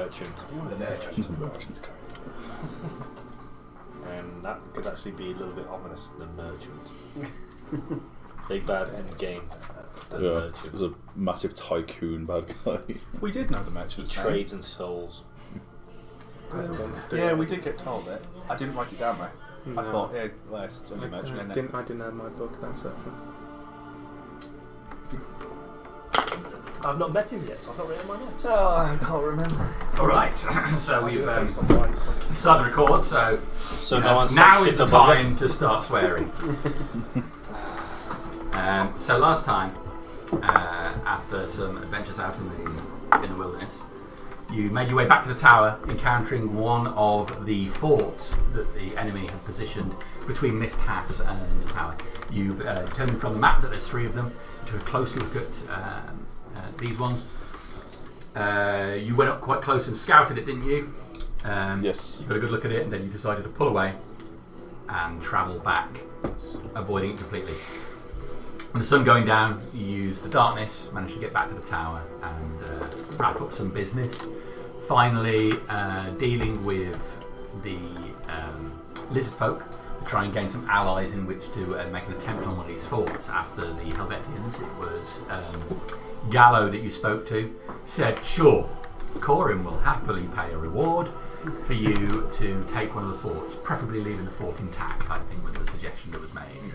merchant. And that could actually be a little bit ominous. The merchant. Big bad end game. The merchant. There's a massive tycoon bad guy. We did know the merchant's name. Trades and souls. Yeah, we did get told it. I didn't write it down though. No. I thought, yeah, well, it's only merchant, isn't it? I didn't have my book that section. I've not met him yet, so I've not written my notes. Oh, I can't remember. Alright, so we've started to record, so now is the time to start swearing. So last time, after some adventures out in the wilderness, you made your way back to the tower, encountering one of the forts that the enemy had positioned between Mist Pass and the tower. You've determined from the map that there's 3 of them. You took a close look at these ones. You went up quite close and scouted it, didn't you? Yes. You got a good look at it, and then you decided to pull away and travel back, avoiding it completely. With the sun going down, you used the darkness, managed to get back to the tower and wrap up some business. Finally, dealing with the lizard folk to try and gain some allies in which to make an attempt on one of these forts. After the Helvetians, it was Gallo that you spoke to, said, sure, Corin will happily pay a reward for you to take one of the forts, preferably leaving the fort intact, I think was the suggestion that was made.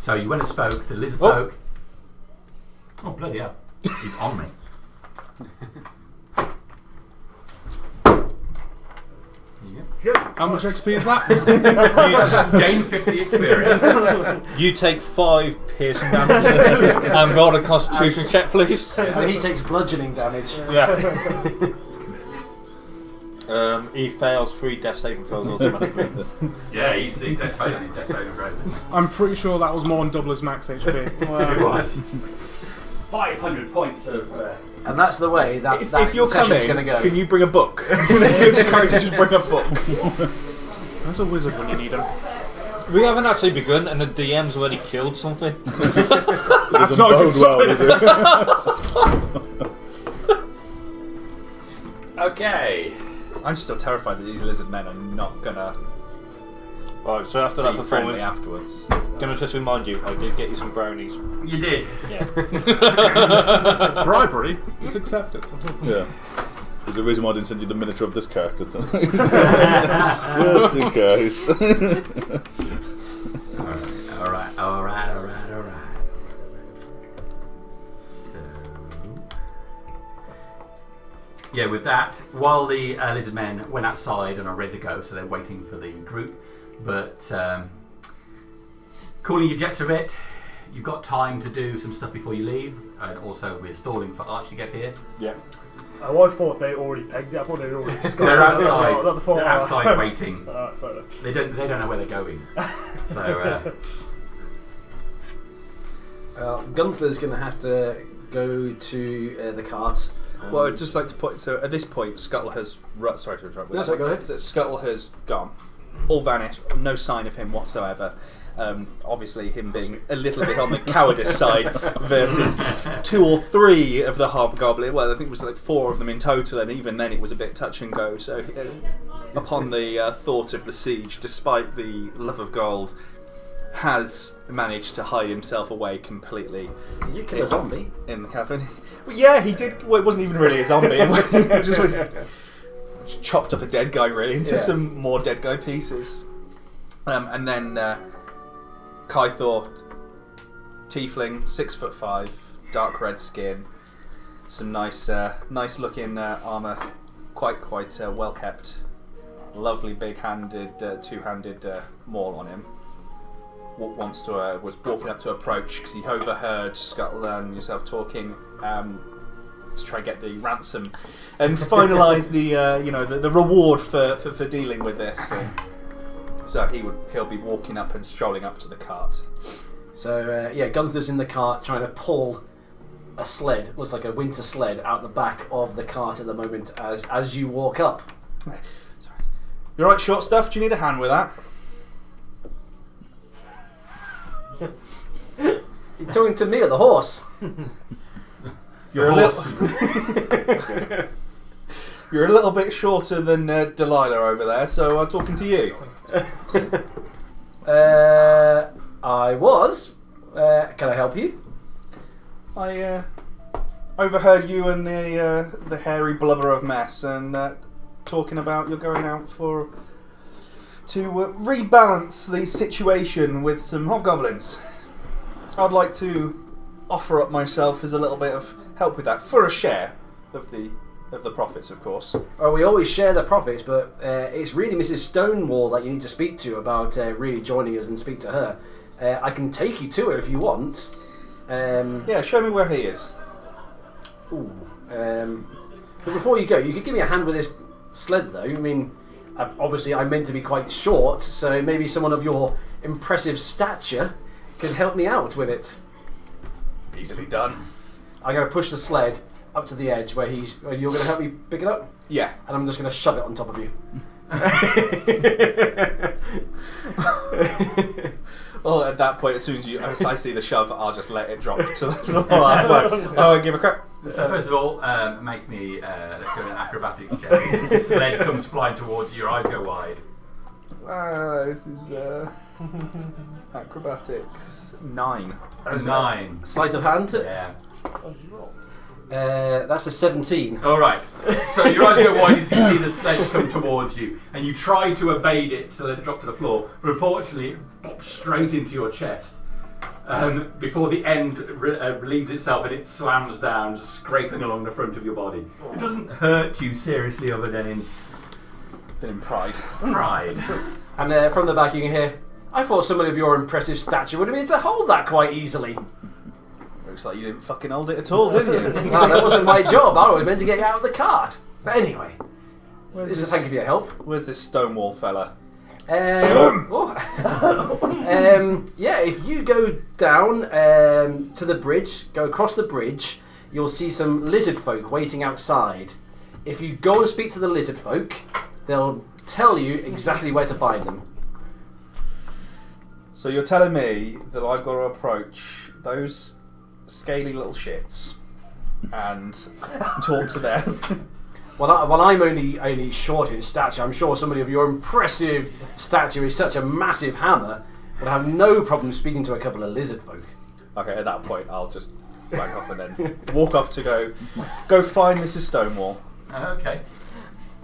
So you went and spoke to the lizard folk. Oh, bloody hell. He's on me. How much XP is that? You gain 50 experience. You take 5 piercing damage and roll a constitution check, please. And he takes bludgeoning damage. Yeah. He fails 3 death saving throws automatically. Yeah, he's death saving throws. I'm pretty sure that was more than double his max HP. It was 500 points of. And that's the way that If you're coming, going to go. can you bring a book? Your character just bring a book. That's a wizard when you need him. We haven't actually begun, and the DM's already killed something. That's not a good sign. Okay. I'm still terrified that these lizard men are not gonna Alright, so after that be friendly performance, afterwards. can I just remind you, I did get you some brownies. You did. Yeah. Bribery? It's accepted. Yeah. There's a reason why I didn't send you the miniature of this character tonight. Just in case. Alright. So, yeah, with that, while the lizard men went outside and are ready to go, so they're waiting for the group, but cooling your jets a bit, you've got time to do some stuff before you leave, and also we're stalling for Arch to get here. Yeah. Oh, I thought they already pegged it. I thought they'd already just got They're outside. Not the fort. They're outside waiting. Fair enough. They don't know where they're going. So Gunther's going to have to go to the cart. Well, I'd just like to point. So at this point, Scuttle has. Sorry to interrupt. No, sorry, go ahead. Scuttle has gone, all vanished. No sign of him whatsoever. Obviously, him being a little bit on the cowardice side versus 2 or 3 of the hobgoblin. Well, I think it was like 4 of them in total, and even then it was a bit touch and go. So, upon the thought of the siege, despite the love of gold, has managed to hide himself away completely. You kill a zombie in the cabin. Well, yeah, he did. Well, it wasn't even really a zombie. It just chopped up a dead guy really into some more dead guy pieces, and then Kythor, tiefling, 6'5", dark red skin, some nice looking armor, quite well kept, lovely big-handed, 2-handed maul on him. Was walking up to approach because he overheard Scuttle and yourself talking to try and get the ransom and finalise the reward for dealing with this. So he'll be walking up and strolling up to the cart. So Gunther's in the cart trying to pull a sled, looks like a winter sled, out the back of the cart at the moment as you walk up. Sorry. You alright, short stuff? Do you need a hand with that? You're talking to me or the horse? You're a little bit shorter than Delilah over there, so I'm talking to you. I was. Can I help you? I overheard you and the hairy blubber of mess and talking about you're going out to rebalance the situation with some hobgoblins. I'd like to offer up myself as a little bit of help with that for a share of the profits, of course. Well, we always share the profits, but it's really Mrs. Stonewall that you need to speak to about really joining us and speak to her. I can take you to her if you want. Yeah, show me where he is. Ooh. But before you go, you could give me a hand with this sled, though. I mean, obviously I'm meant to be quite short, so maybe someone of your impressive stature could help me out with it. Easily done. I'm going to push the sled up to the edge where you're going to help me pick it up? Yeah. And I'm just going to shove it on top of you. Well, at that point, as soon as I see the shove, I'll just let it drop to the floor. I won't give a crap. So first of all, make me let's go an acrobatics check. The sled comes flying towards you, your eyes go wide. This is acrobatics 9. A 9. Sleight of hand? Yeah. That's a 17. Alright. So your eyes go wide as you see the sled come towards you, and you try to evade it so that it drops to the floor, but unfortunately it pops straight into your chest. Before the end relieves itself and it slams down, scraping along the front of your body. It doesn't hurt you seriously other than in pride. pride. And from the back you can hear, I thought someone of your impressive stature would have been able to hold that quite easily. Looks like you didn't fucking hold it at all, did you? No, that wasn't my job. I was meant to get you out of the cart. But anyway, Where's this is this- a thank you for your help. Where's this Stonewall fella? Yeah, if you go down to the bridge, go across the bridge, you'll see some lizard folk waiting outside. If you go and speak to the lizard folk, they'll tell you exactly where to find them. So you're telling me that I've got to approach those scaly little shits and talk to them? Well, I'm only short in stature. I'm sure somebody of your impressive stature is such a massive hammer would have no problem speaking to a couple of lizard folk. Okay, at that point, I'll just back off and then walk off to go find Mrs. Stonewall. Okay.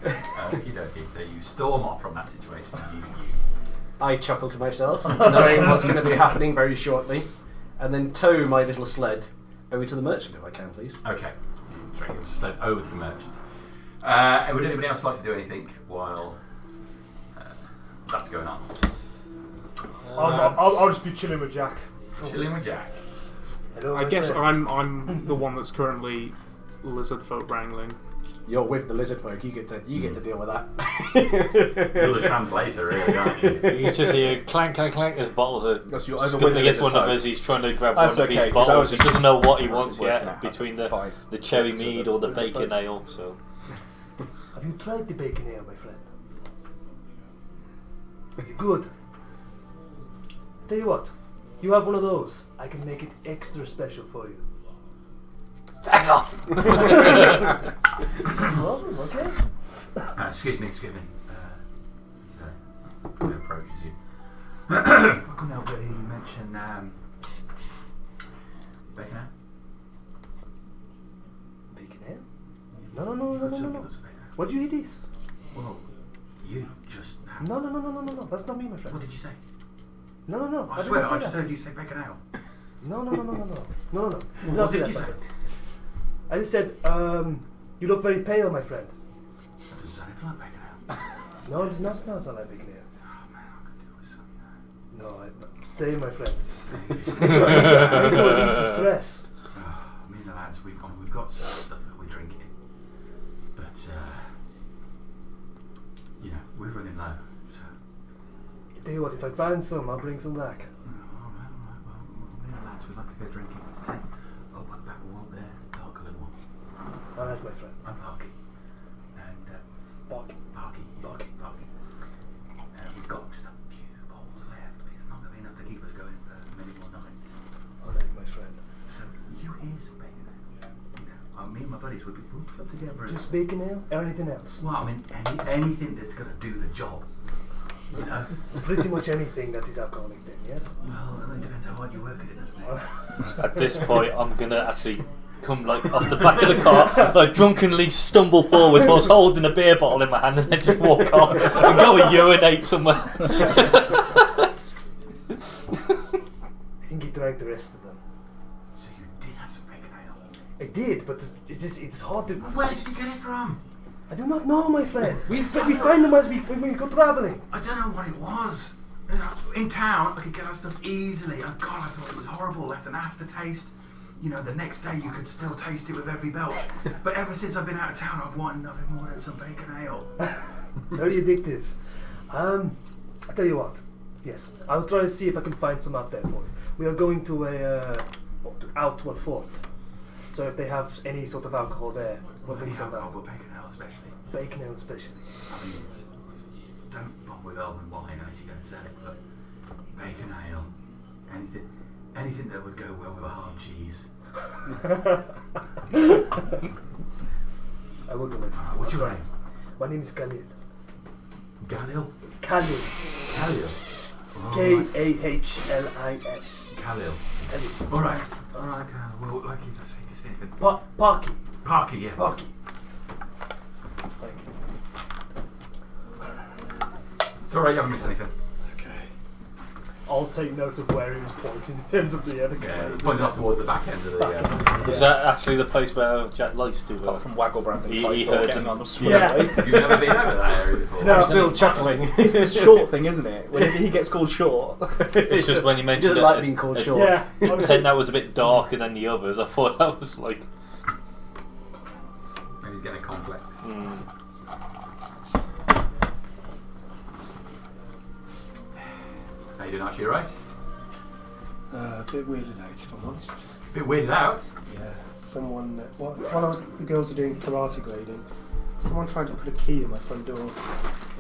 Okie dokie. So you storm off from that situation. I chuckle to myself, knowing what's going to be happening very shortly, and then tow my little sled over to the merchant if I can, please. Okay. You drag your sled over to the merchant. Would anybody else like to do anything while that's going on? I'll just be chilling with Jack. Chilling with Jack. Hello, I my guess friend. I'm the one that's currently lizard folk wrangling. You're with the lizard folk. You get to deal with that. You're the translator, really, aren't you? You just hear clank, clank, clank as bottles are That's your- over with scuffing the against lizard one of folk. us. He's trying to grab That's one of okay, these 'cause I was bottles. He just doesn't know what he working wants out yet between the five cherry points of mead the or the lizard bacon folk. ale. So Have you tried the bacon ale, my friend? Good. Tell you what, you have one of those. I can make it extra special for you. back off. Problem, okay? Excuse me. He approaches you. I couldn't help but hear you mention bacon ale. Bacon ale? No. Why'd you eat this? Well, you just. No. That's not me, my friend. What did you say? No. I didn't swear, say I just that. heard you say bacon ale. No. What did you say? I just said, you look very pale, my friend. That doesn't sound anything like bacon ale. No, it does not sound like bacon ale. Oh man, I could do with some. No, say, my friend. I need to relieve some stress. Me and the lads, we've got some stuff that we're drinking, but we're running low. So, Tell you what, if I find some, I'll bring some back. all right. Well, me and the lads, we'd like to go drinking. Oh, by the back wall there, dark coloured one. Alright, my friend. I'm Parky. And Barky. Parky. We've got just a few bowls left, but it's not going to be enough to keep us going for many more nights. Alright, my friend. So you hear some bacon. put together? Just bacon ale or anything else? Well, I mean, anything that's going to do the job. You know? Pretty much anything that is alcoholic then, yes? Well, it depends how hard you work at it, doesn't it? At this point, I'm gonna actually come like off the back of the car, like drunkenly stumble forwards whilst holding a beer bottle in my hand, and then just walk off and go and urinate somewhere. I think he drank the rest of them. So you did have some bacon ale? I did, but it's hard to... Where did you get it from? I do not know, my friend. We find them as we go travelling. I don't know what it was. In town, I could get our stuff easily. And God, I thought it was horrible. Left an aftertaste. You know, the next day you could still taste it with every belch. But ever since I've been out of town, I've wanted nothing more than some bacon ale. Very addictive. I tell you what. Yes, I'll try to see if I can find some out there for you. We are going to out to a fort. So if they have any sort of alcohol there, we'll bring some alcohol, out. but bacon ale especially. Bacon ale especially. I mean, don't bother with elven wine unless you're going to sell it, but bacon ale, anything that would go well with a hard cheese. I will do it. What's your name? My name is Khalil. Galil? Khalil. Khalil. K-A-H-L-I-L. Khalil. Khalil. Alright, Khalil. Well, like you say anything. Parky. Parky, yeah. Parky. Thank you. It's alright, you haven't missed anything. I'll take note of where he was pointing in terms of the other guy. Yeah, he's pointing off towards the back end of the... Was that actually the place where Jack likes to Apart from Wagglebrand and He Clyde heard getting them. on the swing Yeah. away. You've never been over that area before? No, I'm still chuckling. It's the short thing, isn't it? Whenever he gets called short. It's just when you He mentioned doesn't like being called short. Yeah. Said that was a bit darker than the others. I thought that was like. Maybe he's getting a complex. How you doing, Archie, right? A bit weirded out, if I'm honest. A bit weirded out. Yeah, someone. While the girls are doing karate grading, someone tried to put a key in my front door,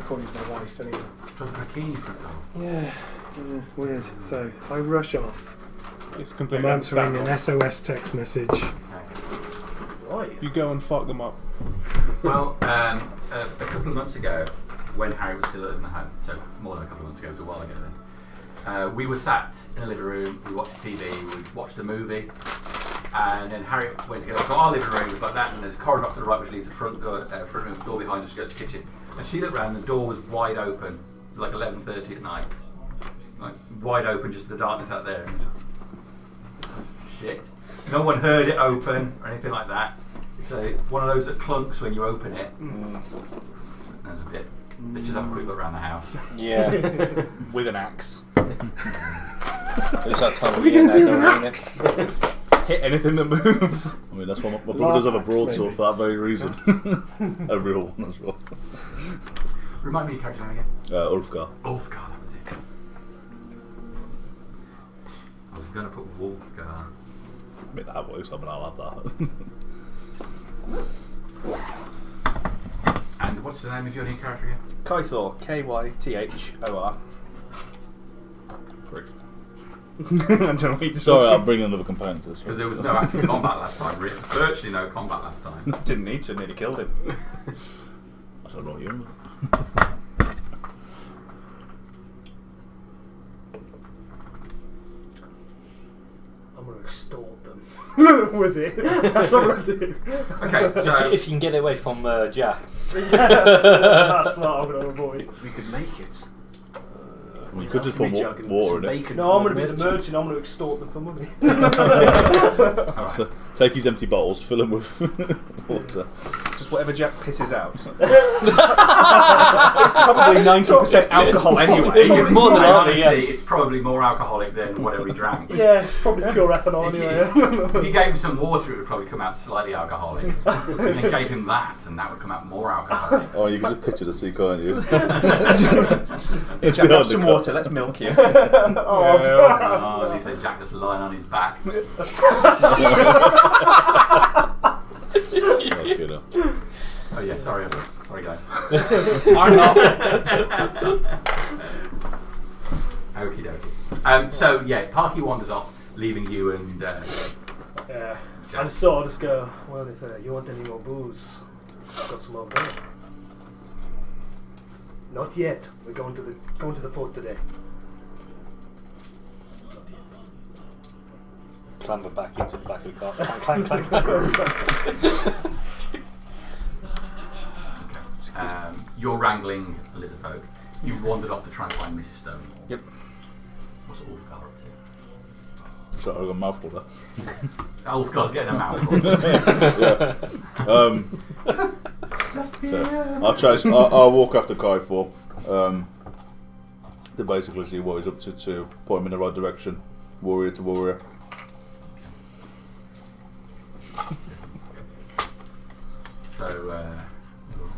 according to my wife, anyway. Trying to put a key in your front door. Yeah, weird. So if I rush off, It's I'm completely answering understandable. an SOS text message. Okay. Right. You go and fuck them up. Well, a couple of months ago, when Harry was still in the home, so more than a couple of months ago, it was a while ago then, we were sat in the living room, we watched TV, we watched a movie, and then Harry went to go to our living room, it was like that, and there's a corridor off to the right which leads to the front room, the door behind us to go to the kitchen. And she looked around, the door was wide open, like 11:30 at night. Like, wide open, just the darkness out there. And shit. No one heard it open or anything like that. It's one of those that clunks when you open it. That was a bit. Let's just have a quick look around the house. Yeah. With an axe. It's that time of We're year gonna now, do an don't we? axe. Hit anything that moves. I mean, that's why my brother does have a broadsword maybe. for that very reason. A real one as well. Remind me of your character name again. Ulfgar. Ulfgar, that was it. I was going to put Wolfgar. I mean, that works, I mean, I'll have that. And what's the name of your new character again? Kythor. Kythor. Prick. I don't know what you Sorry, I'm bringing another companion to this Because one. there was no actual combat last time, virtually no combat last time. Didn't need to, nearly killed him. I don't know you. I'm going to extort them with it. That's what I'm going to do. Okay, so If you can get away from Jack. That's what I'm going to avoid. We could make it. You could just put Jug and water some in it. bacon No, I'm from going to be the merchant. I'm going to extort them for money. alright. So, take his empty bottles, fill them with water. Just whatever Jack pisses out. It's probably 90% alcohol anyway. More than honestly, likely, yeah. it's probably more alcoholic than whatever he drank. Yeah, it's probably pure ethanol anyway. If you gave him some water, it would probably come out slightly alcoholic. And then gave him that, and that would come out more alcoholic. Oh, you can just picture the sea, can't you? Jack, have some water, let's milk you. Oh, he said Jack just lying on his back. Okay, no. Oh yeah, sorry guys. I'm not. Okie dokie. So yeah, Parky wanders off, leaving you and And so I'll just go, well, if you want any more booze, I've got some over there. Not yet. We're going to the fort today. Not yet. Clamber back into the back of the car. Clang, clang, clang. You're wrangling lizard folk. You've wandered off to try and find Mrs. Stone. Yep. What's Ulfgar up to? So I've got a mouthful there. Ulfgar's getting a mouthful. So I'll walk after Kai for to basically see what he's up to point him in the right direction, warrior to warrior. So,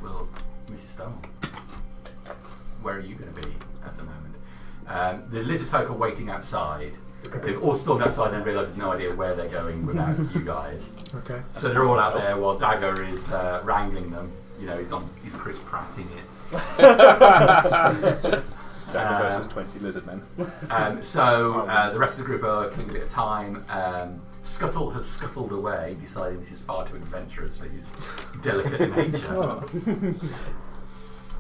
well, Mrs. Stone, where are you going to be at the moment? The lizard folk are waiting outside. They've all stormed outside and realise there's no idea where they're going without you guys. Okay. So they're all out there while Dagger is wrangling them. You know, he's Chris Pratting it. Dagger versus 20 lizard men. So the rest of the group are killing a bit of time. Scuttle has scuttled away, deciding this is far too adventurous for his delicate nature. Oh.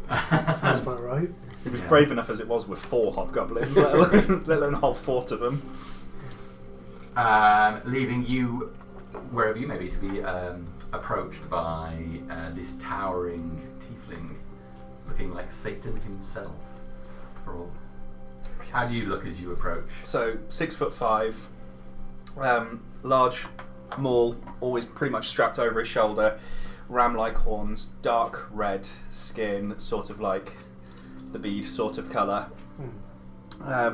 Sounds about right. He was brave enough as it was with 4 hobgoblins, let alone a whole fort of them. Leaving you, wherever you may be, to be approached by this towering tiefling, looking like Satan himself. For all. How do you look as you approach? So 6'5", large maul, always pretty much strapped over his shoulder, ram-like horns, dark red skin, sort of like the bead sort of colour. A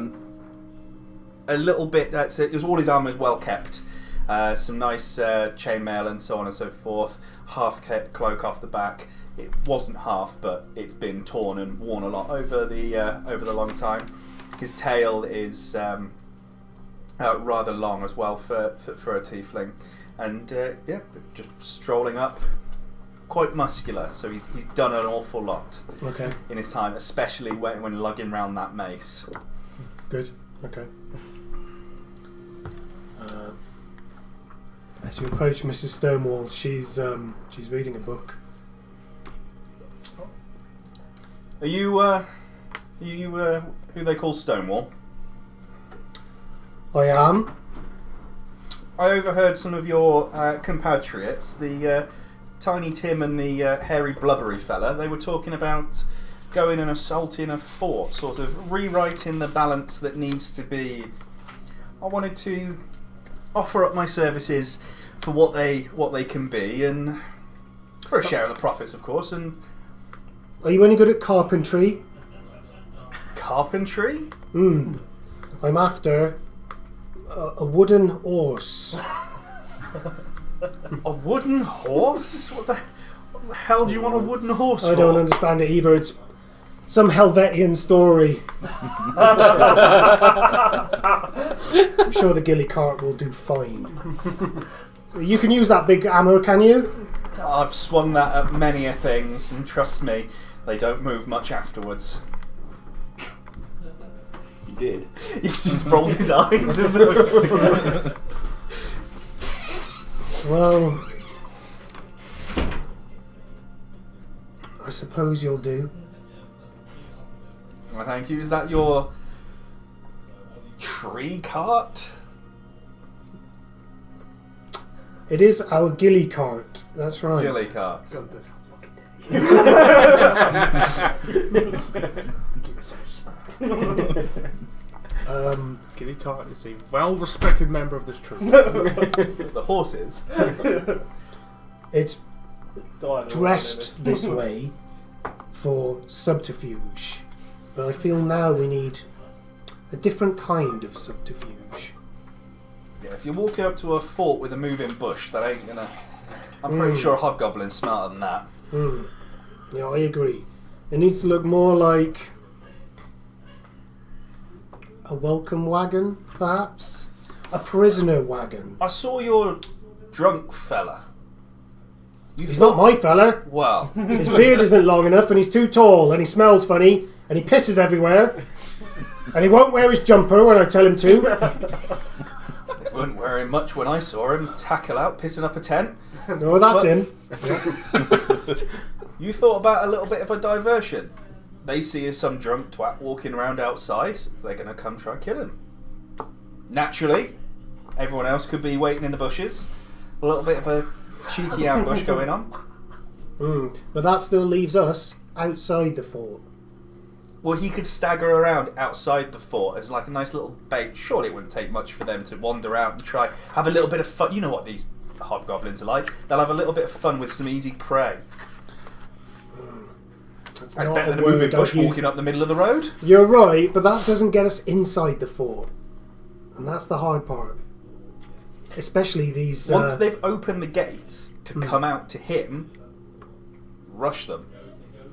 little bit. It was all his armour is well kept. Some nice chainmail and so on and so forth. Half cloak off the back. It wasn't half, but it's been torn and worn a lot over the long time. His tail is rather long as well for a tiefling, and just strolling up, quite muscular. So he's done an awful lot in his time, especially when lugging round that mace. Good. Okay. As you approach Mrs. Stonewall, she's reading a book. Are you who they call Stonewall? I am. I overheard some of your compatriots, the Tiny Tim and the hairy blubbery fella. They were talking about going and assaulting a fort, sort of rewriting the balance that needs to be. I wanted to offer up my services for what they can be, and for a share of the profits, of course. And are you any good at carpentry? Carpentry? I'm after a wooden horse. A wooden horse? What the hell do you want a wooden horse for? I don't understand it either. It's some Helvetian story. I'm sure the ghillie cart will do fine. You can use that big hammer, can you? I've swung that at many a things, and trust me, they don't move much afterwards. He did. He's just rolled his eyes. Well, I suppose you'll do. Well, thank you. Is that your tree cart? It is our ghillie cart. That's right. Ghillie cart. God, that's fucking Give me some respect. Gilly Cart is a well-respected member of this troop. The horses. It's dressed this way for subterfuge, but I feel now we need a different kind of subterfuge. Yeah, if you're walking up to a fort with a moving bush, that ain't gonna. I'm pretty sure a hobgoblin's smarter than that. Yeah, I agree. It needs to look more like a welcome wagon, perhaps? A prisoner wagon. I saw your drunk fella. He's not my fella. Well, His beard isn't long enough, and he's too tall, and he smells funny, and he pisses everywhere, and he won't wear his jumper when I tell him to. he wouldn't wear wearing much when I saw him tackle out, pissing up a tent. No, that's him. You thought about a little bit of a diversion. They see some drunk twat walking around outside, they're going to come try kill him. Naturally, everyone else could be waiting in the bushes. A little bit of a cheeky ambush going on. But that still leaves us outside the fort. Well, he could stagger around outside the fort as like a nice little bait. Surely it wouldn't take much for them to wander out and try have a little bit of fun. You know what these hobgoblins are like. They'll have a little bit of fun with some easy prey. That's That's not better a than a moving word bush I've used. walking up the middle of the road. You're right, but that doesn't get us inside the fort. And that's the hard part. Especially these... Once they've opened the gates to come out to him, rush them.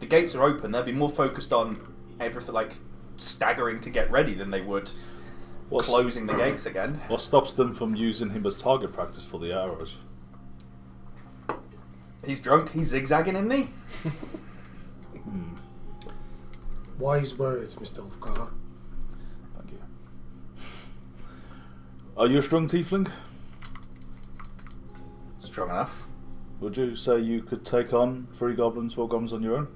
The gates are open, they'll be more focused on everything, like staggering to get ready than they would closing the gates again. What stops them from using him as target practice for the arrows? He's drunk, he's zigzagging, isn't he? Wise words, Mr. Ulfgar. Thank you. Are you a strong tiefling? Strong enough. Would you say you could take on 3 goblins, 4 goblins on your own?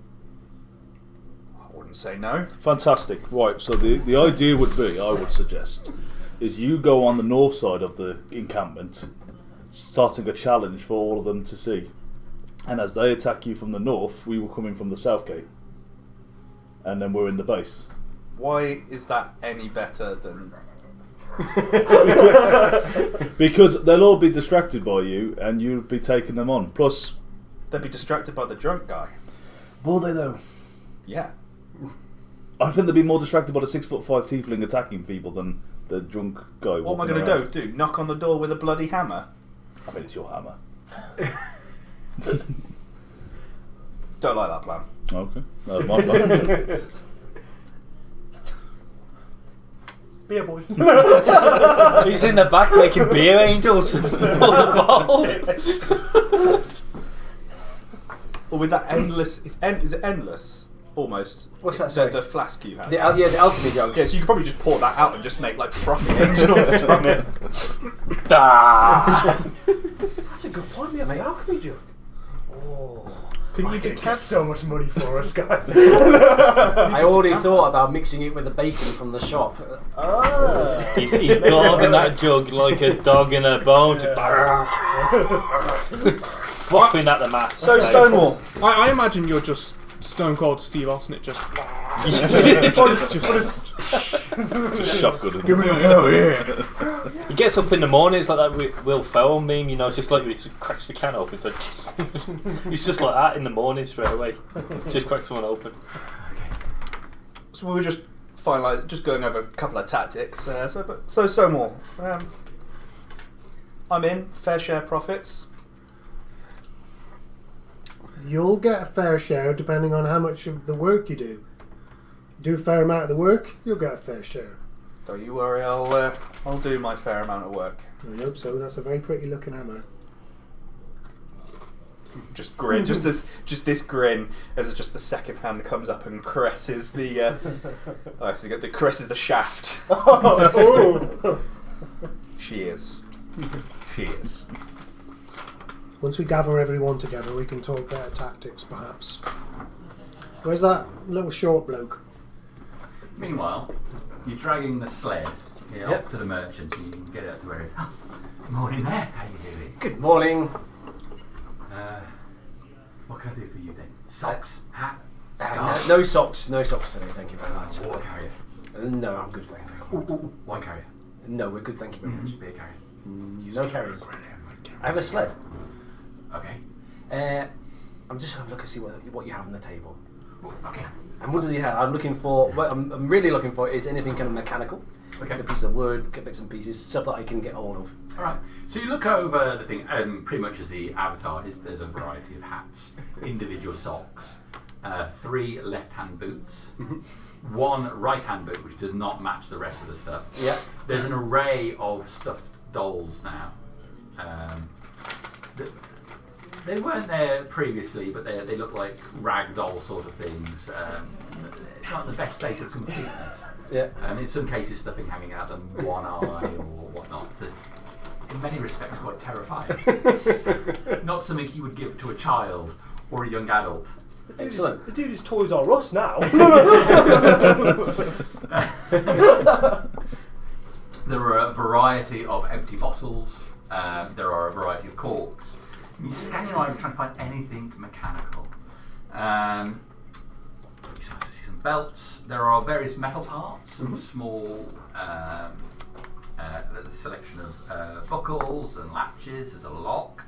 I wouldn't say no. Fantastic. Right, so the idea would be, I would suggest, is you go on the north side of the encampment, starting a challenge for all of them to see. And as they attack you from the north, we will come in from the south gate. And then we're in the base. Why is that any better than... Because they'll all be distracted by you, and you'll be taking them on. Plus... They'd be distracted by the drunk guy. Will they though? Yeah. I think they'd be more distracted by the 6'5" tiefling attacking people than the drunk guy. What am I walking going to around. do? Knock on the door with a bloody hammer? I mean, it's your hammer. Don't like that plan. Okay. That's my plan. Beer boy. He's in the back making beer angels on the balls. Or with that endless... is it endless? Almost. What's that, The, sorry? the flask you have. The alchemy jug. Yeah, so you could probably just pour that out and just make like frothy angels from it. Ah. That's a good point. We have an alchemy jug. Oh. Can you Get decant? so much money for us, guys. I already thought about mixing it with the bacon from the shop. He's guarding that jug like a dog in a bone, just frothing at the mat. So Stonewall. I imagine you're just Stone Cold Steve Austin. It just Shotgun. Give me a hell yeah. He gets up in the morning, it's like that Will Ferrell meme, you know, it's just like he cracks the can open. It's like, he's just like that in the morning straight away. Just cracks one open. So we were just just going over a couple of tactics. So Stonewall. I'm in. Fair share profits. You'll get a fair share depending on how much of the work you do. Do a fair amount of the work, you'll get a fair share. Don't you worry, I'll do my fair amount of work. I hope so. That's a very pretty looking hammer. Just grin, just this grin as just the second hand comes up and caresses the caresses the shaft. She is. Once we gather everyone together, we can talk better tactics, perhaps. Where's that little short bloke? Meanwhile, you're dragging the sled off to the merchant so you can get it up to where it's. Morning there, how you doing? Good morning. What can I do for you then? Socks? Hat? No socks today, thank you very much. Water carrier? No, I'm good, thank you. Wine carrier? No, we're good, thank you very much. Beer carrier? No carriers. I have a sled. Okay. I'm just going to look and see what you have on the table. Okay. And what does he have? I'm looking for. What I'm really looking for is anything kind of mechanical. Okay. A piece of wood, bits and pieces, stuff that I can get hold of. All right. So you look over the thing, pretty much as the avatar is. There's a variety of hats, individual socks, 3 left-hand boots, 1 right-hand boot which does not match the rest of the stuff. Yeah. There's an array of stuffed dolls now. They weren't there previously, but they look like rag doll sort of things. Not in the best state of completeness. Yeah. In some cases, stuffing hanging out them one eye or whatnot. in many respects quite terrifying. Not something you would give to a child or a young adult. Excellent. The dude is Toys R Us now. There are a variety of empty bottles. There are a variety of corks. And you scan your eye trying to find anything mechanical. You see some belts. There are various metal parts, some small. There's a selection of buckles and latches. There's a lock.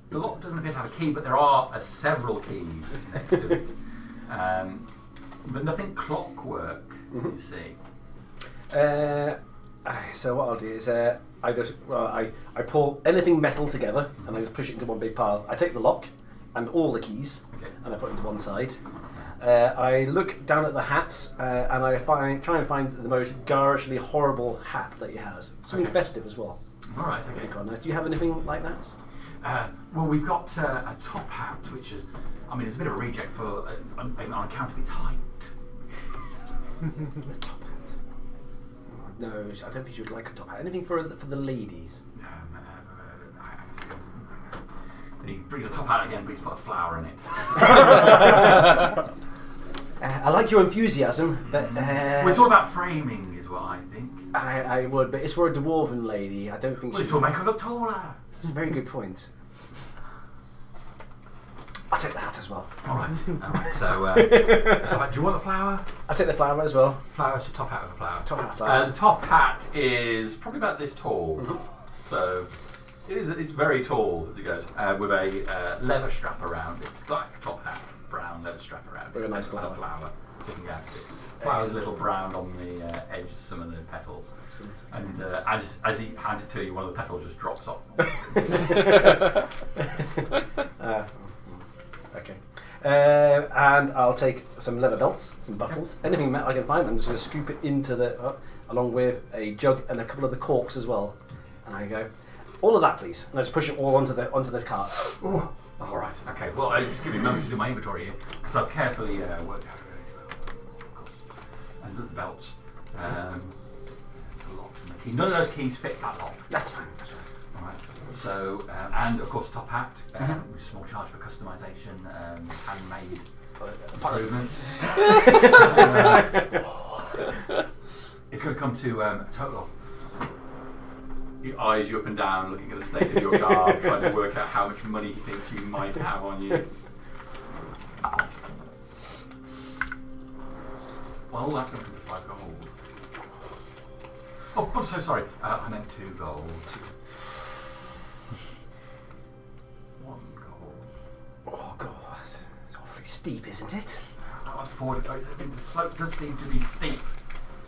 The lock doesn't appear to have a key, but there are several keys next to it. But nothing clockwork, you see. So what I'll do is I pull anything metal together and I just push it into one big pile. I take the lock and all the keys and I put it into one side. I look down at the hats and I try and find the most garishly horrible hat that he has. Something festive as well. All right, okay. Quite nice. Do you have anything like that? Well, we've got a top hat, which is, I mean, it's a bit of a reject for on account of its height. A top hat. No, I don't think you'd like a top hat. Anything for the ladies? Then you bring the top hat again, but he's put a flower in it. I like your enthusiasm, but well, it's all about framing, is what I think. I would, but it's for a dwarven lady. I don't think. Well, this will make her look taller. That's a very good point. I'll take the hat as well. All right. So, do you want the flower? I'll take the flower as well. Flower's the top hat with a flower. Top hat, flower. The top hat is probably about this tall. So it's very tall as it goes, with a leather strap around it. Black top hat, brown leather strap around it. With a nice And flower. flower sticking out of it. Flower's a little brown on the edge of some of the petals. And as he hands it to you, one of the petals just drops off. Okay. And I'll take some leather belts, some buckles, anything metal I can find. I'm just going to scoop it into the, along with a jug and a couple of the corks as well. And I go, all of that, please. And I just push it all onto the cart. Ooh. All right. Okay. Well, just give me a moment to do my inventory here, because I've carefully worked out and the belts, the locks and the key. None of those keys fit that lock. That's fine. That's fine. All right. So, and of course, top hat, with a small charge for customisation, handmade improvements. It's going to come to a total of. He eyes you up and down, looking at the state of your garb, trying to work out how much money he thinks you might have on you. Well, that's going to come to 5 gold. Oh, I'm so sorry. I meant 2 gold. 1 gold. Oh, God. It's awfully steep, isn't it? I think the slope does seem to be steep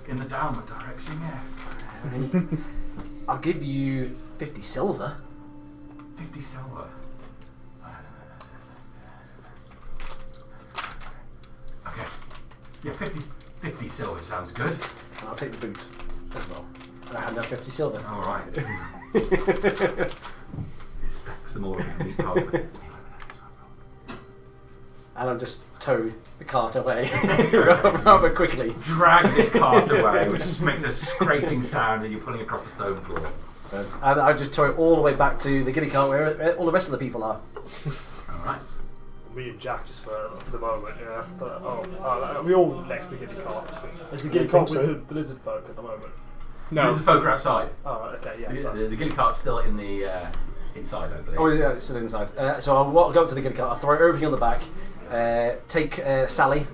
in the downward direction, yes. I'll give you 50 silver. 50 silver. Okay. Yeah, 50 silver sounds good. And I'll take the boot as well. And I hand out 50 silver. All right. Stacks them all in the meat pile. And I'll just tow the cart away rather quickly. Drag this cart away, which just makes a scraping sound and you're pulling across the stone floor. And I'll just tow it all the way back to the giddy cart where all the rest of the people are. Alright. Me and Jack just for the moment, yeah. But, we all next to the giddy cart. Is the giddy cart with the lizard folk at the moment? No. Lizard folk are outside. Oh, okay, yeah. The giddy cart's still in the inside, I believe. Oh, yeah, it's still inside. So I'll go up to the giddy cart, I'll throw everything on the back, take Sally.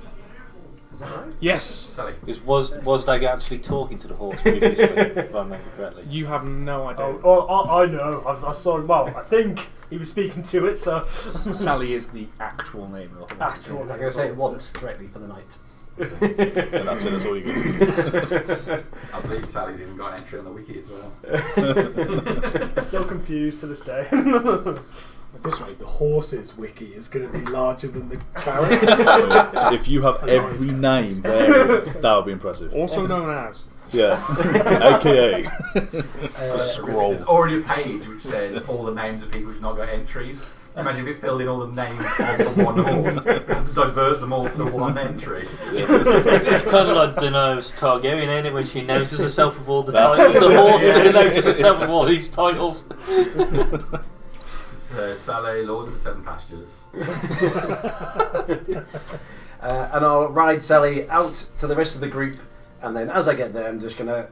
Is that right? Yes. Sally. Was Dag actually talking to the horse previously, if I remember correctly? You have no idea. I know. I saw him. Well, I think he was speaking to it, so. Sally is the actual name of the I'm going to say it once correctly for the night. And that's it, that's all you get. I believe Sally's even got an entry on the wiki as well. Still confused to this day. At this rate, the horse's wiki is going to be larger than the character. So if you have every name there, that would be impressive. Also known as. Yeah. AKA. A scroll. There's already a page which says all the names of people who've not got entries. Imagine if it filled in all the names of the one horse. We have to divert them all to the one entry. It's kind of like Daenerys Targaryen, ain't it? When she notices herself with all the titles. The horse notices herself with all these titles. Saleh, Lord of the Seven Pastures. And I'll ride Sally out to the rest of the group, and then as I get there, you're gonna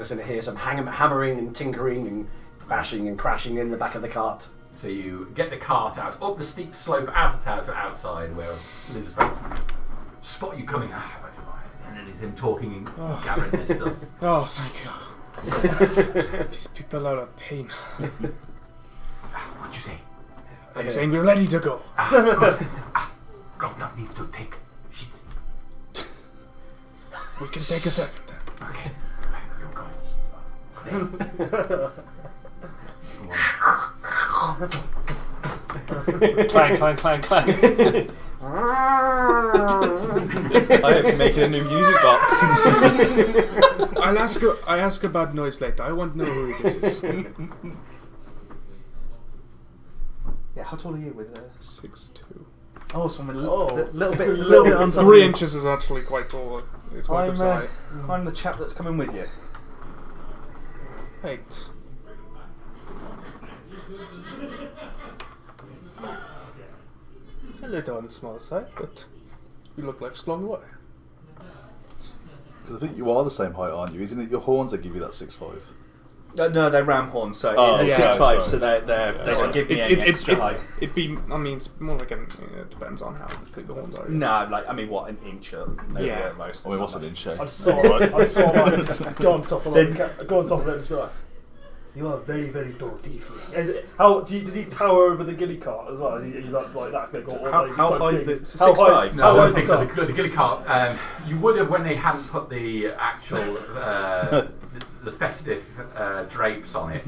sort of hear some hammering and tinkering and bashing and crashing in the back of the cart. So you get the cart out, up the steep slope out of town to outside where Liz spot you coming, and then it's him talking and gathering this stuff. Oh, thank you. These people are a pain. What'd you say? I'm saying we're ready to go. Good. Governor needs to take shit. We can take a second then. Okay. Clang, clang, clang, clang. I hope you're making a new music box. I ask about noise later. I want to know who this is. Yeah, how tall are you with 6'2". Oh, so I'm a Oh, little bit on top. 3 inches is actually quite tall. It's quite I'm the chap that's coming with you. Right. A little on the small side, but you look like strong water. Because I think you are the same height, aren't you? Isn't it your horns that give you that 6'5"? No, they're ram horns, so Oh, they're yeah, 6'5", sorry. so they don't give me any extra height. It'd be, I mean, it's more like it depends on how big the horns are. No, like, I mean, what, an inch or maybe Yeah. at most. I mean, what's an inch? I just saw it. I saw it. Just go on top of it. Go on top of it and just be like, you are very, very tall, tiefling. Does he tower over the gilly cart as well? Are you like that big? Or How high is this? How 6'5"? high is- No, how I high don't is think the so. cart? The gilly cart, you would have when they hadn't put the actual the festive drapes on it,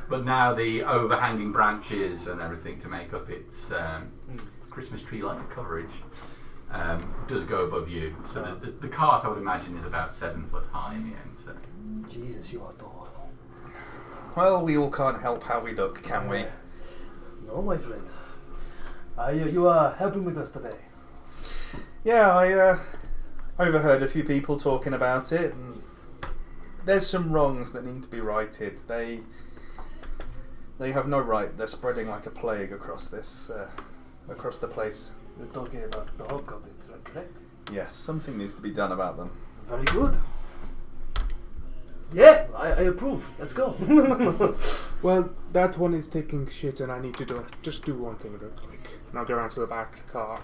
but now the overhanging branches and everything to make up its Christmas tree-like coverage does go above you. So the cart, I would imagine, is about 7 foot high in the end. So. Jesus, you are tall. Well, we all can't help how we look, can we? No, my friend. You are helping with us today. Yeah, I overheard a few people talking about it, and there's some wrongs that need to be righted. They have no right. They're spreading like a plague across this, across the place. You're talking about the hobgoblins, is that correct? Yes, something needs to be done about them. Very good. Yeah, I approve. Let's go. Well, that one is taking shit, and I need to just do one thing real quick. And I'll go around to the back of the car.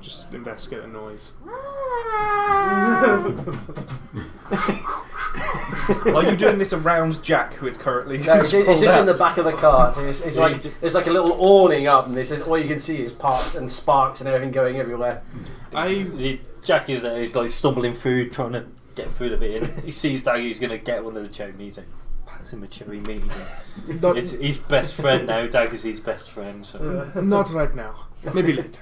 Just investigate the noise. Are you doing this around Jack, who is currently? No, it's just in the back of the cart. It's like there's like a little awning up, and all you can see is parts and sparks and everything going everywhere. Jack is there. He's like stumbling through, trying to get through the bit. And he sees Daggy. He's going to get one of the chutneys and pass him a cherry meat. It's his best friend now. Daggy's his best friend. So. Not right now. Maybe later.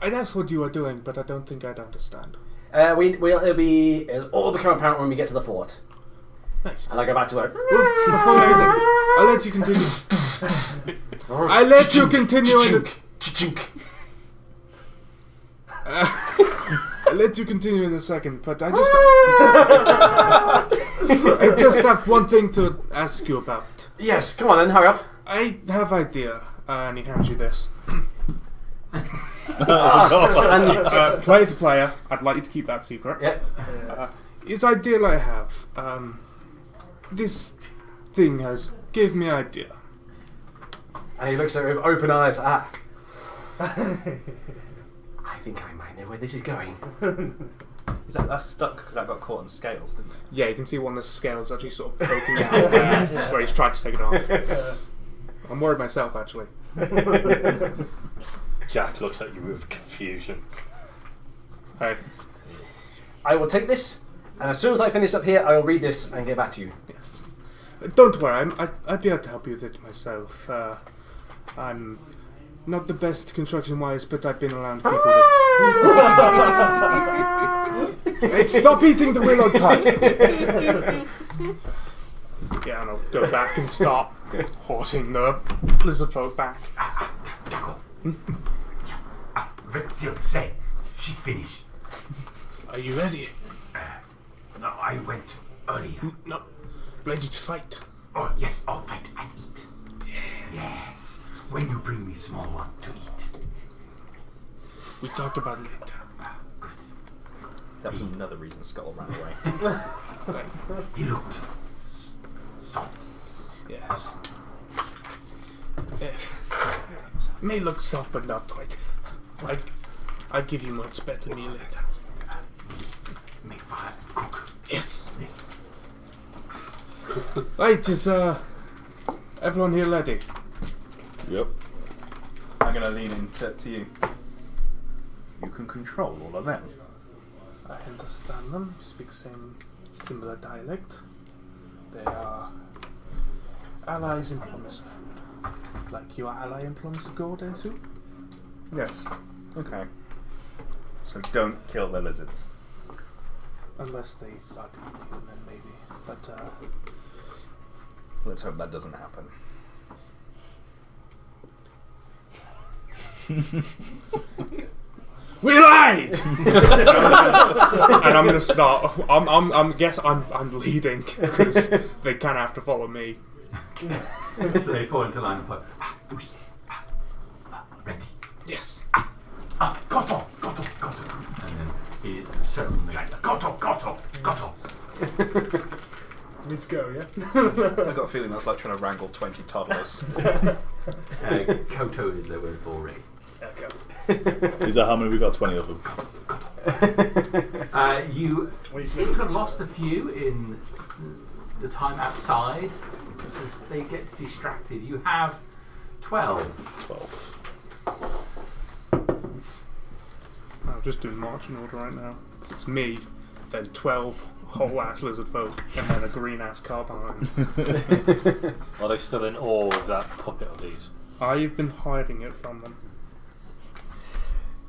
I'd ask what you are doing, but I don't think I'd understand. It'll all become apparent when we get to the fort. Nice. And I go back to work. Well, before I'll let you continue. I'll let you continue. I'll let you continue in a second, but I just have one thing to ask you about. Yes, come on then, hurry up. I have idea, and he hands you this. Player to player, I'd like you to keep that secret. Yeah. This idea I have, this thing gave me idea. And he looks at her with open eyes. I think I might know where this is going. Is that's stuck because that got caught on scales, didn't it? Yeah, you can see one of the scales actually sort of poking out where he's tried to take it off. I'm worried myself, actually. Jack looks at you with confusion. Hey. I will take this, and as soon as I finish up here, I will read this and get back to you. Yes. Don't worry, I'd be able to help you with it myself. I'm not the best construction-wise, but I've been around people that... Hey, stop eating the willow cut! Yeah, and I'll go back and start hoarding the lizard folk back. D'accord. Rexil say she finished. Are you ready? No, I went earlier. No. Ready to fight? Oh, yes, I'll fight and eat. Yes. When you bring me small one to eat. We talk about it later. Good. That was another reason Skull ran away. He looked soft. Yes. May look soft, but not quite. I give you much better meal later. Make fire and cook. Yes. Yes. Right, is everyone here ready? Yep. I'm going to lean into to you. You can control all of them. I understand them. Speak similar dialect. They are allies in promise of food. Like your ally in promise of gold, I assume? Yes. Okay. So don't kill the lizards. Unless they start eating them, then maybe. But Let's hope that doesn't happen. we lied. And I'm gonna start. I'm leading because they kind of have to follow me. So they fall into line of fire. Ready. Yes. Goto. And then he suddenly like, Goto. Let's go, yeah? I've got a feeling that's like trying to wrangle 20 toddlers. Koto is their word for ring. Okay. Is that how many we got? 20 of them. You seem to have lost a few in the time outside as they get distracted. You have 12. 12. I'll just do marching order right now. It's me, then 12 whole ass lizard folk, and then a green ass car behind. Are they still in awe of that puppet of these? I've been hiding it from them.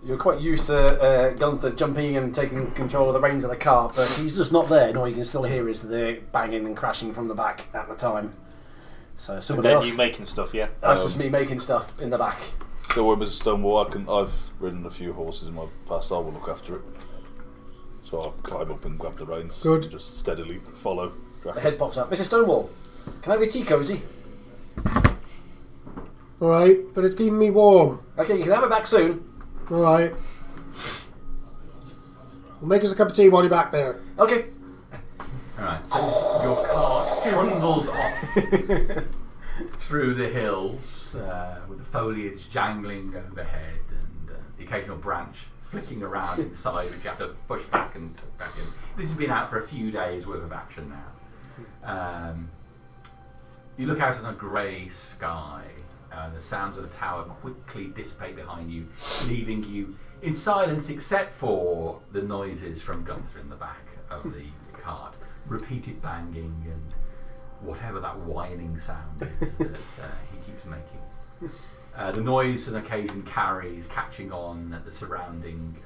You're quite used to Gunther jumping and taking control of the reins of the cart, but he's just not there, and all you can still hear is the banging and crashing from the back at the time. So And somebody then else. you making stuff, yeah? That's just me making stuff in the back. So when Mr. Stonewall, I've ridden a few horses in my past. I will look after it. So I'll climb up and grab the reins. Good. And just steadily follow. The head pops up. Mrs. Stonewall, can I have your tea cosy? Alright, but it's keeping me warm. Okay, you can have it back soon. Alright. We'll make us a cup of tea while you're back there. Okay. Alright, so your cart trundles off through the hills with the foliage jangling overhead and the occasional branch flicking around inside which you have to push back and tuck back in. This has been out for a few days worth of action now. You look out on a grey sky. The sounds of the tower quickly dissipate behind you, leaving you in silence except for the noises from Gunther in the back of the cart. Repeated banging and whatever that whining sound is that he keeps making. The noise on occasion carries, catching on the surrounding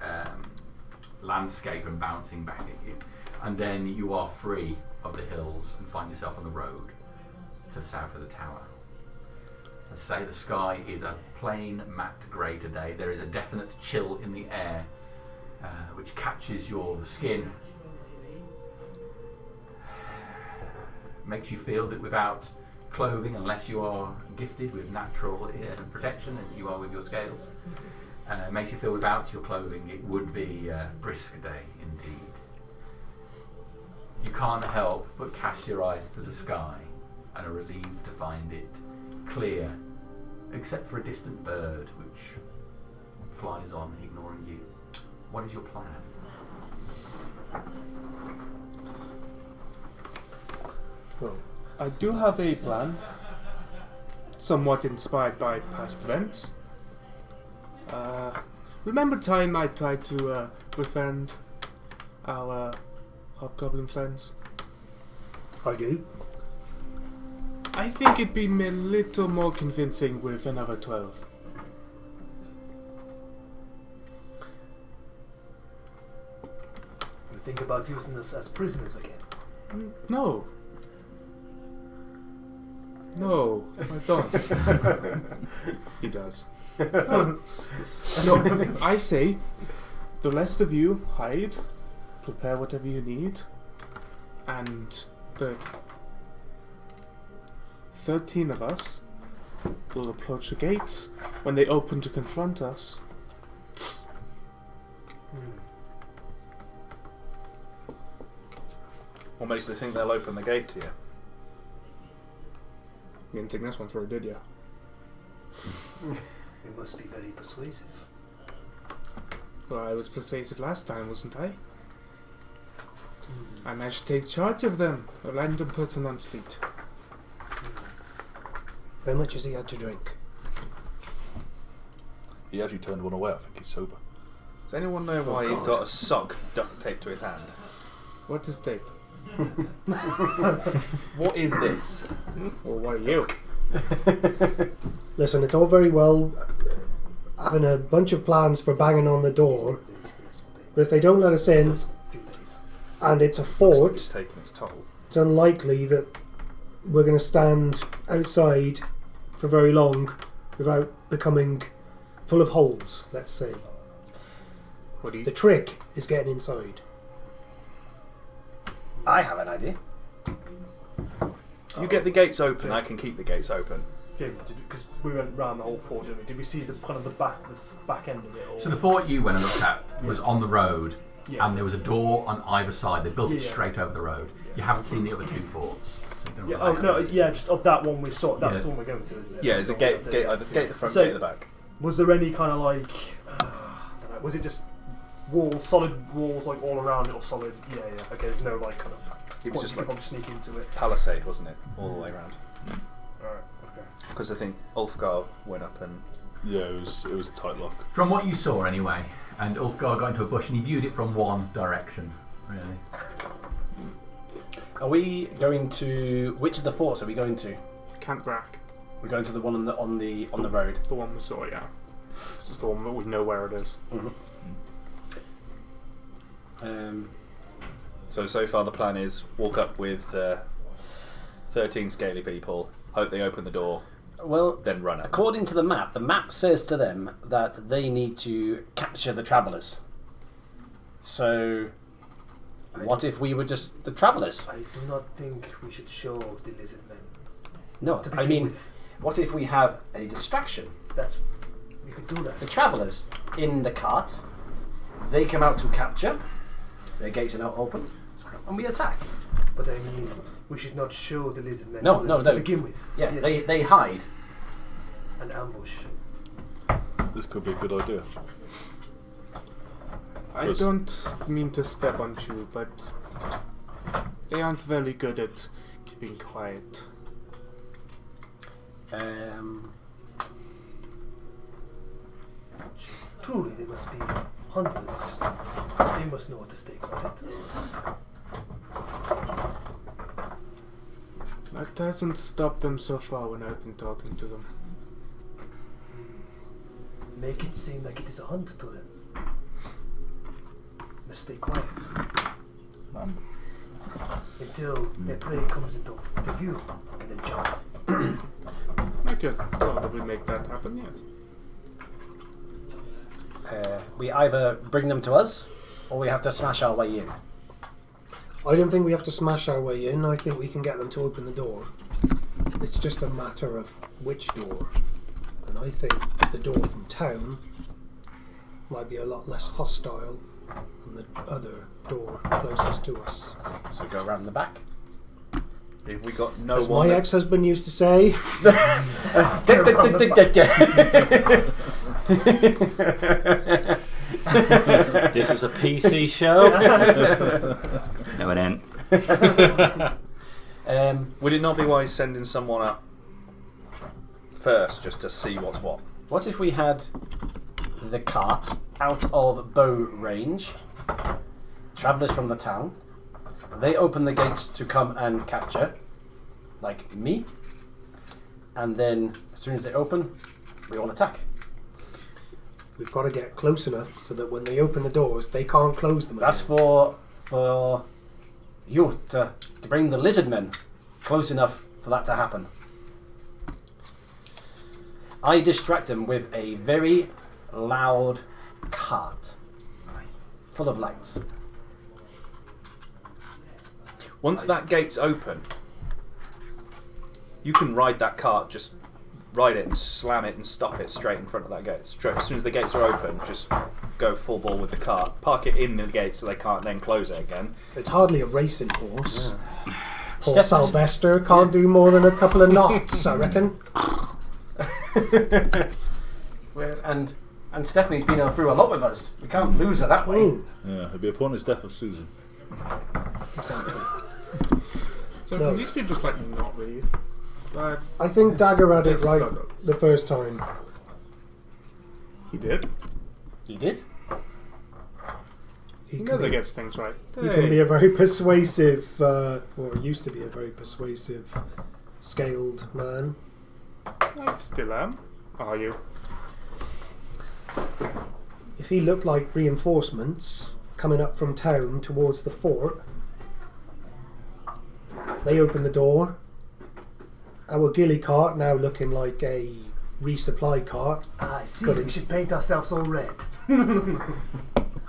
landscape and bouncing back at you. And then you are free of the hills and find yourself on the road to the south of the tower. As I say, the sky is a plain matte grey today. There is a definite chill in the air which catches your skin. Makes you feel that without clothing, unless you are gifted with natural protection as you are with your scales, makes you feel without your clothing it would be a brisk day indeed. You can't help but cast your eyes to the sky and are relieved to find it clear, except for a distant bird which flies on, ignoring you. What is your plan? Well, I do have a plan, somewhat inspired by past events. Remember time I tried to befriend our hobgoblin friends? I do. I think it'd be a little more convincing with another 12. You think about using us as prisoners again? No. No, I don't. He does. No, I say, the rest of you hide, prepare whatever you need, and the 13 of us will approach the gates. When they open to confront us, What makes you think they'll open the gate to you? you didn't think this one through, did you? It must be very persuasive. Well, I was persuasive last time, wasn't I? I managed to take charge of them, a random person on street. How much has he had to drink? He actually turned one away. I think he's sober. Does anyone know why he's got a sock duct taped to his hand? What is tape? What is this? Or what are you? Listen, it's all very well having a bunch of plans for banging on the door, but if they don't let us in, and it's a fort, It's taking its toll. it's unlikely that we're going to stand outside for very long without becoming full of holes, let's say. What do you? The trick is getting inside. I have an idea. You get the gates open, I can keep the gates open. Jim, because we went round the whole fort, didn't we? Did we see the kind of the back end of it? Or? So the fort you went and looked at was on the road, Yeah. and there was a door on either side. They built it Yeah. straight over the road. You haven't seen the other two forts. So you don't Yeah, really oh no, know. yeah, just of that one we saw. That's Yeah. the one we're going to, isn't it? Yeah, there's a gate either gate at the front, So- gate at the back. Was there any kind of like, I don't know, was it just walls, solid walls, like all around it, or solid? Yeah, yeah. Okay, there's no like kind of. It was just like sneak into it. palisade, wasn't it? All the way around. Alright, okay. Because I think Ulfgar went up and Yeah, it was a tight lock. From what you saw, anyway, and Ulfgar got into a bush and he viewed it from one direction, really. Are we going to which of the forts are we going to? Camp Brack. We're going to the one on the road. The one we saw, yeah. This is the one that we know where it is. so far the plan is walk up with 13 scaly people, hope they open the door, Well, then run it. according to the map says to them that they need to capture the travellers. So, what if we were just the travellers? I do not think we should show the lizard men. No, To I begin mean, with. what if we have a distraction? That's we could do that. The travellers in the cart, they come out to capture, their gates are now open, and we attack. But I mean, we should not show the lizard men No, to, no, to no. begin with. Yeah, Yes. they hide. An ambush. This could be a good idea. I Yes. don't mean to step on you, but they aren't very good at keeping quiet. Truly, they must be hunters. They must know how to stay quiet. That doesn't stop them so far when I've been talking to them. Make it seem like it is a hunt to them. Must stay quiet until their prey comes into view, and then jump. I could probably make that happen, yes. We either bring them to us, or we have to smash our way in. I don't think we have to smash our way in. I think we can get them to open the door. It's just a matter of which door. And I think the door from town might be a lot less hostile than the other door closest to us. So go around the back. If we got no As one, my ex-husband used to say, This is a PC show. No, it ain't. would it not be wise sending someone up first just to see what's what? What if we had the cart out of bow range, travellers from the town, they open the gates to come and capture, like me, and then as soon as they open, we all attack. we've got to get close enough so that when they open the doors, they can't close them That's again. for you to bring the lizard men close enough for that to happen. I distract them with a very loud cart full of lights. Once that gate's open, you can ride that cart, just ride it and slam it and stop it straight in front of that gate. As soon as the gates are open, just go full ball with the cart. Park it in the gate so they can't then close it again. It's hardly a racing horse. Yeah. Poor Sylvester can't do more than a couple of knots, I reckon. and Stephanie's been through a lot with us. We can't lose her that way. Yeah, it'd be upon his death of Susan. Exactly. So No. can these be just like not really? I think Dagger had it Just right struggle. the first time. He did. You did? He He can never be, gets things right. he can be a very persuasive, or used to be a very persuasive, scaled man. I still am. Are you? If he looked like reinforcements coming up from town towards the fort, they open the door. Our ghillie cart now looking like a resupply cart. I see. But We it's- should paint ourselves all red.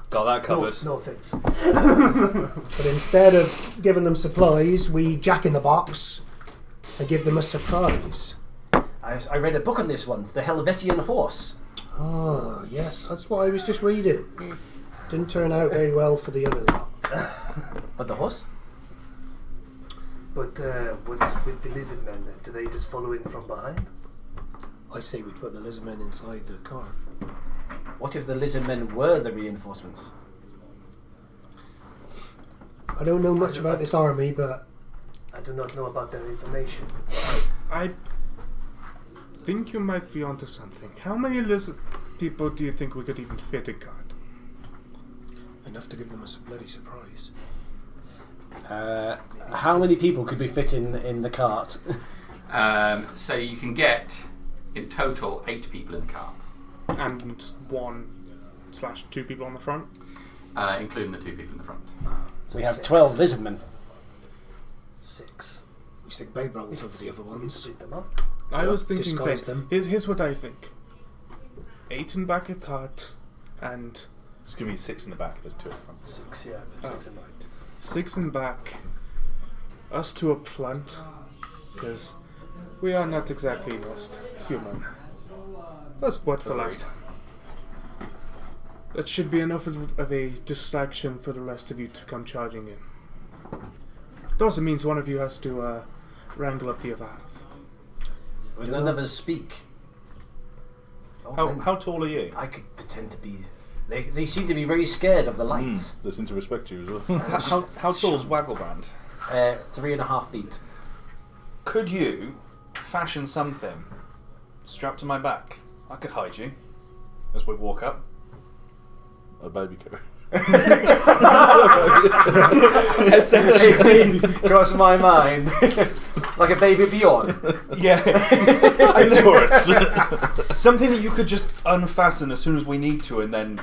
Got that covered. No offense. But instead of giving them supplies, we jack in the box and give them a surprise. I read a book on this once, The Helvetian Horse. Ah, yes, that's what I was just reading. Didn't turn out very well for the other lot. But the horse? But with the lizard men, then, do they just follow in from behind? I say we put the lizardmen inside the car. What if the lizard men were the reinforcements? I don't know much about this army, but I do not know about their information. I think you might be onto something. How many lizard people do you think we could even fit in guard? enough to give them a bloody surprise. How many people could be fit in the cart? So you can get, in total, 8 people in the cart. And 1/2 people on the front. Including the 2 people in the front. So we have 6. 12 lizardmen. 6. We stick big rolls over the other ones. Split them up. I was thinking, disguise say, them. here's what I think. 8 in the back of the cart, and Just give me 6 in the back. There's 2 at the front. 6, yeah. 6 and 8. 6 in back, us 2 up front, because we are not exactly most human. That's what for last time. That should be enough of a distraction for the rest of you to come charging in. It also means one of you has to wrangle up the other half. Well, none of us speak. Oh, then How tall are you? I could pretend to be. They seem to be very scared of the light. They seem to respect you as well. How tall is Wagglebrand? 3.5 feet. Could you fashion something strapped to my back? I could hide you as we walk up. A baby carrier. Essentially, cross my mind. Like a baby Bjorn. Yeah. I know. Something that you could just unfasten as soon as we need to, and then.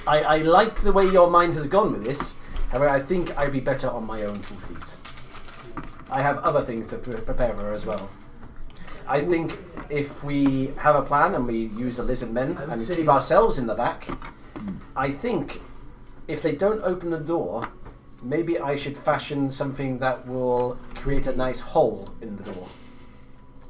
I like the way your mind has gone with this. However, I think I'd be better on my own 2 feet. I have other things to prepare for as well. I think if we have a plan and we use the lizard men and keep ourselves in the back, I think if they don't open the door, maybe I should fashion something that will create a nice hole in the door.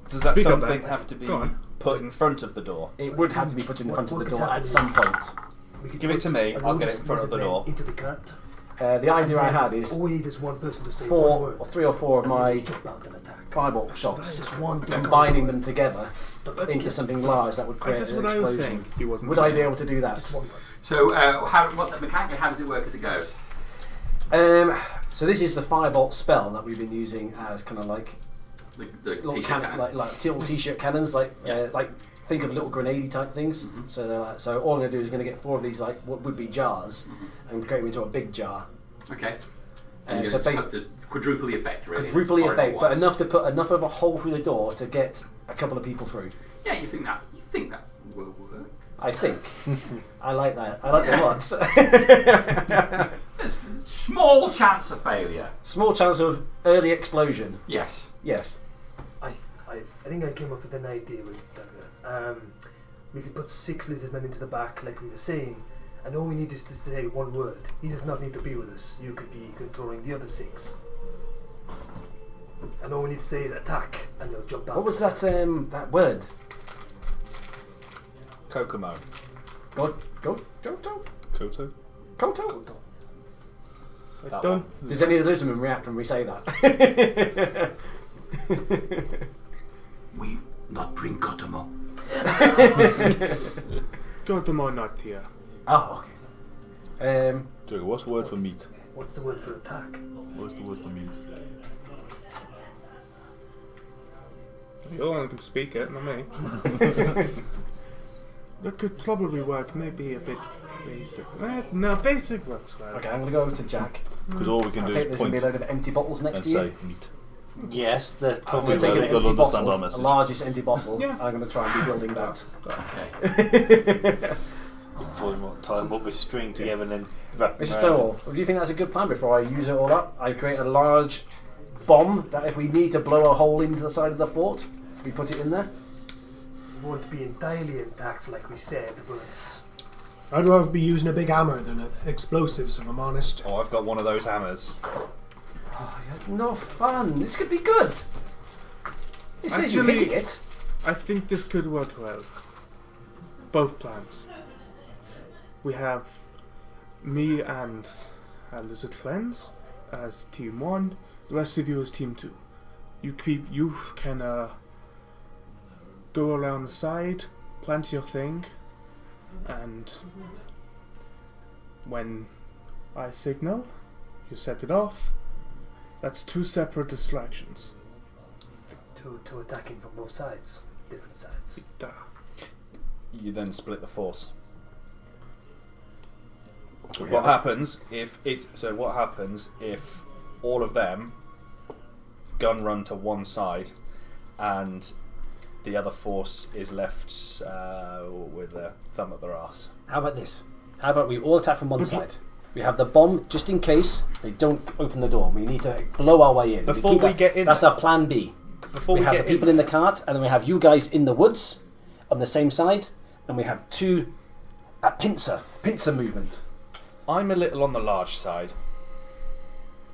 Does that Speak up, something then. have to be Go on. put in front of the door? It would have to be put in front of the What door could at happen some is- point. We could Give it put to me, a I'll load get it in of front of the lizard men door. into the cart. The idea I And had then is all we need is one person to say one 4 word. or 3 or 4 of and then my we jump out and attack. fireball shots, Just one combining them together Don't into kiss. something large that would create That's an what I was explosion. saying. He wasn't Would I be listening. able to do that? Just one word. So, what's that mechanically? How does it work as it goes? So this is the firebolt spell that we've been using as kind of like The little t-shirt cannon, cannon. like little t-shirt cannons, like Yeah. like think of little grenade type things. Mhm. So they're like, so all I'm going to do is going to get 4 of these like what would be jars and create them into a big jar. Okay. So So basically to quadruple the effect, really. quadruple the effect, but Horrible-wise. enough to put enough of a hole through the door to get a couple of people through. Yeah, you think that will work? I think. I like that. I like the odds. There's small chance of failure. Small chance of early explosion. Yes. Yes. I I think I came up with an idea with that. We could put 6 lizardmen into the back, like we were saying, and all we need is to say one word. He does not need to be with us. You could be controlling the other 6. And all we need to say is attack, and they'll jump out. What was that word? Kokomo. Go. Koto? Koto. That Don't. one. Does any of the lizardmen react when we say that? We not bring Kotomo. Kotomo not here. Oh, okay. Joker, what's the word for meat? What's the word for attack? What's the word for meat? You're the one who can speak it, not me. That could probably work, maybe a bit basic. No, basic works well. Okay, I'm going to go over to Jack. Because all we can I'll do take is this and point be a load of empty bottles next and to you. say meat. Yes, the I'm probably going to take an they'll empty understand bottle, our the message. largest empty bottle. Yeah. I'm going to try and be building that. Okay. Before we tie them up with string together and then wrap them Mr. around. Stonewall, do you think that's a good plan before I use it all up? I create a large bomb that if we need to blow a hole into the side of the fort, we put it in there? It won't be entirely intact, like we said, but I'd rather be using a big hammer than explosives, if I'm honest. Oh, I've got one of those hammers. Oh, no fun. This could be good. It says you're Actually- hitting it. I think this could work well. Both plans. We have me and our lizard friends as team 1, the rest of you as team 2. You can go around the side, plant your thing, and when I signal, you set it off. That's 2 separate distractions. to attacking from both sides, different sides. Duh. You then split the force. What happens if all of them gun run to one side and the other force is left with a thumb up their arse? How about this? How about we all attack from one side? We have the bomb just in case they don't open the door. We need to blow our way in. Before we get in that's there. our plan B. Before we we have get the people in the cart, and then we have you guys in the woods on the same side, and we have a pincer movement. I'm a little on the large side.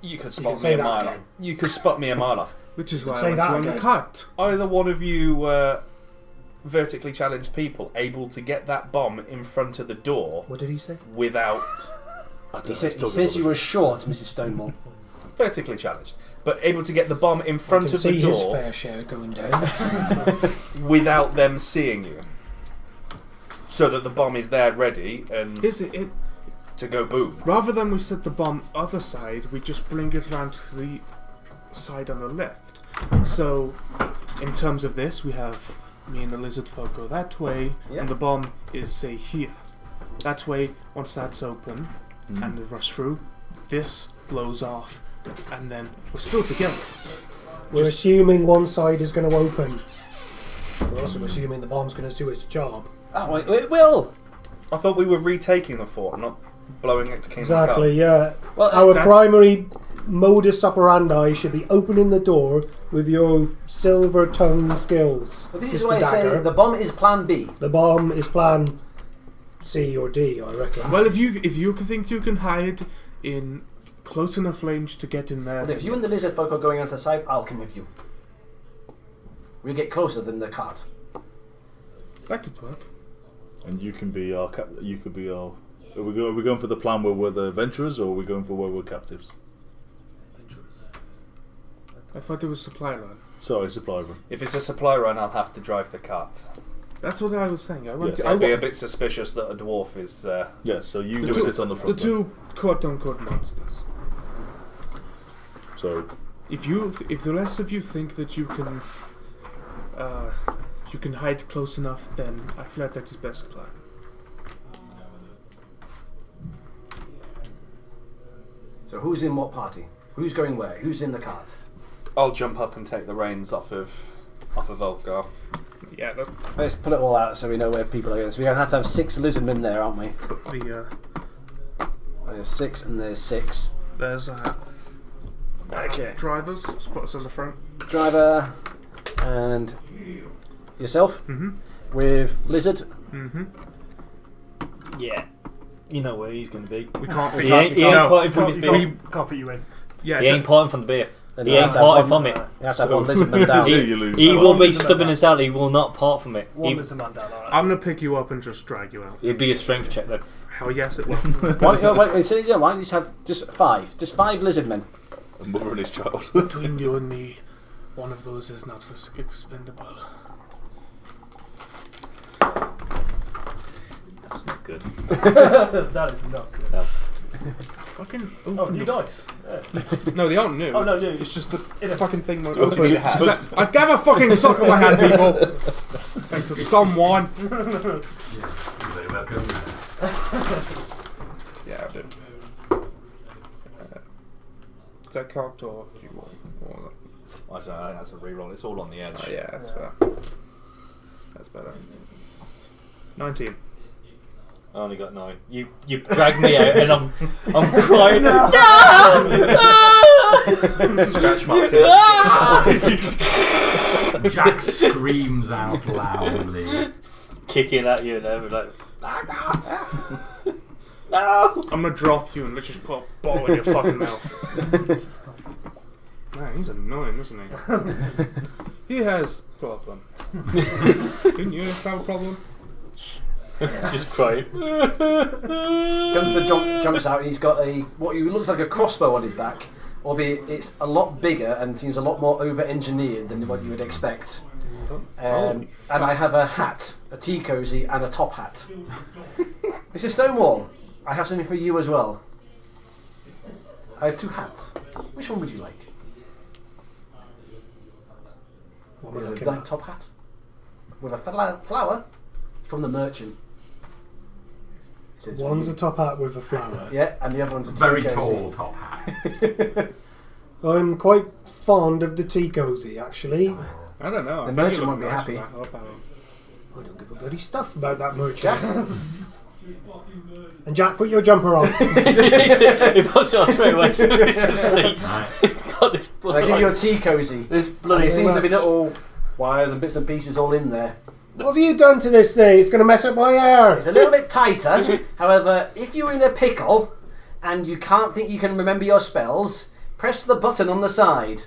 You could can spot me say a that mile. again. You could spot me a mile off. Which is why Say I that want you on the again. cart. Either one of you vertically challenged people able to get that bomb in front of the door What did he say? without He says you were short, Mrs. Stonewall. vertically challenged, but able to get the bomb in I front can of the see his door fair share going down. without them seeing you, so that the bomb is there ready and Is it to go boom. rather than we set the bomb other side, we just bring it around to the side on the left. So, in terms of this, we have me and the lizard folk go that way, Yeah. and the bomb is, say, here. That way, once that's open and they rush through, this blows off, and then we're still together. We're assuming one side is going to open. We're also assuming the bomb's going to do its job. Oh, it will. I thought we were retaking the fort, not blowing it to King's Exactly, yeah. Well, Our that- primary modus operandi should be opening the door with your silver-tongued skills. But this is Mr. why I say Dagger. the bomb is plan B. The bomb is plan C or D, I reckon. Well, if you think you can hide in close enough range to get in there, But if you and the lizard folk are going onto the side, I'll come with you. We'll get closer than the cart. that could work. And you can be our you could be our. Are we going for the plan where we're the adventurers, or are we going for where we're captives? I thought it was supply line. Sorry, supply run. If it's a supply run, I'll have to drive the cart. That's what I was saying. I want. Yes. I I'd be a want bit suspicious that a dwarf is. Yeah, so you the do two- sit on the the front. two quote-unquote monsters. So If the rest of you think that you can hide close enough, then I feel like that's his best plan. So who's in what party? Who's going where? Who's in the cart? I'll jump up and take the reins off of Ulfgar. Yeah, that's Let's pull it all out so we know where people are going. So we're going to have 6 lizardmen there, aren't we? the There's 6 and there's 6. there's Okay. drivers. Spot us on the front. Driver, And yourself? Mm-hmm. With Lizard? Mm-hmm. Yeah. You know where he's going to be. We can't fit He ain't parting from his beer. We can't fit you in. Yeah, He ain't parting from the beer. Then He you ain't have to have parting one- from it. You have to have one Lizardman down. You lose. He One will be lizardman stubborn down. as hell. He will not part from it. One is a man down, alright. I'm gonna pick you up and just drag you out. It'd be a strength check though. Hell yes, it will. Why don't you just have just 5? Just 5 Lizardmen. A mother and his child. Between you and me, one of those is not expendable. That's not good. That is not good. No. Fucking. Oh, new dice. Yeah. No, they aren't new. Oh, no, new. It's just the In a- fucking thing. Won't Open open. your hat. I gave a fucking sock on my hand, people. Thanks to someone. You're very welcome. Yeah, I do. Is that cocked or do you want? I don't know, I think that's a reroll. It's all on the edge. Oh yeah, that's fair. That's better. 19. I only got 9. You dragged me out and I'm crying. No! Scratch marks. Jack screams out loudly. Kicking at you and then we're like, no! I'm gonna drop you and let's just put a ball in your fucking mouth. Man, he's annoying, isn't he? He has problems. Didn't you have a problem? Just crying. Gunther jumps out and he's got what looks like a crossbow on his back, albeit it's a lot bigger and seems a lot more over-engineered than what you would expect. And I have a hat, a tea cozy, and a top hat. This is Stonewall. I have something for you as well. I have 2 hats. Which one would you like? What am I With looking a at? top hat with a flower from the merchant. He says, One's a top hat with a flower. yeah, and the other one's a tea Very cozy. tall top hat. I'm quite fond of the tea cozy, actually. I don't know. The I think merchant you won't look be nice happy. with that. I'll have him. I don't give a bloody stuff about that merchant. Jack? And Jack, put your jumper on. He puts it on straight away. So we just see. Right. It's got this I give you a tea cozy. this And bloody. it seems to be much. little wires and bits and pieces all in there. What have you done to this thing? It's going to mess up my hair. It's a little bit tighter. However, if you're in a pickle and you can't think you can remember your spells, press the button on the side.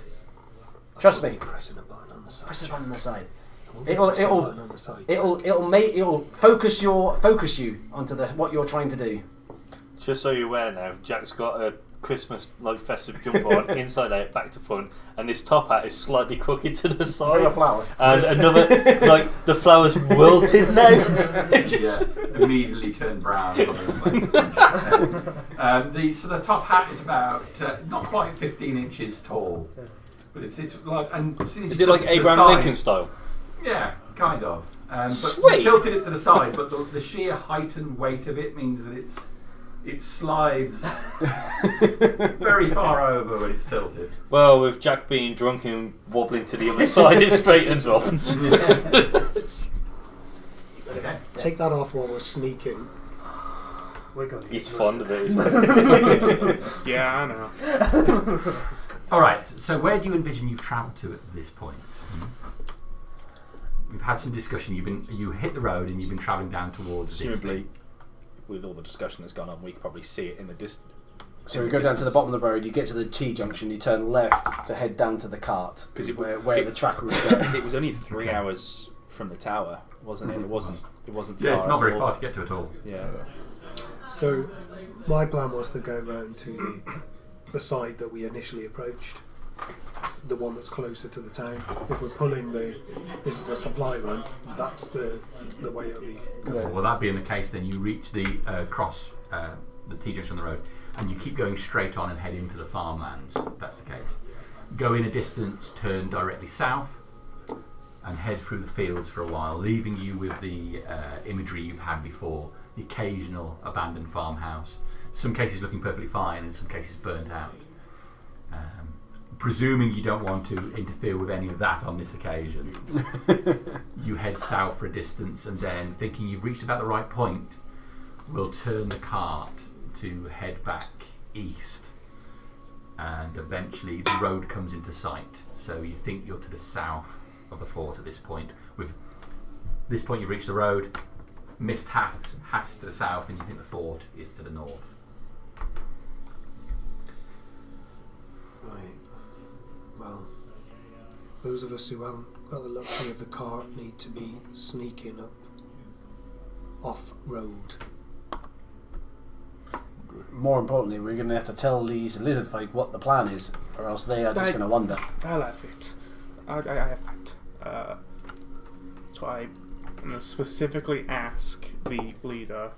Trust me. Pressing a button on the side. Press the button on the side. Pressing a button on the side. It'll focus you onto what you're trying to do. Just so you're aware now, Jack's got a Christmas like festive jumper on, inside out, back to front, and this top hat is slightly crooked to the Bring a side. flower. And another, like the flower's wilted now. Yeah, immediately turned brown. The top hat is about not quite 15 inches tall, but it's like and Is it like Abraham Lincoln style? Yeah, kind of. But Sweet. we tilted it to the side, but the sheer height and weight of it means that it slides very far over when it's tilted. Well, with Jack being drunk and wobbling to the other side, it straightens up. Okay. Take that off while we're sneaking. We're going. He's fond of it, isn't he? Yeah, I know. All right. So where do you envision you've travelled to at this point? We've had some discussion. You hit the road and you've been travelling down towards this Presumably, thing. with all the discussion that's gone on, we could probably see it in the distance. So we go down to the bottom of the road, you get to the T junction, you turn left to head down to the cart, Because where the tracker would go. It was only 3 hours from the tower, wasn't it? It wasn't far. Yeah, it's not at very all. far to get to at all. Yeah. So, my plan was to go round to the side that we initially approached, the one that's closer to the town. If we're pulling this is a supply run, that's the way it'll be. Well, that being the case, then you reach the the T-junction on the road, and you keep going straight on and head into the farmlands. If that's the case. Go in a distance, turn directly south, and head through the fields for a while, leaving you with the imagery you've had before: the occasional abandoned farmhouse, some cases looking perfectly fine, and some cases burnt out. Presuming you don't want to interfere with any of that on this occasion, you head south for a distance, and then, thinking you've reached about the right point, we'll turn the cart to head back east, and eventually the road comes into sight. So you think you're to the south of the fort at this point. With this point, you've reached the road. Mist Hatch is to the south, and you think the fort is to the north. Right. Well, those of us who haven't got the luxury of the cart need to be sneaking up off-road. More importantly, we're going to have to tell these lizard folk what the plan is, or else they are just going to wander. I'll have it. I have that. So I'm going to specifically ask the leader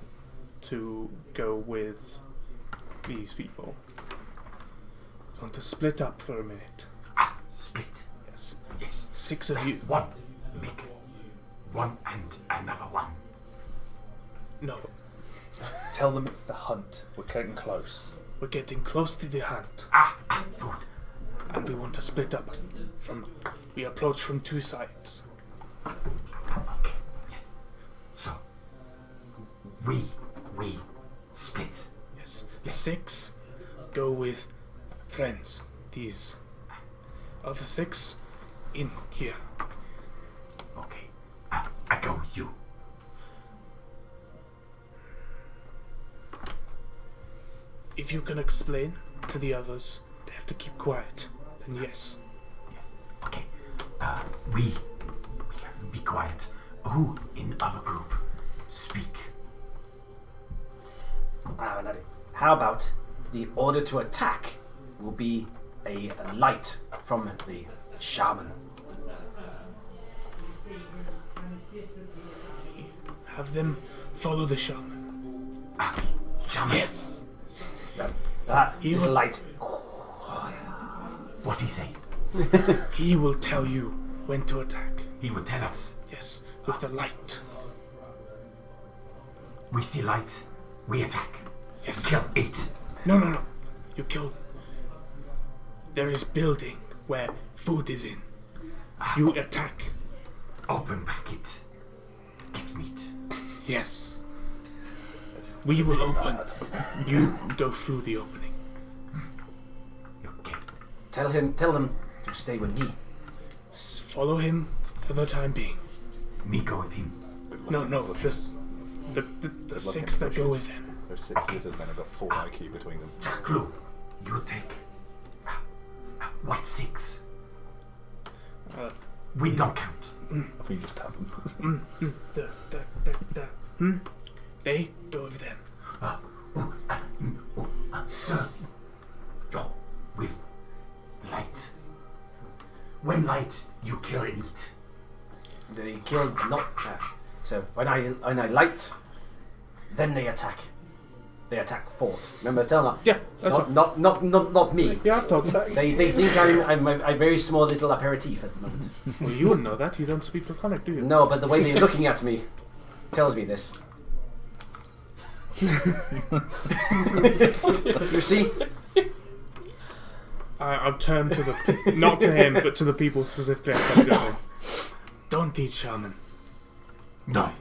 to go with these people. I'm going to split up for a minute. Split. Yes. Yes. 6 of you. One, Mick. One and another one. No, Tell them it's the hunt. We're getting close. we're getting close to the hunt, Food. and we want to split up. We approach from 2 sides. Okay. Yes. So we split. Yes. The 6 go with friends. These other 6 in here. Okay. I go with you. If you can explain to the others, they have to keep quiet. Then yes. Okay. We can be quiet. Who in other group speak? How about the order to attack will be a light from the shaman? Have them follow the shaman. Shaman. Yes. That You is will- light. What he say? He will tell you when to attack. He will tell us. Yes, with the light. We see light. We attack. Yes. Kill 8. No. You kill. There is building where food is in. You attack. Open packet. Get meat. Yes. We will open. You go through the opening. Okay. Tell them to stay with me. Follow him for the time being. Me go with him. No, just the 6 that go with him. There's 6 lizard men. I've got 4 IQ between them. Jack Lou, you take. What 6? We don't count. I think you just tap them. They go with them. Yo, with light. When light, you kill and eat. They kill not. So when I light, then they attack. They attack fort. Remember, tell them. Yeah. Not me. Yeah, I've told They think I'm a very small little aperitif at the moment. Well, you wouldn't know that. You don't speak Draconic, do you? No, but the way they're looking at me tells me this. You see? I'll turn to the... Not to him, but to the people specifically outside the him. Don't teach shaman. No.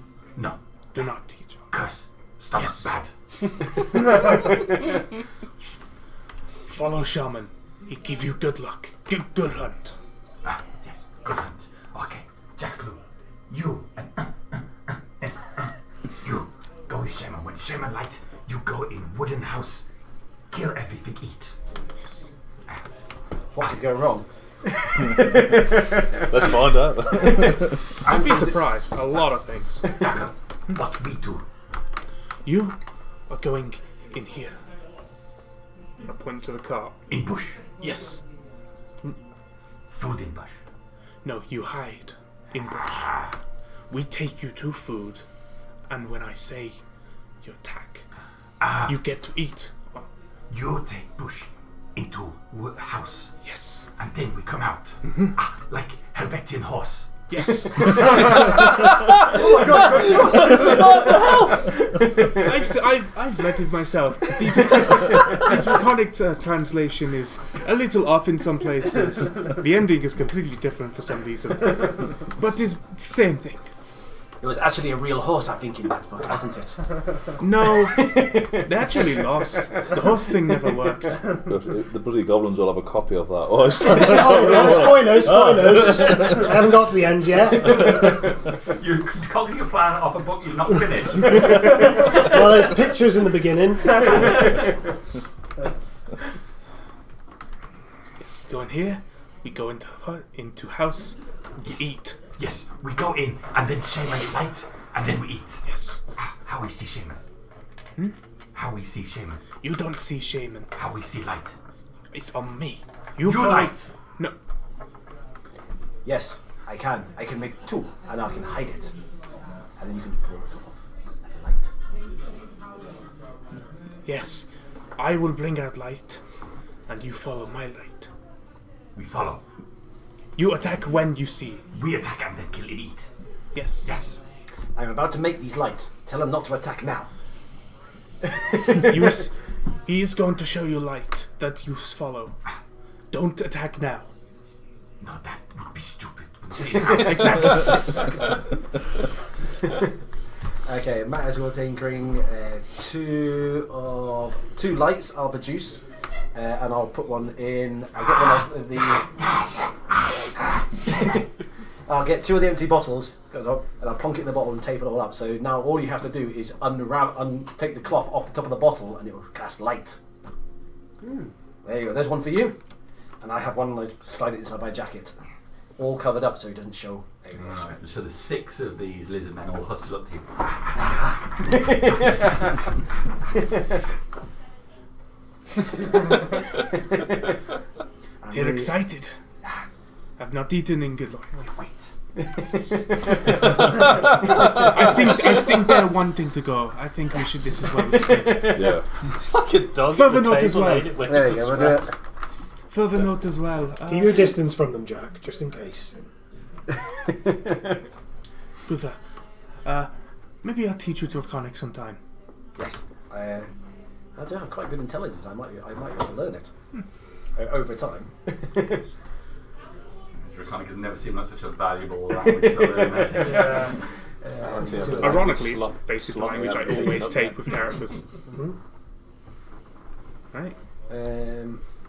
Do not teach. Curse. Stomach Yes. bad. Follow shaman. He give you good luck. Good hunt. Yes. Good hunt. Okay. Jack Lou, you and you go with Shaman. When Shaman light, you go in wooden house. Kill everything. Eat. Yes. What could go wrong? Let's find out. I'd be surprised. A lot of things. Tackle. What we do. You are going in here. I point to the cart. In bush. Yes. Food in bush. No, you hide in bush. We take you to food, and when I say you attack, you get to eat. You take bush into house. Yes. And then we come out. Like Helvetian horse. Yes. I've read it myself. The Draconic translation is a little off in some places. The ending is completely different for some reason, but it's same thing. It was actually a real horse, I think, in that book, wasn't it? No, they actually lost. The horse thing never worked. The bloody goblins will have a copy of that. Oh, Oh, spoilers! I haven't got to the end yet. You're copying a plan off a book you've not finished. Well, there's pictures in the beginning. Yes, go in here. We go into house. We eat. Yes, we go in and then Shaman light and then we eat. Yes. How we see Shaman? How we see Shaman? You don't see shaman. How we see light? It's on me. You follow- light. No. Yes, I can. I can make two, and I can hide it. And then you can pull it off like a light. Yes. I will bring out light, and you follow my light. We follow. You attack when you see. We attack and then kill and eat. Yes. Yes. I'm about to make these lights. Tell them not to attack now. He is going to show you light that you follow. Don't attack now. No, that would be stupid. Exactly. Okay, Matt is tinkering. Two lights I'll produce, and I'll put one in. I'll get one of the. I'll get two of the empty bottles, and I'll plonk it in the bottle and tape it all up. So now all you have to do is take the cloth off the top of the bottle, and it will cast light. There you go. There's one for you, and I have one. I slide it inside my jacket, all covered up so it doesn't show. Right. So the 6 of these lizard men all hustle up to you. You're excited. I've not eaten in good luck. Wait. I think they're wanting to go. I think we should. This is where we split. Yeah. Like a dog. Further at the note as table, well. ain't it, when There the you go. We'll do it. scraps- Further note as well. Keep your distance from them, Jack, just in case. Luther, maybe I'll teach you Draconic sometime. Yes, I do have quite good intelligence. I might be able to learn it over time. Draconic has never seemed like such a valuable language to learn. has it? Ironically, it's Slot- basically the slot language I everything always up take there. with characters. Right,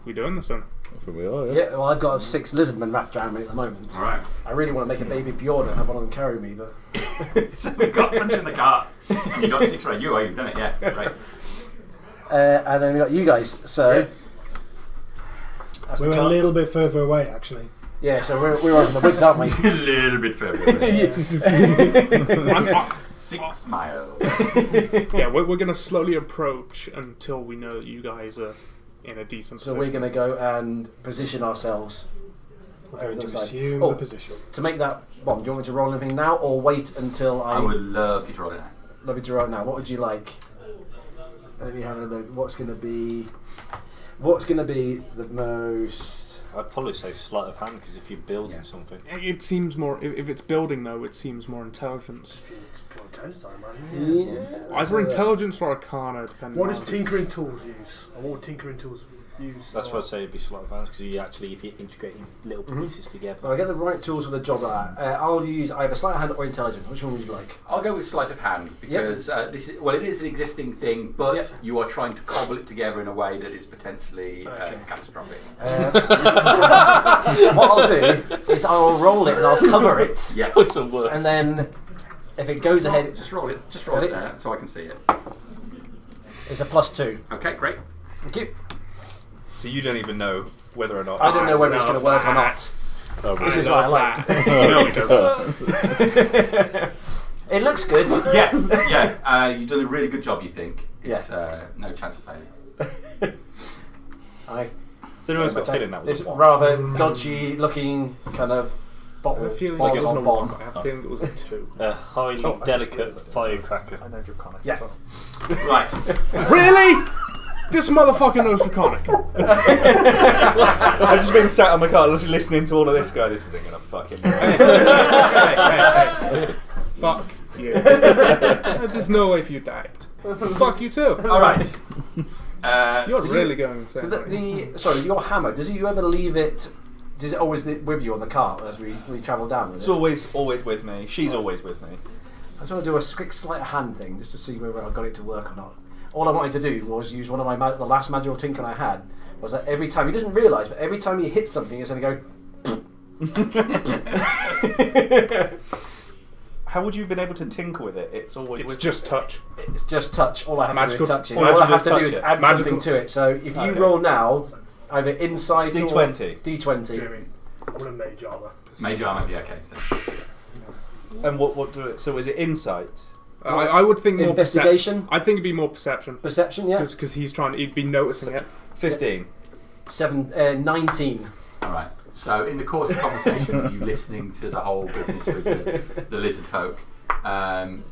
we doing this then? I think we are, yeah. Yeah, well, I've got 6 lizardmen wrapped around me at the moment. Alright. I really want to make a baby Bjorn and have one of them carry me, but So we've got a bunch in the cart. You got 6 right. You've done it, yeah. Right. and then we got you guys. So that's the We're a cart. little bit further away, actually. Yeah, so we're over the woods, aren't we? A little bit further away. 6 miles. Yeah, we're going to slowly approach until we know that you guys are in a decent So we're going to go and position ourselves. We're going to Side. assume Oh. the position. To make that bomb, do you want me to roll anything now, or wait until I would love you to roll it now. Love you to roll now. What would you like? Let me have a look. What's going to be the most? I'd probably say sleight of hand, because if you're building something. It seems more, if it's building though, it seems more intelligence. Yeah. Either intelligence or arcana, depending What on does tinkering tools use? Or what would tinkering tools use? That's why I'd say it'd be sleight of hand, because if you're integrating little pieces together. Well, I get the right tools for the job like that. I'll use either sleight of hand or intelligence. Which one would you like? I'll go with sleight of hand because this is it is an existing thing, but Yep. you are trying to cobble it together in a way that is potentially Okay. catastrophic. What I'll do is I'll roll it and I'll cover it, Yes. Some words. and then if it goes ahead, Just roll it. Just roll it there so I can see it. it's a +2. Okay, great. Thank you. So you don't even know whether or not. I don't know whether it's going to work or not. This is what I like. No, it doesn't. It looks good. Yeah. You've done a really good job. You think? It's no chance of failure. I So anyone's got a feeling that was this a one. rather dodgy looking kind of I bottle, have a feeling it bottle wasn't a bomb. 1, but I have a feeling it was a 2. A highly delicate firecracker. I know Draconic. Yeah. Right. Really? This motherfucker knows Draconic. I've just been sat on my car listening to all of this guy. This isn't gonna fucking. Hey. Fuck you. There's no way if you died. Fuck you too. All right. You're really going insane. Sorry, your hammer. Does you ever leave it? Does it always with you on the cart as we travel down with It's it? always with me. She's always with me. I just want to do a quick sleight of hand thing just to see whether I got it to work or not. All I wanted to do was use one of my the last magical tinker I had. Was that every time he doesn't realise, but every time he hits something, it's going to go. How would you have been able to tinker with it? It's just touch. It's just touch. All I have Magical- to do is touch it. all All I you have do to is do is touch it. add Magical- something to it. So if you Okay. roll now, either insight D20. or D20. Jamie, I'm gonna mage armor. Mage armor, yeah, okay. So. And what do it? So is it insight? I would think more Investigation? I think it'd be more perception. Perception, yeah. Because he'd be noticing it. 15. 19. Alright, so in the course of conversation, you listening to the whole business with the lizard folk,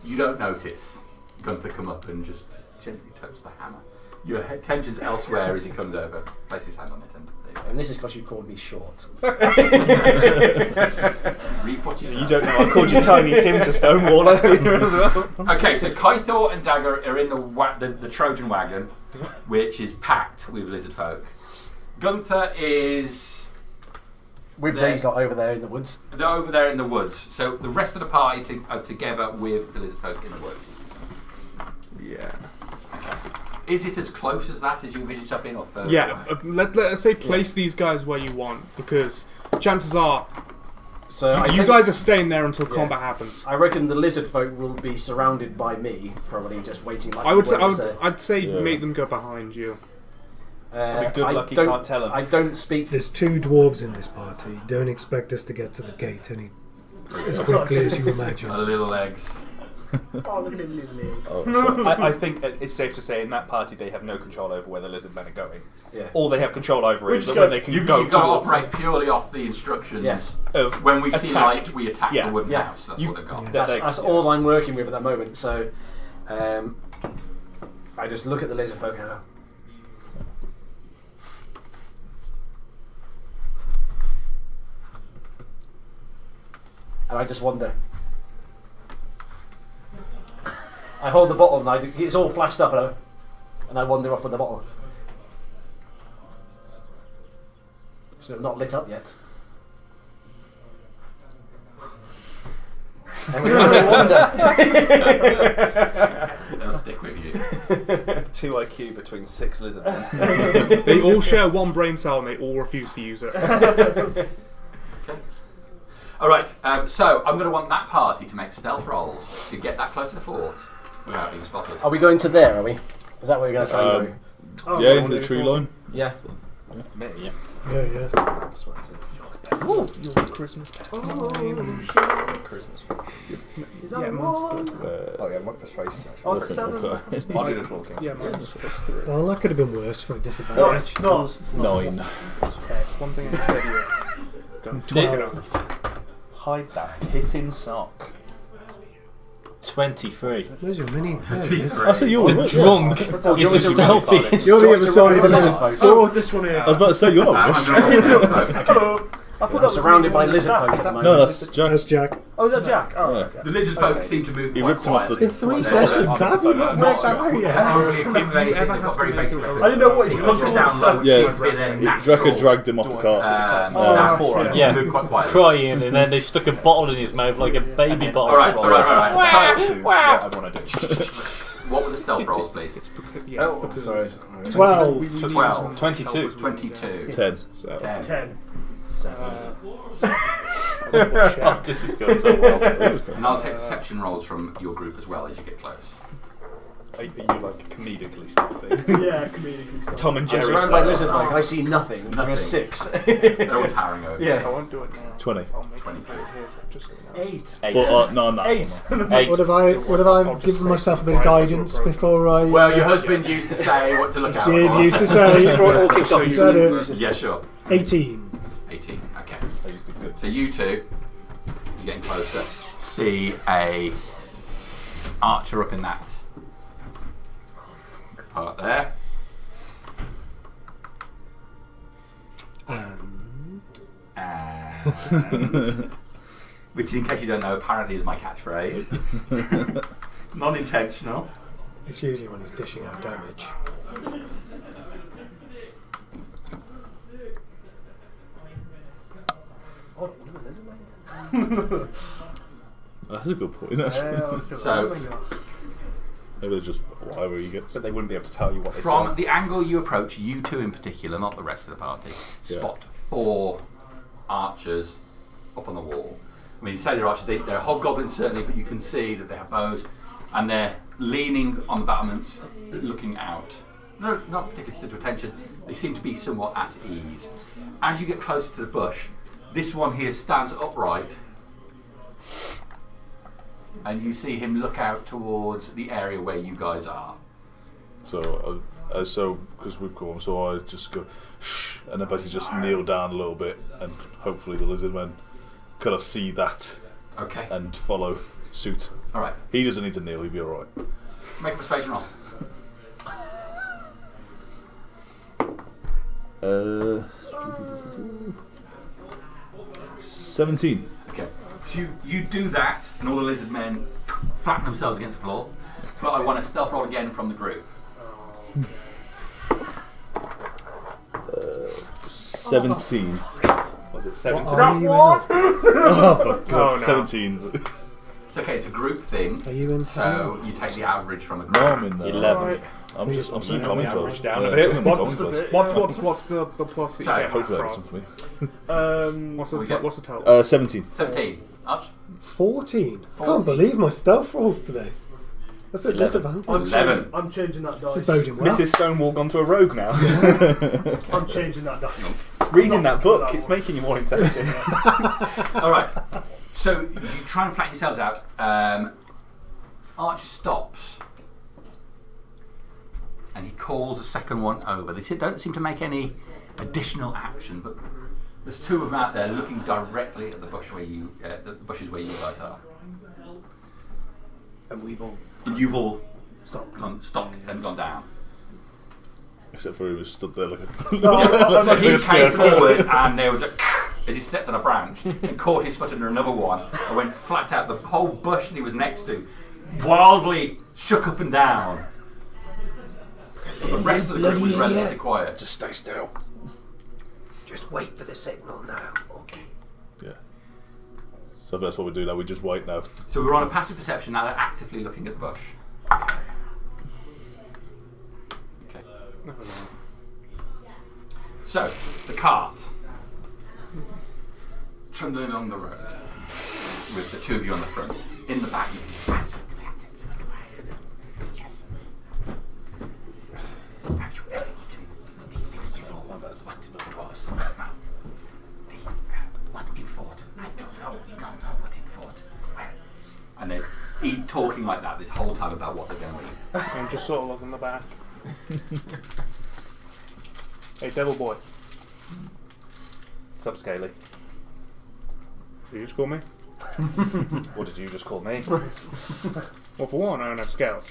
you don't notice Gunther come up and just gently touch the hammer. Your attention's elsewhere as he comes over, place his hand on it, and there you And this is because you called me short. go. Read what you say. You don't know. I called you Tiny Tim to Stonewall earlier as well. Okay, so Kythor and Dagger are in the Trojan wagon, which is packed with lizard folk. Gunther is With There. these lot over there in the woods. they're over there in the woods. So the rest of the party are together with the lizard folk in the woods. Yeah. Is it as close as that as you envision yourself being, or further Yeah. away? Let's say place these guys where you want, because chances are So you guys are staying there until Yeah. combat happens. I reckon the lizard folk will be surrounded by me, probably just waiting like I would you say, were, I'd say Yeah. make them go behind you. I mean, good luck you don't- can't tell 'em. I don't speak. There's 2 dwarves in this party. Don't expect us to get to the gate as quickly as you imagine. Little legs. Oh, look at him, little legs. Oh, so- I think it's safe to say in that party they have no control over where the lizard men are going. Yeah. All they have control over We is just when go- they can You've go got to towards operate purely off the instructions. Yes. of When we see attack. light, we attack Yeah. the wooden Yeah. house. That's You- what they've got. Yeah. That's all I'm working with at that moment. So I just look at the lizard folk and I go, and I just wonder. I hold the bottle and it's all flashed up and I wander off with the bottle. So not lit up yet. And we wander. They'll stick with you. 2 IQ between 6 lizard men. They all share one brain cell and they all refuse to use it. Okay. All right. So I'm going to want that party to make stealth rolls to get that close to the fort without being spotted. Are we going to there, are we? Is that where we're going to try and go? Oh, yeah, no, into the no, tree no. line. Yeah. Me, yeah. Yeah. Your Christmas. Oh, Christmas. is that Yeah, a monster. one? Oh yeah, what persuasion? Oh, Okay, 7. okay. I'll do the talking. Yeah, mine was +3. Well, that could have been worse for a No, disadvantage. it's not. 9. 10. One thing I said here. Don't take it off. 12. Hide that pissing sock. 23. Where's your mini? There it is. I said you're The right. drunk Oh, is do you the want me to stealthiest. You're the other side of the lizard fort. Oh, this one here. I was about to say you're I'm right. gonna roll stealth. Hello. I thought I'm that was surrounded me by on the lizard stack. folk at the moment. No, that's Jack. That's Jack. Oh, is that Jack? Oh, Yeah. okay. The lizard folk seem to move He quite ripped him off the- quietly. In 3 They're sessions, have you not worked that out yet? horribly equipped with anything. ever They've got have very to basic make a- weapons. I didn't know what you Once they're down low, it Yeah. seems to be their Jack natural had dragged him off the cart. staff. Oh, Yeah. Move quite quietly. Crying, and then they stuck a bottle in his mouth like a baby bottle. All right, all right, all right. So, What I want to do. what were the stealth rolls, please? Yeah, Oh, because sorry. 12. 12. 22. 22. 10. So, 10. 10. 7. Oh, this is going so well. And I'll take perception rolls from your group as well as you get close. Are you like comedically stealthy? Yeah, comedically stuff. Tom and I'm Jerry surrounded by style. lizard folk. I see nothing. I'm a Nothing. 6. They're all towering over. Yeah. I won't do it now. 20. I'll make 20. it here, so just so you know. 8. But, no, no. 8. 8. Would have I given myself a bit of guidance before I Well, your husband used to say what to look out did for. used to say Before it all kicks off, you Said it. use it. Yeah, sure. 18. 18. Okay. I used the good. So you two, you're getting closer, see a archer up in that part there. And Which, in case you don't know, apparently is my catchphrase. Non-intentional. it's usually when he's dishing out damage. That's a good point, actually. So- Maybe they're just whatever you get. But they wouldn't be able to tell you what they From saw. the angle you approach, you two in particular, not the rest of the party, spot 4 archers up on the wall. I mean, you say they're archers, they're hobgoblins certainly, but you can see that they have bows, and they're leaning on the battlements, looking out. No, not particularly stood to attention. They seem to be somewhat at ease. As you get closer to the bush, this one here stands upright, and you see him look out towards the area where you guys are. So because we've come, so I just go shh, and then basically just kneel down a little bit, and hopefully the lizard men kind of see that Okay. and follow suit. All right. He doesn't need to kneel; he'll be all right. Make a persuasion roll. 17. Okay. So you do that, and all the lizard men flatten themselves against the floor. But I want a stealth roll again from the group. 17. Was it 17? What are you in of? Oh, for God. Oh, no. 17. It's okay. It's a group thing. Are you in? So you take the average from the No, group. I'm in there. 11. I'm saying got the common average close. down a Yeah, bit. I'm What's common the close. what's the plus that you So, get Hopefully that gets from? some for me. What's What we the get? what's the total? 17. 17. Arch? 14. 14. Can't believe my stealth rolls today. That's a 11. disadvantage. 11. I'm changing that dice. This is boding well. Mrs. Stonewall gone to a rogue now. I'm changing that dice. Reading that book, it's making you more intelligent. All right. So you try and flatten yourselves out. Archer stops, and he calls a second one over. They don't seem to make any additional action, but there's 2 of them out there looking directly at the bush where the bushes where you guys are. And we've all And you've all stopped. stopped and gone down. Except for he was stood there looking. So he came forward, and there was a as he stepped on a branch and caught his foot under another one and went flat out. The whole bush that he was next to wildly shook up and down. The rest of the group was Bloody relatively idiot. quiet. Just stay still. Just wait for the signal now. Okay. Yeah. So that's what we do now. We just wait now. So we're on a passive perception now. They're actively looking at the bush. Okay. So the cart trundling along the road with the 2 of you on the front. In the back, have you ever eaten these things before? What was? No. What in fort? I don't know. We don't know what in fort. Where? And they eat talking like that this whole time about what they're going to eat. I'm just sort of looking in the back. Hey, devil boy. What's up, Scaly? Did you just call me? What did you just call me? Well, for one, I don't have scales.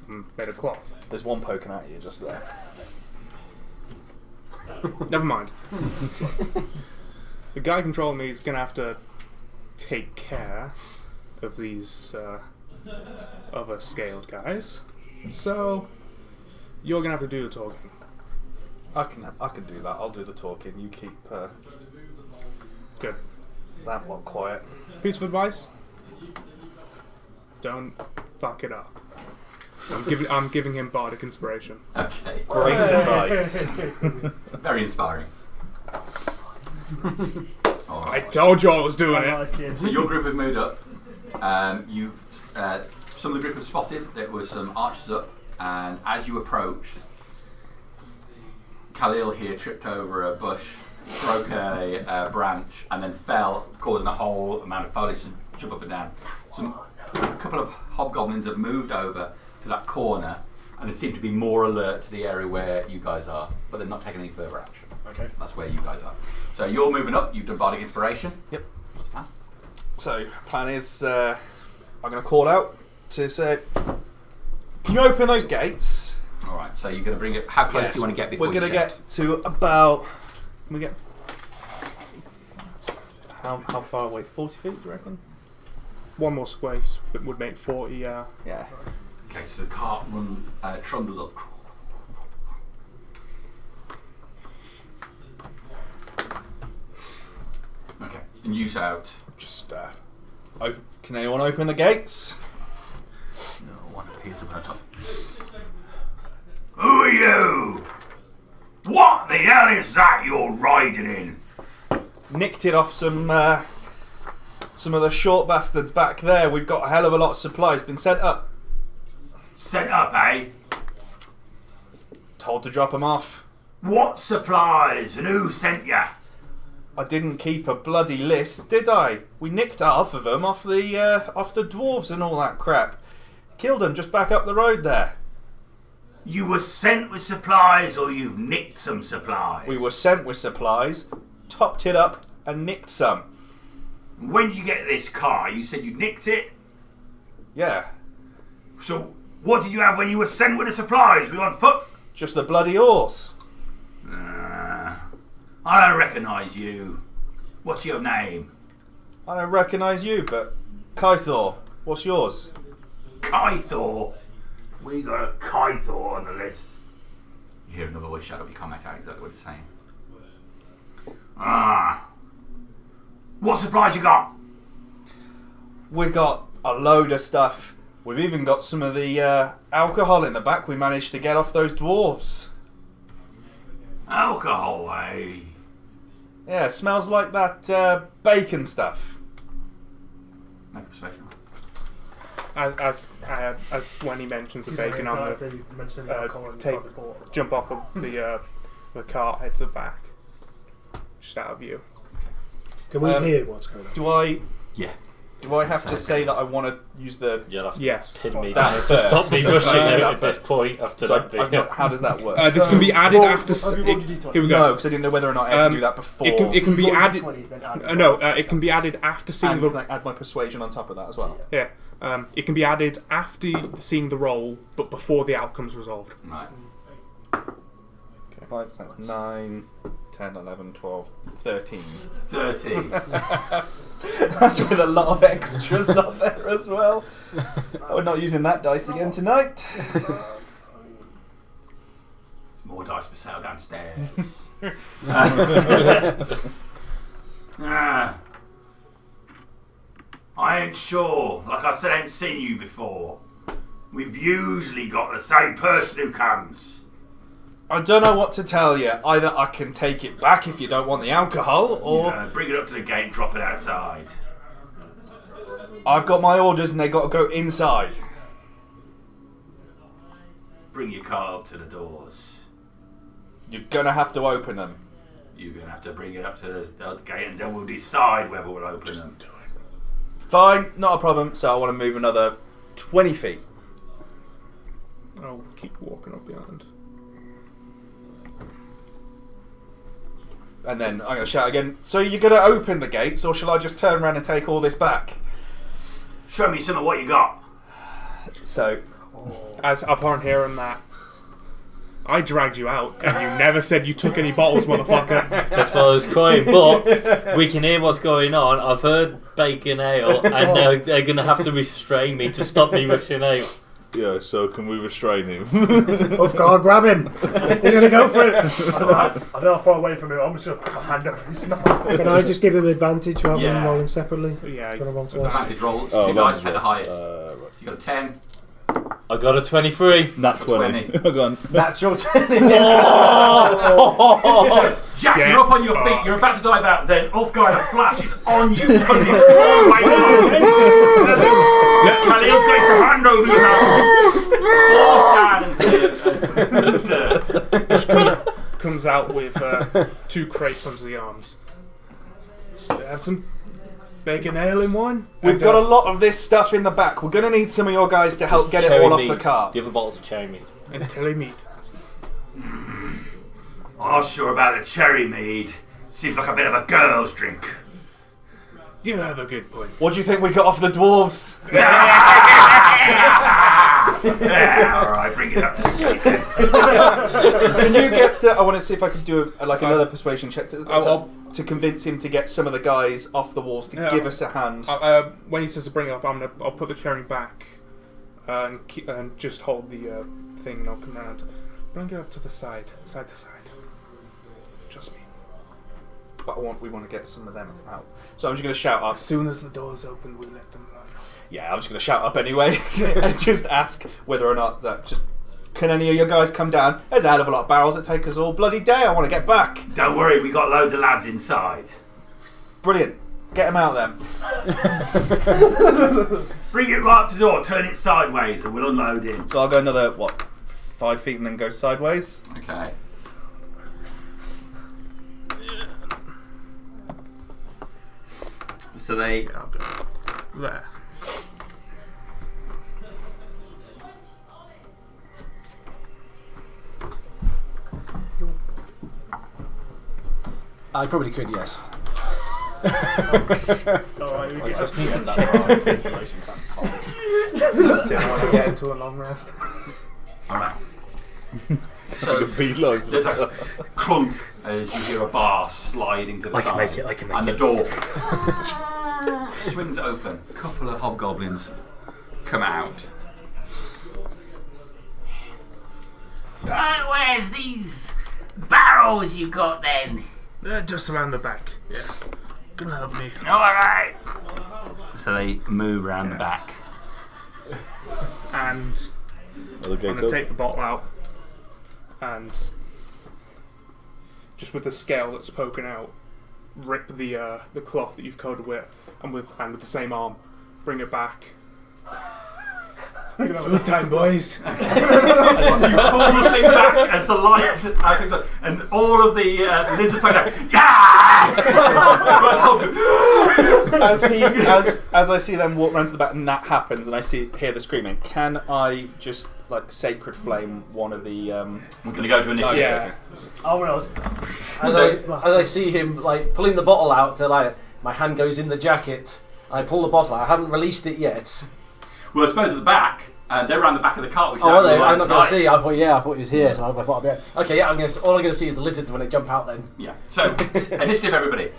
I'm made of cloth. There's one poking at you just there. Never mind. The guy controlling me is going to have to take care of these other scaled guys. So, you're going to have to do the talking. I can do that. I'll do the talking. You keep Good. that one quiet. Piece of advice: don't fuck it up. I'm giving him bardic inspiration. Okay. Great advice. Very inspiring. All I right. told you I was doing I it. like it. So your group have moved up. You've some of the group have spotted there was some archers up, and as you approached, Khalil here tripped over a bush, broke a branch, and then fell, causing a whole amount of foliage to jump up and down. A couple of hobgoblins have moved over to that corner, and they seem to be more alert to the area where you guys are, but they're not taking any further action. Okay. That's where you guys are. So you're moving up. You've done bardic inspiration. Yep. What's the plan? So, plan is I'm going to call out to say, can you open those gates? All right. So you're going to bring it. How close Yes. do you want to get before We're going to you check? get to about. Can we get. How far away? 40 feet, do you reckon? One more space would make 40. Yeah. Okay. So the cart trundles up. Okay. And use out. Just Can anyone open the gates? No one appears about top. Who are you? What the hell is that you're riding in? Nicked it off some of the short bastards back there. We've got a hell of a lot of supplies. Been sent up. Sent up, eh? Told to drop them off. What supplies and who sent ya? I didn't keep a bloody list, did I? We nicked half of them off the dwarves and all that crap. Killed them just back up the road there. You were sent with supplies or you've nicked some supplies? We were sent with supplies, topped it up, and nicked some. When did you get this car? You said you nicked it? Yeah, So, what did you have when you were sent with the supplies? Were you on foot? just the bloody horse. I don't recognise you. What's your name? I don't recognise you, but Kythor, what's yours? Kythor. We got a Kythor on the list. You hear another voice shout up, you can't make out exactly what it's saying. What supplies you got? We got a load of stuff. We've even got some of the alcohol in the back we managed to get off those dwarves. Alcohol, eh? Yeah, it smells like that bacon stuff. Make a persuasion. As when he mentions the bacon on the jump off the cart, head to the back, just out of view. Can we hear what's going on? Do I have to say that I want to use the... You'll have to Yes. pin me That down to first. stop me rushing out at this first. point after So that bit. how does that work? This can be added after. Have you rolled your d20? Here we go. No, because I didn't know whether or not I had to do that before. It can be Roll your added. d20, then add It can be added after seeing And the. can I add my persuasion on top of that as well? Yeah. It can be added after seeing the roll, but before the outcome's resolved. Right. Okay, 5, that's 9, 10, 11, 12, 13. 13. That's with a lot of extras on there as well. We're not using that dice again tonight. There's more dice for sale downstairs. I ain't sure. Like I said, I ain't seen you before. We've usually got the same person who comes. I don't know what to tell you. Either I can take it back if you don't want the alcohol, or Bring it up to the gate and drop it outside. I've got my orders and they got to go inside. Bring your car up to the doors. You're gonna have to open them. You're going to have to bring it up to the gate and then we'll decide whether we'll open them. Fine, not a problem. So I want to move another 20 feet. I'll keep walking up behind. And then I'm going to shout again. So you're going to open the gates, or shall I just turn around and take all this back? Show me some of what you got. So As upon hearing that, I dragged you out, and you never said you took any bottles, motherfucker. That's why I was crying, but we can hear what's going on. I've heard bacon ale, and they're going to have to restrain me to stop me rushing out. Yeah, so can we restrain him? Off guard, grab him. He's gonna go for it. I don't know how far away from him. I'm just gonna put my hand over his mouth. Can I just give him advantage rather than Yeah. rolling separately? Yeah. Do you want to roll twice? Advantage roll. It's Oh, two dice, advantage take the roll. highest. Right. So you got a 10. I got a 23. Nat 20. Go on. that's your turn. Jack, Yeah. you're up on your feet. You're about to dive out. Then off guard, a flash is on you. Putting his Khalil's got his hand over your mouth. Forced down into dirt. Comes out with 2 crates under the arms. Have some bacon ale in one? We've got a lot of this stuff in the back. We're going to need some of your guys to help get it all off the car. The other bottles of cherry mead. And telly meat. I'm not sure about the cherry mead. Seems like a bit of a girl's drink. You have a good point. What do you think we got off the dwarves? Yeah, alright, bring it up to the gate then. Can you get... I want to see if I can do another persuasion check to convince him to get some of the guys off the walls to give us a hand. When he says to bring it up, I'll put the cherry back and just hold the thing, and I'll command. Bring it up to the side to side. Just me. But we want to get some of them out. So I'm just going to shout up. As soon as the doors open, we let them run. Yeah, I'm just going to shout up anyway and just ask whether or not can any of you guys come down? There's a hell of a lot of barrels that take us all bloody day. I want to get back. Don't worry, we got loads of lads inside. Brilliant. Get them out then. Bring it right up to the door, turn it sideways, and we'll unload it. So I'll go another, 5 feet and then go sideways? Okay. So they. I'll go there. I probably could, yes. Alright, we I get just up. needed that ventilation So I want to get into a long rest. Alright. So Beeline. there's a clunk as you hear a bar sliding to the I side. can make it, I can make and it. the door swings open. A couple of hobgoblins come out. Where's these barrels you got then? They're just around the back. Yeah. Can help me. Alright. So they move around the back. And Are the I'm gates going to open? take the bottle out and just with the scale that's poking out, rip the cloth that you've coated with, and with the same arm, bring it back. Food time, boys. You pull the thing back as the light, and all of the lizard folk go, yeah! as I see them walk round to the back and that happens and I hear the screaming, can I just sacred flame one of the We're going to go to initiative. Yeah. Oh, well, As I see him pulling the bottle out, my hand goes in the jacket. I pull the bottle out. I haven't released it yet. Well, I suppose at the back, they're around the back of the cart, which is Oh, out are they? of the line I'm not of going to sight. see. I thought he was here, so I thought I'd be right. Okay, yeah. All I'm going to see is the lizards when they jump out. Then. Yeah. So, initiative, everybody.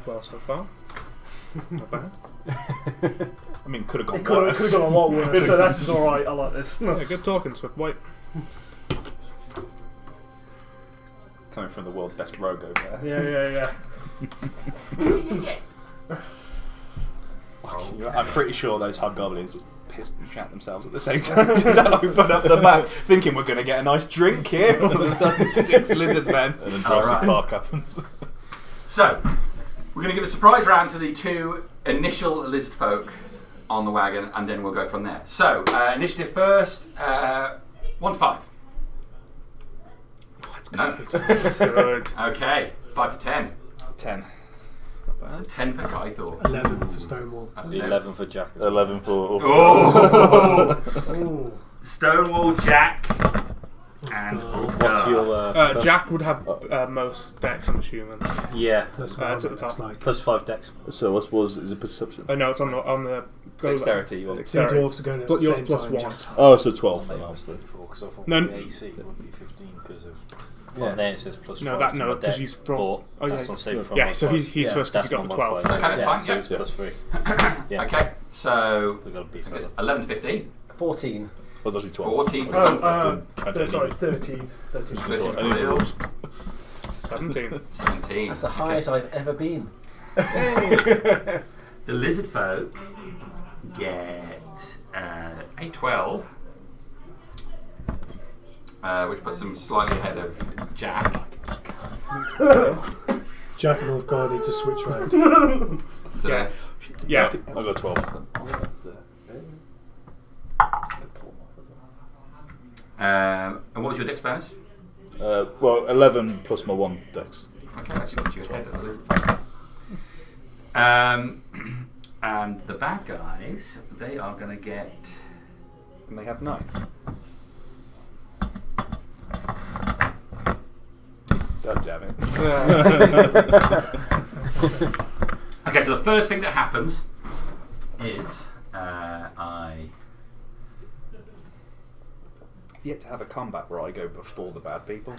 Well, so far. Not bad. I mean, could have gone It could worse. have gone a lot worse, so that's alright. I like this. Yeah, good talking, Swift White. Coming from the world's best rogue over there. Yeah. I'm pretty sure those hobgoblins just pissed and shat themselves at the same time. Just open up the back, thinking we're going to get a nice drink here. All of a sudden, 6 lizard men. And then Jurassic Alright. Park happens. So, we're going to give a surprise round to the 2 initial lizard folk on the wagon, and then we'll go from there. So, initiative first, 1 to 5. No. It's good. Okay, 5 to 10. 10. So 10 for Gaithor. 11 for Stonewall. 11 for Jack. 11 for... Oh! Ooh. Stonewall Jack and What's your... Jack would have most decks, I'm assuming. Yeah, That's It's what at the it looks top. like. plus 5 decks. So I suppose is it perception? Oh no, it's on the go Dexterity, you want. Two Dexterity. dwarves are going at But the yours same plus time. 1. Jack's half. Oh, so 12 then. I was 34 because I thought No. the AC would be 15 because of... Yeah. Well, there it says plus No, 5 that- to no, my 'cause dex, you roll- but oh, yeah. that's on saving from Yeah, my so 5. he's first because he got the 12. Okay, that's fine, So yeah. it's plus 3. Yeah. Okay, so We've got to be I guess further. 11 to 15. 14. I was actually 12. 14. Sorry, 13. 13. 13 for Any Lil. dwarves? 17. 17. That's the highest I've ever been. the lizard folk get A 12. Which puts them slightly ahead of Jack. Jack and Ulfgar need to switch round. Did I? Yeah. I got 12. And what was your dex bonus? Well, 11 plus my 1 dex. Okay, that's got you ahead of the lizard folk. And the bad guys, they are going to get. And they have 9. God damn it. Okay, so the first thing that happens is I. Yet to have a combat where I go before the bad people.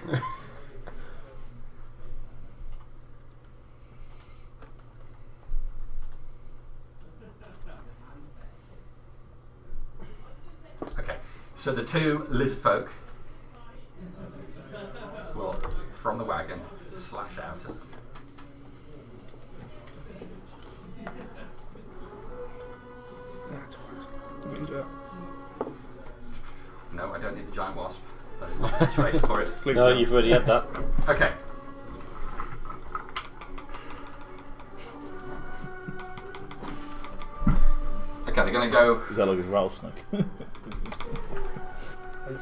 So the two lizard folk will, from the wagon, slash out. That's alright. I'm into it. No, I don't need the giant wasp. That's not the situation for it. Please No, don't. you've already had that. Okay. Okay, they're going to go. Is that like a rattlesnake?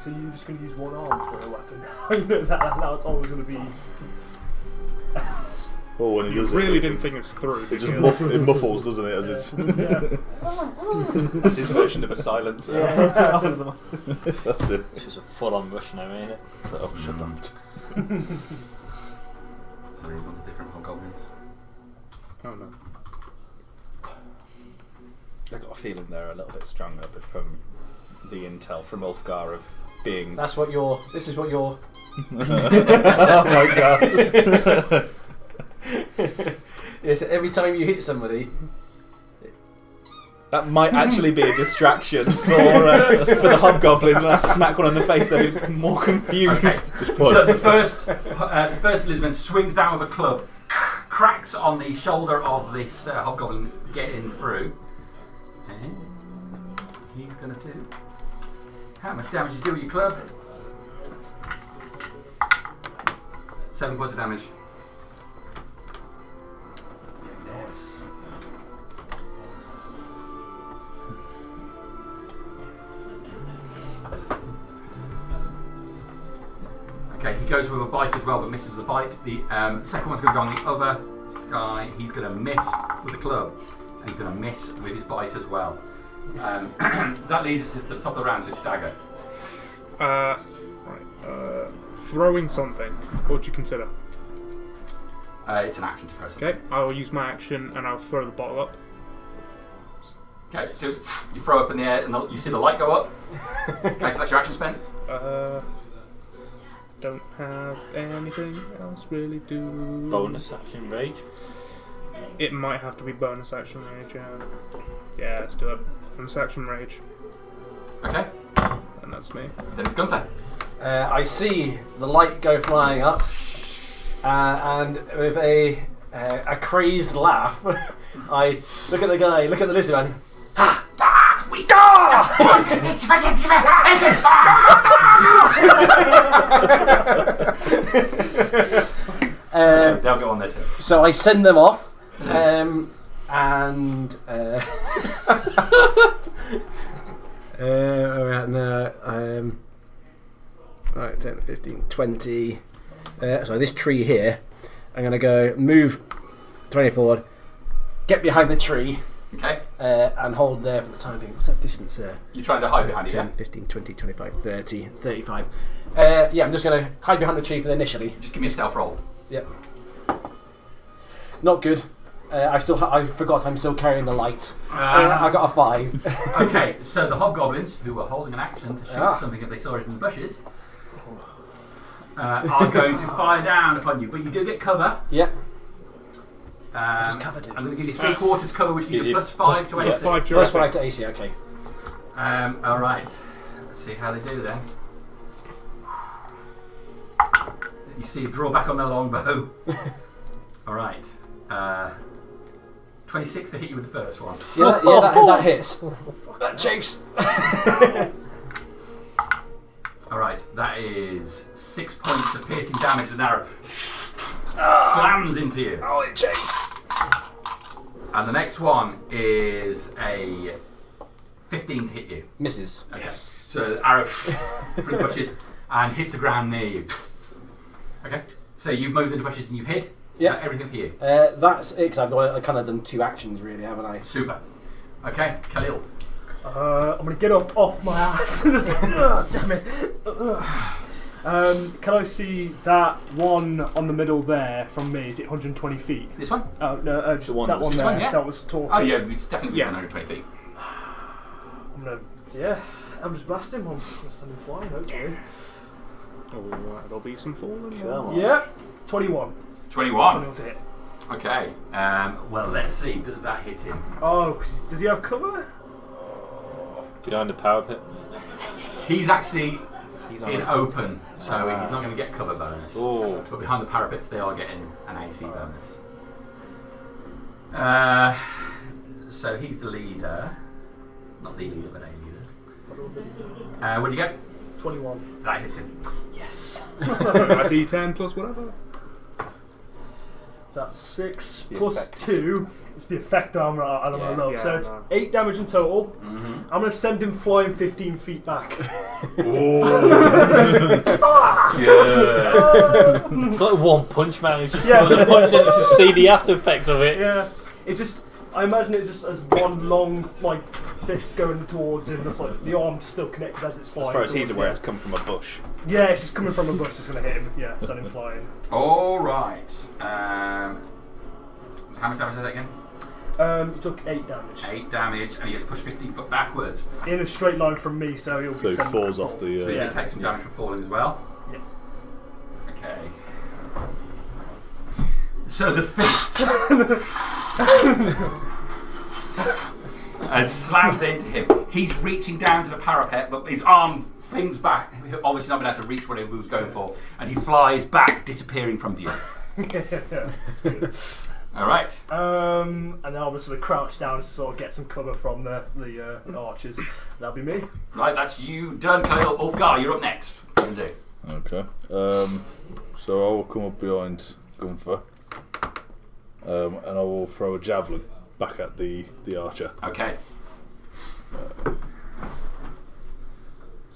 So you're just going to use one arm for a weapon? You know that's always going to be. Oh, when he You does really it, didn't think it's through. it did just you? it muffles, doesn't it? As it's That's his version of a silencer. that's it. It's just a full-on rush now, ain't it? Oh, shut up. So these ones are different from goblins. Oh no. I got a feeling they're a little bit stronger, but from the intel from Ulfgar of being. That's what you're. This is what you're. Oh my god! Yes, every time you hit somebody. That might actually be a distraction for the hobgoblins. When I smack one in the face, they'll be more confused. Okay. So the first Lisbon swings down with a club, cracks on the shoulder of this hobgoblin getting through. And he's going to do. How much damage you do with your club? 7 points of damage. Yes. Okay, he goes with a bite as well, but misses with a bite. The second one's going to go on the other guy. He's going to miss with the club, and he's going to miss with his bite as well. That leads us to the top of the round, so it's dagger. Throwing something. What would you consider? It's an action to throw something. Okay, I will use my action and I'll throw the bottle up. Okay, so you throw up in the air and you see the light go up. Okay, so that's your action spent. Don't have anything else really do. Bonus action rage. It might have to be bonus action rage, yeah. Yeah, let's do it. Bonus action rage. Okay, And that's me. then it's Gunther. I see the light go flying up, and with a crazed laugh, I look at the guy, look at the lizard man. We go! They'll go on there too. So I send them off, and where are we at now? Right, 10, 15, 20. So this tree here, I'm going to go move 20 forward, get behind the tree, Okay, and hold there for the time being. What's that distance there? you're trying to hide behind it, 10, yeah? 15, 20, 25, 30, 35. Yeah, I'm just going to hide behind the tree for the initially. Just give me a stealth roll. Yep. Not good. I forgot I'm still carrying the light. I got a 5. Okay, so the hobgoblins, who were holding an action to shoot something if they saw it in the bushes, are going to fire down upon you, but you do get cover. Yep. just covered it. I'm going to give you 3/4 cover, which gives you Gives you +5 to AC. Plus 5 Plus to 5 to AC, okay. Alright, let's see how they do then. You see a drawback on their longbow. Alright. 26 to hit you with the first one. Yeah, that hits. That chafes. Alright, that is 6 points of piercing damage as an arrow slams into you. Oh, it chafes. And the next one is a 15 to hit you. Misses. Okay. So the arrow through the bushes and hits the ground near you. Okay. So you've moved into bushes and you've hid. Yeah. Everything for you. That's it, because I've kind of done 2 actions, really, haven't I? Super. Okay, Khalil. I'm gonna get up off my ass and just damn it. Can I see that one on the middle there from me? Is it 120 feet? This one? Oh no, just The one that that was- one this there. one, yeah. That was talking. Oh yeah, it's definitely Yeah. 120 feet. I'm gonna, I'm just blasting him. I'm gonna send him flying, hopefully. Oh, there'll be some falling. Come on. Yeah, 21. 21. 21 to hit. Okay. Well, let's see. Does that hit him? Oh, does he have cover? Behind the power pit. He's actually He's in open, so he's not going to get cover bonus. Oh. But behind the parapets, they are getting an AC bonus. So he's the leader. Not the leader, but a leader. What do you get? 21. That hits him. Yes. A D10 plus whatever. So that's 6 The plus effect. 2. It's the effect armor I love. Yeah, so it's no. 8 damage in total. Mm-hmm. I'm going to send him flying 15 feet back. It's like One Punch Man who just throws a punch and you just see the after effect of it. Yeah. It's just, I imagine it just as one long like fist going towards him. That's like the arm still connected as it's flying. As far as he's towards aware, him. it's come from a bush. Yeah, it's just coming from a bush. It's going to hit him. Yeah, send him flying. All right. How much damage is that again? He took 8 damage 8 damage, and he gets pushed 15 foot backwards. in a straight line from me, so he'll So be he sent falls forward. off the. So you Yeah. can take some damage from falling as well. Yeah. Okay. So the fist and slams into him. He's reaching down to the parapet, but his arm flings back. Obviously not been able to reach what he was going for, and he flies back, disappearing from view. That's good. All right. And then obviously crouch down to sort of get some cover from the archers. That'll be me. Right, that's you done, Kyle. Ulfgar, you're up next. What are you gonna do? Okay. So I will come up behind Gunther, and I will throw a javelin back at the archer. Okay.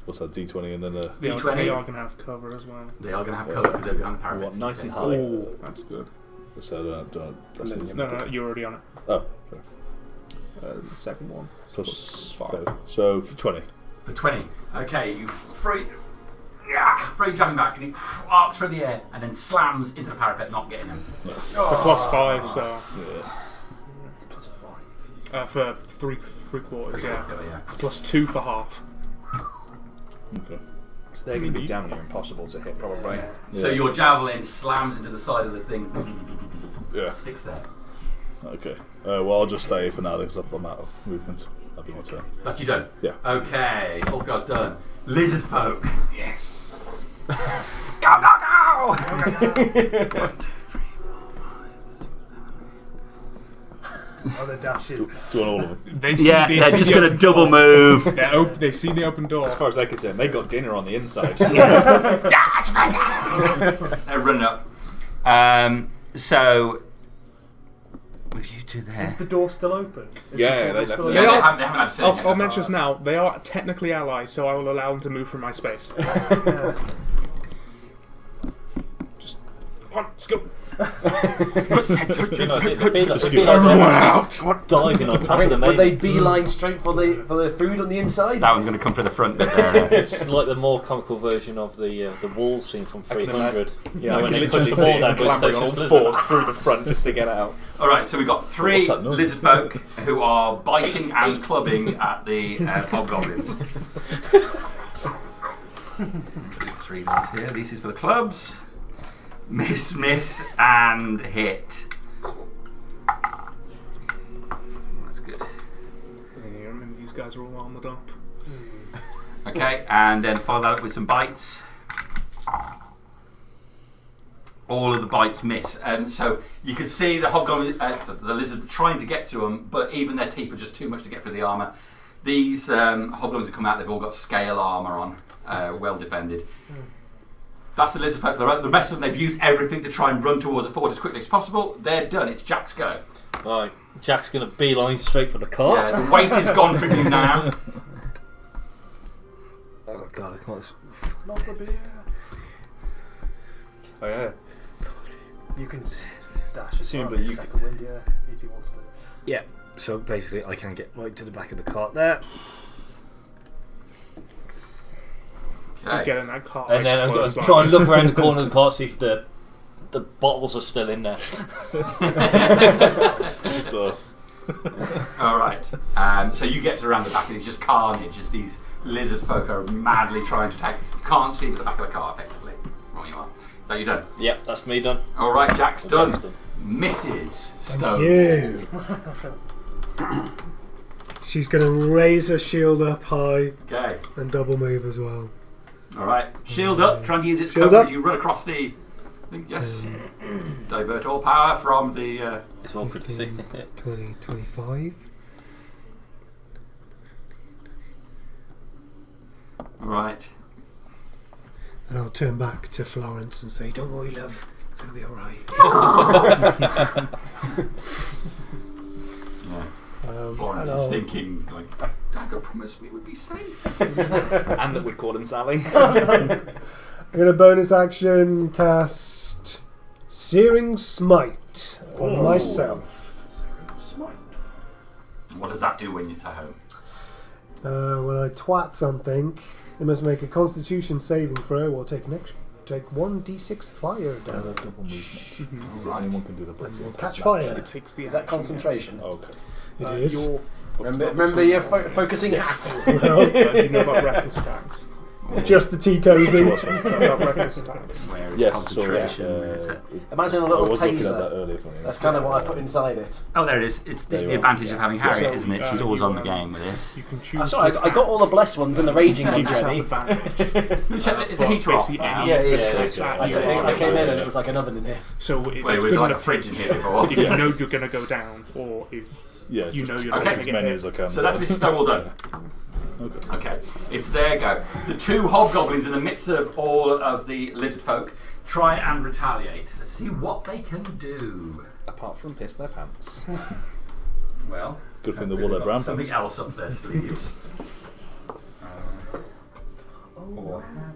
What's that? D20 and then a. They are D20. going to have cover as well. They are going to have cover because they're behind the parapet. What, nice and high. Oh, that's good. So that's No, you're already on it. Oh. Okay. The second one. Plus 5. 5. So for 20. For 20. Okay, you throw your javelin back and it arcs through the air and then slams into the parapet, not getting him. It's a plus 5, so. Yeah. It's plus 5. For three quarters, yeah. Yeah. It's plus 2 for half. Okay. So they're going to be damn near impossible to hit, probably. Yeah. So your javelin slams into the side of the thing. Yeah. Sticks there. Okay. Well, I'll just stay for now because I'm out of movement. That'll be my turn. That's you done? Yeah. Okay, Ulfgar's done. Lizard folk. Yes. Go, go, go! Oh, they're dashing. Do you want all of them? They Yeah, they they're see just the going to open double door. move. They see the open door. As far as they're concerned, they got dinner on the inside. They're running up. So, with you two there. Is the door still open? Is Yeah, the door they still left Yeah, it. open? they haven't had to I'll mention this now. They are technically allies, so I will allow them to move from my space. Just on, let's go. You know, it'd be like Everyone out! Diving on top of the Would they main. beeline straight for the food on the inside? That one's going to come through the front bit there. It's like the more comical version of the wall scene from I can 300. Yeah, I when can they push literally the see ball them down, but it clambering stays on just all slithering. fours through the front just to get out. Alright, so we've got 3 What's that noise? lizard folk who are biting and clubbing at the hobgoblins. 3 ones here. This is for the clubs. Miss, and hit. That's good. Yeah, remember these guys are all armored up. Okay, and then follow that up with some bites. All of the bites miss. So you can see the hobgoblin, the lizard trying to get to them, but even their teeth are just too much to get through the armour. These hobgoblins have come out, they've all got scale armour on, well defended. That's the lizard folk. The rest of them, they've used everything to try and run towards the fort as quickly as possible. They're done. It's Jack's go. Right, Jack's going to beeline straight for the car. Yeah, the weight is gone from you now. Oh god, I can't. Not the beer. Oh, yeah. You can dash. Presumably you second wind, yeah, if he wants to. Yeah, so basically I can get right to the back of the cart there. Okay. Get in that car. And then I'm going to try and look around the corner of the car, see if the bottles are still in there. So, Alright. So you get to around the back and it's just carnage as these lizard folk are madly trying to attack. You can't see to the back of the car effectively. Right you are. So you're done. Yep, that's me done. Alright, Jack's done. Jack's done. Mrs. Stone. You. She's going to raise her shield up high Okay. and double move as well. Alright. Shield up. Trying to use its Shield cover up. as you run across the... Yes. Divert all power from the... It's awkward to see. 20, 25. Right. And I'll turn back to Florence and say, don't worry, love. It's going to be alright. Yeah. hello. Florence is thinking, like, Dagger promised we would be safe. And that we'd call him Sally. I'm going to bonus action cast Searing Smite on myself. What does that do when you're at home? When I twat something, it must make a Constitution saving throw or take 1d6 fire damage. Double movement. So Right. anyone can do the And blitz. will catch fire. It takes the Is that action, concentration? Okay. It is. Your, Remember your focusing hat. Well, do you know about reckless attacks? just the tea cozy. About reckless attacks. Where is Yes, concentration? sorry. It's a- Imagine a I little was looking at that taser. earlier. Funny That's kind of what I put inside it. Oh, there it is. It's There the you are. advantage of having Harriet, So, isn't it? She's always you, on the game with this. You can choose. I'm sorry, I got all the blessed ones and the raging You ones just have ready. advantage. Check, is the heater off basically now? any Yeah, it is. attacks at I you. I came in and it was like an oven in here. So Well, it it's was good like a enough fridge in here before. if you know you're going to go down, or if Yeah, you just know you're not Okay. going as to get many hit. as I can. So that's Mrs. Stonewall done. Okay. Okay, it's their go. The two hobgoblins in the midst of all of the lizard folk try and retaliate. Let's see what they can do. Apart from piss their pants. Well, Good thing the hopefully wool they've brown got something pants. else up their sleeves. Or have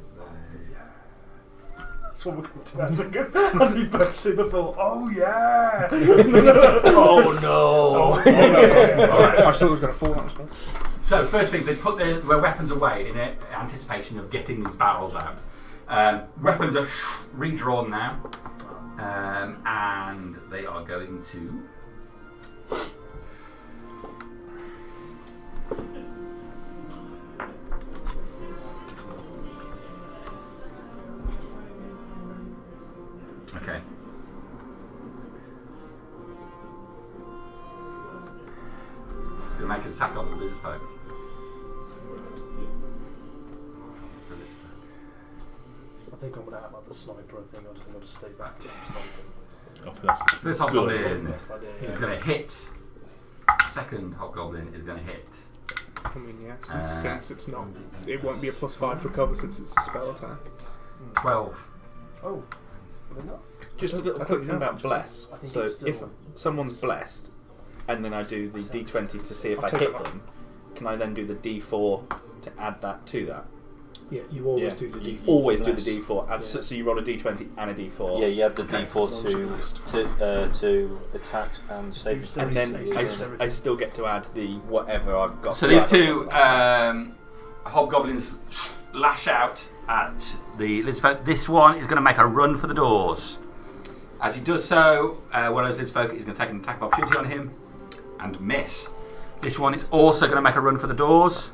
That's what we're going to do as he bursts in the film. Oh yeah! Oh no! Alright, I thought it was going to fall actually. So, first thing, they put their weapons away in anticipation of getting these barrels out. Weapons are redrawn now, and they are going to. Okay. Gonna make an attack on the lizard folk. I think I'm going to have about the sniper. I think I'm just stay back to sniping. I think that's First good. hobgoblin Best idea. is going to hit. Second hobgoblin is going to hit. I mean, yes, since it's not, it won't be a +5 for cover since it's a spell attack. 12. Oh, are they not? Just a little I quick don't thing know. about bless. I think So it's still- if someone's blessed, and then I do the d20 to see if I'll I take hit that. them, can I then do the d4 to add that to that? Yeah, you always Yeah. do the You D4. always for do the less. d4. Yeah. So you roll a d20 and a d4. Yeah, you have the Okay. D4 to attacks and saving throws. And then Yeah. I still get to add the whatever I've got. So these two hobgoblins lash out at the lizard folk. This one is going to make a run for the doors. As he does so, one of those lizard folk is going to take an attack of opportunity on him and miss. This one is also going to make a run for the doors.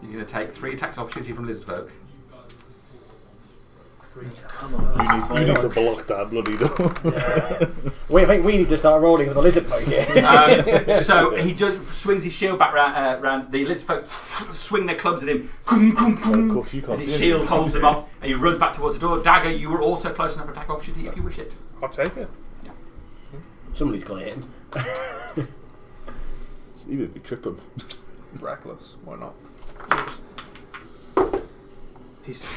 You're going to take 3 attacks of opportunity from lizard folk. 3 attacks. Come on, You need to block that bloody door. I think we need to start rolling with the lizard folk here. So he just swings his shield back round. The lizard folk swing their clubs at him. Kum, kum, kum. Of course, you can't As see his anything. shield holds them off, and he runs back towards the door. Dagger, you were also close enough for attack opportunity if you wish it. I'll take it. Somebody's got to hit him. Even if you trip him. Reckless. Why not? He's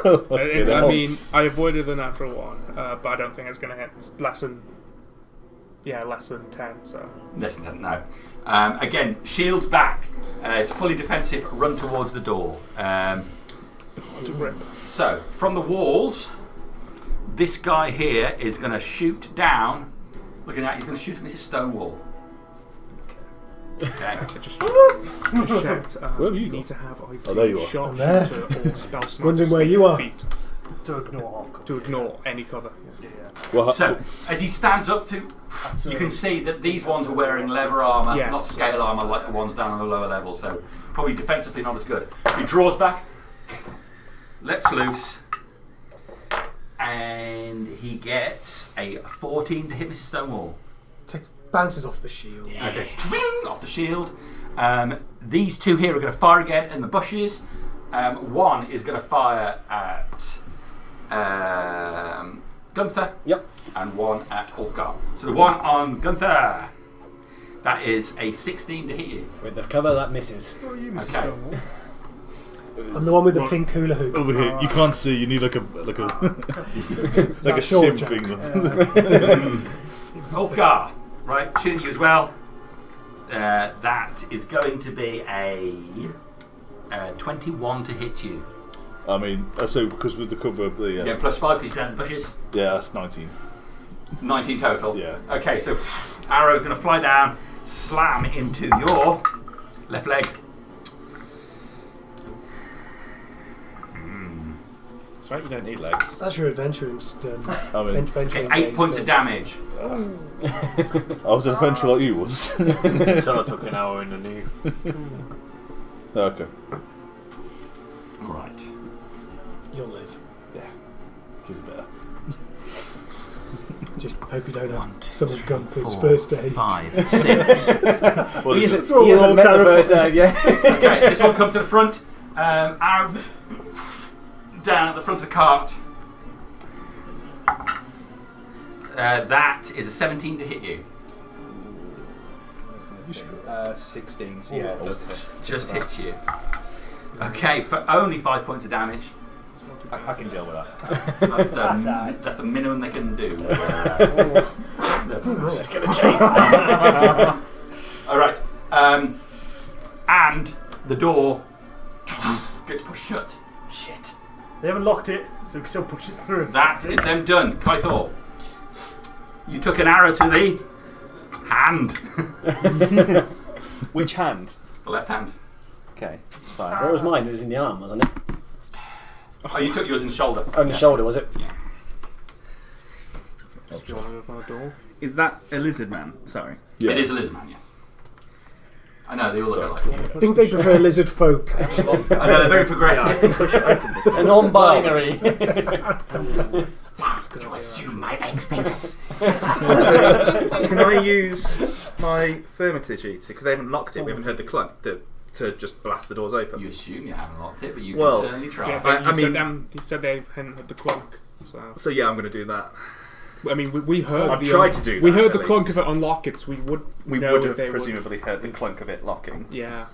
I mean, I avoided the natural one, but I don't think it's going to hit. It's less than 10. So Less than that, no. Again, shield back. It's fully defensive. Run towards the door. to rip. So from the walls, this guy here is going to shoot down. Looking at, he's going to shoot at Mrs. Stonewall. Okay. Just checked. Where have you You gone? need to have either Oh, there you are. I'm there. sharpshooter or spell sniper Wondering where you are. feet To ignore half. to ignore any cover. Yeah. Well, So as he stands up to, you can see that these ones are wearing leather armour, Yeah. not scale armour like the ones down on the lower level. So probably defensively not as good. He draws back, lets loose, and he gets a 14 to hit Mrs. Stonewall. bounces off the shield. Okay, off the shield. These two here are going to fire again in the bushes. One is going to fire at Gunther. Yep. And one at Ulfgar. So the one on Gunther, that is a 16 to hit you. With the cover, that misses. Oh, you Mr. Okay. Stonewall. I'm the one with the pink hula hoop. Over here, you can't see. You need like a like a short sim jack? thing. Ulfgar, right, shooting you as well. That is going to be a 21 to hit you. I mean, so because with the cover of the Yeah, plus 5 because you're down in the bushes. yeah, that's 19. It's 19 total. Yeah. Okay, so arrow going to fly down, slam into your left leg. That's right, you don't need legs. That's your adventuring stun. I mean, Okay, 8 points of damage. I was an adventure like you was. Until I took an hour in the new. Okay. Alright. You'll live. Yeah. Gives it better. Just hope you don't have some of Gunther's first aid. 5, 6. Well, He it's hasn't met the first aid yet. Okay, this one comes to the front. Arrow down at the front of the cart. That is a 17 to hit you. 16, so yeah, it does hit. Just hits you. Okay, for only 5 points of damage. I can deal with that. That's the minimum they can do. Let's get a chain. Alright. And the door gets pushed shut. Shit. They haven't locked it, so we can still push it through. That is them done. Kaithor, you took an arrow to the hand. Which hand? The left hand. Okay, that's fine. Where was mine? It was in the arm, wasn't it? Oh, you took yours in the shoulder. On the shoulder, was it? Do you want to open the door? Is that a lizard man? Sorry. Yeah. It is a lizard man, yes. I know, they all look alike. I think they prefer lizard folk, actually. I know, they're very progressive. A non-binary. You assume my egg status. Can I use my Thaumaturgy because they haven't locked it? We haven't heard the clunk to just blast the doors open. You assume you haven't locked it, but you Well, can certainly try. Yeah, I mean- you said they hadn't heard the clunk. So yeah, I'm going to do that. I mean, we heard. I've tried to do We that, heard at the clunk least. of it unlock it, so we would. We know would if have they presumably heard the clunk of it locking. Yeah.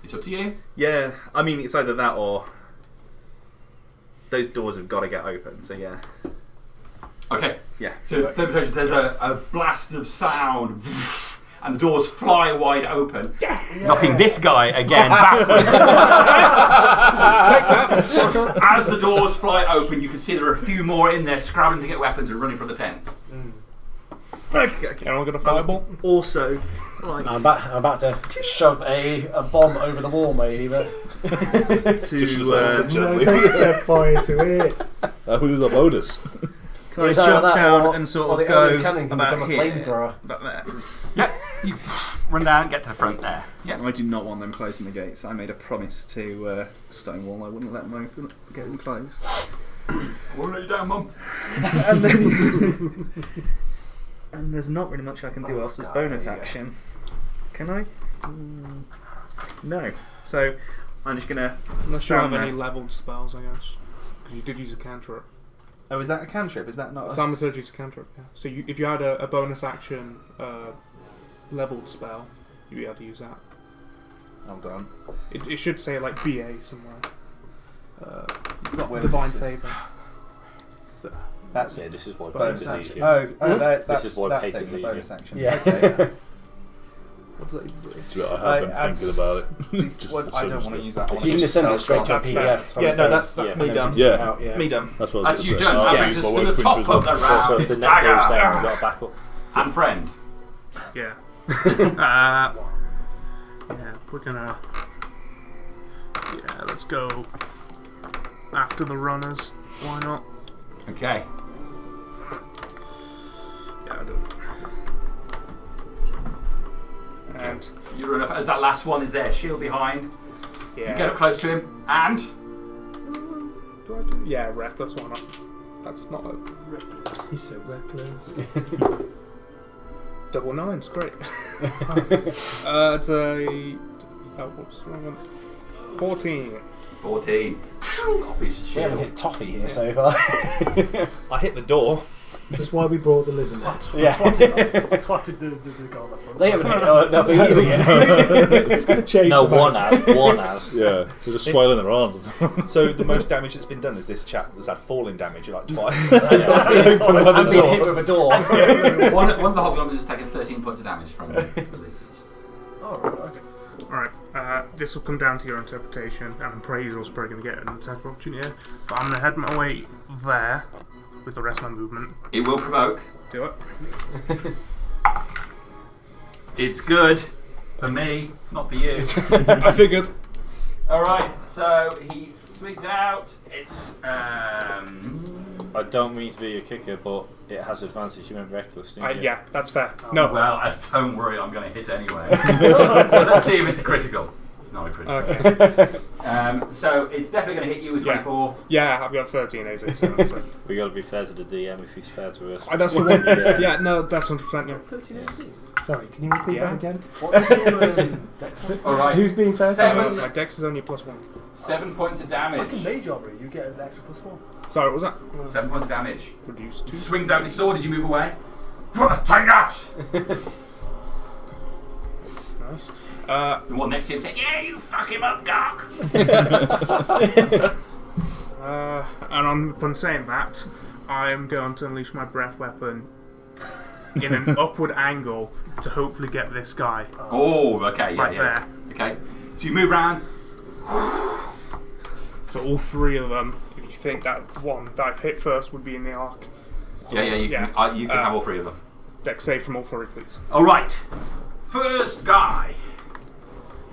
It's up to you. Yeah, I mean it's either that or those doors have got to get open. So yeah, Okay. yeah. So there's a blast of sound, and the doors fly wide open, knocking this guy again backwards. As the doors fly open, you can see there are a few more in there scrabbling to get weapons and running from the tent. Okay. Anyone got a fireball? Also, like I'm about to shove a bomb over the wall, maybe, but to No, don't set fire to it. Who does a bonus? can I Is that jump that, down or- and sort or of the go early cannon can about become a here, flamethrower. about there? Yep. You run down, get to the front there. Yep. I do not want them closing the gates. I made a promise to Stonewall. I wouldn't let them get them closed. I won't let you down, Mum. And then, and there's not really much I can do else as bonus action. Can I? No. So I'm just gonna Unless you have stand any there. leveled spells, I guess. Because you did use a cantrip. Oh, is that a cantrip? Is that not? A... Thaumaturgy is a cantrip, yeah. So if you had a bonus action leveled spell, you'd be able to use that. Hold on. It should say like BA somewhere. Not where Divine it is. Favour. That's Yeah, this is why Bonus paper's action. easier. that's This is why that paper's thing, the bonus easier. action. Yeah. Okay. What does that even do? It's what I have been thinking about it. Just Well, I don't want to use that. I you wanna can just send it spell straight to a slot. PDF. That's from Yeah, the no, phone. that's Yeah, me and then done. just Yeah. out, yeah. Me done. That's what I was That's you gonna say. done. Oh, That yeah. brings us my to work the printer top as of well. the Also, round. if the It's net goes down, Dagger we've got a backup. and friend. Yeah. Yeah, we're gonna. Yeah, let's go after the runners. Why not? Okay. Yeah, I'll do it. And You run up as that last one is there, shield behind. yeah. You get up close to him, and Do I do? Yeah, reckless. Why not? That's not a. He's so reckless. Double nines, great. It's a... Oh, whoops, wrong one. 14. 14. Oh, piece of We shit. haven't hit toffee here so far. I hit the door. This is why we brought the lizard. Yeah. I twatted the guy on the front. They haven't hit nothing either yet. Just going to chase No, them one out. out. One out. Yeah, they're just swelling their arms. So the most damage that's been done is this chap that's had falling damage like twice. I'm being hit with a door. one of the hobgoblins has taken 13 points of damage from the lizards. Oh, right, okay. Alright, this will come down to your interpretation, and appraisal's probably going to get an attack of opportunity here. But I'm going to head my way there with the rest of my movement. It will provoke. Do it. It's good for me, not for you. I figured. Alright, so he swings out. It's. I don't mean to be a kicker, but it has advantage. You remember reckless, didn't you? Yeah, that's fair. No. Well, don't worry, I'm going to hit anyway. Well, let's see if it's a critical. It's not a critical. Okay. So it's definitely going to hit you with 24. Yeah, I've got 13 AC. So. We got to be fair to the DM if he's fair to us. That's the one. Yeah. Yeah, no, that's 100%. Yeah. 13 AC. Sorry, can you repeat Yeah. that again? What's your Alright. Who's being fair? My dex is only a +1. 7 points of like damage. a mage armor, you get an extra +1. Sorry, what was that? 7 points of damage. Reduce 2. Swings out his sword as you move away. Take that! Nice. The one next to him said, "Yeah, you fuck him up, Gok." And upon saying that, I am going to unleash my breath weapon in an upward angle to hopefully get this guy Oh, okay, yeah, right yeah. Okay, so you move around. So all three of them, if you think that one that I've hit first would be in the arc. Yeah, you can have all three of them. Dex save from all three, please. All right, first guy.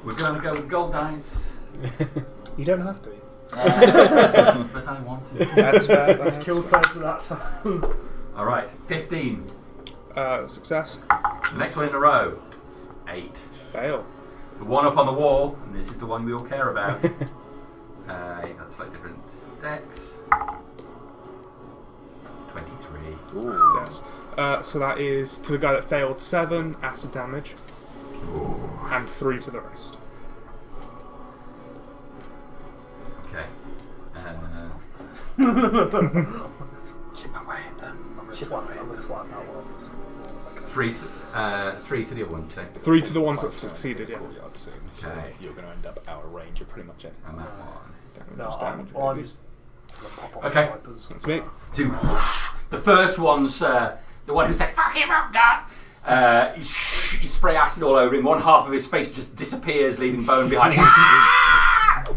We're going to go with gold dice, You don't have to. but I want to. That's fair. Let's kill first of that time. All right, 15. Success. The next one in a row, 8. Fail. The one up on the wall, and this is the one we all care about. That's like different decks. 23. Success. So that is to the guy that failed 7 acid damage, and 3 to the rest. Okay. I'm a twat that one. 3 to the other one, you say? 3 to the ones that succeeded, yeah. I'd assume. So Okay. you're going to end up out of range. You're pretty much it. And that one. No, damage, I'm maybe. just gonna pop off Okay. snipers. That's me. 2. The first one's the one who said, "Fuck him up, God!" You spray acid all over him. One half of his face just disappears, leaving bone behind him.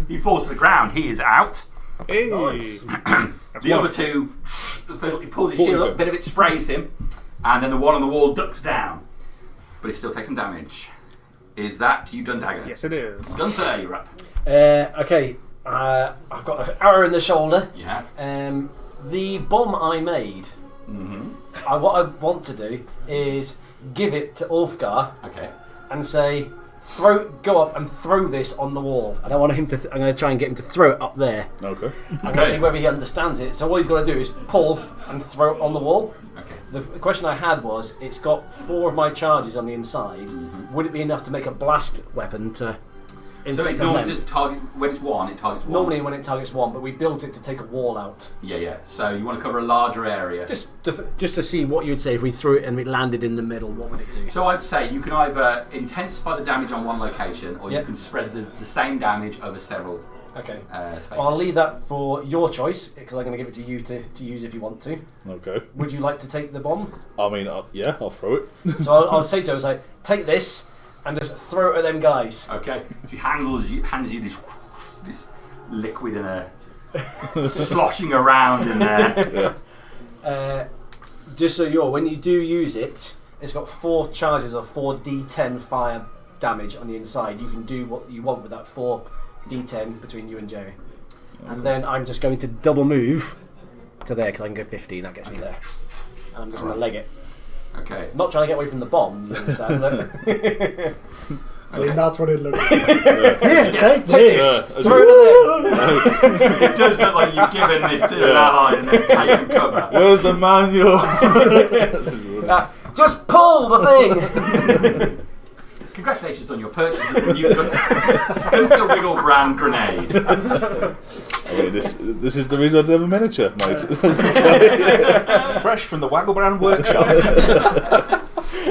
He falls to the ground. He is out. Hey. The other two, the first, he pulls his shield up, a bit of it sprays him, and then the one on the wall ducks down. But he still takes some damage. Is that you done, Dagger? Yes, it is. Gunther, you're up. Okay, I've got an arrow in the shoulder. You have. The bomb I made, what I want to do is give it to Ulfgar Okay. and say, go up and throw this on the wall. I don't want him to. I'm going to try and get him to throw it up there. Okay. I'm going to see whether he understands it. So all he's got to do is pull and throw it on the wall. Okay. The question I had was, it's got 4 of my charges on the inside. Would it be enough to make a blast weapon to So it inflict on normally them? just target when it's one. It targets one. Normally when it targets one, but we built it to take a wall out. Yeah. So you want to cover a larger area. Just to see what you'd say if we threw it and it landed in the middle. What would it do? So I'd say you can either intensify the damage on one location, or you can spread the same damage over several Okay. spaces. Well, I'll leave that for your choice because I'm going to give it to you to use if you want to. Okay. Would you like to take the bomb? I mean, yeah, I'll throw it. So I'll say to him, take this and just throw it at them guys. Okay. So he hands you this liquid in a sloshing around in there. Just so when you do use it, it's got 4 charges of 4d10 fire damage on the inside. You can do what you want with that 4d10 between you and Jerry. Okay. And then I'm just going to double move to there because I can go 15. That gets me there. And I'm just going to leg it. Okay. I'm not trying to get away from the bomb. You understand? I mean, that's what it looks like. Here, take this. Throw it at them. It does look like you've given this to an ally and then taken cover. Where's the manual? Just pull the thing! Congratulations on your purchase of the new Gunfield Wiggle brand grenade. I mean, this is the reason I did have a miniature, mate. Fresh from the Waggle Brand workshop.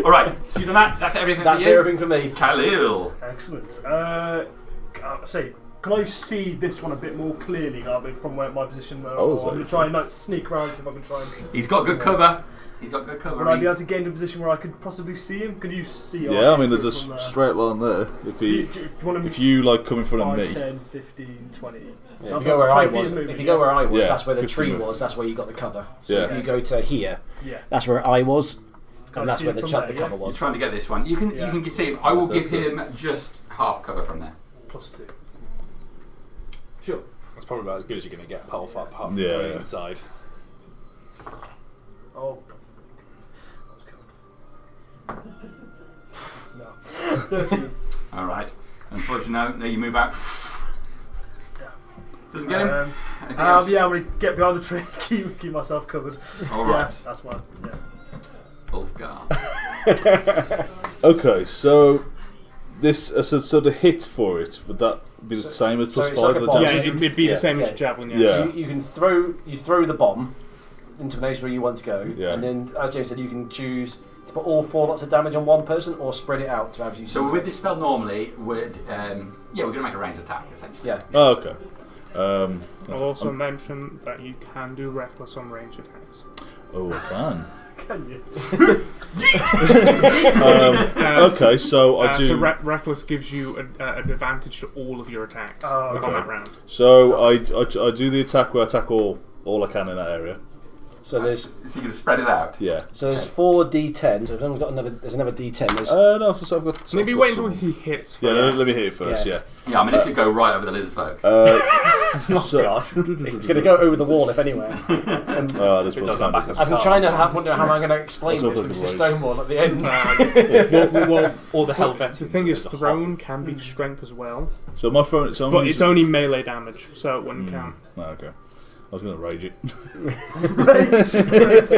Alright, so you've done that. That's everything That's for you. everything for me. Khalil. Excellent. Say, can I see this one a bit more clearly now from where my position? Where I'm going to try and sneak around, see if I can try and. He's got good cover. He's got good cover. Would I be able to get into a position where I could possibly see him? Could you see? Yeah, I mean, there's a straight line there. If you like come in front of 5, me, 10, 15, 20. Yeah, So if you go where I was, Yeah, that's where the 50 tree move. was. That's where you got the cover. So Yeah. if you go to here, Yeah. that's where I was, Can and I that's see where it the from there, cover He's was. trying to get this one. You can see him. I will give him just half cover from there. +2. Sure. That's probably about as good as you're going to get apart from Yeah, going yeah. inside. Oh. No. 13. Alright. Unfortunately, no, you move out. Doesn't get him. Anything else? Yeah, I'm going to get behind the tree, keep myself covered. Alright. Yeah, that's mine. Yeah. Ulfgar. okay, so this so the hit for it, would that be the same as so plus it's 5 like a of the bomb. Yeah, damage? it'd be the same as Yeah. javelin. Yeah. So you can throw the bomb into an area where you want to go, Yeah. and then, as James said, you can choose to put all 4 lots of damage on one person or spread it out to have you. So with this spell normally, we're going to make a ranged attack essentially. Yeah. Oh, okay. I'll also mention that you can do reckless on range attacks. Oh, I can. Can you? Okay, so I do. So reckless gives you an advantage to all of your attacks on that round. So I do the attack where I attack all I can in that area. So there's So you're going to spread it out. Yeah. 4 d10. So if anyone's got there's another d10. There's No, so I've got. Maybe I've got wait until some- he hits first. Yeah, let me hit it first. Yeah. Yeah, I mean, this could go right over the lizard folk. it's going to go over the wall if anywhere. This It will does count that as back a- I'm trying to wonder how I'm going to explain That's this all with good this right. stone wall at the end. Well, Or the Helvetians. the thing is, as a thrown can be strength as well, So my phone. So I'm but using- it's only melee damage, so it wouldn't count. Oh, okay. I was going to rage it.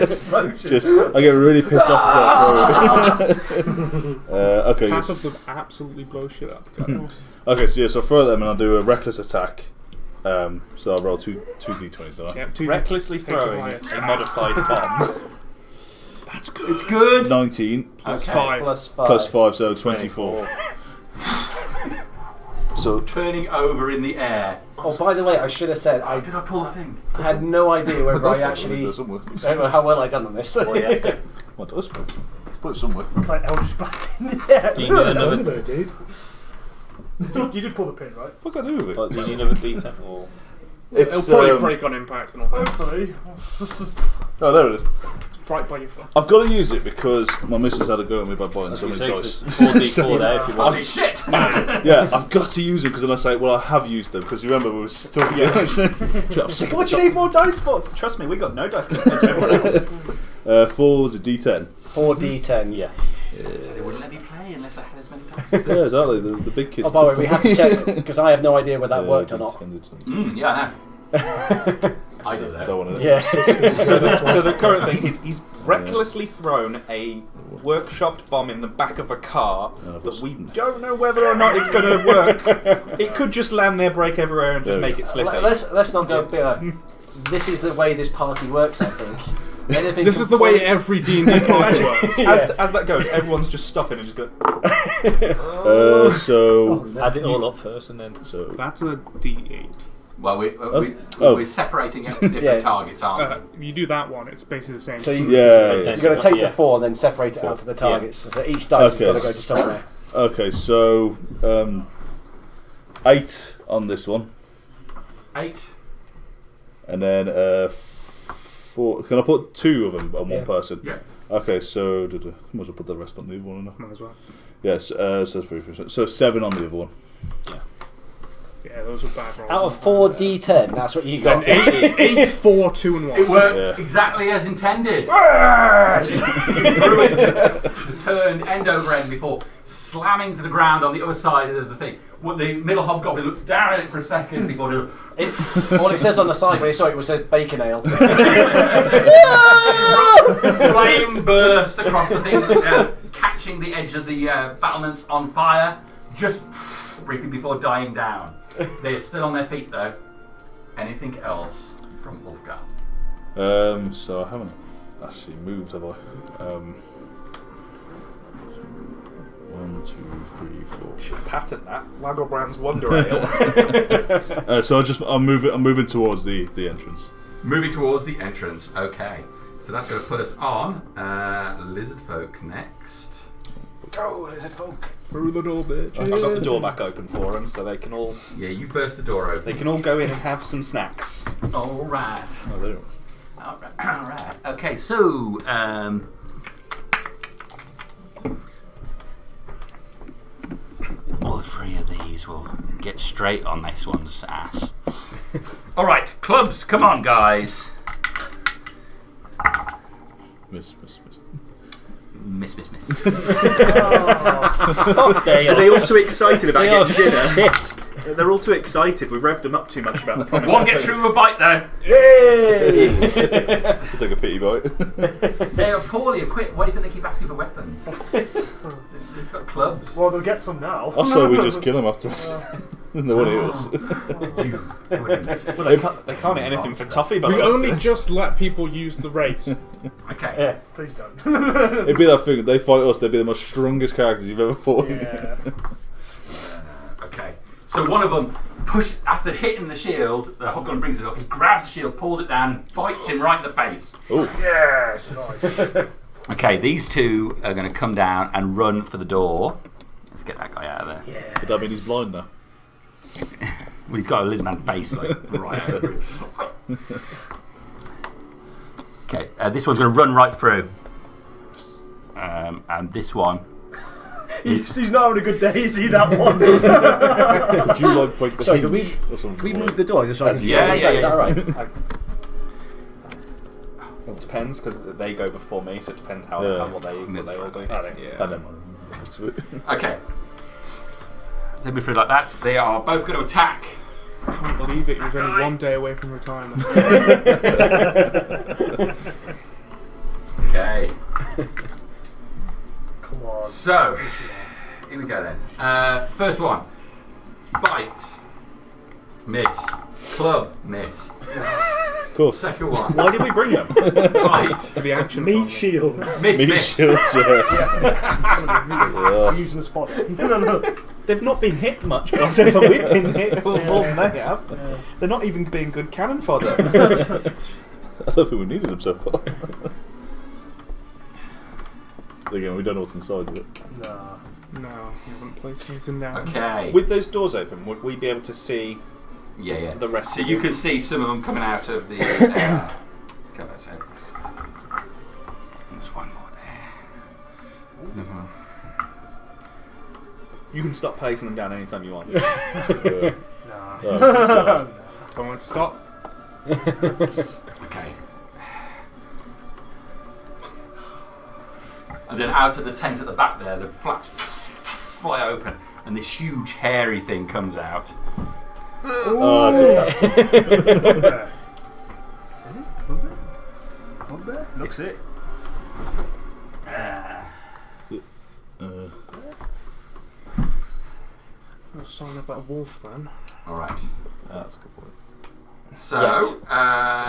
Explosion. Just, I get really pissed off. Okay. Half Yes. of them absolutely blow shit up. Okay. So I'll throw them and I'll do a reckless attack. So I'll roll two d20s. Don't I? Yeah, Recklessly throwing a modified bomb. It's good. 19 Plus Okay. 5. Plus 5. plus 5, so 24. So Turning over in the air. Oh, by the way, I should have said I Did I pull the thing? had no idea whether I actually. I don't know how well I done on this. What does? Put it somewhere. Like Eldritch Blast in the air. Do you need another? there, dude. You did pull the pin, right? What can I do with it? Do you need another D10 or? It'll probably break on impact and all that. Hopefully. Oh, there it is. Right by your foot. I've got to use it because my missus had a go at me by buying so many toys. 4D4 there if you Holy want. shit! Yeah, I've got to use them because then I say, well, I have used them because remember we were talking. What do you need more dice for? Trust me, we got no dice compared to everyone else. 4 was a D10. 4 d10. Yeah. So they wouldn't let me play unless I had as many dice. Yeah, exactly. The big kids. Oh, by the way, we have to check because I have no idea whether that worked or not. Yeah, I know. I did that. Don't want to. Yeah. So the current thing is he's recklessly thrown a workshopped bomb in the back of a car that we don't know whether or not it's going to work. It could just land there, break everywhere, and just make it slippery. Let's not go. This is the way this party works. I think. Anything This is the way every D&D party works. As that goes, everyone's just stopping and just going. So Add it all up first and then. so That's a D8. Well, Oh. we're separating it to different Yeah. targets, aren't we? You do that one, it's basically the same. So you, yeah. you're going to take the Yeah. 4 and then separate it out to the targets. So each dice Okay. has got to go to somewhere. Okay, so 8 on this one, 8. and then 4. Can I put 2 of them on Yeah. one person? Yeah. Okay, so might as well put the rest on the other one. Might as well. Yes, so that's 3, so 7 on the other one. Yeah, those are bad rolls. Out of 4 d10, that's what you got. 8, 4, 2, and 1. It worked Yeah. exactly as intended. You threw it, turned end over end before slamming to the ground on the other side of the thing. Well, the middle hobgoblin looked down at it for a second before doing, All it says on the side when you saw it was said bacon ale. Flame bursts across the thing, catching the edge of the battlements on fire, just briefly before dying down. They're still on their feet though. Anything else from Ulfgar? So I haven't actually moved, have I? 1, 2, 3, 4. Patent that. Lagerbrand's Wonder Ale. So I'm moving towards the entrance. Moving towards the entrance. Okay, so that's going to put us on lizard folk next. Go, lizard folk. Through the door, bitch. I've got the door back open for them, so they can all You burst the door open. they can all go in and have some snacks. All right. Oh, there it was. All right. Okay, so all three of these will get straight on this one's ass. All right, clubs, come on, guys. Miss. Miss. Are they all too excited about getting dinner? They're all too excited. We've revved them up too much about the 20 One gets through with a bite, though. Yay! I'll take a pity bite. They are poorly equipped. Why do you think they keep asking for weapons? They've got clubs. Well, they'll get some now. Also, we just kill them afterwards. And they won't eat us. Well, they can't eat anything for toffee, but We only just let people use the race. Okay. Yeah, please don't. It'd be that thing. They fight us. They'd be the most strongest characters you've ever fought. Yeah. Okay. So one of them after hitting the shield, the hobgoblin brings it up, he grabs the shield, pulls it down, bites him right in the face. Oh. Yes, nice. Okay, these two are going to come down and run for the door. Let's get that guy out of there. Yeah. But that means he's blind now. Well, he's got a lizard man face, like, right over it. Okay, this one's going to run right through. And this one... He's not having a good day, is he, that one? Would you like break the Sorry, hinge or something? Can we move the door just so I can see Yeah, what's yeah, inside? Is that yeah. alright? It depends because they go before me, so it depends how what they all do. I don't mind. Okay. Take me through like that. They are both going to attack. I can't believe it. He was only 1 day away from retirement. Okay. Come on. So, here we go then. First one. Bite. Miss. Club. Miss. Of course. Second one. Why did we bring them? Bite. For the action. Meat shields. Miss. Meat Miss. shields, yeah. I'm using this fodder. No. They've not been hit much, but we've been hit more than they have. They're not even being good cannon fodder. I don't think we needed them so far. Again, we don't know what's inside of it. Nah. No, he hasn't placed anything down. Okay. With those doors open, would we be able to see Yeah. the rest So of you them? can see some of them coming out of the cover. So there's one more there. You can stop placing them down anytime you want. Nah. Oh, God. Don't want to stop. Okay. And then out of the tent at the back there, the flaps fly open, and this huge hairy thing comes out. Oh, that's a cat. Bugbear. Is it? Bugbear? Bugbear? Looks it. No sign of that wolf then. Alright. That's a good point. So,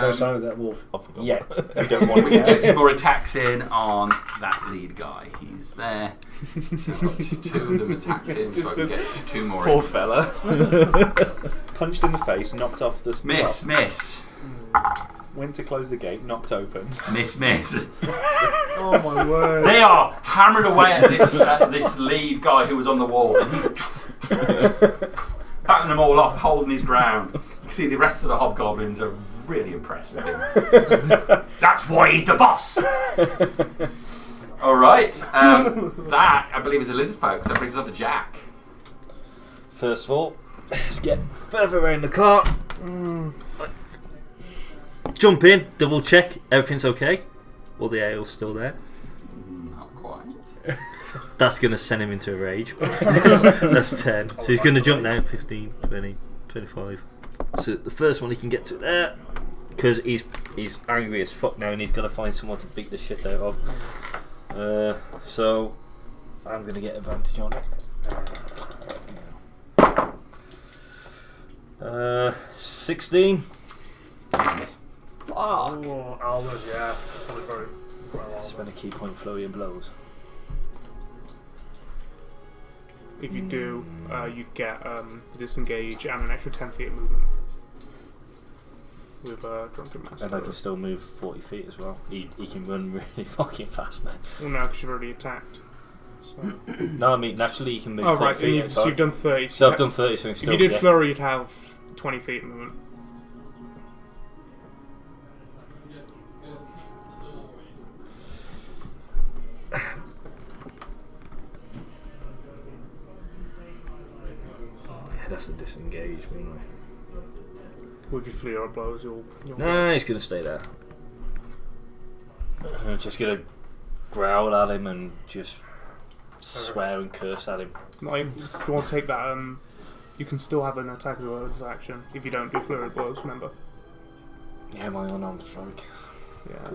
No sign of that wolf. I forgot. Yet. We don't want we can get some more attacks in on that lead guy. He's there. So we've got two of them attacked in, so I can get two more Poor in. fella. Punched in the face, knocked off the Miss, top, miss. went to close the gate, knocked open. Miss. Oh my word. They are hammering away at this lead guy who was on the wall, and he batting them all off, holding his ground. You can see the rest of the hobgoblins are really impressed with him. That's why he's the boss. All right, that I believe is a lizard folk. So that brings us up to Jack. First of all, let's get further around the car. Jump in, double check, everything's okay. All the ale's still there. Not quite. That's going to send him into a rage. That's 10. So he's going to jump now. 15, 20, 25, So the first one he can get to there, because he's angry as fuck now and he's got to find someone to beat the shit out of. So I'm going to get advantage on it. 16. Yes. Fuck. Oh, Almas, yeah. Probably very well. Spend a key point flurry and blows. If you do, you get disengage and an extra 10 feet of movement with Drunken Master. And I can still move 40 feet as well. He can run really fucking fast now. Well, no, because you've already attacked. So. No, I mean, naturally you can move 40 right, feet at a so time. you've done 30. So I've done 30, so If you did flurry, you'd have 20 feet of movement. I'd have to disengage, wouldn't I? Would you flee or blows? You'll No, he's going to stay there. I'm just going to growl at him and just swear and curse at him. If you want to take that, you can still have an attack as well as action if you don't do flurry blows, remember? Yeah, my unarmed strike. Yeah.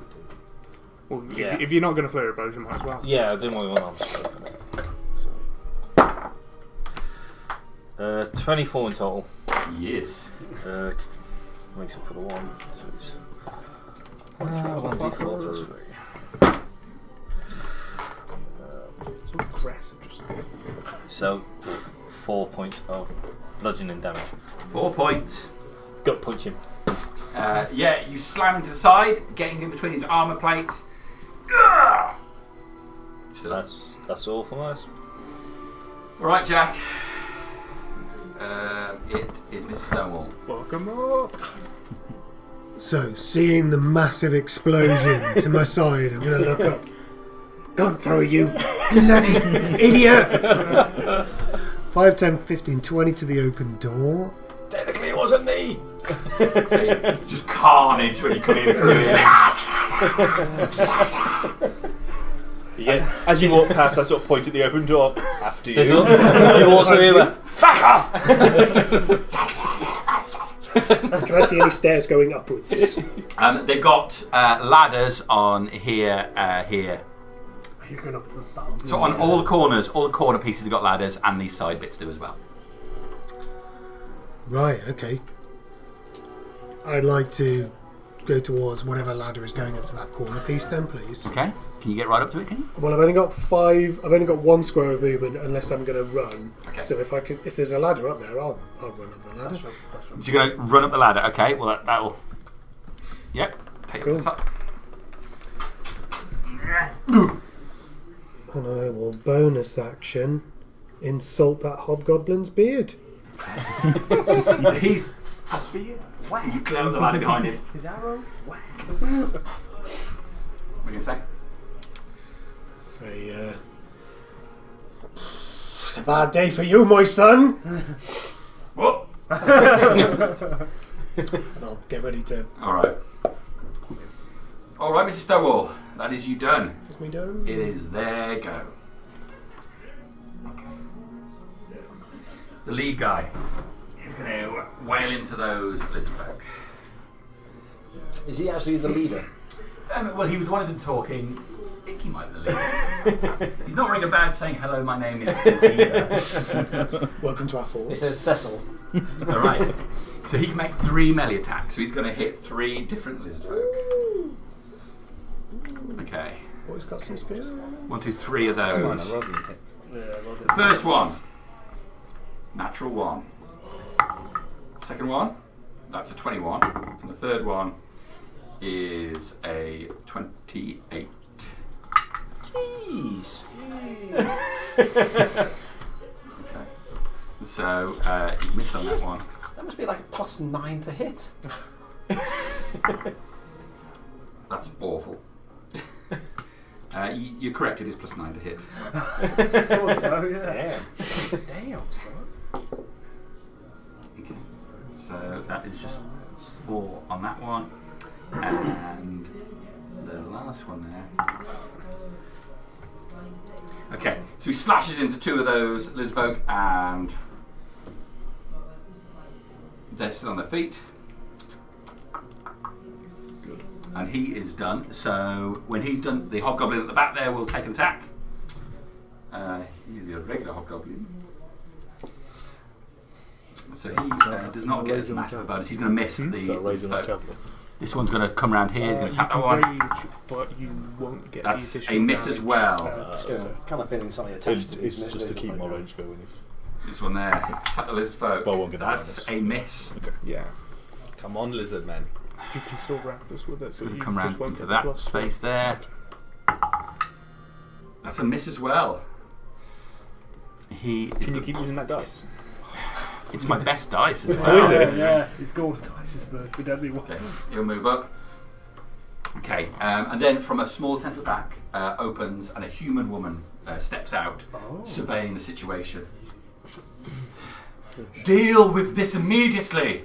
Well, Yeah. If you're not going to flurry blows, you might as well. Yeah, I did my unarmed strike. So. 24 in total. Yes. Makes up for the 1. So it's 1d4 plus 3. So aggressive, just. So 4 points of bludgeoning damage. 4 points. Gut punch him. Yeah, you slam him to the side, getting in between his armour plates. So that's all from us. Alright, Jack. It is Mr. Stonewall. Fuck him up. So, seeing the massive explosion to my side, I'm going to look up. Don't throw, you bloody idiot! 5, 10, 15, 20 to the open door. Technically, it wasn't me. Just carnage when you come in through it. As you walk past, I sort of point at the open door. After you. You also hear that. Fuck off! Can I see any stairs going upwards? They've got ladders on here. You're going up to the balcony. So on all the corner pieces have got ladders, and these side bits do as well. Right, okay. I'd like to go towards whatever ladder is going up to that corner piece then, please. Okay. Can you get right up to it, can you? Well, I've only got 1 square of movement unless I'm going to run. Okay. So if there's a ladder up there, I'll run up the ladder. So you're going to run up the ladder, okay? Well, that'll... Yep. Take Cool. it up. And I will bonus action insult that hobgoblin's beard. He's... You clear up the ladder behind him. His arrow? What are you going to say? Say, it's a bad day for you, my son. Whoop! And I'll get ready to. Alright, Mr. Stonewall. That is you done. Is me done? It is their go. Okay. The lead guy is going to wail into those lizard folk. Is he actually the leader? Well, he was one of them talking. I think he might be the leader. He's not ringing a bell saying, hello, my name is the leader. Welcome to our It force. says Cecil. Alright. So he can make 3 melee attacks. So he's going to hit 3 different lizard folk. Okay. Boy's got some skills. 1, 2, 3 of those. Yeah, First one, natural 1. Second one, that's a 21. And the third one is a 28. Jeez. Okay. So you missed on that one. That must be like a +9 to hit. That's awful. You're correct, it is +9 to hit. so, yeah. Damn, son. Okay. So that is just 4 on that one. And the last one there. Okay, so he slashes into 2 of those lizard folk and They're still on their feet. Good. And he is done. So when he's done, the hobgoblin at the back there will take an attack. He's a regular hobgoblin. So he does not get as massive a bonus. He's going to miss This one's going to come around here. He's going to tap that one. Rage, but you won't get That's the a additional miss as damage. well. Kind of feeling something attached to It's just to keep my rage going. This one there. Tap the lizard folk. Well, I won't get that That's bonus. a miss. Yeah. Come on, lizard man. You can still raptors with it, but Going you to come just round won't into get that plus space there. That's a miss as well. Can you keep using that dice? It's my best dice as Oh, well. is it? Yeah, his gold dice is the deadly one. Okay, he'll move up. Okay, and then from a small tent at the back opens and a human woman steps out, surveying the situation. Deal with this immediately!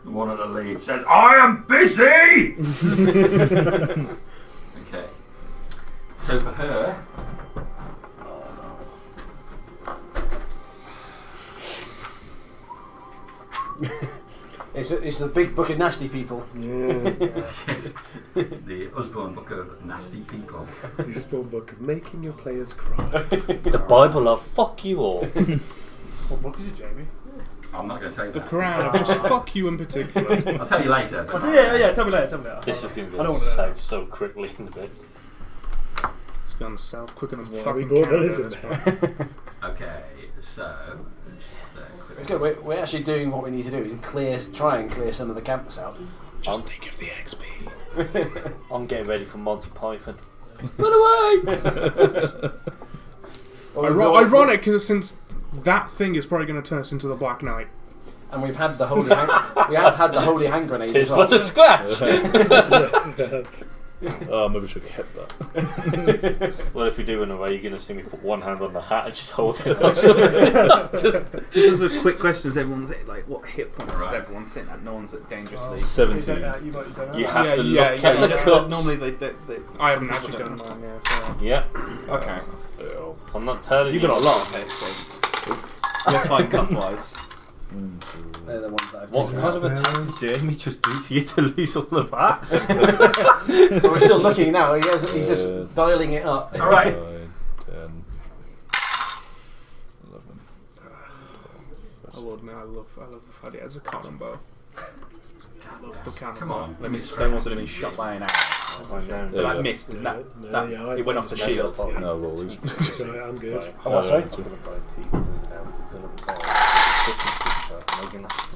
One of the leads says, I am busy! Okay. So for her... It's the big book of nasty people. Yes. The Usborne Book of Nasty People. The Usborne Book of Making Your Players Cry. The Bible of fuck you all. What book is it, Jamie? I'm not going to tell you The that. Quran, just fuck you in particular. I'll tell you later. But Yeah, tell me later. This is going to I don't go wanna know. south so quickly in a bit. It's gone south quicker than That's why fucking we bought the Canada lizard is, man. bro. Okay, so... Okay, we're actually doing what we need to do. Is try and clear some of the campus out. Just think of the XP. I'm getting ready for Monty Python. Run away! Ironic, because since that thing is probably going to turn us into the Black Knight. And we've had the holy we have had the holy hand grenade Tis as well. but a scratch! Maybe we should have kept that. Well, if we do run away, you're going to see me put one hand on the hat and just hold it up. Just as a quick question, is everyone's like what hit points Right. is everyone sitting at? No one's at dangerously. 17. You don't know. You have to Yeah, look yeah, at the cups. Normally they I haven't some actually people done don't. mine, yeah. So. Yeah, Okay. I'm not telling you. You got a lot of hit points. You're fine cup-wise. They're the ones that I've What taken kind out. of attack did Jamie just do to you to lose all of that? But we're still looking now. He's just dialing it up. All right. 9, 10, 11, I will admit, I love the fact it has a cannon bow. I love the cannon Come bow. on. Let me stone wants to be shot by an arrow. I know. But that missed. Didn't that Yeah, it went off the That's shield. not- No, Rory's. Sorry, I'm good. Oh, what, sorry? You've got to put a touch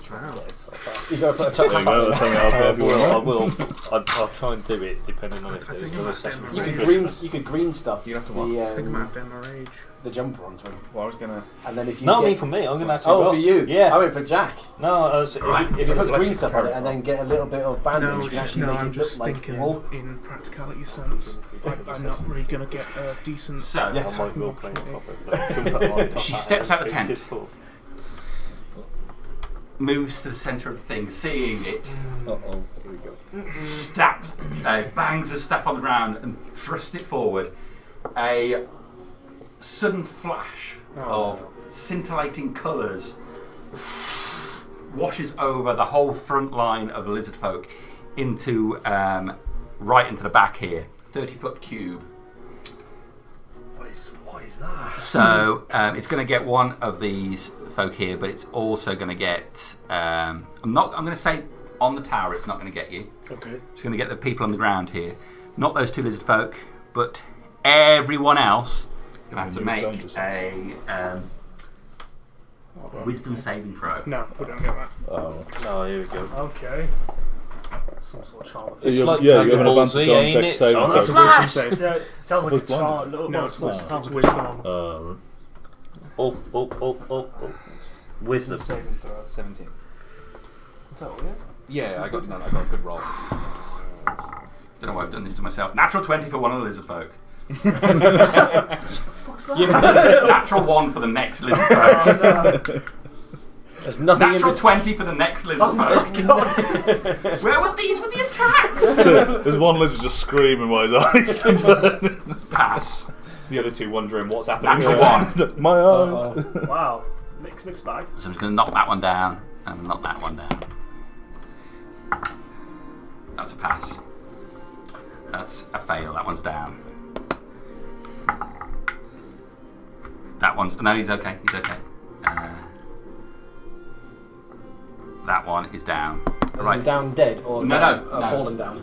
There you go, that's something else there if you want. I'll try and do it depending on if I there's think I another might session. have You Rage. could green stuff. You have to the, what? I think I might have done my rage. the jumper onto him, Well, I was gonna. and then if you Not get, me for me. I'm going to actually. oh roll. for you, Yeah. I went for Jack. No, Right. If you put Let's green just stuff on carry it and on. then get a little bit of bandage, No, you can actually no, make I'm it look just like thinking wool. in practicality sense. I'm not really going to get a decent. So, I might well play proper. She steps out the tent. Moves to the centre of the thing, seeing it, Uh-oh, here we go. stabs, bangs a staff on the ground and thrusts it forward. A sudden flash of scintillating colours washes over the whole front line of the lizard folk into right into the back here. 30-foot cube. What is that? So it's going to get one of these folk here, but it's also going to get. I'm going to say on the tower, it's not going to get you. Okay. It's going to get the people on the ground here. Not those two lizard folk, but everyone else. Going to have to make a wisdom saving throw. No, we don't get that. Oh. Oh, here we go. Okay. Some sort of charm. It's You- like yeah, you Dragon have an Ball advantage Z, on ain't dex it? saving Son throw. of It's a a wisdom flash! save. So, it sounds like Was a blind. charm. No, it's not. sounds like a Wisdom. charm. Oh. Wisdom. Saving throw. 17. Is that weird? Yeah, I got a good roll. Don't know why I've done this to myself. Natural 20 for one of the lizard folk. Natural 1 for the next lizard folk. There's nothing Natural in 20 for the next lizard folk. Where were these with the attacks? There's one lizard just screaming while his eyes Pass. The other two wondering what's happening. Natural 1. My eyes. Wow. Mixed bag. So I'm just going to knock that one down and knock that one down. That's a pass. That's a fail. That one's down. That one's... No, he's okay. He's okay. That one is down. Right. Down dead or no, fallen down?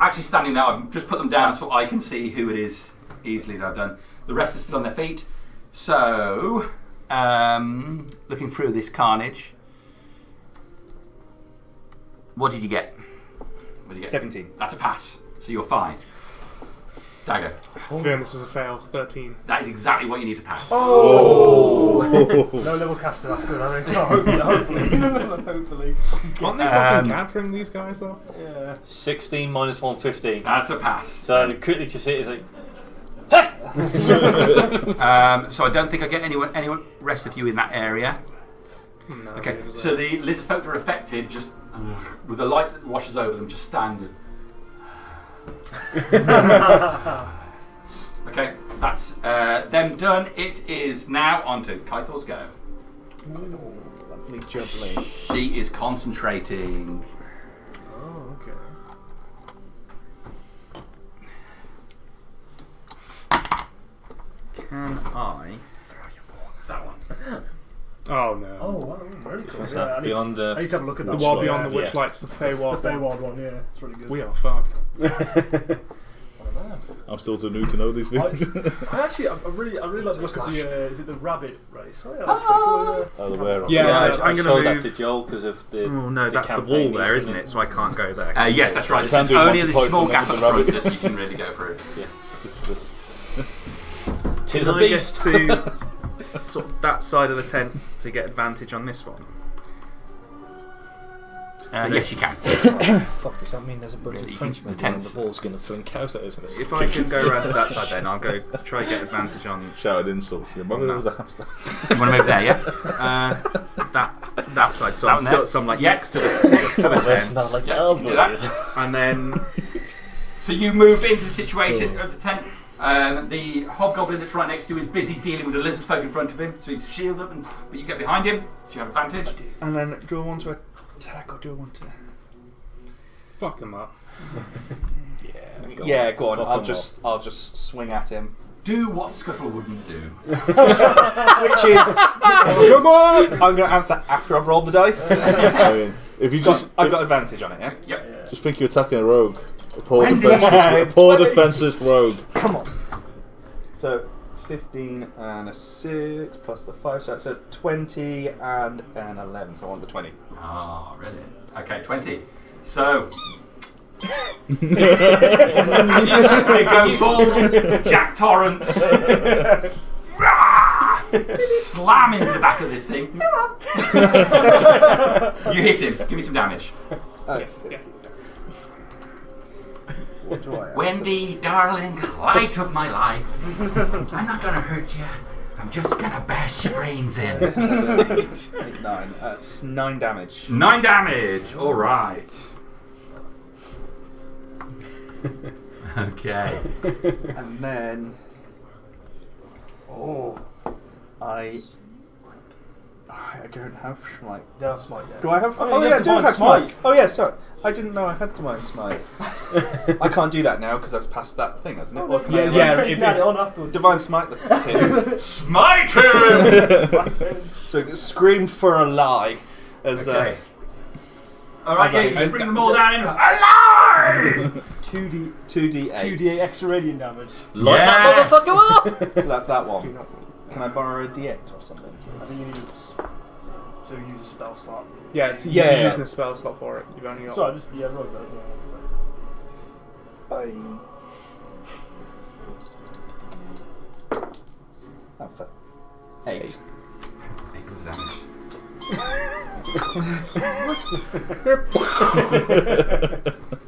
Actually standing now. I've just put them down so I can see who it is easily that I've done. The rest are still on their feet. So, looking through this carnage. What did you get? What did you get? 17. That's a pass. So you're fine. Dagger. Fearing this is a fail. 13. That is exactly what you need to pass. Oh! No level caster, that's good. I think. Hopefully. Hopefully. Aren't they fucking capturing these guys though? Yeah. 16 minus 1, 15. That's a pass. So quickly just hit is like. So I don't think I get anyone rest of you in that area. No, Okay, so the lizard folk that are affected, just with the light that washes over them, just stand. Okay, that's them done. It is now on to Kythor's go. Ooh, lovely jubbly. She is concentrating. Oh, okay. Can I? It's that one. Oh no. Oh, wow, very cool. What's Yeah, that? I need Beyond to have a look at The that. wall Witchlight. beyond the Yeah. witchlights, the Feyward The one. Feyward one, yeah, it's really good. We are fucked. I'm still too new to know these things. I really like the look of the. Is it the rabbit race? Oh, yeah, that's pretty cool. Oh, the wearer. Yeah, I I'm gonna showed move- that to Joel because of the. Oh no, that's the campaign wall there, he's isn't running. it? So I can't go there. Yes, that's right. You There's can do only Monty this small Python gap at with the the front rabbit. that you can really go through. Yeah. Tis Can a I get beast. to sort of that side of the tent to get advantage on this one? Yes, you can. Fuck, does that mean there's a bunch Really, of you Frenchmen can- the and the tents. wall's going to flink out at us? If I can go around to that side, then I'll go to try and get advantage on Shouted insults. Your mother was a hamster. You want to move there, yeah? that side. So That I'm one still there? so I'm like Yeah. next to the They tent, smell like Yeah, elbows. you do that. and then So you move into the situation of the tent. The hobgoblin that's right next to you is busy dealing with the lizard folk in front of him. So he's shielded up, but you get behind him, so you have advantage. do I want to attack or do I want to? Fuck him up. Yeah, go on. Fuck I'll him just swing at him. Do what Scuttle wouldn't do. Which is come on. I'm going to answer that after I've rolled the dice. I mean, if you just I've got advantage on it. Yeah. Yep. just think you're attacking a rogue, a poor Wendy, defenseless rogue. Come on. So 15 and a 6 plus the 5, so that's a 20 and an 11. So I want the 20. Ah, really? Okay, 20. So. You go full Jack Torrance. Slam into the back of this thing. You hit him. Give me some damage. What do I have? Wendy, darling, light of my life. I'm not gonna hurt you. I'm just gonna bash your brains in. 8, 9. That's 9 damage. 9 damage. All right. Okay. And then I don't have smite. Yeah, smite, yeah. Do I have? Oh, Oh, you yeah, I have do divine have smite. smite. Oh yeah, sorry. I didn't know I had divine smite. I can't do that now because I've passed that thing, hasn't it? Or can I, You it can add is it on afterwards. divine smite the two. Smite him! So scream for a lie as Okay. Alright, as yeah, I- you just bring them all down in. Alive! 2d8. 2d8 extra radiant damage. Light Yes. that motherfucker up! So that's that one. Can I borrow a d8 or something? I think you need to use a spell slot. Yeah, so Yeah, you're yeah. using a spell slot for it. You've only got. Sorry, roll that. Bye. Oh, fuck. 8. 8 was damage.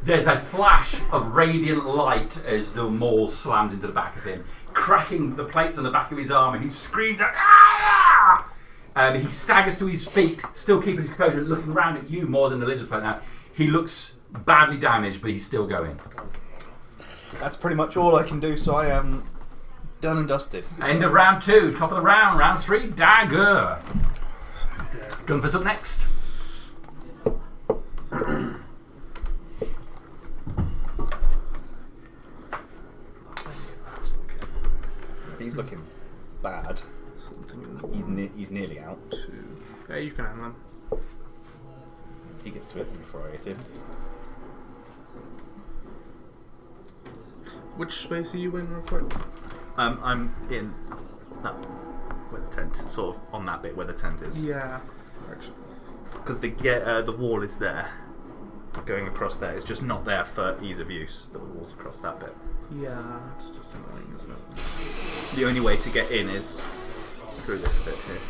There's a flash of radiant light as the maul slams into the back of him, cracking the plates on the back of his arm, and he screams out, "Ah!" He staggers to his feet, still keeping his composure, looking around at you more than the lizard folk now. He looks badly damaged, but he's still going. That's pretty much all I can do, so I am Done and dusted. End of round 2. Top of the round. Round 3. Dagger. Gunther's up next. He's looking bad. He's nearly out. Yeah, you can have one. He gets to it before I hit him. Which space are you in, real quick? I'm in that where the tent, sort of on that bit where the tent is. Yeah. Because the wall is there, going across there. It's just not there for ease of use, but the wall's across that bit. Yeah, it's just annoying, isn't it? The only way to get in is through this bit here.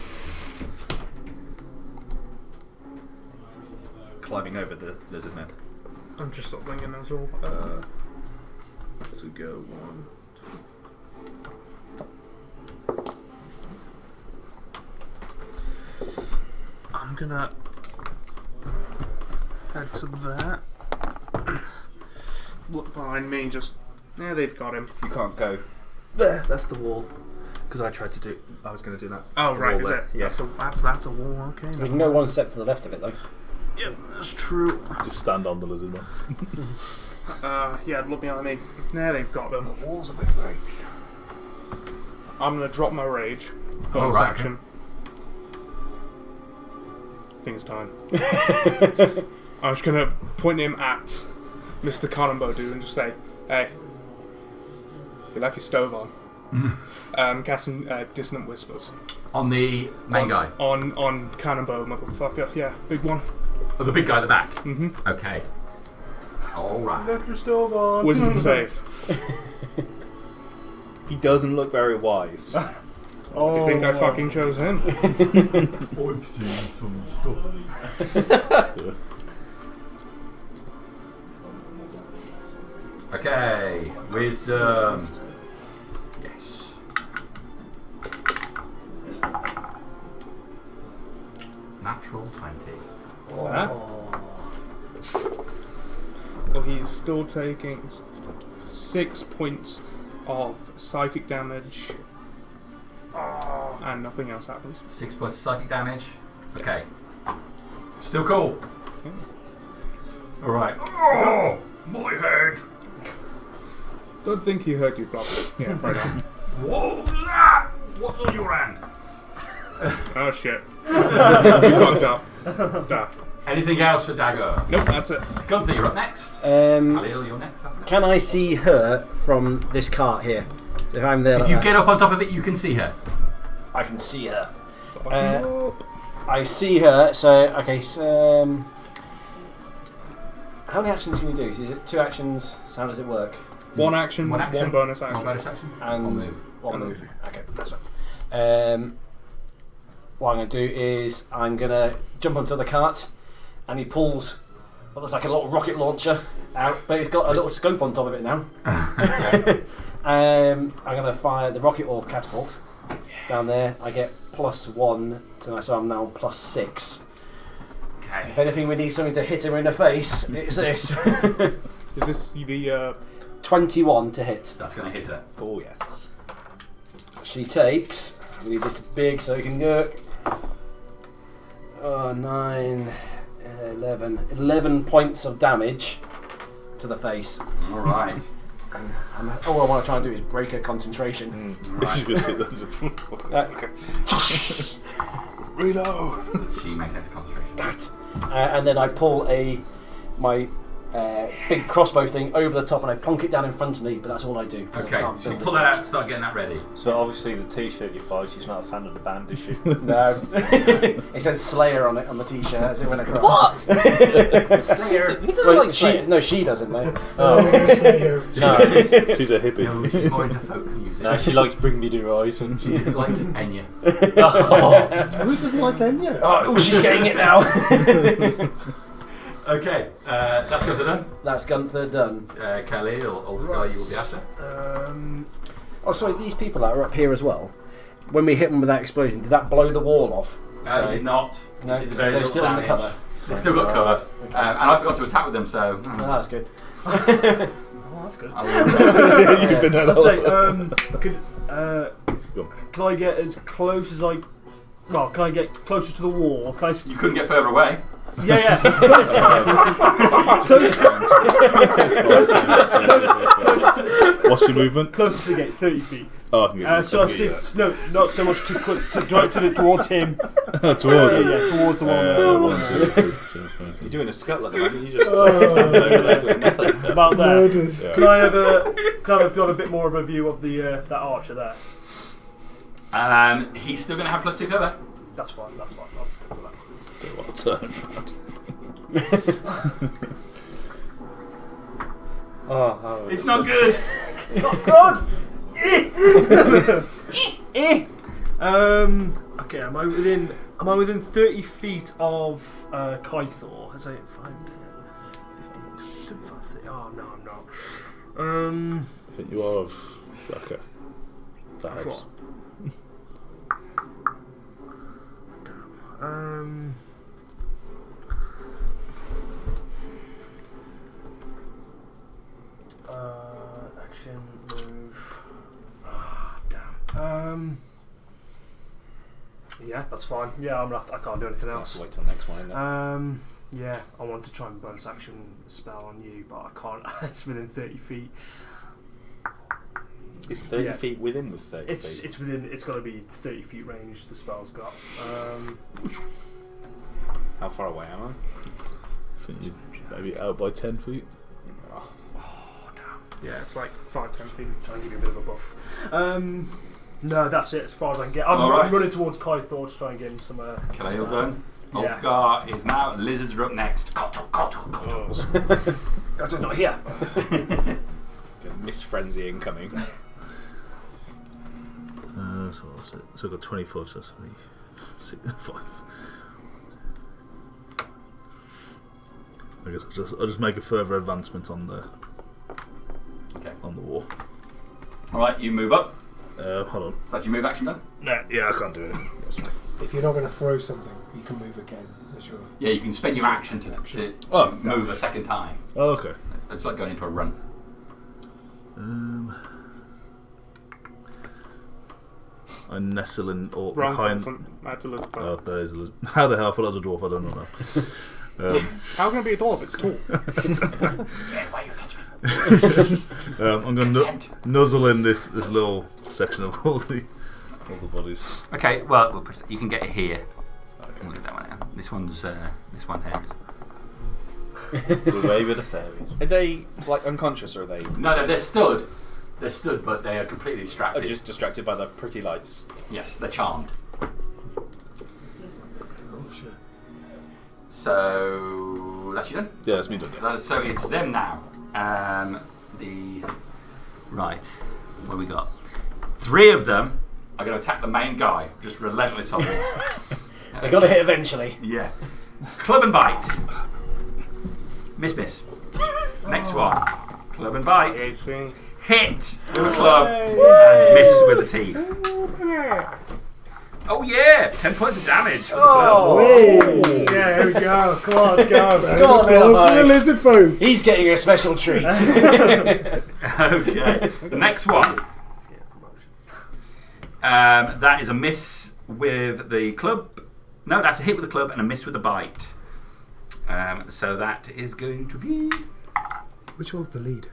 Climbing over the lizard men. I'm just sort of thinking as well. To go 1, 2. I'm gonna head to there. Look behind me, just yeah, they've got him. You can't go there. That's the wall. Because I tried to do. I was going to do that. Oh the right, wall is there. it? Yeah. That's a wall. Okay. We can go one step to the left of it though. Yep, that's true. Just stand on the lizard man. Yeah, look behind me. There, they've got them. The wall's a bit raised. I'm gonna drop my rage. Oh, Bonus right, action. I think it's time. I was gonna point him at Mr. Cannonbow dude and just say, "Hey, you left your stove on." Casting dissonant whispers On the main guy. on Cannonbow, motherfucker. Yeah, big one. Oh, the big guy at the back. Mm-hmm. Okay. Alright. Left your stove on. Wisdom save. He doesn't look very wise. You think I fucking chose him? I've seen some stuff. Okay. Wisdom. Yes. Natural 20. Well, he's still taking 6 points of psychic damage, and nothing else happens. 6 points of psychic damage. Okay. Still cool. Alright. Oh, my head. Don't think he hurt you properly. Yeah, right on. Whoa, that! What's on your hand? Oh shit. You fucked up. Duh. Anything else for Dagger? Nope, that's it. Gunther, you're up next. Khalil, you're next. Can I see her from this cart here? If I'm there, If you get up on top of it, you can see her. I can see her. I see her. So okay. So, how many actions can you do? Is it 2 actions? So how does it work? One action, One bonus action. One bonus action. And One move. One move. Okay, that's right. What I'm going to do is I'm going to jump onto the cart, and he pulls what looks like a little rocket launcher out, but it's got a little scope on top of it now. I'm going to fire the rocket or catapult down there. I get +1 tonight, so I'm now +6. Okay. If anything, we need something to hit her in the face. It's this. Is this the 21 to hit. That's going to hit her. Oh yes. She takes. We need this big so we can do it. 9, 11 points of damage to the face. Alright. All I want to try and do is break her concentration. She's gonna sit there. Reload. She maintains a concentration. That. And then I pull my big crossbow thing over the top and I plonk it down in front of me, but that's all I do. Okay, so you pull that out, start getting that ready. So obviously the t-shirt you follow, she's not a fan of the band, is she? No. It said Slayer on it on the t-shirt as it went across. What? Slayer. He doesn't like Slayer. No, she doesn't, though. Slayer. No. She's a hippie. No, she's more into folk music. No, she likes Bring Me the Horizon. She likes Enya. Who doesn't like Enya? Oh, she's getting it now. Okay, that's Gunther done. That's Gunther done. Kelly or Ulfgar, you will be after. Oh, sorry, these people that are up here as well. When we hit them with that explosion, did that blow the wall off? It did not. No, It did so very they're little still in the damage. cover. They've still got cover. Okay. And I forgot to attack with them, so. Oh, that's good. Oh, that's good. You've been there the I'd whole say, time. Can I get as close as I? Well, can I get closer to the wall? Can I? You couldn't get further away. Yeah. What's your movement? Closer to the gate, 30 feet. Oh, I can get So I see, no, not so much towards him. towards towards the one. You're doing a scuttle at the moment. You just doing nothing. About there. Murders. Can I have a bit more of a view of the that archer there? He's still going to have +2 cover. That's fine. I'll stick with that. I'll turn around. Oh, It's not good. Not good. Okay. Am I within 30 feet of Kythor? Is it 5, 10, 15, 25, 30? Oh no, I'm not. I think you are of Shaka. That helps. Action, move. Damn. Yeah, that's fine. Yeah, I can't do anything else. Wait till next one. Innit? Yeah, I want to try and bonus action spell on you, but I can't. It's within 30 feet. It's 30 feet within the 30 feet. It's within. It's got to be 30 feet range. The spell's got. How far away am I? I think you're maybe out by 10 feet. Yeah, it's like 5-10 feet. Try and give you a bit of a buff. No, that's it as far as I can get. I'm Alright. running towards Kythor to try and get him some. Kale done. Yeah. Ulfgar is now. Lizards are up next. That's just not here. Miss Frenzy incoming. So what's it? So I've got 24, so that's only 5. I guess I'll just make a further advancement on the wall. Alright, you move up. Hold on. So that's your move action done? Nah, yeah, I can't do it. If you're not going to throw something, you can move again. As your Yeah, you can spend your action to move a second time. Oh, okay. It's like going into a run. I nestle in or Wrong behind. person. That's a lizard folk. Oh, there is a lizard. How the hell? I thought I was a dwarf. I don't know now. How can it be a dwarf? It's tall. Why you touch me? I'm going to nuzzle in this little section of all the bodies. Okay, well, you can get it here. We'll leave that one out. This one here is. The way with the fairies. Are they like unconscious or are they? No, they're stood. They're stood, but they are completely distracted. Just distracted by the pretty lights. Yes, they're charmed. oh shit. So that's you done. Yeah, that's me done. So it's them now. Right. What have we got? 3 of them are going to attack the main guy. Just relentless on this. They got to hit eventually. Yeah. Club and bite. Miss. Next one. Club and bite. AC. Hit with a club and miss with the teeth. Oh yeah! 10 points of damage for the club. Yeah, here we go. Come on, let's go. Go on, little For the boy. lizard folk. He's getting a special treat. Okay. The next one. That is a miss with the club. No, that's a hit with the club and a miss with the bite. So that is going to be. Which one's the leader?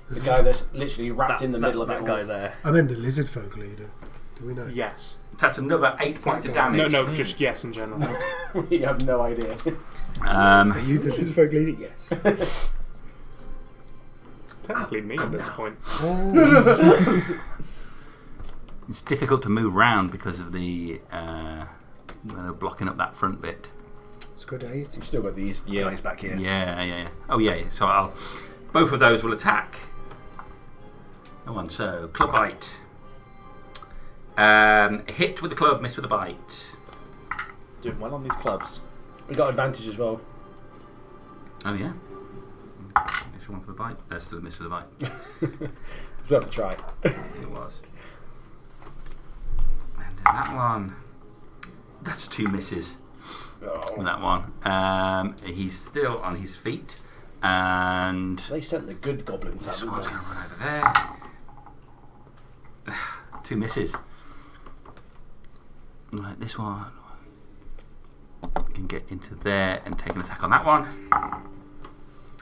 The guy that's literally wrapped in the middle of that guy there. I meant the lizard folk leader. Do we know? Yes. That's another 8 points of damage. No, just yes in general. We have no idea. Are you the lizard folk leader? Yes. Technically me at this point. It's difficult to move around because of the blocking up that front bit. It's good 8. You've still got these guys back here. Yeah. Oh yeah. So both of those will attack. Go on. So club bite. Hit with the club, miss with the bite. Doing well on these clubs. We got advantage as well. Oh yeah. Miss one for the bite. That's still a miss with the bite. It's worth a try. It was. And that one. That's 2 misses. With that one. He's still on his feet, and They sent the good goblins out. this didn't one's they? going to run over there. 2 2 misses. Right, this one can get into there and take an attack on that one.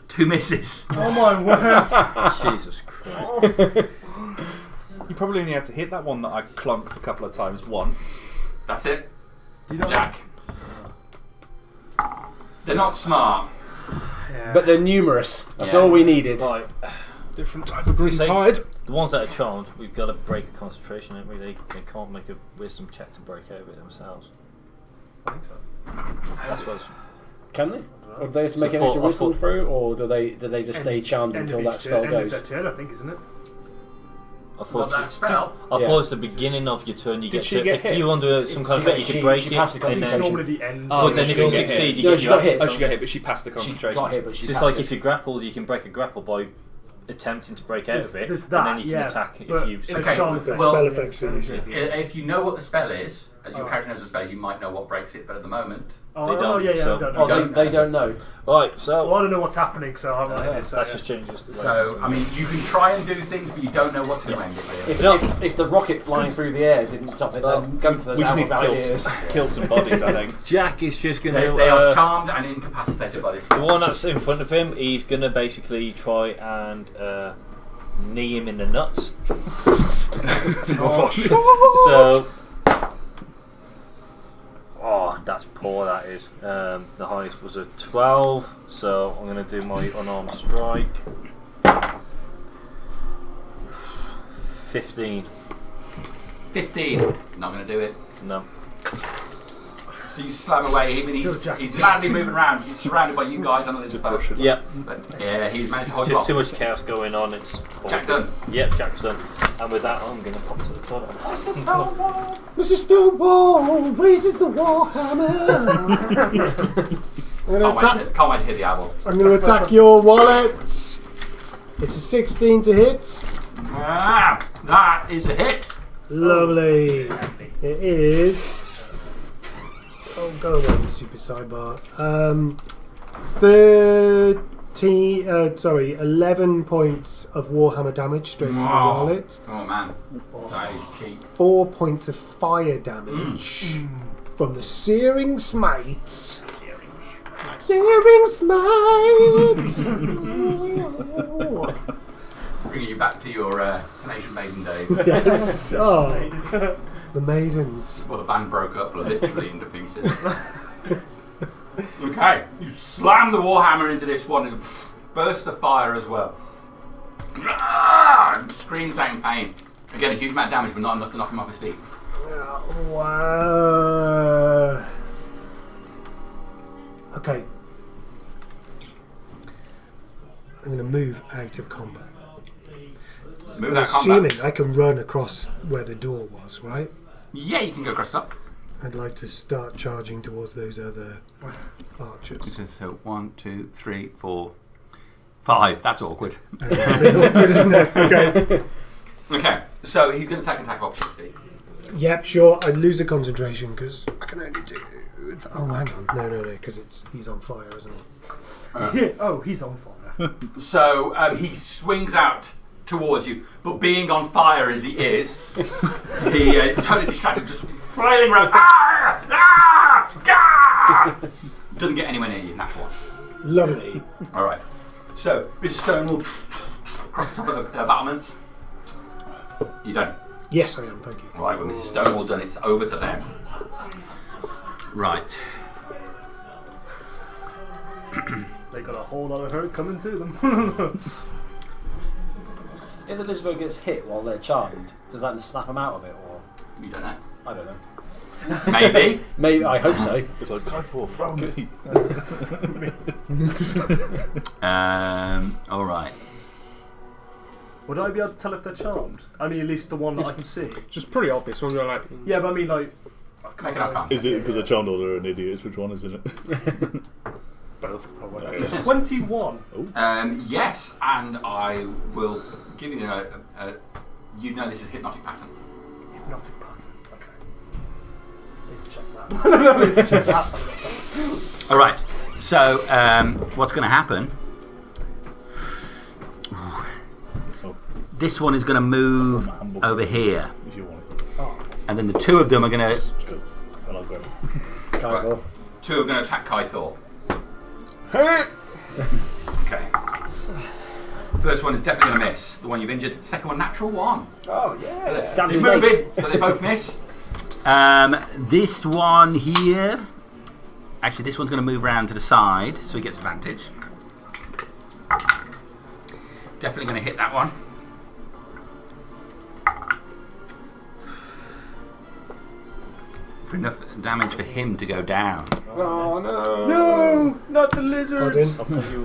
2 misses. Oh my word! Jesus Christ. You probably only had to hit that one that I clunked a couple of times once. That's it. Do you know Jack. They're not smart. Yeah. But they're numerous. That's Yeah. all we needed. Right. Different type of green tide. The ones that are charmed, we've got to break a concentration, haven't we? They can't make a wisdom check to break over it themselves. I think so. That's what's. Can they? Or do they have to make So an extra I wisdom thought- through, or do they just stay charmed End until of that each spell turn, end of goes? that turn, I think, isn't it? I thought, That spell. I Yeah. thought it's the beginning of your turn. You Did get she to get if hit? you under some kind of effect, you can break she it, passed the and It's concentration. then. normally the end. Oh, But then she if you got hit. succeed, you No, get she your got hit. Oh, she got hit, but she passed the She concentration. got hit, but she It's just passed like it. if you grapple, you can break a grapple by attempting to break out of it, There's and that, then you can yeah, attack but if you. in a Okay, charmed The well, spell effects are usually. If you know what the spell is, and your Oh. character knows what the spell is, you might know what breaks it, but at the moment, Oh, They oh, don't, yeah, so- I don't know. Oh, don't they know. don't know. Right, so Well, I don't know what's happening, so I'm not in it. So that yeah. just changes the way. so, I mean, you can try and do things, but you don't know what's going to end it with. If the rocket flying through the air didn't stop it, then Gunther's We just out need of to ideas. kill some bodies, I think. Jack is just going to. They are charmed and incapacitated by this. The one that's in front of him, he's going to basically try and knee him in the nuts. So, oh, that's poor. That is. The highest was a 12, so I'm going to do my unarmed strike. 15. 15. Not going to do it. No. So you slam away him, and he's madly moving around. He's surrounded by you guys under this boat. Yep. But yeah, he's managed to hold you Just off. too much chaos going on. It's poor. Jack done. Yep, Jack's done. And with that, I'm going to pop to the toilet. Mr. Stonewall raises the warhammer. Can't wait to hit the apple. I'm going to attack your wallet. It's a 16 to hit. Ah, that is a hit. Lovely. It is. Oh, go away, super sidebar. 11 points of Warhammer damage straight to the Wow. wallet. Oh man, that is cheap. 4 points of fire damage from the Searing Smite. Searing Smite! Bringing you back to your Nation Maiden days. Yes. Oh, the maidens. Well, the band broke up literally into pieces. Okay, you slam the warhammer into this one. There's a burst of fire as well. And screams out in pain. Again, a huge amount of damage, but not enough to knock him off his feet. Wow. Okay. I'm going to move out of combat. Move I'm that assuming combat. I can run across where the door was, right? Yeah, you can go across the top. I'd like to start charging towards those other archers. So 1, 2, 3, 4, 5. That's awkward. It's a bit awkward, isn't it? Okay. Okay, so he's going to take an attack opportunity. Yep, sure. I'd lose the concentration because I can only do. Oh, hang on. No, because he's on fire, isn't he? Oh, he's on fire. So he swings out towards you, but being on fire as he is, he totally distracted, just flailing around. Doesn't get anywhere near you, natural one. Lovely. All right. So Mrs. Stone will cross the top of the battlements. You don't. Yes, I am. Thank you. Right, with Mrs. Stonewall done, it's over to them. Right. They got a whole lot of hurt coming to them. If the lizard gets hit while they're charmed, does that snap them out of it, or You don't know. I don't know. Maybe. Maybe I hope so. It's like, go for throw me. All right. Would I be able to tell if they're charmed? I mean, at least the one that I can see. Just pretty obvious when you're like. Yeah, but I mean, like. Make an arcana. Is it because the child order are an idiot? Which one is it? Both, probably. Okay. 21. Yes, and I will give you you know this is hypnotic pattern. Hypnotic pattern. Okay. Need to check that. All right. So what's going to happen? This one is going to move over here. If you want And then the two of them are going to... Let's go. And I'll go. Kythor. Two are going to attack Kythor. Okay. First one is definitely going to miss. The one you've injured. Second one, natural 1. Oh, yeah. So he's moving, but they both miss. This one here... Actually, this one's going to move around to the side, so he gets advantage. Definitely going to hit that one. For enough damage for him to go down. Oh no! No, not the lizards. I didn't.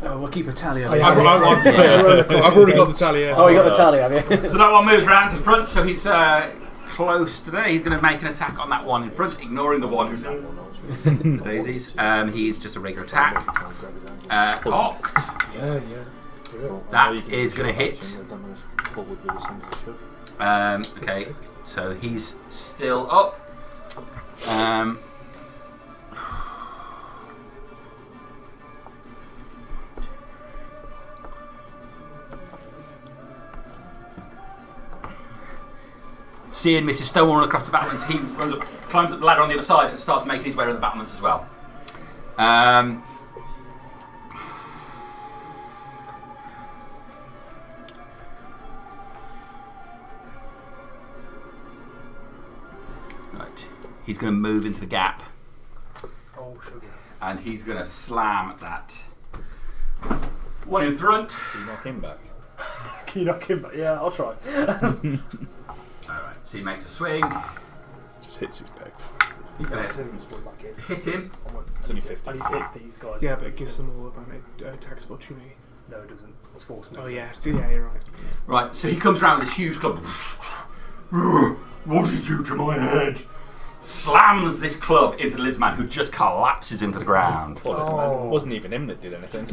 Oh, we'll keep a tally of I it. have I've already got the tally. Oh, you got the tally, have you? So that one moves round to the front, so he's close to there. He's going to make an attack on that one in front, ignoring the one who's the daisies. He's just a regular attack. Oct. Yeah. That is going to hit. Okay, so he's still up. Seeing Mrs. Stonewall run across the battlements, he runs up, climbs up the ladder on the other side and starts making his way around the battlements as well. Right, he's going to move into the gap. Oh, sugar. And he's going to slam at that one in front. Can you knock him back? Can you knock him back? Yeah, I'll try. Alright, so he makes a swing. Just hits his peg. He's going to hit him. It's only 50. I need to hit these guys. Yeah, but it gives them all attacks of opportunity. No, it doesn't. It's force me. Oh yeah, you're right. Right, so he comes around with this huge club. What did you do to my head? Slams this club into the lizardman, who just collapses into the ground. Poor lizard man. It wasn't even him that did anything.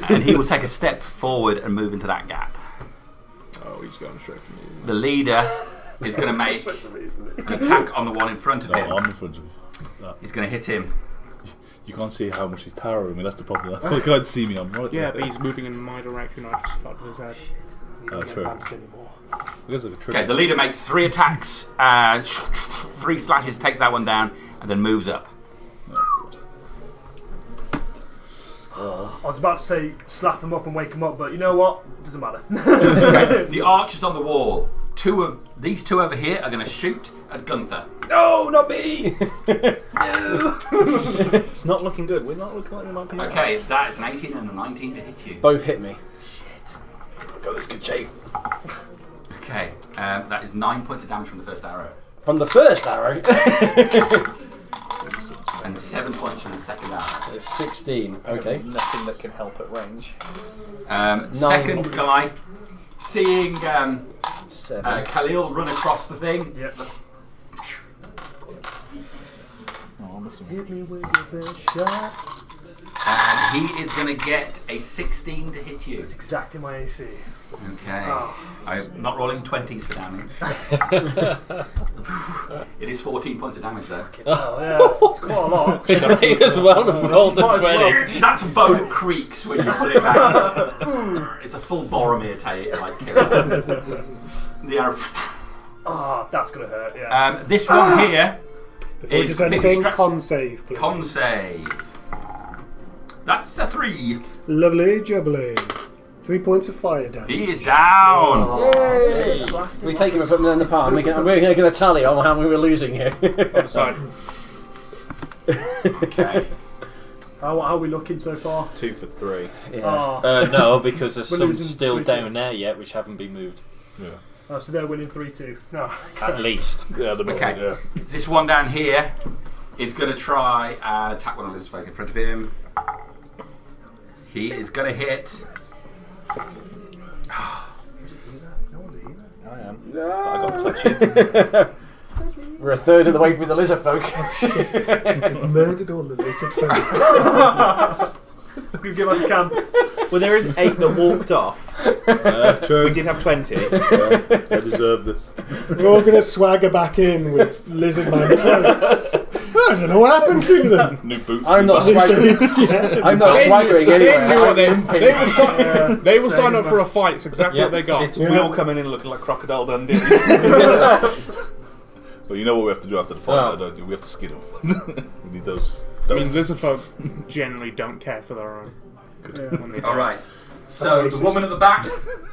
And he will take a step forward and move into that gap. Oh, he's going straight for me, isn't he? The leader is going to make an attack on the one in front of him. I'm in front of him. He's going to hit him. You can't see how much he's towering me, that's the problem. You can't see me, I'm right Yeah, there. but he's moving in my direction. I just fucked with his head. Oh, true. Anymore. It looks like a trick. Okay, the leader makes 3 attacks, 3 slashes, takes that one down, and then moves up. I was about to say slap him up and wake him up, but you know what? Doesn't matter. Okay, the archers on the wall. These two over here are going to shoot at Gunther. No, not me! It's not looking good. We're not looking like we might come out. Okay, that is an 18 and a 19 to hit you. Both hit me. Shit. Got this good shape. Okay, that is 9 points of damage from the first arrow. From the first arrow. And 7 points from the second arrow. It's 16. Okay. Nothing that can help at range. Second guy, seeing 7. Khalil run across the thing. Yep. Oh, I'm missing Hit me with your best shot. And he is going to get a 16 to hit you. It's exactly my AC. Okay. Oh. I'm not rolling 20s for damage. It is 14 points of damage though. Oh, yeah. It's quite a lot. May as well have rolled the Might as 20. well. That's both creaks when you put it back. It's a full Boromir like kill. The arrow. Oh, that's going to hurt, yeah. This one here Before he is does anything, completely con save, please. Con save. That's a 3. Lovely jubbly. 3 points of fire damage. He is down. Yay! We take him and put him in the palm. We're going to tally on how we were losing here. On the side. Okay. How are we looking so far? 2 for 3. Yeah. Oh, No, because there's We're some losing still 3-2. down there yet which haven't been moved. Yeah. oh, so they're winning 3-2. No. At least. Yeah, the moment, Okay. yeah. This one down here is going to try and attack one of the lizard folk in front of him. He is going to hit. I am. But I got touchy. We're a third of the way through the lizard folk. Murdered all the lizard folk. We can get back to camp. Well, there is 8 that walked off. True. We did have 20. I deserve this. We're all going to swagger back in with lizard man cloaks. I don't know what happened to them. New boots. I'm new not bags. swaggering. I'm not swaggering anyway. They will sign up for a fight. It's exactly what they got. We all come in looking like Crocodile Dundee. Well, you know what we have to do after the fight, though, don't you? We have to skin them. We need those. I mean, lizard folk generally don't care for their own. All right. So the woman at the back,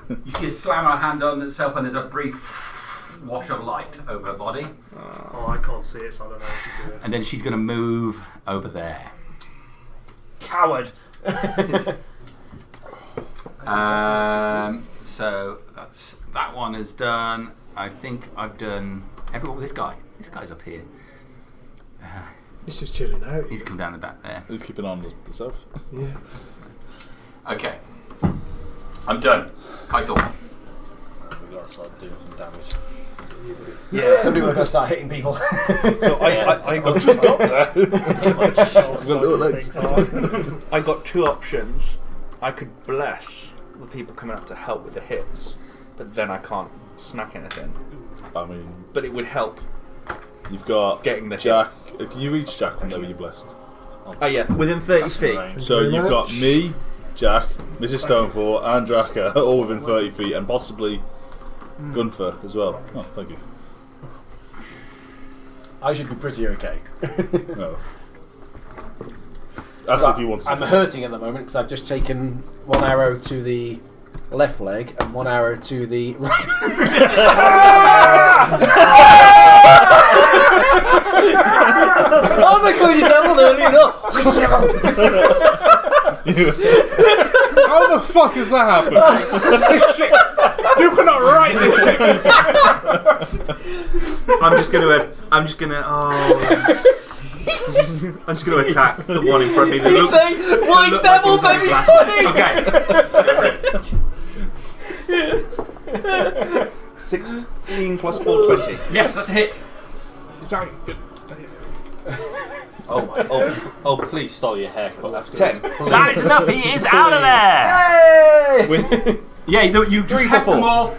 you see her slam her hand on itself, and there's a brief wash of light over her body, Oh, I can't see it, so I don't know how to do it. and then she's going to move over there. Coward. So that one is done. I think I've done everyone. This guy's up here. He's just chilling out. He's come down the back there. Who's keeping on the self? Yeah. Okay, I'm done. Kaito. We got to start doing some damage. Yeah, some people are going to start hitting people. So I got Just got there. I got two options. I could bless the people coming up to help with the hits, but then I can't smack anything. I mean, But it would help. you've got Getting the Jack. hits. Can you reach Jack from there when you're blessed? Oh yeah, within 30 That's feet. range. So very you've got much. me, Jack, Mrs. Stonefall, and Draka all within 30 feet, and possibly Gunfer as well. Oh, thank you. I should be pretty okay. No. That's if you want to. I'm hurting at the moment because I've just taken one arrow to the left leg and one arrow to the right. Oh, they called you devil earlier. How the fuck has that happened? This shit. You cannot write this shit. I'm just gonna attack the one in front of me. That It's a white looked devil, like it was on his last Okay. 16 plus 4, 20. Yes, that's a hit. Sorry. Oh, please stole your haircut after 10. That is enough. He is out of there. With Yeah, you just 3 for have 4. the maul.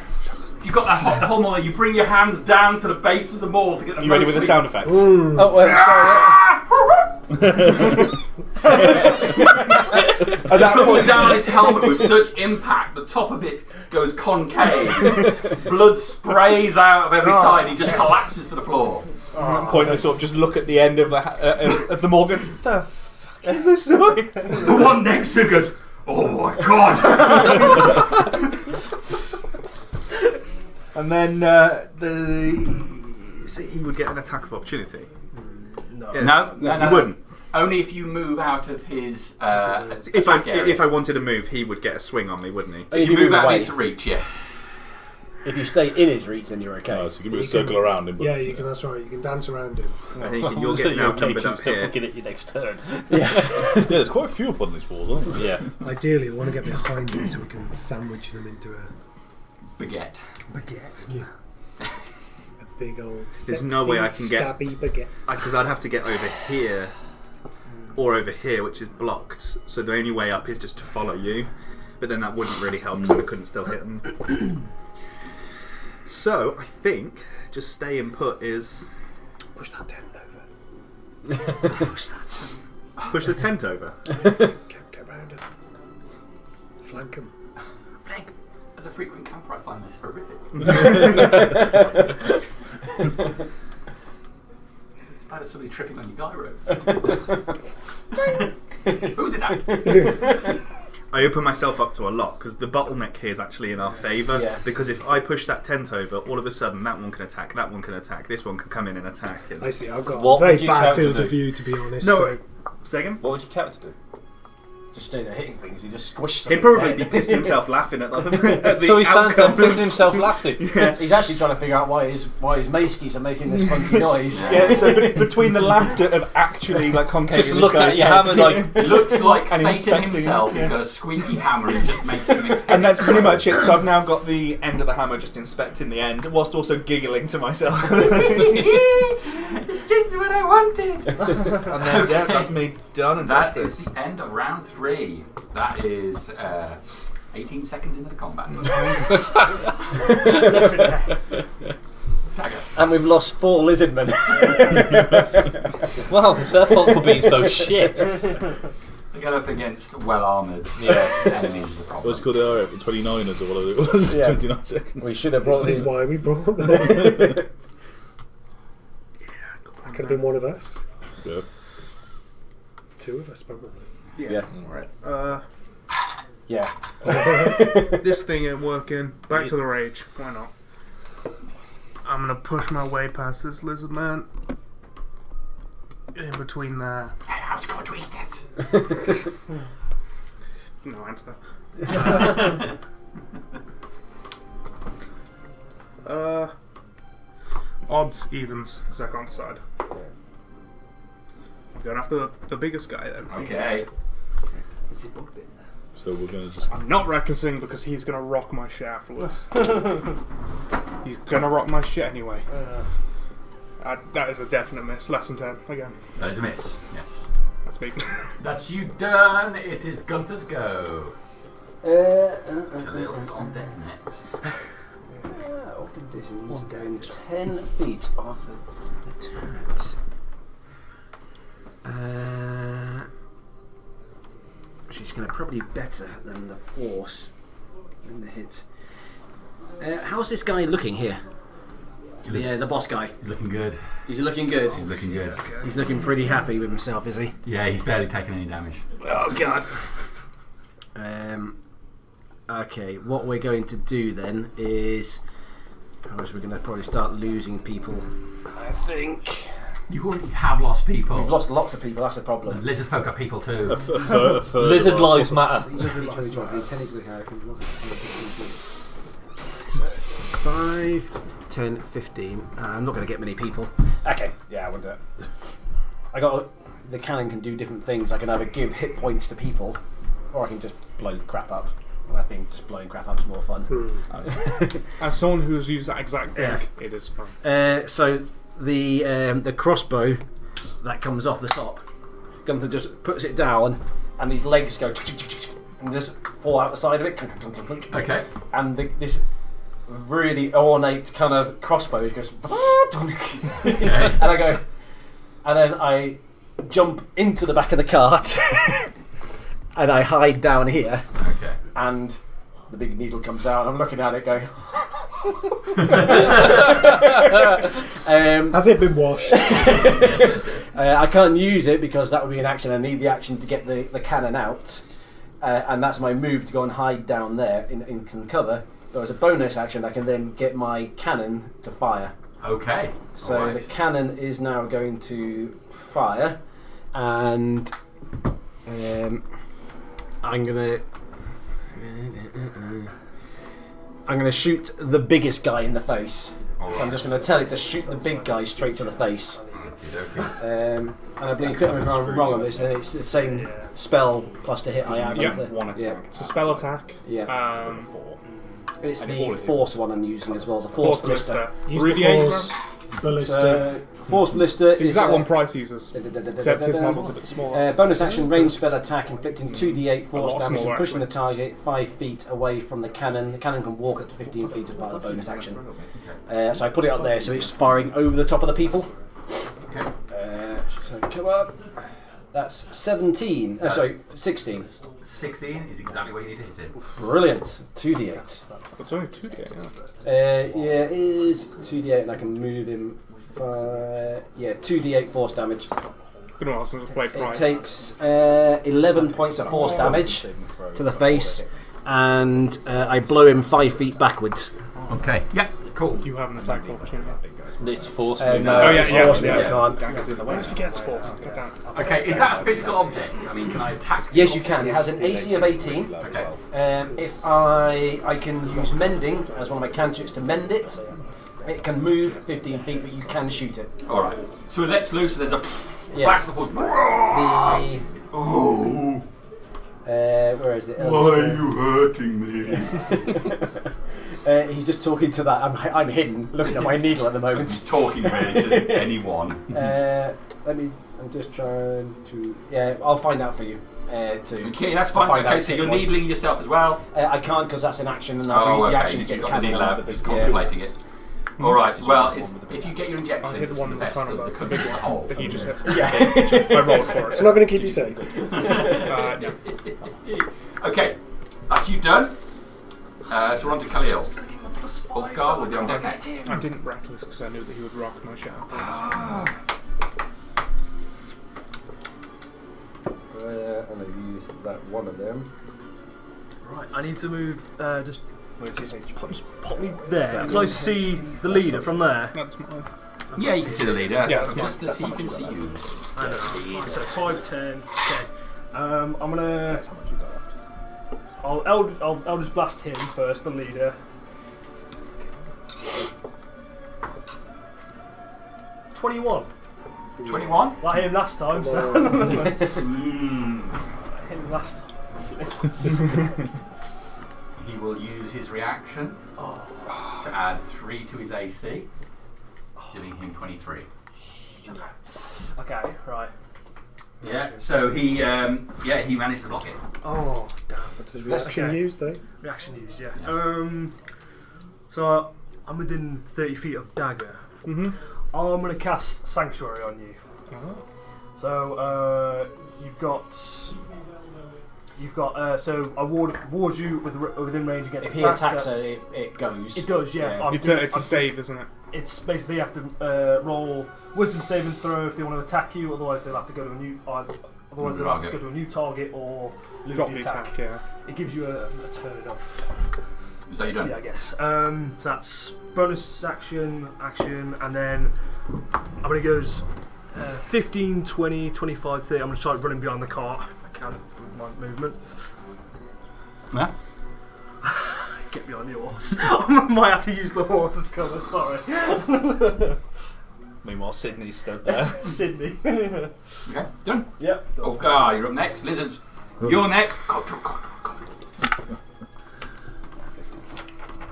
You've got the whole maul there. You bring your hands down to the base of the maul to get the you ready most with the sweet- sound effects? Oh, wait, sorry. At that Pulling point, down his helmet with such impact, the top of it goes concave. Blood sprays out of every side. He just collapses to the floor. at that point, I sort of just look at the end of the Morgan. The fuck is this noise? The one next to goes, oh my god! And then he would get an attack of opportunity. No. Yeah. No, He wouldn't. Only if you move out of his If attack area. I wanted to move, he would get a swing on me, wouldn't he? If you move out of his reach, yeah. If you stay in his reach, then you're okay. Oh, so you can do a circle around him. But Yeah, you can. That's right. You can dance around him. I think Well, you'll so get you're outnumbered up still here. fucking at your next turn. yeah, there's quite a few up on this wall, aren't there? Yeah. Ideally, we want to get behind him so we can sandwich them into a Baguette. baguette. A big old. There's no way I can get- stabby baguette. Because I'd have to get over here or over here, which is blocked. So the only way up is just to follow you. But then that wouldn't really help because I couldn't still hit them. So I think just staying put is Push that tent over. push the tent over. Get round him. Flank him. Blake, as a frequent camper, I find this horrific. It's bad as somebody tripping on your guy ropes. Who did that? I open myself up to a lot because the bottleneck here is actually in our favour. Yeah. Because if I push that tent over, all of a sudden that one can attack, that one can attack, this one can come in and attack. And I see. I've got What a very would you bad character field do? of view, to be honest. No, so second. What would your character do? Just stay there hitting things. He just squishes. He'd probably be pissing himself laughing at the So he stands there outcome. pissing himself laughing. He's actually trying to figure out why his mace keys are making this funky noise. Yeah, so between the laughter of actually like concave Just in this look at guy's your head, hammer like, It looks like And Satan inspecting himself. it, yeah. He's got a squeaky hammer and just makes things. and that's pretty much it. So I've now got the end of the hammer just inspecting the end, whilst also giggling to myself. It's just what I wanted. And then yeah, that's me done and That that's is this. the end of round 3. That is 18 seconds into the combat. Dagger. And we've lost 4 lizardmen. Well, it's their fault for being so shit. They get up against well-armoured enemies is the problem. Let's go there for 29ers or whatever it was. Yeah. 29 seconds. We should have brought This is in... why we brought them. That could have been one of us. Yeah. 2 of us, probably. Yeah. Right. Yeah. This thing ain't working. Back to the rage. Why not? I'm gonna push my way past this lizard man. In between there. Hey, how's God to eat it? No answer. Odds, evens, because I can't decide. Going after the biggest guy then. Okay. So we're going to just... I'm not recklessing because he's gonna rock my shit afterwards. He's gonna rock my shit anyway. That is a definite miss. Less than 10 again. That is a miss. Yes. That's big. That's you done. It is Gunther's go. Uh, Khalil's on deck next. all conditions going 10 feet off the turret. She's going to probably be better than the force in the hit. How's this guy looking here? The boss guy. He's looking good. He's looking good. He's looking good. He's looking pretty happy with himself, is he? Yeah, he's barely taken any damage. Oh god. Okay, what we're going to do then is, we're going to probably start losing people. I think You already have lost people. we've lost lots of people. That's the problem. Lizard folk are people too. A third Lizard of our- lives matter. 5, 10, 15. I'm not going to get many people. Okay, yeah, I will do it. The cannon can do different things. I can either give hit points to people, or I can just blow crap up. And I think just blowing crap up is more fun. As someone who's used that exact thing, Yeah. it is fun. So the crossbow that comes off the top, Gunther just puts it down, and these legs go and just fall out the side of it. Okay. And this really ornate kind of crossbow goes, and I go, and then I jump into the back of the cart, and I hide down here. Okay. And the big needle comes out, and I'm looking at it going. Has it been washed? I can't use it because that would be an action. I need the action to get the cannon out, and that's my move to go and hide down there in some cover. But as a bonus action, I can then get my cannon to fire. Okay. So Alright. the cannon is now going to fire, and I'm gonna shoot the biggest guy in the face. So I'm just gonna tell it to shoot the big guy straight to the face. And I believe, correct me if I'm wrong on this, and it's the same spell plus to hit I have. Yeah, isn't it? one attack. Yeah. It's a spell attack. Yeah. It's And the all it is force is- one I'm using as well. The Force force blister. Use 3d8. the force, ballista. So force blister It's the is exact one Price uses. Except his da-da-da-da-da-da. model's a bit smaller. Bonus action, range spell attack, inflicting 2d8 force lot damage smaller, and pushing the actually. target 5 feet away from the cannon. The cannon can walk up to 15 feet as part of the bonus action. So I put it up there so it's firing over the top of the people. Okay. So come up. That's 17. Sorry, 16. 16 is exactly where you need to hit it. Brilliant. 2d8. It's only 2d8, yeah. Yeah, it is 2d8 and I can move him. 2d8 force damage. Been a while since I played It Price. takes 11 points of force damage to the face, and I blow him 5 feet backwards. Okay. Yeah. Cool. You have an attack opportunity. It's force No, movement. Oh, it's yeah, force yeah, move, yeah. I can't. I always forget it's force. Get down. Okay. Is that a physical object? I mean, can I attack? Yes, you can. It has an AC of 18. Okay. If I can use mending as one of my cantrips to mend it. It can move 15 feet, but you can shoot it. All right. So it lets loose. And there's a Yeah. blast of force. The Oh. where is it? Why are you hurting me? He's just talking to that. I'm hidden, looking at my needle at the moment. He's talking really to anyone. I'm just trying to. Yeah, I'll find out for you. Okay, that's fine. find Okay, out so hit you're points. needling yourself as well. I can't because that's an action, and I'll use Oh, the okay. action to You've get got the the cannon needle out. out, just contemplating it. All right. Well, The one with the big if you get your I injection, hit the one the in best front of of the the country big as a one whole. that you just hit. Yeah. I rolled for It's it. not going to keep you safe. No. Okay, that's you done. So we're on to Khalil. Ulfgar will be on deck next. I didn't reckless because I knew that he would rock my shadow. And I've used that one of them. Right, I need to move. Just pop me there. Can I see the leader from there? That's mine. Yeah, you can see the leader. Yeah, that's just as he can see you. So 5, 10. Okay. I'm gonna. That's how much you got left. I'll just blast him first, the leader. 21. 21. Like him last time, so. Like him last time. He will use his reaction to add 3 to his AC, giving him 23. Okay, right. Yeah. So he managed to block it. Oh, damn. What's his reaction used, though? Reaction used, yeah. Yeah. So I'm within 30 feet of dagger. Mm-hmm. I'm going to cast Sanctuary on you. So you've got. So I ward you within range against. If he attacks, attacks her, it goes. it does, yeah. It's a save, isn't it? It's basically you have to roll Wisdom saving throw if they want to attack you. Otherwise, they'll have to go to a new. Otherwise, they'll have to go to a new target or lose Drop the the attack. attack, yeah. It gives you a turn off. Is that you done? Yeah, I guess. So that's bonus action, and then I'm going to go 15, 20, 25, 30. I'm going to try running behind the cart if I can with my movement. Yeah. Get behind the horse. I might have to use the horse as cover, sorry. Meanwhile, Sydney stood there. Sydney. Okay, done. Yep. Ulfgar, you're up next. Lizards, you're next.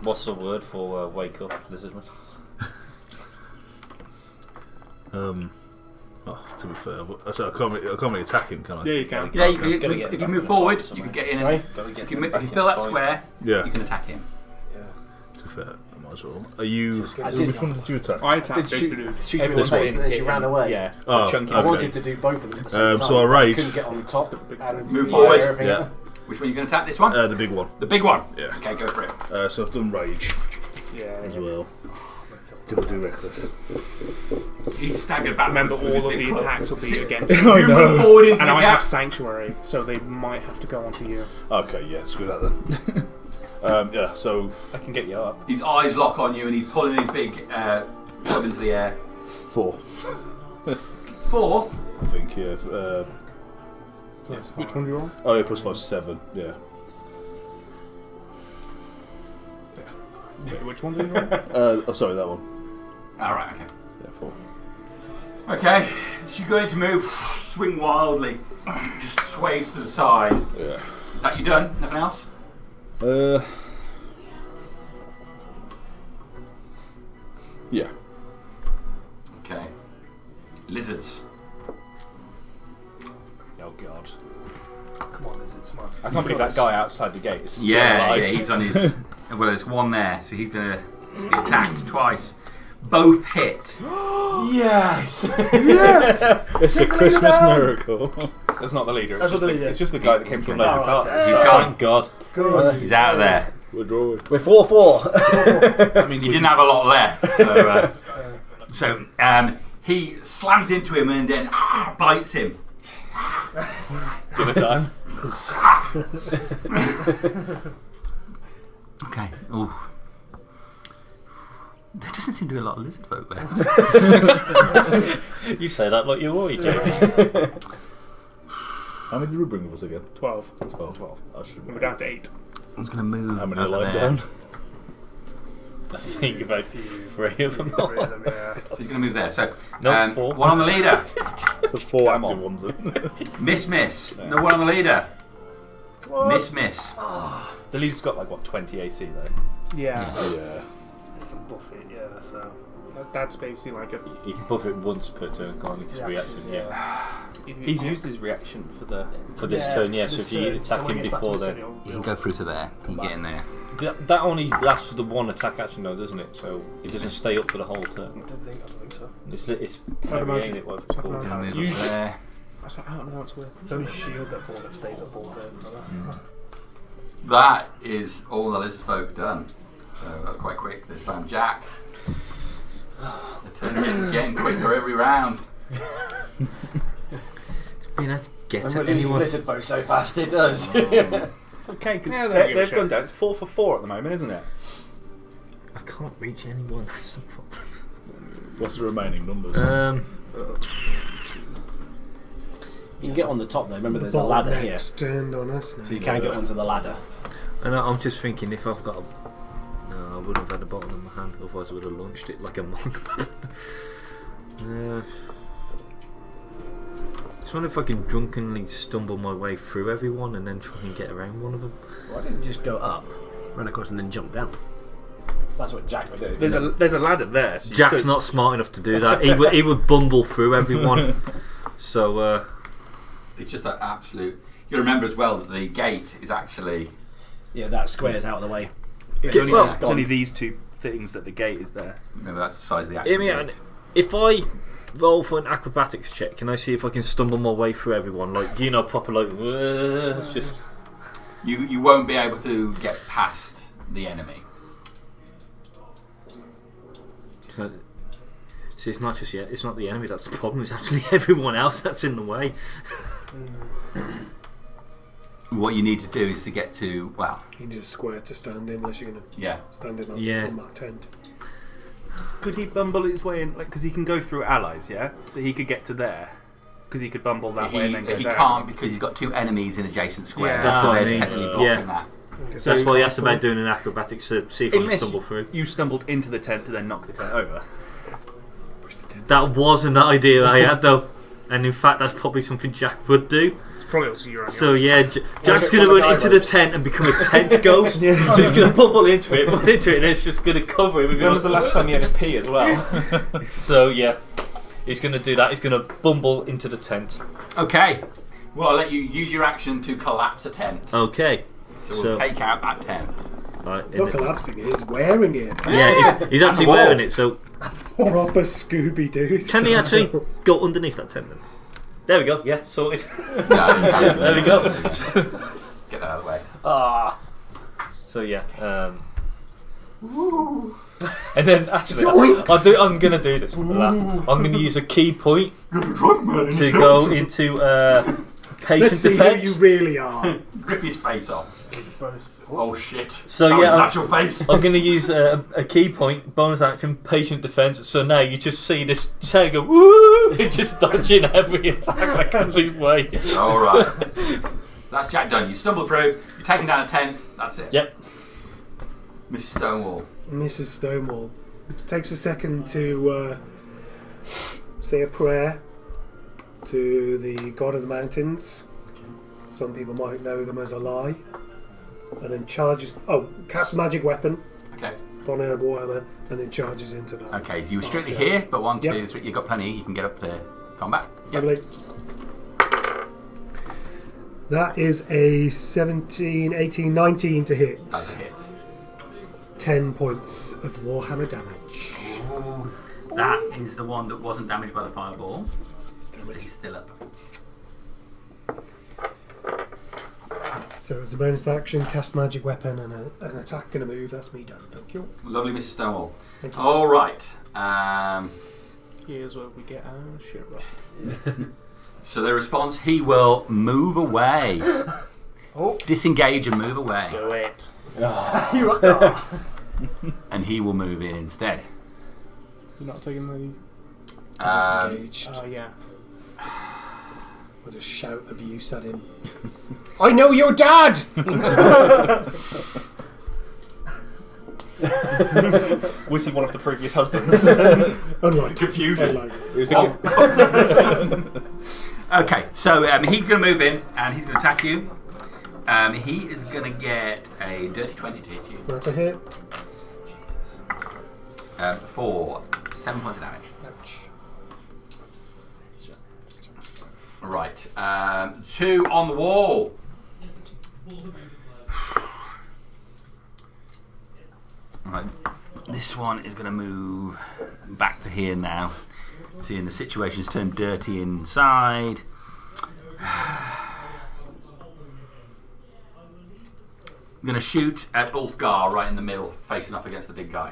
What's the word for wake up, lizardman? To be fair, I can't really attack him, can I? Yeah, you can. Yeah, if you move forward, you can get in. Sorry? If you fill that square, Yeah. you can attack him. To be fair, I might as well. Are you? did- Which one did you attack? I Did attacked shoot, Big Blue. shoot you in the Everyone's face, been but then she hitting ran him. away. Yeah. Oh, Chunky. I okay. wanted to do both of them at the same time. so I rage. couldn't get on top and Move fire forward. everything Yeah. up. Which one are you going to attack? This one? The big one. The big one. Yeah. Okay, go for it. So I've done rage Yeah. as well. Do reckless. He's staggered back. Remember, all of the attacks will be against You you. move forward into And the I gap. have Sanctuary, so they might have to go onto you. Okay, yeah, screw that then. Yeah, so I can get you up. His eyes lock on you, and he's pulling his big club into the air. 4, 4. I think. Yeah. Which one do you roll? Oh, yeah, +5, 7. Yeah. Wait, which one do you roll? Oh, sorry, that one. All right. Okay. Yeah, 4. Okay. She's going to move, swing wildly, just sways to the side. Yeah. Is that you done? Nothing else? Yeah. Okay. Lizards. Oh god. Come on, lizards, come on. I can't believe that guy outside the gate is still Yeah, alive. yeah, he's on his. Well, there's one there, so he's gonna be attacked twice. Both hit. Yes! It's a Christmas miracle. That's not the leader. That's It's just, not the the, leader. it's just the guy that came from local Oh, cart. okay. He's gone. God. Good. He's out of there. We're drawing. We're 4-4. That means He we didn't have a lot left, so he slams into him and then bites him. give it time. Okay. Ooh. There doesn't seem to be a lot of lizard folk left. You say that like you're already Jamie. How many did we bring with us again? 12. 12. I should We're down to 8. I'm going to move. How many are over lying there. down? I think about 3 of them. Three of them, yeah. So he's going to move there. So No, 4. one on the leader. So 4 Come active on. ones then. Miss. No one on the leader. Miss. The leader's got like what 20 AC though. Yeah. Yeah. Buff it, yeah, so. That's basically like a. You can buff it once per turn, can't you? 'Cause Yeah, reaction, yeah. He's used his reaction for this turn. Yeah, so if you attack him before then, You can go through to there. You can get in there. that only lasts for the one attack action though, doesn't it? So it doesn't stay up for the whole turn. I don't think so. It's parry, ain't it? What it's called. You can move up there. I don't know what's worth. It's only shield that's all that stays up all turn. That is all the lizard folk done. So that's quite quick. This time, Jack. The turn getting quicker every round. Being able to get When to we're losing anyone. lizard folk so fast, it does. It's okay, because Yeah, they'll give a they've shit. gone down. It's 4 for 4 at the moment, isn't it? I can't reach anyone. That's the problem. What's the remaining numbers? You can get on the top though. Remember, The there's a ladder bottleneck's here, turned on us now. so you can get onto the ladder. And I'm just thinking if I've got no, I wouldn't have had a bottle in my hand, otherwise I would have launched it like a monk. Just wonder if I can drunkenly stumble my way through everyone and then try and get around one of them. Why don't you just go up, run across, and then jump down? That's what Jack would do. There's a ladder there. So you Jack's could- not smart enough to do that. He would bumble through everyone. So It's just that absolute. You remember as well that the gate is actually. Yeah, that square's out of the way. It's Well, only, it's only these two things that the gate is there. Remember that's the size of the I actual mean, gate. if I roll for an acrobatics check, can I see if I can stumble my way through everyone? Like, proper like, it's just. You won't be able to get past the enemy. See, it's not just it's not the enemy that's the problem. It's actually everyone else that's in the way. What you need to do is to get to You need a square to stand in unless you're going to yeah. stand in on, Yeah. on that tent. Could he bumble his way in? Like, because he can go through allies, yeah. So he could get to there. Because he could bumble that way and then go He down. can't because he's got two enemies in adjacent squares. Yeah. That's so what I they're mean. technically blocking Yeah. that. So That's you why he can't asked about doing an acrobatics to see if I can Unless stumble through. you stumbled into the tent to then knock the tent over. That was an idea I had though, and in fact that's probably something Jack would do. It's probably also your own. So yeah, Jack's it's going to on the run into the tent and become a tent ghost. So he's going to bumble into it, and it's just going to cover him. When was the last time you had a pee as well? So yeah, he's going to do that. He's going to bumble into the tent. Okay. Well, I'll let you use your action to collapse a tent. Okay. So we'll take out that tent. Right, Not collapsing it, he's wearing it. Yeah, he's actually wall. wearing it. So Proper Scooby-Doo. can he actually go underneath that tent then? There we go. Yeah, sorted. Yeah, There we go. Get that out of the way. So yeah. And then actually, I'm going to do this. I'm going to use a key point to go into patient Let's see who defense. you really are. Rip his face off. Oh shit. So that yeah, was his actual face. I'm going to use a key point, bonus action, patient defense. So now you just see this tent go woo, just dodging every attack that comes his way. Alright. That's Jack done. You stumble through, you're taking down a tent, that's it. Yep. Mrs. Stonewall. Mrs. Stonewall takes a second to say a prayer to the god of the mountains. Some people might know them as a lie. And then charges. Casts magic weapon Okay. upon her warhammer, and then charges into that. Okay, you were strictly Archer. here, but 1, 2, Yep. 3, you've got plenty, you can get up to combat. Yep. Lovely. That is a 17, 18, 19 to hit. That's a hit. 10 points of warhammer damage. That is the one that wasn't damaged by the fireball. Damn But it. he's still up. So it's a bonus action, cast magic weapon, and an attack and a move. That's me done. Thank you. Lovely, Mrs. Stonewall. Thank you. Alright. Here's where we get our shit right. So the response, he will move away. Disengage and move away. Do it. And he will move in instead. You're not taking the. Disengaged. Oh yeah. I'll just shout abuse at him. I know your dad! Was he one of the previous husbands? Unlike Confusion. unlike. Okay, so he's going to move in and he's going to attack you. He is going to get a dirty 20 to hit you That's a hit. for 7 points of damage. Ouch. Right. 2 on the wall. Right. This one is going to move back to here now. Seeing the situation's turned dirty inside. I'm going to shoot at Ulfgar right in the middle, facing off against the big guy.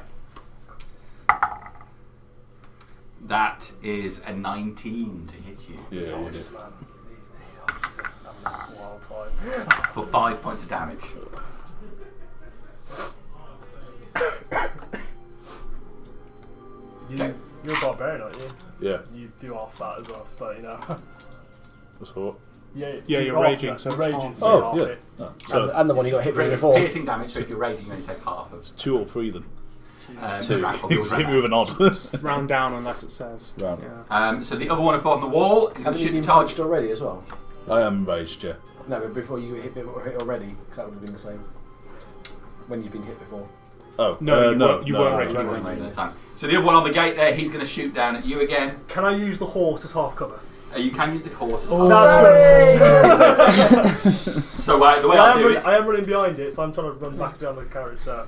That is a 19 to hit you. Yeah. Wild time. For 5 points of damage. Okay. You're a barbarian, aren't you? Yeah. You do half that as well, so you know. That's what. Yeah, you're half raging, that. so it's raging. half. so Oh, half yeah. it. No. So And the one you got hit with before. Piercing damage, so if you're raging, you only take half of 2 or 3 then. 2. Hit me with a nod. Round down unless it says. Round. Yeah. So the other one up on the wall is going Haven't to you shoot the been target. punched already as well? I am enraged, yeah. No, but before you hit already, because that would have been the same. When you've been hit before. Oh, No, no, you no, weren't no. raging. You weren't raging at the time. So the other one on the gate there, he's going to shoot down at you again. Can I use the horse as half cover? You can use the horse as Oh, half. that's So the way I'll do it. I am running behind it, so I'm trying to run back down the carriage. So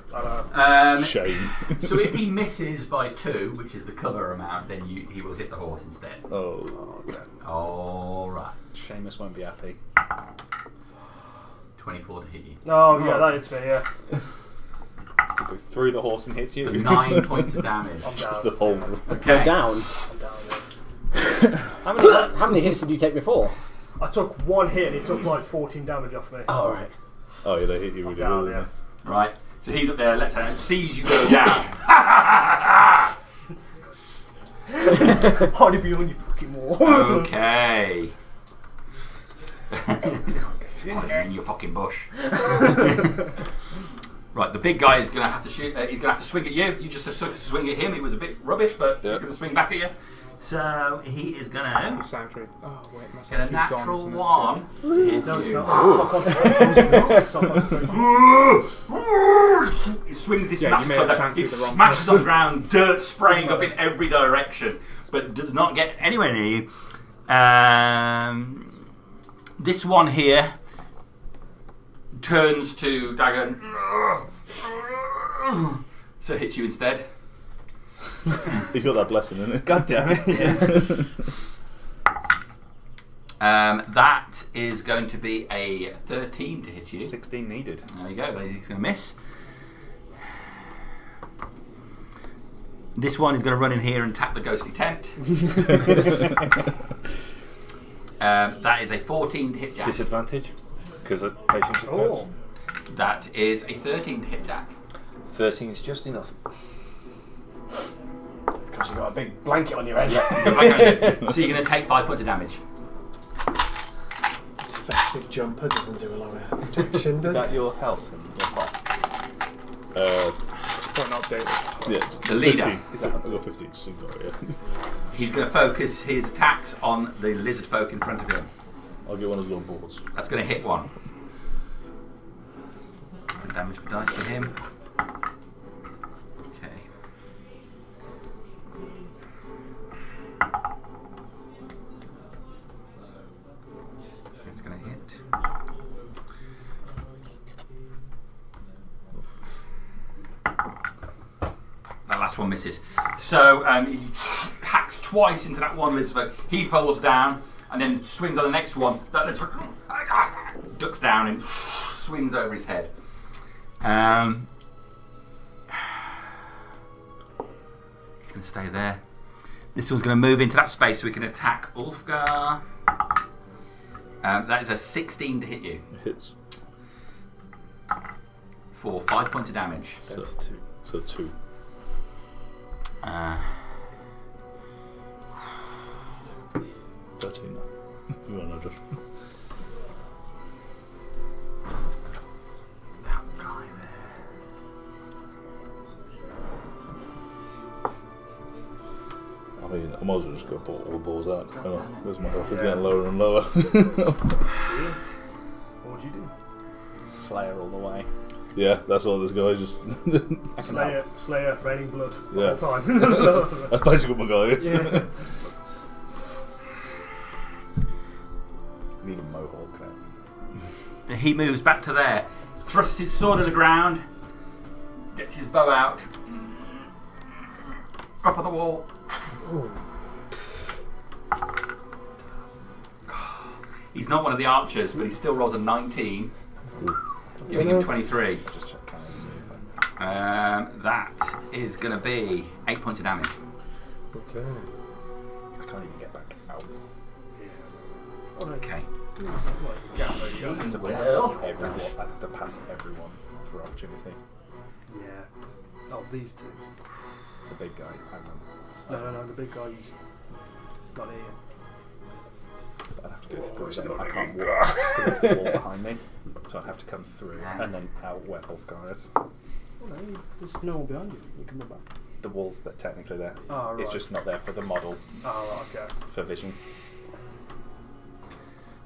Shame. So if he misses by 2, which is the cover amount, then he will hit the horse instead. Oh. All right. Seamus won't be happy. 24 to hit you. oh yeah, that hits me. Yeah, To go through the horse and hit So you. 9 points of damage. I'm down. It's the whole. Okay. Go down. I'm down. Yeah. How many hits did you take before? I took 1 hit and it took like 14 damage off me. Oh, right. Oh, yeah, they hit you I'm really down, well. yeah. Right. So he's up there, left hand, sees you go down. Hardy be on you fucking wall. Okay. You're in your fucking bush. Right, the big guy is going to have to shoot. He's going to have to swing at you. You just swing at him. He was a bit rubbish, but he's going to swing back at you. So he is going The to sanctuary. Oh wait, my get a sanctuary's gone. natural isn't it? 1 to hit No, it's you. not. Fuck off. He swings his Yeah, smash you may club have down. sanctuary It the wrong smashes on person. the ground, dirt spraying up in every direction, but does not get anywhere near you. This one here turns to Dagon, so hits you instead. He's got that blessing, isn't it? God damn it. That is going to be a 13 to hit you. 16 needed. There you go. He's going to miss. This one is going to run in here and tap the ghostly tent. That is a 14 to hit Jack. Disadvantage because of patience and Oh. That is a 13 to hit Jack. 13 is just enough. Because you've got a big blanket on your head. So you're going to take 5 points of damage. This festive jumper doesn't do a lot of protection, Is does that it? your health and your pot? Don't update it. Yeah. The leader. 15. Is that I got 15. So yeah. He's going to focus his attacks on the lizard folk in front of him. I'll get one of those little boards. That's going to hit one. For damage for dice for him. Okay. It's going to hit. That last one misses. So he hacks twice into that one lizard folk. He falls down and then swings on the next one. That lizard folk ducks down and swings over his head. He's going to stay there. This one's going to move into that space so we can attack Ulfgar. That is a 16 to hit you It hits. for 5 points of damage. So 2. 13 now. You want to just. That guy there. I mean, I might as well just go pull all the balls out. Hang on, where's my health? It's getting lower and lower. What would you do? Slayer all the way. Yeah, that's all this guy's just. Slayer, raining blood Yeah. all the time. That's basically what my guy is. Yeah. Need a mohawk now. He moves back to there, thrusts his sword in the ground, gets his bow out, up on the wall. He's not one of the archers, but he still rolls a 19, giving him 23. Just check That is going to be 8 points of damage. Okay. I can't even get back out. Okay. I have to pass everyone for opportunity. Yeah. Oh, these two. The big guy. No, the big guy's not here. I'd have to go through them. I can't walk because there's the wall behind me. So I'd have to come through and then out where both guys. Oh no, there's no one behind you. You can move back. The wall's that technically there. Oh, right. It's just not there for the model Oh, right, okay. for vision.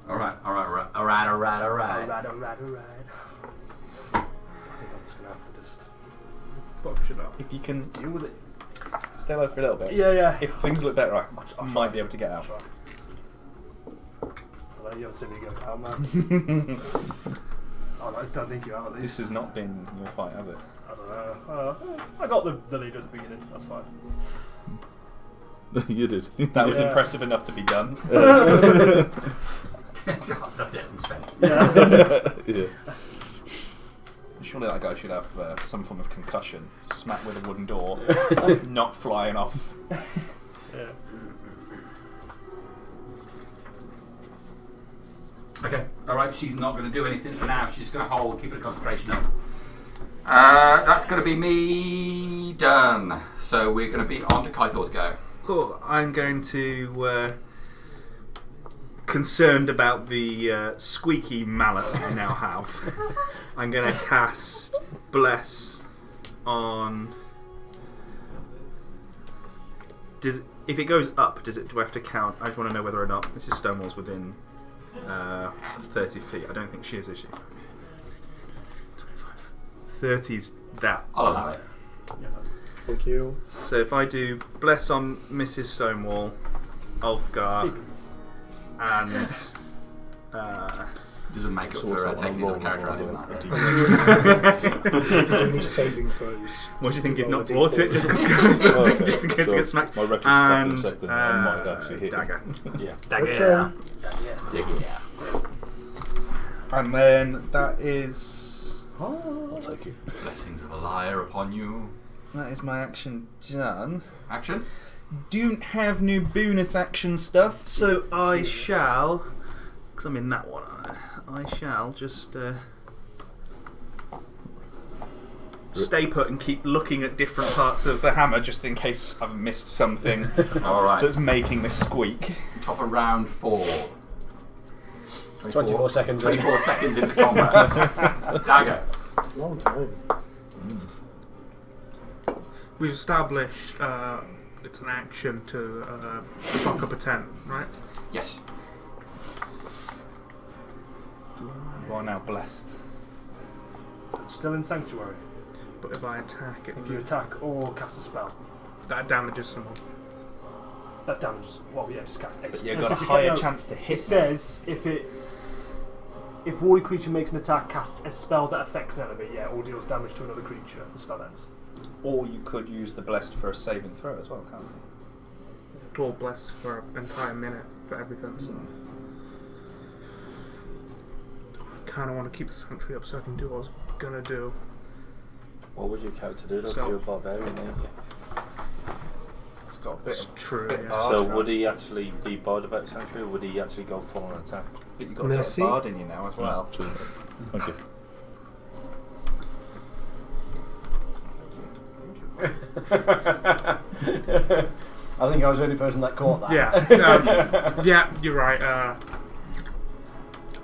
Alright. Alright. I think I'm just gonna have to just Fuck shit up. If you can deal with it, stay low for a little bit. Yeah. If things look better, I I'll might be able to get out. try. Well, you haven't seen me go out, man. I don't think you have at least. This has not been your fight, has it? I don't know. I got the lead at the beginning. That's fine. You did. That was Yeah. impressive enough to be done. That's it, I'm spent. Yeah. Yeah. Surely that guy should have some form of concussion. Smack with a wooden door, not flying off. Yeah. Okay, alright, she's not going to do anything for now. She's going to hold, keep her concentration up. That's going to be me done. So we're going to be on to Kythor's go. Cool. I'm going to concerned about the squeaky mallet that I now have. I'm going to cast Bless on. If it goes up, do I have to count? I just want to know whether or not Mrs. Stonewall's within 30 feet. I don't think she is she? 30's that. I'll allow it. Thank you. So if I do Bless on Mrs. Stonewall, Ulfgar, and Doesn't make up for taking his own character out of You have to do any saving throws. what do you think is Roll not a worth D4. it? Just in case it gets smacked. My reference And is second, I might actually hit. dagger. Yeah. Dagger. Okay. And then that is I'll take it. Blessings of a liar upon you. my action done. Action. Don't have no bonus action stuff, so I shall, because I'm in that one. I shall just stay put and keep looking at different parts of the hammer, just in case I've missed something Alright. that's making this squeak. Top of round 4. 24 seconds in. 24 seconds into combat. Dagger. It's a long time. We've established it's an action to fuck up a tent, right? Yes. You are now blessed. Still in Sanctuary. But if I attack it, If you attack or cast a spell, that damages someone. that damages. Well, yeah, just cast. But you've got a higher chance to hit. It says if warrior creature makes an attack, casts a spell that affects an enemy, or deals damage to another creature, the spell ends. Or you could use the blessed for a saving throw as well, can't you? 12 bless for an entire minute for everything. So. I kind of want to keep the sentry up so I can do what I was gonna do. What would your character do? Though? So- You're a barbarian, ain't you? It's got a bit It's of true. bit Yeah. hard. So would he actually be bored about Sanctuary, or would he actually go full on attack? But you've got a bit of Merci. bard in you now as well. Thank you. I think I was the only person that caught that. Yeah, yeah, you're right.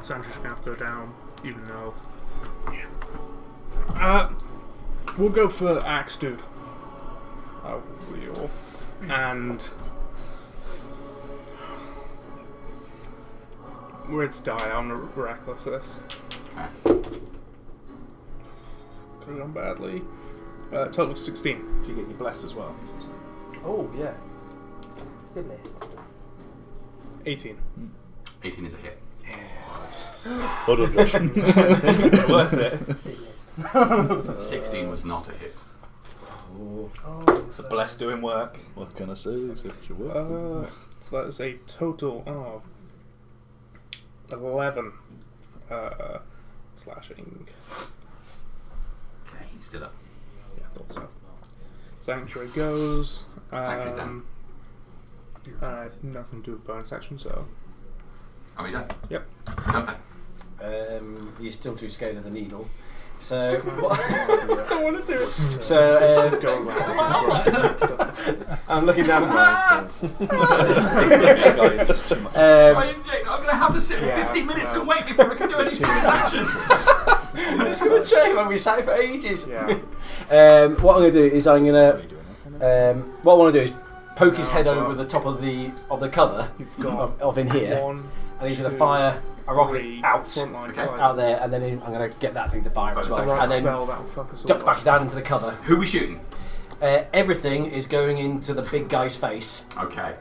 Sandra's gonna have to go down, even though. We'll go for Axe Dude. I will. And. Words die on a reckless this. Could have gone badly. Total of 16. Do you get your bless as well? Oh yeah. Still blessed. 18. 18 is a hit. Hold on, Josh. Worth it. 16 was not a hit. The blessed doing work. What can I say? It's your work. So that is a total of 11 slashing. Okay, he's still up. Yeah, I thought so. Sanctuary goes. Sanctuary's down. Nothing to do with bonus action, so. Are we done? Yep. Okay. He's still too scared of the needle. So, I don't want to do it. so Go around. I'm looking down at I'm going to have to sit for 15 minutes and wait before I can do any serious action. It's going to change when we sat for ages. Yeah. What I'm going to do is I'm going to. What I want to do is poke his head over the top of the cover You've got of in here, 1, and he's going to 2, fire a rocket 3 out frontline Okay. fighters. out there, and then I'm going to get that thing to fire as It's a well, Right and then spell that'll fuck us all duck up. back down into the cover. Who are we shooting? Everything is going into the big guy's face. Okay.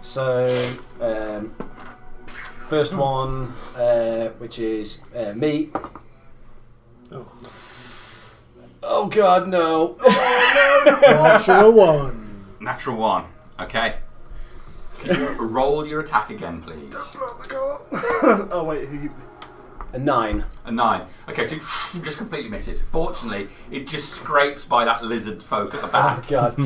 So, first one, which is me. Oh God, no! Natural 1. Natural 1. Okay. Can you roll your attack again, please? Oh wait, who you? A 9. A 9. Okay, so it just completely misses. Fortunately, it just scrapes by that lizard folk at the Oh back. God!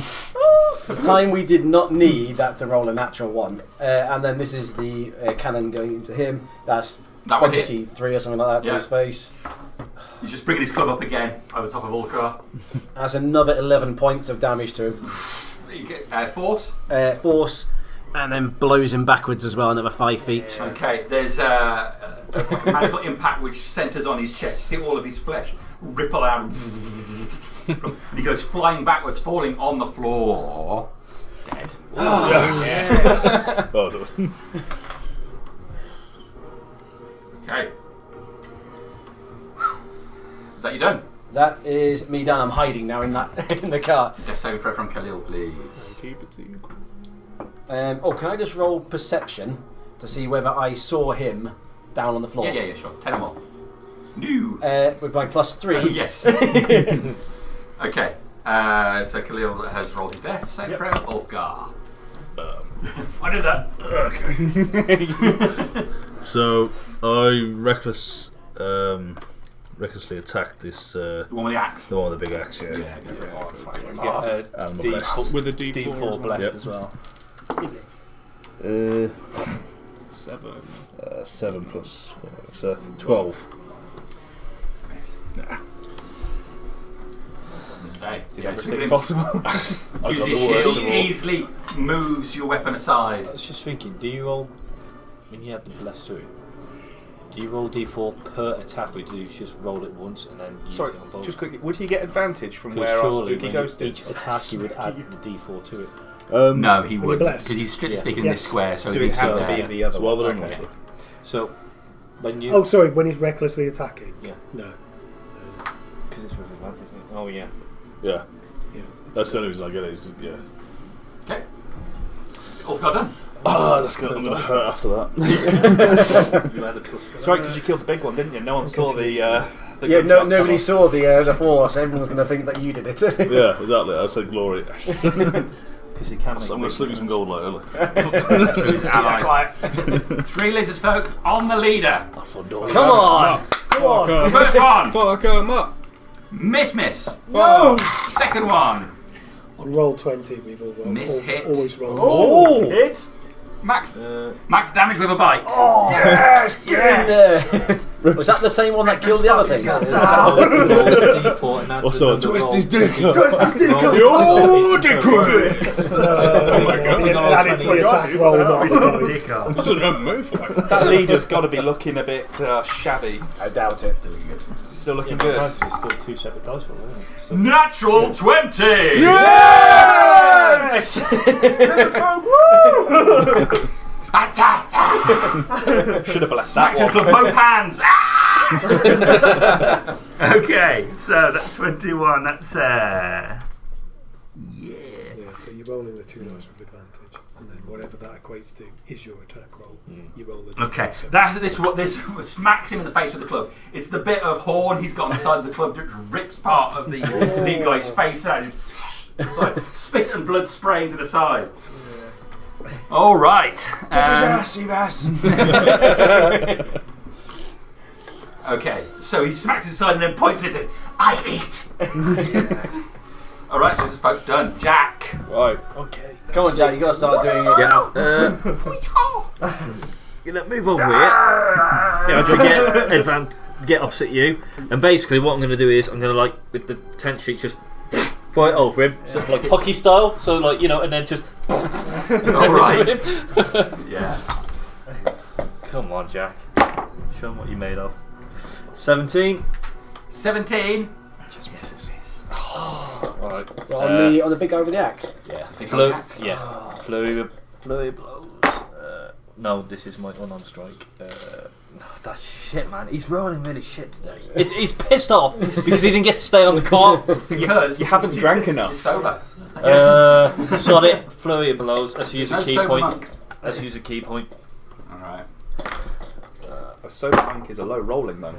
The time we did not need that to roll a natural 1, and then this is the cannon going into him. That's That will hit. 23 or something like that to Yeah. his face. He's just bringing his club up again over the top of Ulcar. That's another 11 points of damage to him. You get, force. Force, and then blows him backwards as well, another 5 feet. Okay, there's a magical impact which centres on his chest. You see all of his flesh ripple out. And he goes flying backwards, falling on the floor. Dead. Yes. Well done. Okay. Is that you done? That is me done. I'm hiding now in that in the car. Death saving throw from Khalil, please. Keep it to you. Can I just roll perception to see whether I saw him down on the floor? Yeah, sure. 10 or more. No. With my +3. Yes. Okay. So Khalil has rolled his death saving throw. Ulfgar. I did that. Okay. So I recklessly attacked this. The one with the axe. The one with the big axe. Yeah. Yeah, go for it. You get a And the D4, With a D4 D4 as blessed Yep. as well. 7. 7 plus 4, so 12. Okay. Did Yeah, everything possible. I Use got his the worst shield, of all. easily moves your weapon aside. I was just thinking, do you roll, when you had the blessed through, do you roll D4 per attack, or do you just roll it once and then use Sorry, it on both? just quickly, would he get advantage from 'Cause where our surely spooky when ghost each is? attack you would add the D4 to it. No, he would blessed? because he's strictly Yeah. speaking in this Yes. square, so So he'd it'd have to there. be the other So what one. have I done Okay. also? So, when you... Oh, sorry, when he's recklessly attacking. Yeah. No. Because it's with advantage. Oh, yeah. Yeah. Yeah. That's the only reason I get it. Is just, yeah. Okay. Ulfgar done. That's gonna. I'm gonna hurt after that. You had a plus. Sorry, because you killed the big one, didn't you? No one saw the Yeah, gunshots. nobody saw the force. Everyone's going to think that you did it. Yeah, exactly. I'd say glory. Because he can make I'm gonna slip you some gold like earlier. His allies. 3 lizard folk on the leader. Come on! Come on! First one, Fuck him up! miss. No! Second one, On roll 20, we've Miss hit. always rolled. Oh! Hit! max damage with a bite. Yes! Get in there! Was that the same one that killed the other thing? Also, twist his dick up. Oh, Add it to the attack roll, not the dice. That leader's got to be looking a bit shabby. I doubt it. Still looking Yeah, good. but it's still 2 separate dice rolls, isn't it? Still- Natural 20. Yes! Should have blessed Smacked that it with one. both hands. Okay, so that's 21. That's Yeah, so you're rolling the 2 dice with advantage. and then whatever that equates to is your attack roll. You roll the Okay, d6. this smacks him in the face with the club. It's the bit of horn he's got on the side of the club that rips part of the lead guy's face out. It's like spit and blood spraying to the side. All right. Kick his ass, Seabass. Okay, so he smacks his side and then points at it. I eat. All right, this is folks done. Jack. Right. Okay. Come on, Jack, you gotta start doing it. Gonna move over here. To get opposite you, and basically what I'm gonna do is I'm gonna with the tent sheet just throw it over him, sort of like hockey style. So and then just. All right. Yeah. Come on, Jack. Show him what you're made of. 17. 17. Just misses. Alright. On the big guy with the axe? Yeah. Flurry blows. No, this is my unarmed strike. That shit, man. He's rolling really shit today. He's pissed off because he didn't get to stay on the cart. Because You haven't drank enough. You're sober. Solid flurry of blows. Let's use a No key sober point. monk. Let's use a key point. All right. A sober monk is a low rolling monk.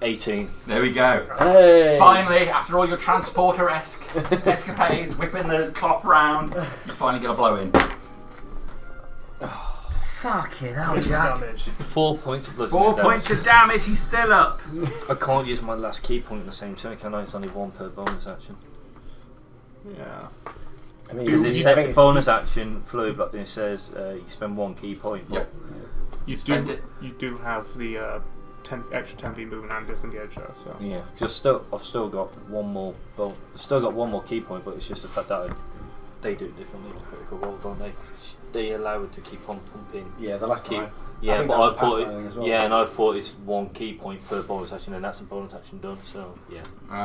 18. There we go. Hey! Finally, after all your transporter-esque escapades, whipping the cloth round, you finally get a blow in. Fucking hell, Jack. 4 points of blood. 4 points of damage. He's still up. I can't use my last key point at the same time, can I? It's only one per bonus action. Yeah. I mean, Because it's bonus action, flurry block, and it says you spend 1 key point. But Yep. You do have the extra 10 feet movement and disengage there, so. yeah, because I've still got one more. Still got one more key point, but it's just the fact that they do it differently. The critical roll, don't they? They allow it to keep on pumping. Yeah, the last time. Yeah, but I thought as well. and I thought it's 1 key point per bonus action, and that's a bonus action done. So yeah,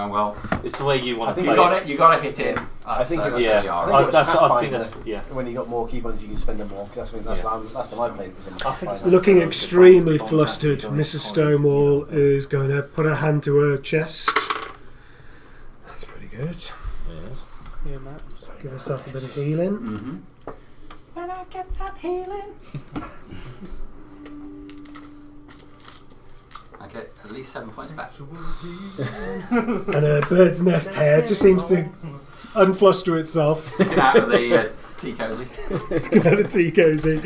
Well, it's the way you want to you play. got it. You got to hit him. I think it was. Yeah, I I think it was think Pathfinder. that's When you got more key points, you can spend them more. That's the last time I played. Looking extremely flustered, Mrs. Stonewall is going to put her hand to her chest. That's pretty good. Yes. Yeah, Matt. Give herself a bit of healing. Mm-hmm. When I get that healing. I get at least 7 points back. And her bird's nest hair just seems to unfluster itself. Get out of the tea cozy. Get out of tea cozy.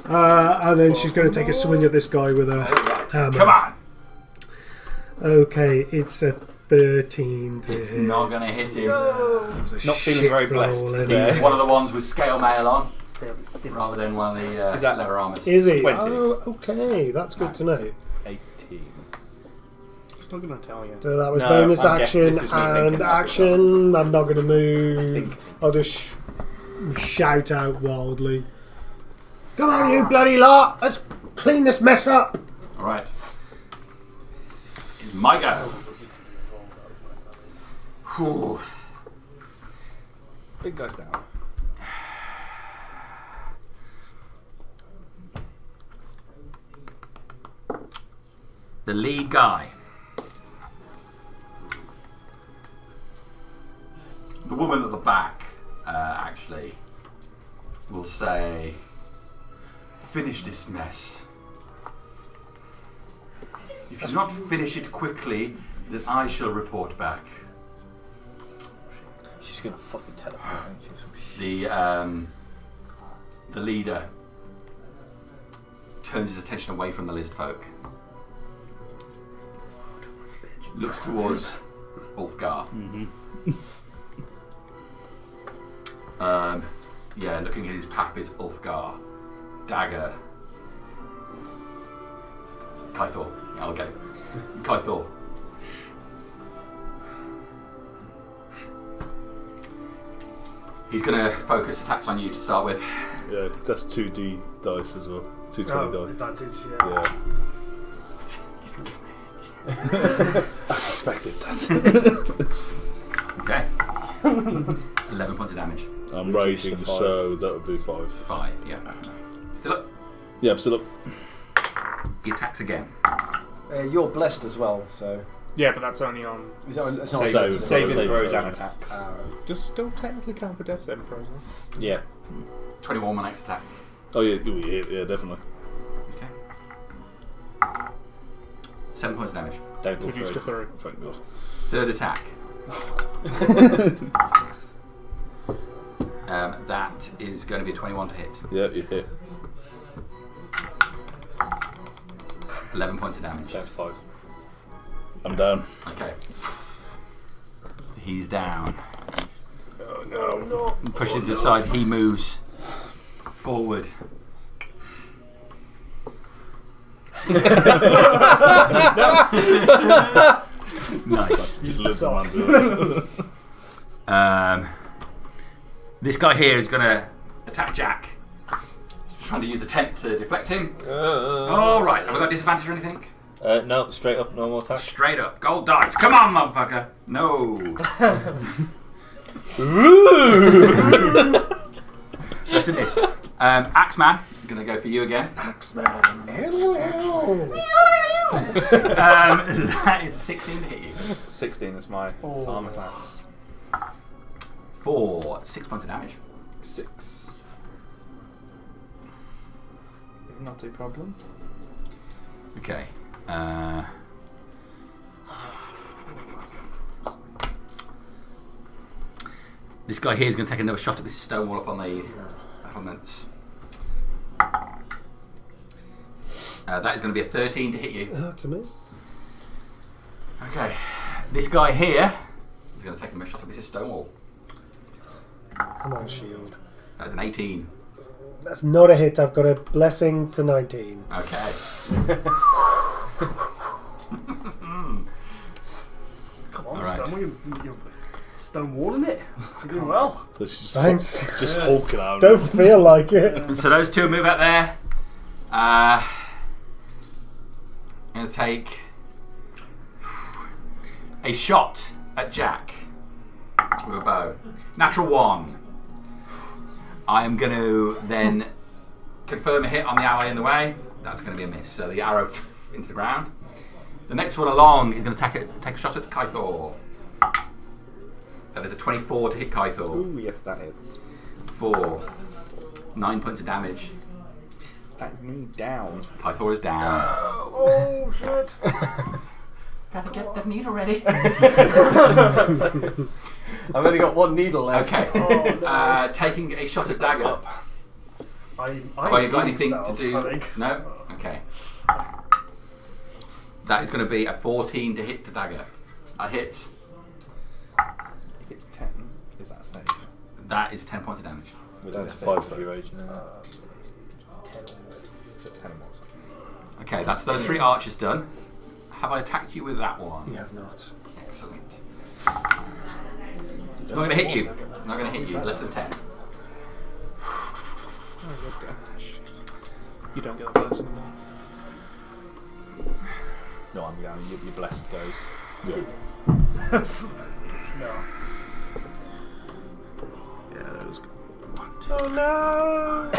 And then she's going to take a swing at this guy with a hammer. Come on. Okay, it's a 13 to It's hit. not going to hit him. That was a Not feeling shit very roll, blessed isn't today. it? He's one of the ones with scale mail on, Still rather than one of the Is that- leather armors. Is he? 20. Oh, okay, that's good to know. 18. Still gonna tell you. So that was No, bonus I'm guessing action this is me and thinking that action. I'm not going to move. I'll just shout out wildly. Come on, you bloody lot! Let's clean this mess up! Alright. It's my go. Whew. Big guy's down. The lead guy. The woman at the back, actually, will say, "Finish this mess. If you do not finish it quickly, then I shall report back." She's gonna fucking teleport, ain't she? Some shit. The leader turns his attention away from the lizard folk. Looks towards Ulfgar. Looking at his pack is Ulfgar, Dagger, Kythor. I'll get it. Kythor. He's going to focus attacks on you to start with. Yeah, that's 2D dice as well. 220 dice. Advantage, Yeah. I suspected that. Okay. 11 points of damage. I'm raging, so that would be 5. 5, yeah. Still up. Yeah, I'm still up. He attacks again. You're blessed as well, so. Yeah, but that's only on. It's not Save. Saving Save throws throw. and attacks. Does still technically count for death saving throws? Yeah. 21 my next attack. Oh yeah, yeah, definitely. Okay. 7 points of damage. Don't go Reduced to through. 3. Thank God. Third attack. That is going to be a 21 to hit. Yeah, you hit. 11 points of damage. Down to 5. I'm down. Okay. He's down. Oh no. And pushing to the side, he moves forward. Nice. Just listen, man. This guy here is going to attack Jack. He's trying to use the tent to deflect him. Alright, have I got disadvantage or anything? No, straight up, normal attack. Straight up. Gold dice. Come on, motherfucker. No. Listen to this. Axeman, I'm going to go for you again. Axeman. That is a 16 to hit you. 16 is my armor class. For 6 points of damage. 6. Not a problem. Okay. This guy here is going to take another shot at this stone wall up on the battlements. That is going to be a 13 to hit you. That's a miss. Okay. This guy here is going to take another shot at this stone wall. Come on, shield. That is an 18. That's not a hit. I've got a blessing to 19. Okay. Come on, All right. you're stonewalling it. You're doing well. Thanks. Just hulking out. Don't feel like it. So those two move out there. I'm going to take a shot at Jack with a bow. Natural 1. I am going to then confirm a hit on the ally in the way. That's going to be a miss. So the arrow into the ground. The next one along is going to take a shot at Kythor. That is a 24 to hit Kythor. Ooh, yes, that hits. For 9 points of damage. That's me down. Kythor is down. Oh shit! Gotta get the needle ready. I've only got one needle left. Okay. Oh, no. Taking a shot at Dagger. I Have you got anything to spells, do? I think. No? Okay. That is going to be a 14 to hit the Dagger. That hits. If it's 10, is that safe? That is 10 points of damage. Down to 5 for your age now. So 10 more. Okay, that's those 3 archers done. Have I attacked you with that one? You have not. Excellent. It's not going to hit you. Not going to hit you. Less than 10. You don't get a blessing anymore. No, I'm down. Your blessed goes. No. Yeah, that was good. Oh no!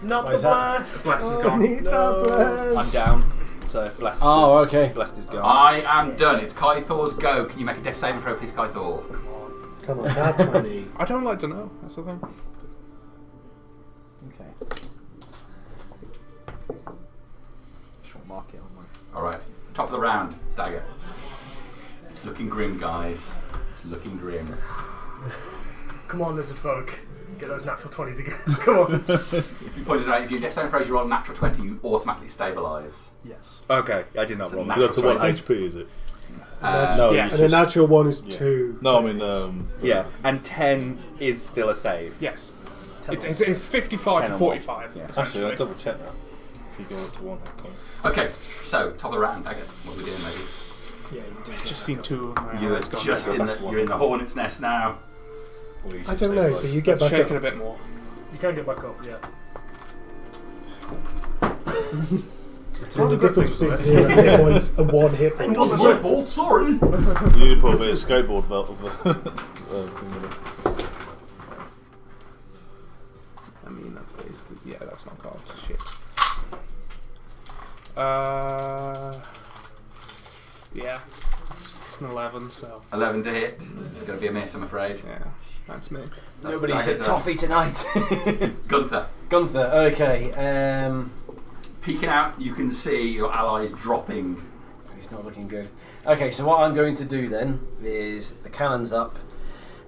Not Why the is that? blast. Bless is Oh, gone. need that bless. I'm down. So blessed. Oh, is, okay. Blessed is gone. I am done. It's Kythor's go. Can you make a death saving throw, please, Kythor? Come on, that 20. I don't like to know. That's the thing. Okay. Short mark it on my. Alright. Top of the round. Dagger. It's looking grim, guys. It's looking grim. Come on, lizard folk. Get those natural 20s again. Come on. If you pointed out, if you death saving throws, you roll a natural 20, you automatically stabilise. Yes. Okay, I did not roll. It's a You got to what 20. HP is it? No, Yeah. you And a just, natural one is 2. No, I mean, Yeah, and 10 is still a save. Yes. It's 55 10 to or 45. Yeah. actually, I'll double check that. If you go up to 1 hit point. Okay, so top of the round, Dagger. What are we doing, maybe? Yeah, you did. I've just seen 2 of my You're allies gone. just in the hornet's nest now. Or you I just don't know, stabilise. but you get back Shaking a up. bit more. You can get back up, yeah. And the difference between 0 hit points and 1 hit point. fault, sorry. you need to put a bit of skateboard belt of I mean, that's basically. Yeah, that's not called shit. Yeah. It's an 11, so 11 to hit. It's going to be a miss, I'm afraid. yeah, that's me. That's Nobody's dagger hit done. toffee tonight. Gunther. Gunther, okay. Peeking out, you can see your allies dropping. It's not looking good. Okay, so what I'm going to do then is the cannon's up.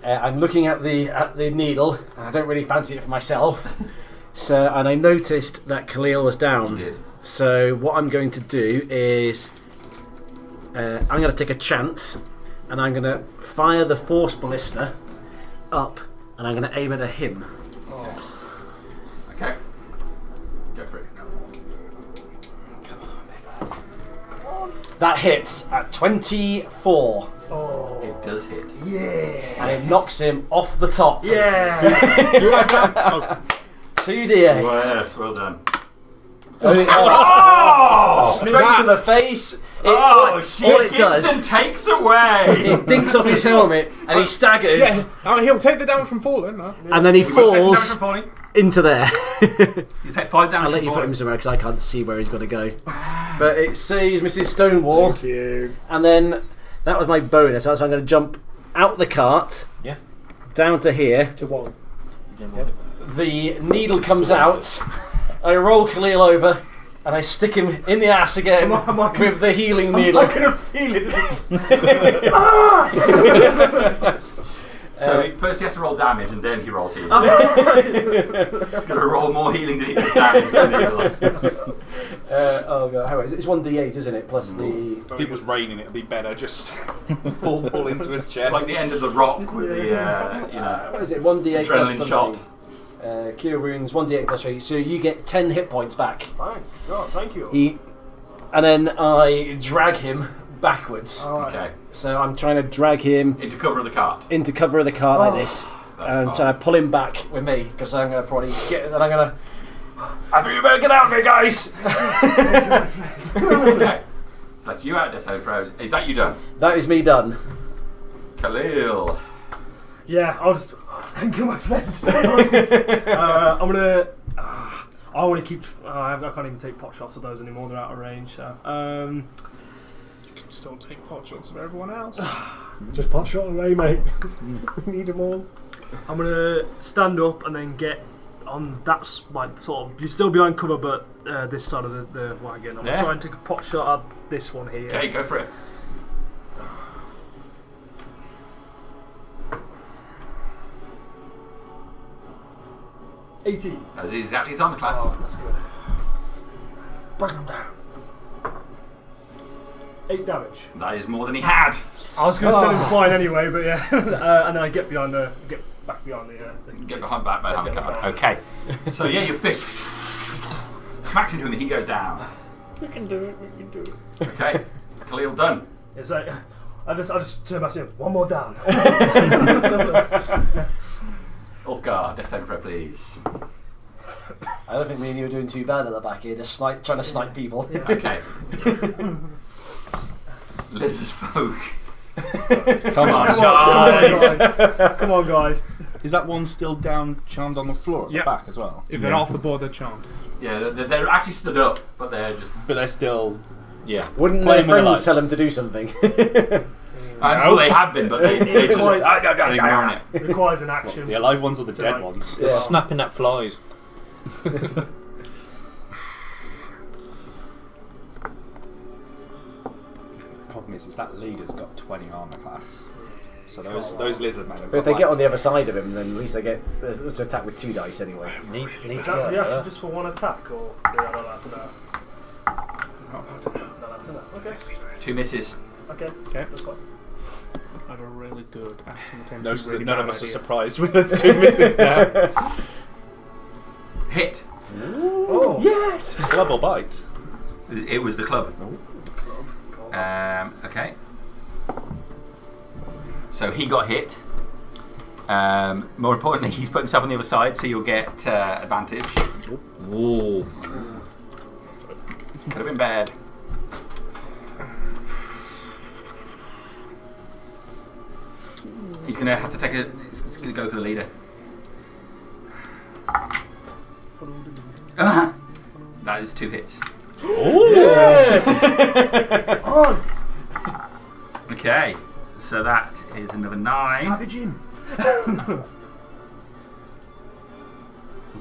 I'm looking at the needle. I don't really fancy it for myself. And I noticed that Khalil was down. You did. So what I'm going to do is I'm going to take a chance, and I'm going to fire the force ballista up, and I'm going to aim it at him. Okay. Go for it. That hits at 24. Oh. It does hit. And it knocks him off the top. Yeah. 2d8. Yes, well done. Straight to the face. Oh, all it does, Gibson takes away. it dinks off his helmet, and he staggers, Yeah, he'll take the damage from falling. No? and then he You will take the damage falls from falling. into there. You take 5 damage I'll let from you put falling. him somewhere because I can't see where he's going to go. But it saves Mrs. Stonewall. Thank you. And then that was my bonus. So I'm going to jump out the cart, Yeah. down to here. To 1. The needle comes out. I roll Khalil over, and I stick him in the ass again with the healing needle. I'm gonna feel it. So first he has to roll damage and then he rolls healing. He's going to roll more healing than he does damage. Oh god, how is it? It's 1d8, isn't it? Plus the. If it was raining, it'd be better. Just fall into his chest. It's like the end of the rock with the, What is it? 1d8 plus adrenaline something. shot. Cure wounds, 1d8 plus 3. So you get 10 hit points back. Fine. God, thank you. And then I drag him backwards. Alright. Okay. So I'm trying to drag him Into cover of the cart. into cover of the cart like this. That's And I'm fine. trying to pull him back with me because I'm going to probably get. And I'm going to. I think you better get out of here, guys! Okay. So that's you out there, so Froze. Is that you done? That is me done. Khalil. Yeah, I'll just. Thank you, my friend. I'm gonna. I want to keep. I can't even take pot shots of those anymore. They're out of range. So. You can still take pot shots of everyone else. Just pot shot away, mate. We need them all. I'm gonna stand up and then get on that like sort of. You're still behind cover, but this side of the wagon. I'm gonna try and take a pot shot at this one here. Okay, go for it. $18. That's exactly his armor class. Oh, that's good. Bring him down. 8 damage. That is more than he had. I was going to send him flying anyway, but yeah. And then I get back behind the. Get behind the cart. Okay. So yeah, your fist smacks into him and he goes down. We can do it. Okay. Khalil done. It's like I just turn back to him. One more down. Ulfgar, death saving throw, please. I don't think me and you are doing too bad at the back here, just trying to snipe people. Okay. Lizard folk. Come on, guys. Come on, guys. Is that one still down, charmed on the floor at the back as well? If they're off the board, they're charmed. Yeah, they're actually stood up, but they're just. But they're still. Yeah. Wouldn't Play their them with the friends tell lights. them to do something? Well, they have been, but they just they're ignoring it. It requires an action. The alive ones or the dead Right. ones? They're snapping at flies. Problem is that leader's got 20 armor class. So those lizard men have But if got they get on the other side of him, then at least they get to attack with 2 dice anyway. Need Is to that get reaction her. just for one attack, or yeah, I don't know to know. No, that's enough. Okay. 2 misses. Okay. Okay. That's fine. I have a really good accent attempt. Notice really that none bad of us are idea. surprised with those 2 misses now. Hit. Oh. Yes! Club or bite? It was the club. Okay. So he got hit. More importantly, he's put himself on the other side, so you'll get advantage. Ooh. Could have been bad. He's gonna have to take a. He's gonna go for the leader. That is 2 hits. Yes. On. Okay. Okay, so that is another 9. Savage him.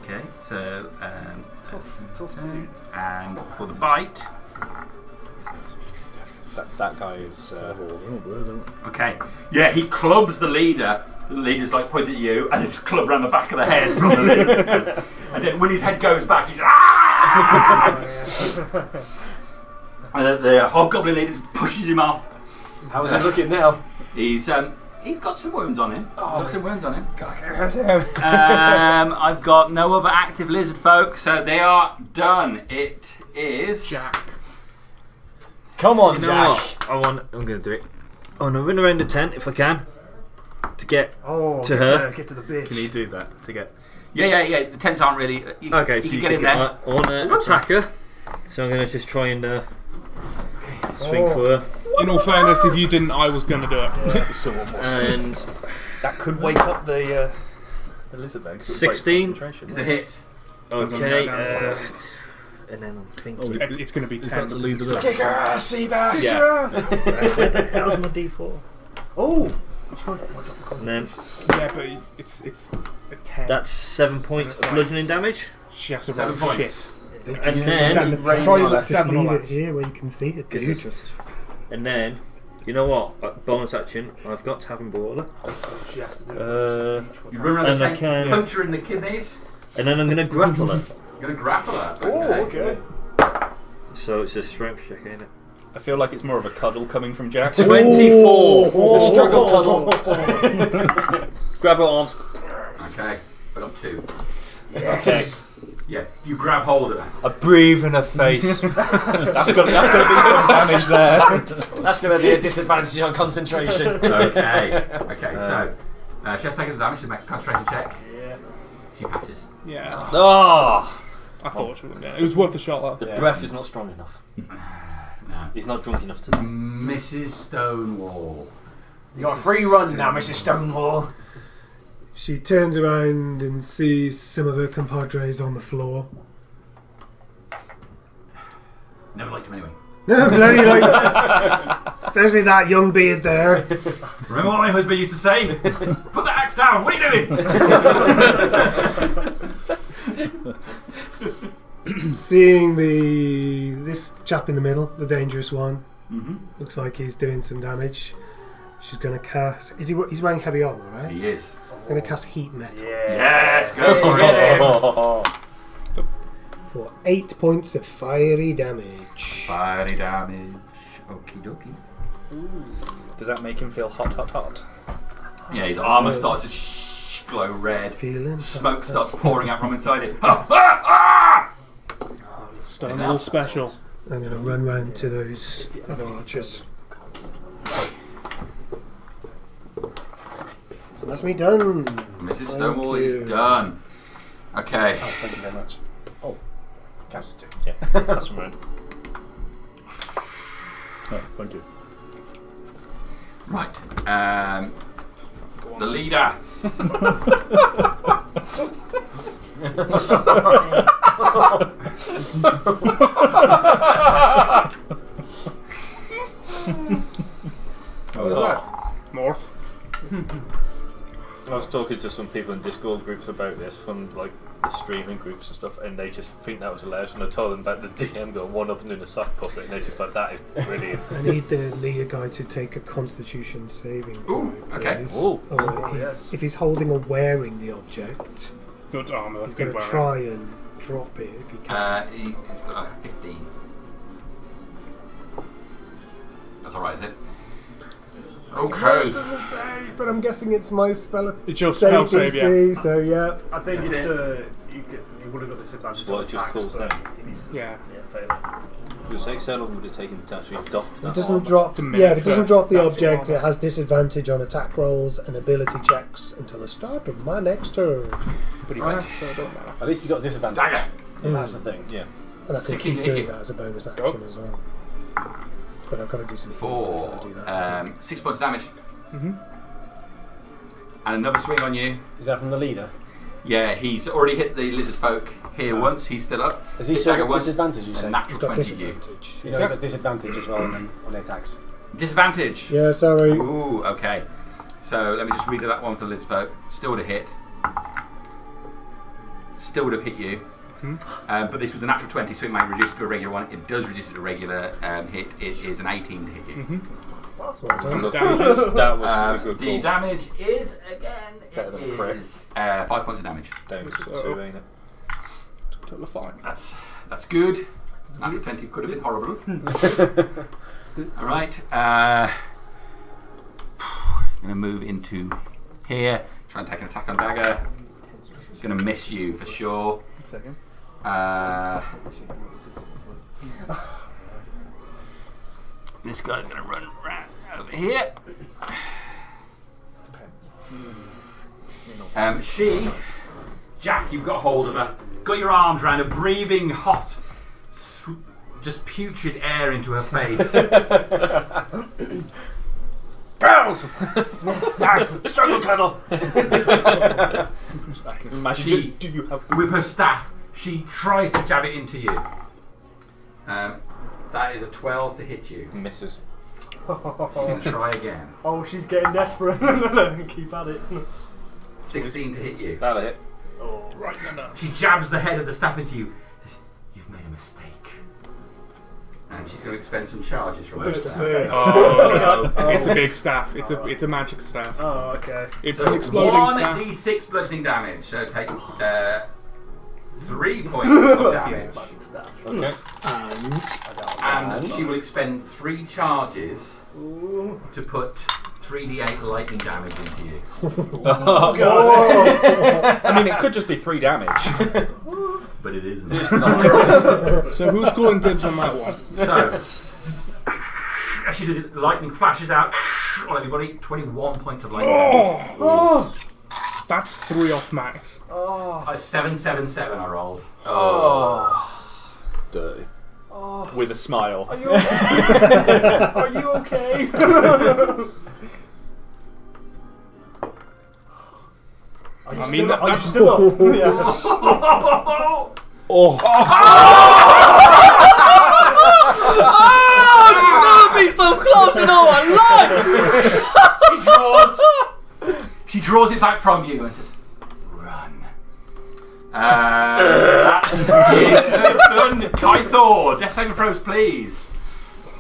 Okay, so Tough dude. and for the bite. That guy is. Okay, yeah, he clubs the leader. The leader's like pointing at you, and it's club around the back of the head from the leader. And then when his head goes back, he's and then the hobgoblin leader pushes him off. How's he looking now? He's got some wounds on him. I've got no other active lizard folk, so they are done. It is Jack. Come on, You know Jack. what? I'm going to do it. I want to run around the tent if I can to get to get her. Get to the bitch. Can you do that to get? Yeah. The tents aren't really. Okay, you so can you get can in get- there. I want to attack her, so I'm going to just try and swing for her. In all fairness, if you didn't, I was going to do it. And That could wake up the lizard man. 16 It's a hit. okay, and then I'm thinking. It's going to be 10. Kick her ass, Seabass! Yeah. That was my D4. Oh! And then Yeah, but it's a 10. that's 7 points of bludgeoning damage. She has to 7 roll points. shit. And then, Probably like Just 7 or leave it less. here where you can see it, dude. and then, you know what? Bonus action. I've got Tavern Brawler, She has to do You run around the And I tent, can- punch her in the kidneys. and then I'm going to grapple her. You're going to grapple her. Okay. So it's a strength check, ain't it? I feel like it's more of a cuddle coming from Jack. 24. It's a struggle cuddle. Grab her arms. Okay, I got 2. Yes. Yeah, you grab hold of her. I breathe in her face. that's gonna be some damage there. That's going to be a disadvantage on concentration. Okay, so she has taken the damage to make a concentration check. Yeah. She passes. Yeah, Oh! I thought she would. Yeah. It was worth a shot, though. The breath is not strong enough. No. He's not drunk enough to. Mrs. Stonewall. You got a free run now, Mrs. Stonewall. She turns around and sees some of her compadres on the floor. Never liked him anyway. No, bloody like, especially that young beard there. Remember what my husband used to say? Put the axe down, what are you doing? Seeing this chap in the middle, the dangerous one, Mm-hmm. looks like he's doing some damage. She's going to cast. He's wearing heavy armor, right? He is. Going to cast heat metal Yes, go for it. for 8 points of fiery damage. Fiery damage. Okie dokie. Does that make him feel hot? Yeah, his armour starts to glow red. Feeling Smoke starts pouring out from inside it. Ah, ah, ah! Stonewall special. I'm going to run round to those other archers. And that's me done. Mrs. Stonewall is done. Okay. Oh, thank you very much. Oh, counts to 2. Yeah, that's right. Oh, thank you. Right. The leader. What was that? Morph. I was talking to some people in Discord groups about this from like the streaming groups and stuff, and they just think that was hilarious. And I told them about the DM got one up and doing a sock puppet, and they're just like, "That is brilliant." I need the leader guy to take a Constitution saving throw. Ooh, okay. please. Ooh. If he's holding or wearing the object, Good armour. he's That's going good to wearing. try and drop it if he can. He's got like a 15. That's alright, is it? It Okay. doesn't say, but I'm guessing it's my spell. It's your spell save, yeah. DC, so yeah. I think it's you would have got disadvantage What on it just attacks, calls but down. it needs to- Yeah. fail. Your sex, how long would it take him to actually doff If that? it doesn't drop, a minute yeah, if it doesn't for drop the natural object, armor. it has disadvantage on attack rolls and ability checks until the start of my next turn. Pretty Right. much, so it don't matter. At least he's got disadvantage. Dagger. That's the thing. Yeah. And I can 16 keep to hit doing you. that as a bonus action as well. But I've got to do some healing before I do that. I think. 6 points of damage. Mm-hmm. And another swing on you. Is that from the leader? Yeah, he's already hit the lizard folk here once. He's still up. Has he Hit still dagger got once. disadvantage, you A say? natural He's got 20 to you. disadvantage. You know, he's got disadvantage as well on the attacks. Disadvantage. Yeah, sorry. Ooh, okay. So let me just read that one for the lizard folk. Still would have hit. Still would have hit you. But this was a natural 20, so it might reduce it to a regular one. It does reduce it to a regular hit. It is an 18 to hit you. That's well done. That was a good The call. damage is, again, Better than a crit. 5 points of damage. Down to 2, ain't it? Total of 5. That's good. Natural 20 could have been horrible. Alright. I'm going to move into here. Try and take an attack on Dagger. Going to miss you for sure. Second. This guy's going to run right over here. Jack, you've got hold of her. Got your arms around her, breathing hot, just putrid air into her face. Barrels! Struggle cuddle! I can imagine. She- Do you have? With her staff, she tries to jab it into you. That is a 12 to hit you. Misses. Try again. Oh, she's getting desperate. Keep at it. 16 to hit you. That'll hit. Oh. Right, no. She jabs the head of the staff into you. Says, "You've made a mistake." And she's going to expend some charges from her staff. Oh, no. It's a big staff. It's a magic staff. Oh, okay. It's So an exploding staff. 1d6 bludgeoning damage. So take 3 points of damage. Magic staff. Okay. And she will expend 3 charges Ooh. to put 3d8 lightning damage into you. Oh, God. I mean, it could just be 3 damage. But it isn't. It's not. So who's calling dibs on that one? So, as she does it, lightning flashes out on everybody. 21 points of lightning damage. Oh, that's 3 off max. Oh. 777 I rolled. Dirty. With a smile. Are you okay? Are you okay? I mean, Are you that's still up? Yeah. Oh. Oh, be so close in all my life! She draws it back from you and says, "Run." That is done. Guy Thor, death saving throws, please.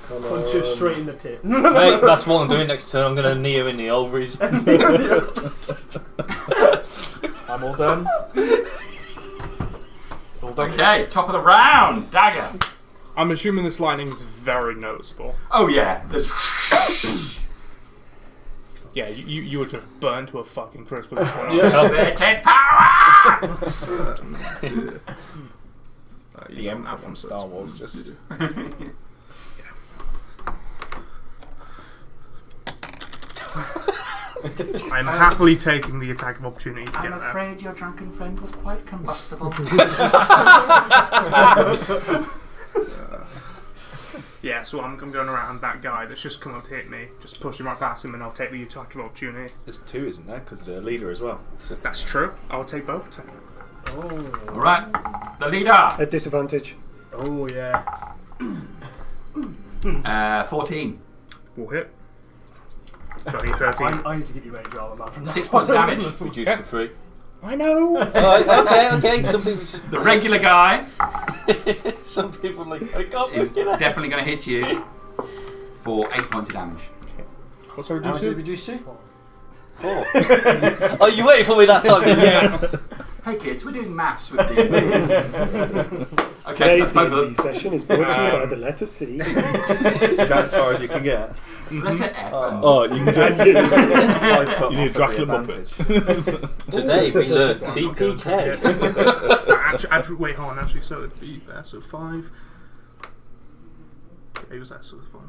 Punch her straight in the tit. Mate, that's what I'm doing next turn. I'm going to knee her in the ovaries. I'm all done. All done. Okay, top of the round, Dagger. I'm assuming this lightning is very noticeable. Oh yeah, there's Yeah, you would have burned to a fucking crisp with this one. coveted power. The Emperor from Star Wars just. I'm happily taking the attack of opportunity to get I'm there. afraid your drunken friend was quite combustible. Yeah, so I'm going around that guy that's just come up to hit me, just push him right past him, and I'll take the attack of opportunity. There's 2, isn't there? Because the leader as well. That's true. I'll take both attacks. All right, the leader. At disadvantage. Oh, yeah. 14. We'll hit. 13. I need to give you range rather man from that. 6 points damage. Reduced to 3. I know! Okay. Some people just... The regular guy Some people like, I can't is get it. definitely going to hit you for 8 points of damage. What's our How much reduce did it to? reduce to? 4. Oh, you waited for me that time, didn't you? Hey kids, we're doing maths with D&D. Okay, Today's that's both of D&D them. session is brought to you by the letter C. Is that as far as you can get? Letter F and Oh, you can get. You need a Dracula Muppet. Today we learned TPK. Actually, wait, hold on. Actually, so it'd be there. So 5. Okay, was that so 5?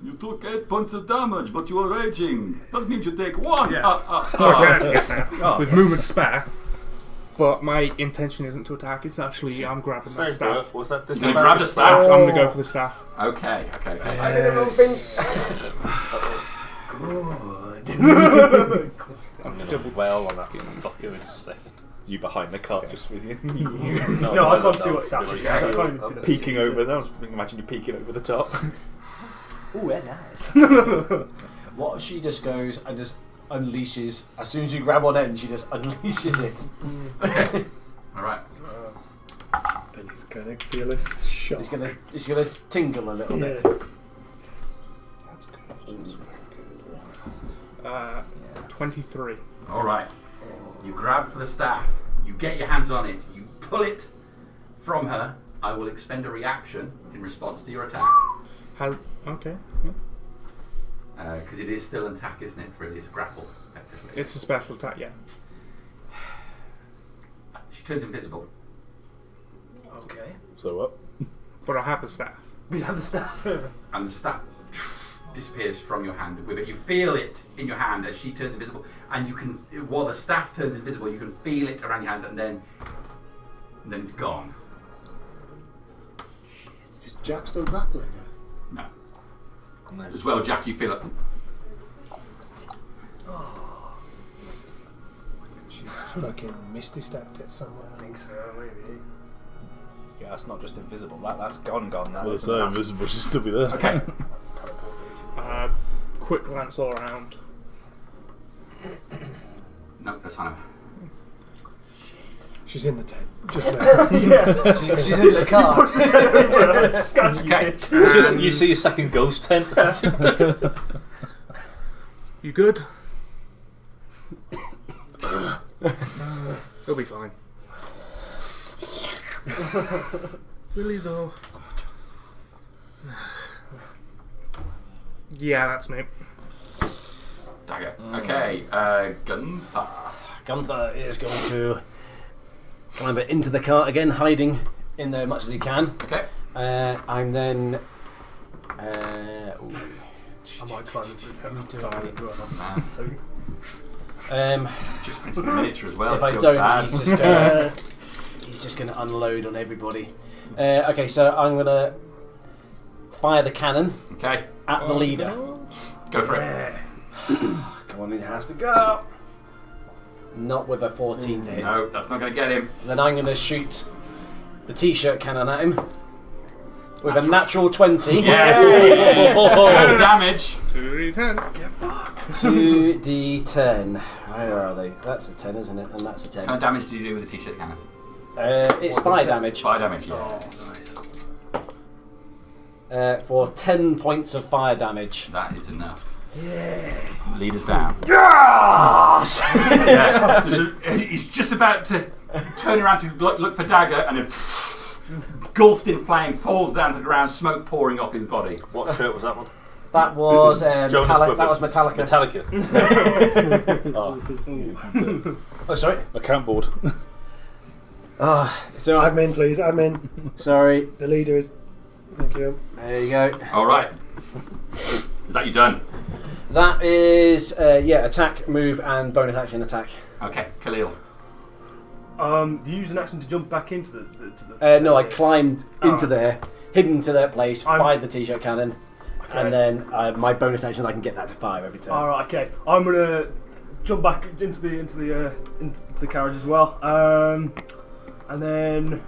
You took 8 points of damage, but you are raging. That means you take 1. Yeah. Okay, get there. With movement spare. But my intention isn't to attack. It's actually I'm grabbing that staff. Was that You're going to grab the staff? I'm gonna go for the staff. Okay. I'm in the wrong thing. I'm going to well on that fucker in a second. You behind the cart just with you. No, I can't see what staff you got. I can't even see the Peeking over there. I was imagine you peeking over the top. Ooh, they're nice. What if she just goes and just unleashes, as soon as you grab one end, she just unleashes it? Okay. Alright. And he's gonna feel a shock. It's gonna tingle a little bit. That's good. 23. Alright. You grab for the staff. You get your hands on it. You pull it from her. I will expend a reaction in response to your attack. Okay. Because it is still an attack, isn't it? Really, it's a grapple. Effectively. It's a special attack, yeah. She turns invisible. Okay. So what? But I have the staff. We have the staff. And the staff disappears from your hand with it. You feel it in your hand as she turns invisible, and you can, while the staff turns invisible, you can feel it around your hands, and then it's gone. Is Jack still grappling her? No. As well, Jack, you feel it. She's fucking misty stepped it somewhere. I think so, maybe. Yeah, that's not just invisible. That's gone now. Well, it's so invisible, she'll still be there. Okay. Quick glance all around. No, that's fine. She's in the tent. Just now. Yeah. She's in the cart. Okay. Just you see a second ghost tent. You good? He'll be fine. Really though? Yeah, that's me. Dagger. Okay, Gunther. Gunther is going to climb it into the cart again, hiding in there as much as he can. Okay. And then. I might climb into the tent as well. So, Just printed a miniature as well. if I it's don't, bad. he's just going to unload on everybody. Okay, so I'm going to fire the cannon Okay, at the leader. go for it. Come on, it has to go. Not with a 14 to hit. No, that's not going to get him. Then I'm going to shoot the t-shirt cannon at him with a natural 20. Yes. So damage. 2d10. 2d10. Where are they? That's a 10, isn't it? And that's a 10. What kind of damage do you do with the t-shirt cannon? It's fire damage. Fire damage, yeah. For 10 points of fire damage. That is enough. Yeah. Leader's down. Yes! Yeah. So he's just about to turn around to look for Dagger, and then engulfed in flame, falls down to the ground, smoke pouring off his body. What shirt was that one? That was Jonas Metallica. That was Brothers. Metallica. Metallica. Oh, sorry. Account board. So Admin, please. Admin. sorry. The leader is. Thank you. There you go. All right. Is that you done? That is attack, move, and bonus action attack. Okay, Khalil. do you use an action to jump back into the No, I climbed into Oh. there, hidden into that place, I'm- fired the t-shirt cannon, and then my bonus action I can get that to fire every turn. Alright, okay. I'm gonna jump back into the carriage as well. And then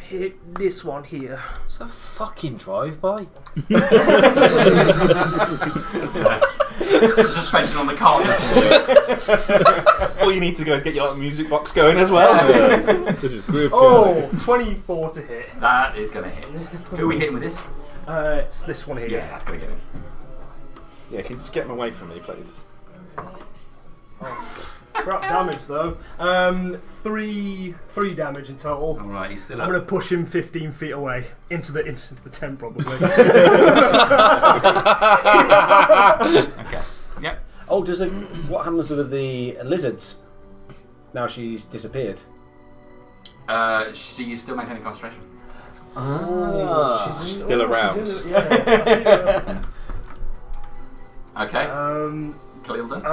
hit this one here. It's a fucking drive-by. Suspension on the cart. All you need to go is get your music box going as well. This is group. Oh, 24 to hit. That is going to hit. Who are we hitting with this? It's this one here. Yeah, that's going to get him. Yeah, can you just get him away from me, please? Crap damage though. 3 damage in total. All right, he's still I'm up. gonna push him 15 feet away into the tent probably. Okay. Yep. Oh, what happens with the lizards? Now she's disappeared. She's still maintaining concentration. She's still around. Yeah. Okay. Oh, Khalil done.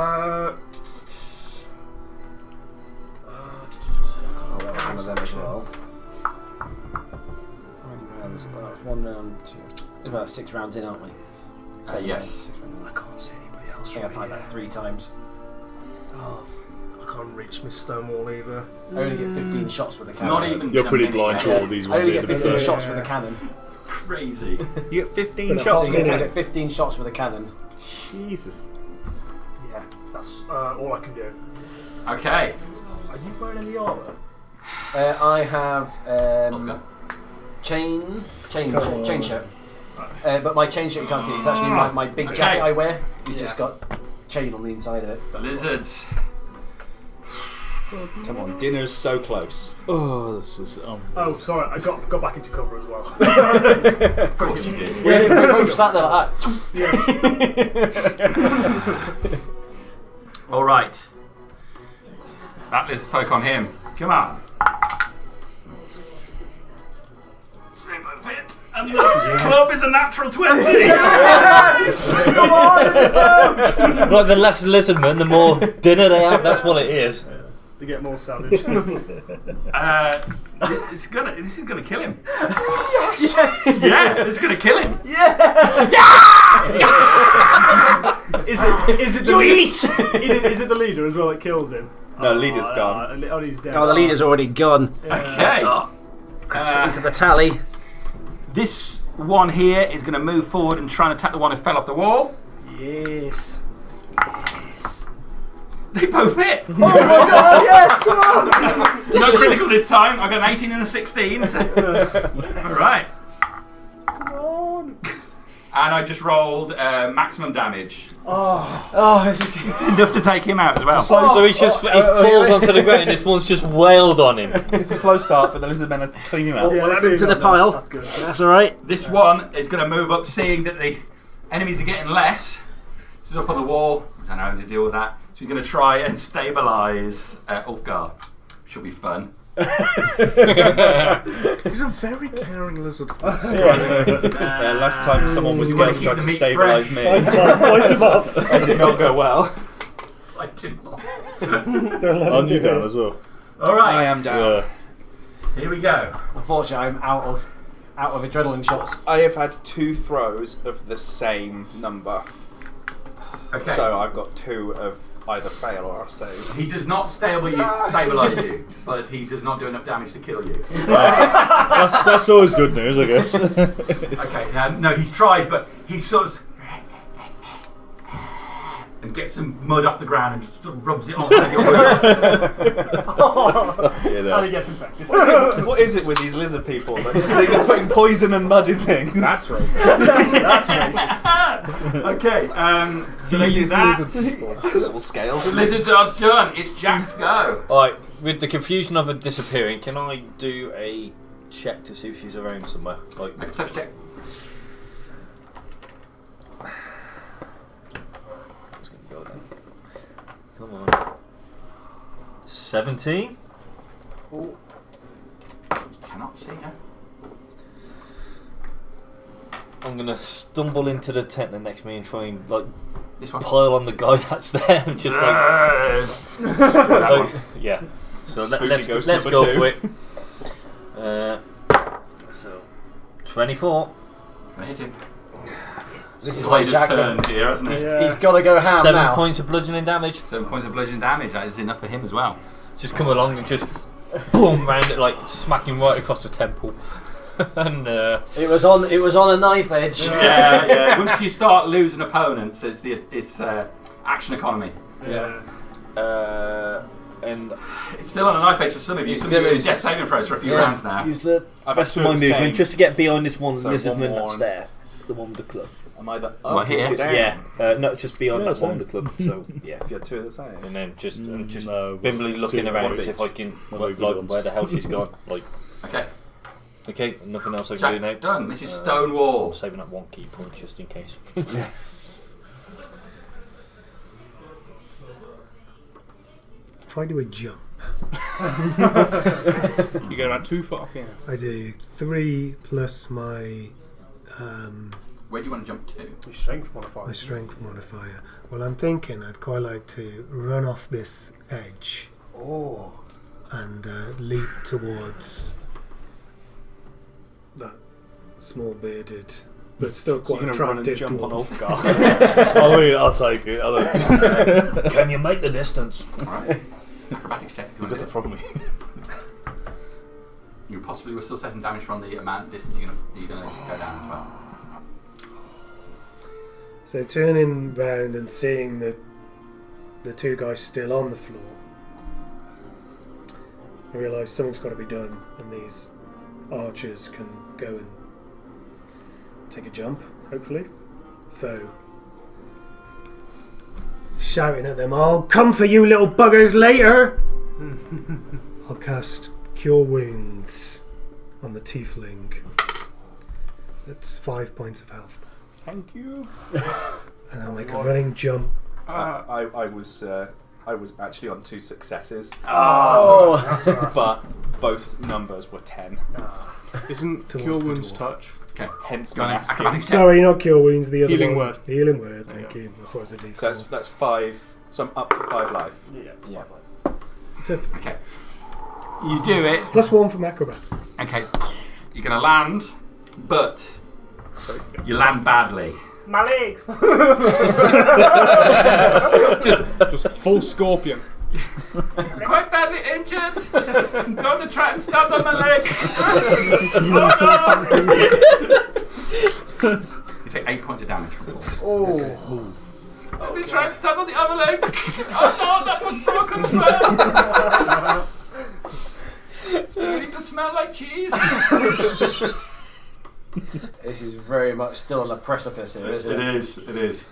That was one of them as well. How many rounds? That was 1 round, 2. It's about 6 rounds in, aren't we? Yes. 6 rounds. I can't see anybody else. I think I fired that 3 times. Oh, I can't reach Miss Stonewall either. I only get 15 shots with the It's cannon. not even. You're been a pretty minute blind yet. to all these I ones only here, get to be 15 fair. shots with the cannon. crazy. You get 15 Been a shots. hot You can minute. get 15 shots with a cannon. Jesus. Yeah, that's all I can do. Okay. Are you wearing any armour? I have Oscar. chain Come shirt. But my chain shirt you can't see. It's actually my big Okay. jacket I wear. It's just got chain on the inside of it. Lizards. Come on, dinner's so close. Oh, this is. Oh, sorry, I got back into cover as well. Of course you did. Yeah, we both sat there like that. All right. That lizard folk on him. Come on. They both hit. And the club is a natural 20. Come on, Like the less lizardmen, the more dinner they have. That's what it is. they get more savage. This is gonna kill him. Yes. Yeah, this is gonna kill him. Is it the eat! Is it the leader as well that kills him? No, leader's gone. Oh, he's dead. Oh, the leader's already gone. Okay. Into the tally. This one here is going to move forward and try and attack the one who fell off the wall. Yes. They both hit. Oh my god, yes! Come on! No critical this time. I got an 18 and a 16. So. All right. Come on! And I just rolled maximum damage. Oh, It's enough to take him out as well. So he falls onto the ground and this one's just wailed on him. It's a slow start, but the lizard men are cleaning him out. yeah, Add him to the pile. That's good. That's alright. This one is going to move up, seeing that the enemies are getting less. He's up on the wall. I don't know how to deal with that. So he's going to try and stabilise Ulfgar. Should be fun. He's a very caring lizard. Last time someone with wanna scales keep tried the to meat stabilise fresh. me. Fight him off. It did not go well. I did not. Don't let On him you do down it. as well. All right. I am down. Yeah. Here we go. Unfortunately, I'm out of adrenaline shots. I have had 2 throws of the same number. Okay. So I've got 2 of either fail or save. He does not stabilise you, but he does not do enough damage to kill you. That's always good news, I guess. Okay, no, he's tried, but he sort of and gets some mud off the ground and just sort of rubs it on your wounds. And he gets infected. What is it with these lizard people that just think they're putting poison and mud in things? That's racist. That's racist. Okay, so they do that. It's all scales. The lizards are done. It's Jack's go. Alright, with the confusion of her disappearing, can I do a check to see if she's around somewhere? Like, Make a perception check. just gonna go then. Come on. 17? You cannot see her. I'm gonna stumble into the tent next to me and try and like This one. pile on the guy that's there. Just like, yeah. So Spooky let's ghost go number 2. for it. So 24. Gonna hit him. This is The why waiter's Jack. turned here, hasn't he? He's got to go ham 7 now. points of bludgeoning damage. 7 points of bludgeoning damage. That is enough for him as well. Just come along and just boom round it, like smacking right across the temple. And It was on a knife edge. Yeah. Once you start losing opponents, it's action economy. Yeah. and It's still on a knife edge for some of you. Some of you are death saving throws for a few rounds now. use the I've rest had of 2 my of the movement same. just to get behind this one So lizardman one that's more. there, the one with the club. Am I the What, here? just down? Yeah, no, just beyond Yeah, that one with same. the club. So yeah, If you had 2 of the same. and then just No, bimbly looking 2 around one as if each. I can No, like, good ones. where the hell she's gone. Like, Okay. okay, nothing else I can do Jack's now. done. Mrs. Stonewall. I'm saving up 1 key point just in case. If I do a jump, You get about 2 foot off here. I do 3 plus my Where do you want to jump to? Your strength modifier. my strength modifier. Well, I'm thinking I'd quite like to run off this edge Oh. and leap towards that small bearded, but still So quite you're going to run and attractive jump on dwarf. Ulfgar. I mean, I'll take it. Can you make the distance? Alright. Acrobatics check. if you You want got to it do from me. it. You possibly will still take some damage from the amount of distance you're going to go down as well. So turning round and seeing the two guys still on the floor, I realise something's got to be done, and these archers can go and take a jump, hopefully. So, shouting at them, "I'll come for you little buggers later!" I'll cast Cure Wounds on the tiefling. That's 5 points of health. Thank you. And I'll make a running jump. I was actually on 2 successes. Oh! But both numbers were 10. Isn't Towards Cure the Wounds dwarf. touch? Okay. Hence Go my on, asking. acrobatic check. Sorry, not Cure Wounds, the other Healing one. Word. Healing Word, thank There you. That's why it's a D4. So that's 5. So I'm up to 5 life. Yeah. So Okay. You do it. +1 from acrobatics. Okay. You're going to land, but you land badly. My legs! Just full scorpion. Quite badly injured. Got to try and stand on my leg. You take 8 points of damage from fall. Let me try and stand on the other leg. Oh no, that one's broken as well. It's beginning to smell like cheese. This is very much still on the precipice here, isn't it? It is.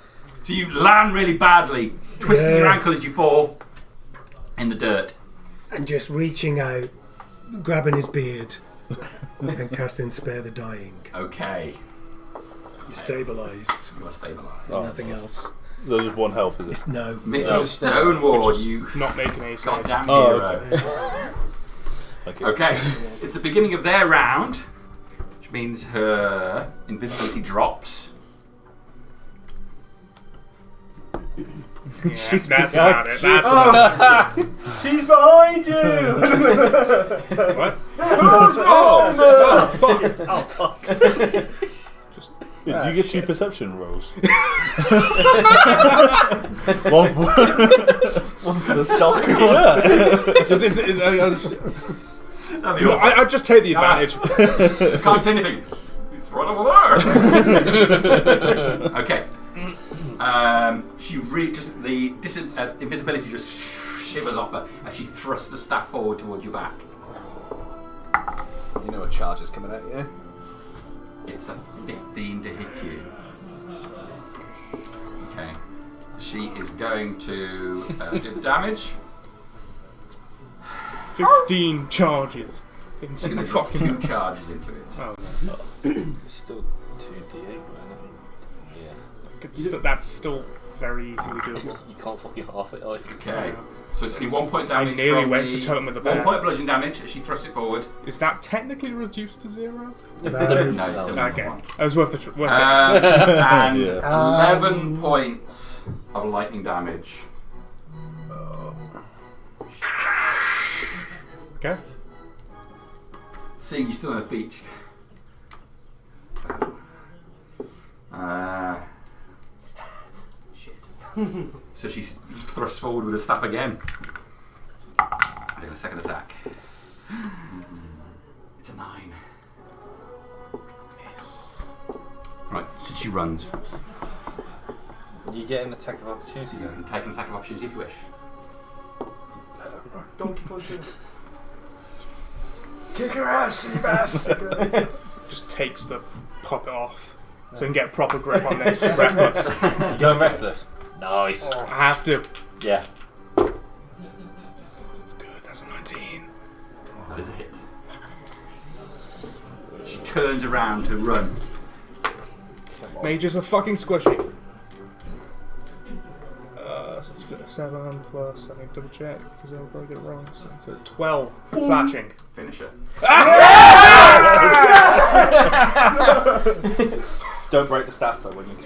So you land really badly, twisting your ankle as you fall in the dirt. And just reaching out, grabbing his beard, and casting Spare the Dying. Okay. You're stabilised. You are stabilised. Nothing else. There's just 1 health, is it? It's no. Mr. Stoneward, you Not making any sense. goddamn Oh, hero. Thank you. Okay, it's the beginning of their round, which means her invisibility drops. Yeah, that's about it. That's about it. She's behind you! What? Oh, fuck. Do you get 2 perception rolls? One for The sock. I just take the advantage. I can't see anything. It's right over there. Okay. She just the invisibility just shivers off her as she thrusts the staff forward towards your back. You know a charge is coming at you. It's a 15 to hit you. Okay. She is going to do the damage. 15 charges. She's going to drop 2 charges into it. Oh, It's still 2d8, right? that's still very easily doable. You can't fucking half it off. Okay. So it's only 1 point I damage nearly from went the for totem with the 1 bear. point bludgeon damage as she thrusts it forward. Is that technically reduced to 0? No, it's still Okay. one. It was worth it. And Yeah. 11 points of lightning damage. Okay. Seeing you still on her feet. Shit. So she's thrust forward with a staff again. I think a second attack. It's a 9. Yes. Right, so she runs. You get an attack of opportunity You then. can take an attack of opportunity if you wish. Donkey punches. Kick her ass, silly bass! Just takes the puppet off so you can get a proper grip on this. Reckless. You're going reckless. Nice. I have to. Yeah. That's good. That's a 19. That is a hit. She turns around to run. Mages are fucking squishy. So it's 7 plus, I need to double check because I'll probably get it wrong. So 12 slashing. Finish her. Don't break the staff though when you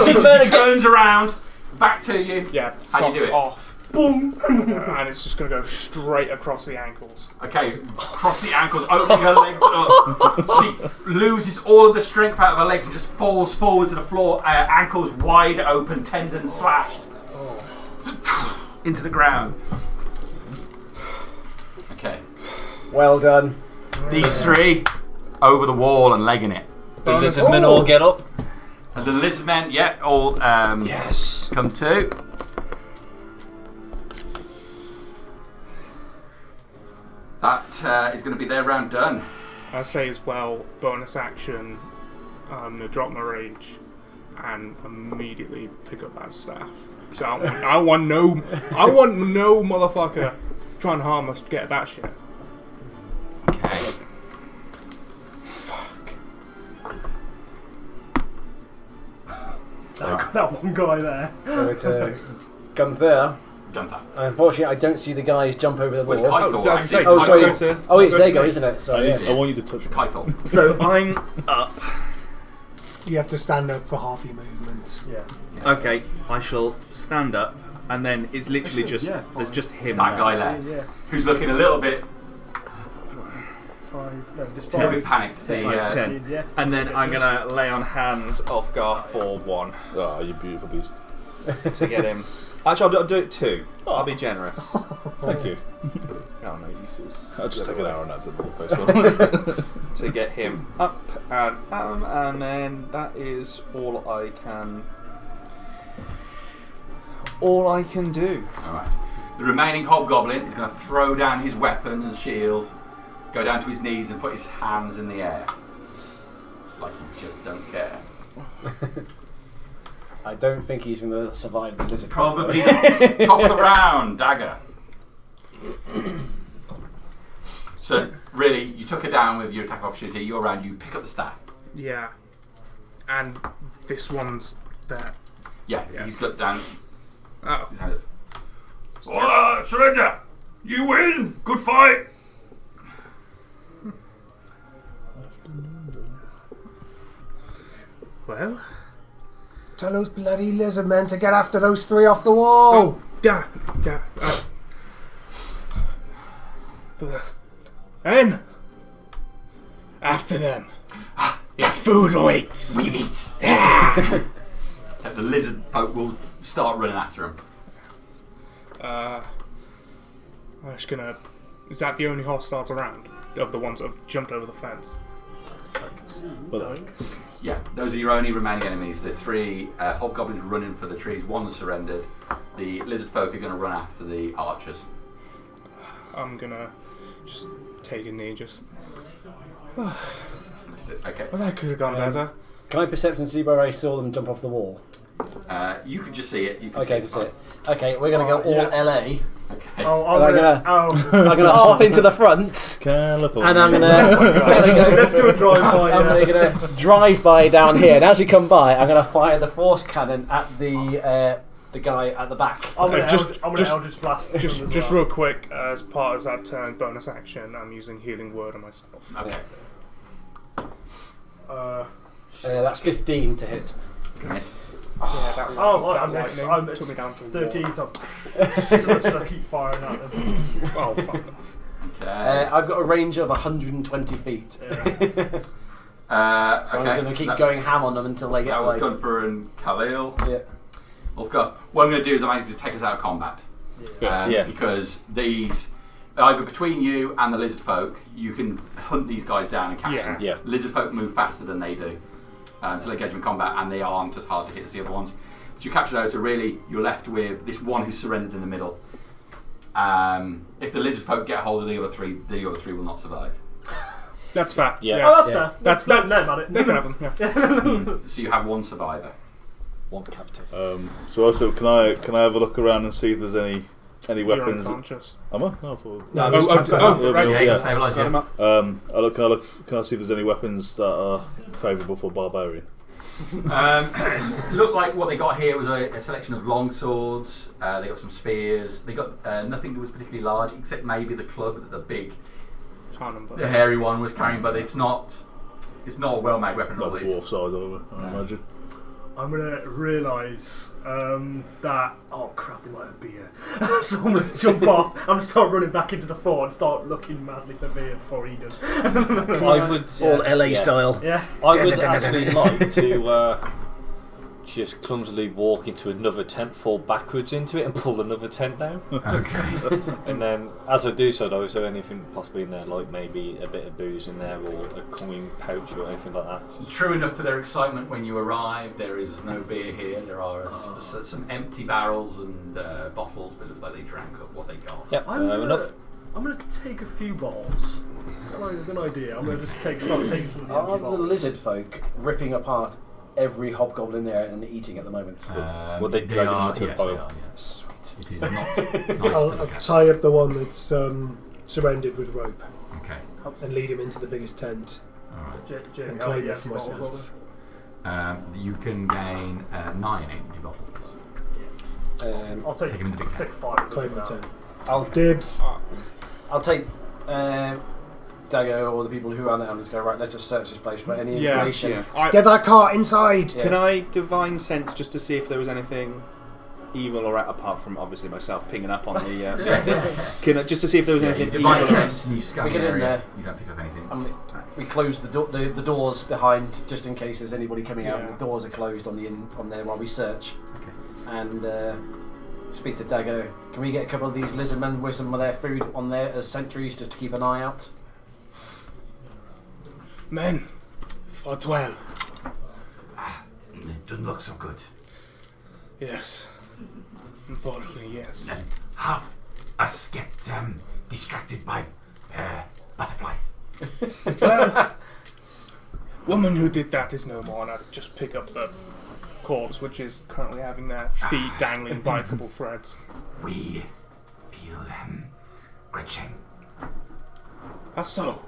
She turns around, back to you. Yeah, How do you do socks it? off. Boom! And it's just going to go straight across the ankles. Okay, cross the ankles, opening her legs up. She loses all of the strength out of her legs and just falls forward to the floor, ankles wide open, tendons slashed. Into the ground. Okay. Well done. These three over the wall and legging it. The lizard men all get up. And the lizard men, all Yes. come to. That is going to be their round done. I say as well, bonus action, I'm going to drop my rage and immediately pick up that staff. So I want no motherfucker trying to harm us to get that shit. Okay. That one guy there. So it's Gunther. Gunther. Unfortunately, I don't see the guys jump over the Well, wall. it's Kythor, actually. Oh, sorry. Kythor. Oh, it's Go to Zago, me. isn't it? Sorry. I want you to touch me. Kythor. So I'm up. You have to stand up for half your movement. Yeah. Okay, I shall stand up, and then it's literally just Yeah, there's fine. just him. That guy left. left. Yeah. Who's looking a little bit, 5, no, just a little bit 5. panicked. The, 5, 10. Yeah. And then I'm gonna lay on hands off Garth for 1 Ah, you beautiful beast. to get him. Actually, I'll do it 2. I'll be generous. Thank you. Oh no, uses. I'll just take an hour and add to the first one. To get him up and then that is all I can do. Alright. The remaining hobgoblin is going to throw down his weapon and shield, go down to his knees and put his hands in the air. Like he just don't care. I don't think he's going to survive the lizard. Probably not. Top of the round, dagger. So, really, you took her down with your attack opportunity. You're around, you pick up the staff. Yeah. And this one's there. Yeah, he's looked down. Oh. His hand up. Surrender! You win! Good fight! Well. Tell those bloody lizard men to get after those 3 off the wall. Oh, yeah. And after them. Your food waits. We eat! So the lizard folk will start running after him. I'm just gonna. Is that the only hostiles around? Of the ones that have jumped over the fence? Yeah, those are your only remaining enemies. The 3 hobgoblins running for the trees. 1 has surrendered. The lizard folk are going to run after the archers. I'm gonna just take a knee, just. Okay. Well, that could have gone better. Can I perception see where I saw them jump off the wall? You can just see it. You can Okay, see that's it. Okay, we're going to go all LA. Okay. Oh, And I'm gonna hop into the front, California. and I'm gonna. Let's do a drive-by. I'm gonna drive by down here, and as we come by, I'm gonna fire the force cannon at the guy at the back. I'm gonna Just- Eldritch Blast. him Just as well. real quick, as part of that turn bonus action, I'm using Healing Word on myself. Okay. That's 15 to hit. Miss. Yeah, that Oh, that I'm next. lightning I'm took me down to 13. 1. So I keep firing at them. Oh, fuck off. Okay. I've got a range of 120 feet. Yeah. So I'm Okay. gonna keep going ham on them until they get That was away. Gunfer and Khalil. Yeah. Wolfgar. What I'm going to do is I'm going to take us out of combat. Yeah. Because these, either between you and the lizard folk, you can hunt these guys down and catch them. Yeah. Lizard folk move faster than they do. So they engage in combat and they aren't as hard to hit as the other ones. So you capture those, so really you're left with this one who's surrendered in the middle. If the lizard folk get hold of the other three will not survive. That's fair. Yeah. Oh, that's Yeah. fair. That's Let them at it. They can have them. Yeah. So you have one survivor. One captive. So also, can I have a look around and see if there's any You're weapons? unconscious. Am I? Oh, for, No, there's Right. Yeah, you can stabilise, yeah. Can I see if there's any weapons that are favourable for barbarian? Looked like what they got here was a selection of long swords. They got some spears. They got nothing that was particularly large, except maybe the club that the big, Can't remember. the hairy one was carrying. But it's not a well-made weapon. Not All dwarf size, I imagine. I'm gonna realise that. Oh crap! There might be beer. So I'm gonna jump off. I'm gonna start running back into the fort and start looking madly for beer before he does. I would All LA style. Yeah. I would actually like to just clumsily walk into another tent, fall backwards into it, and pull another tent down. Okay. And then, as I do so, though, is there anything possibly in there, like maybe a bit of booze in there, or a coin pouch, or anything like that? True enough to their excitement when you arrive, there is no beer here. There are some empty barrels and bottles, but it looks like they drank up what they got. Yep, fair enough. I'm gonna take a few bottles. I've got an idea. I'm gonna just start taking some of the Are empty the bottles. lizard folk ripping apart every hobgoblin there and eating at the moment? Will they drag them into a yes, pile? they are, yes. Sweet. It is not nice I'll to look at. tie up the one that's surrounded with rope Okay. and lead him into the biggest tent Alright. Jamie, and how many claim it for empty bottles myself. You can gain 9 empty bottles. I'll take Take 'em in the big tent. take 5. Claim the tent. I'll Dibs. I'll take Dago or the people who are there and just go, right, let's just search this place for any Yeah, information. yeah. Get that cart inside. Yeah. Can I divine sense just to see if there was anything evil or apart from obviously myself pinging up on the can I, just to see if there was Yeah, anything you evil divine around? sense and you scan We the get in area. there. You don't pick up anything. We close the doors behind just in case there's anybody coming out. Yeah. The doors are closed on there while we search. Okay. And speak to Dago. Can we get a couple of these lizard men with some of their food on there as sentries just to keep an eye out? Men, fought well. It doesn't look so good. Yes. Unfortunately, yes. Then half us get distracted by butterflies. Well, woman who did that is no more, and I'd just pick up the corpse, which is currently having their feet dangling by a couple threads. We feel great shame. How so?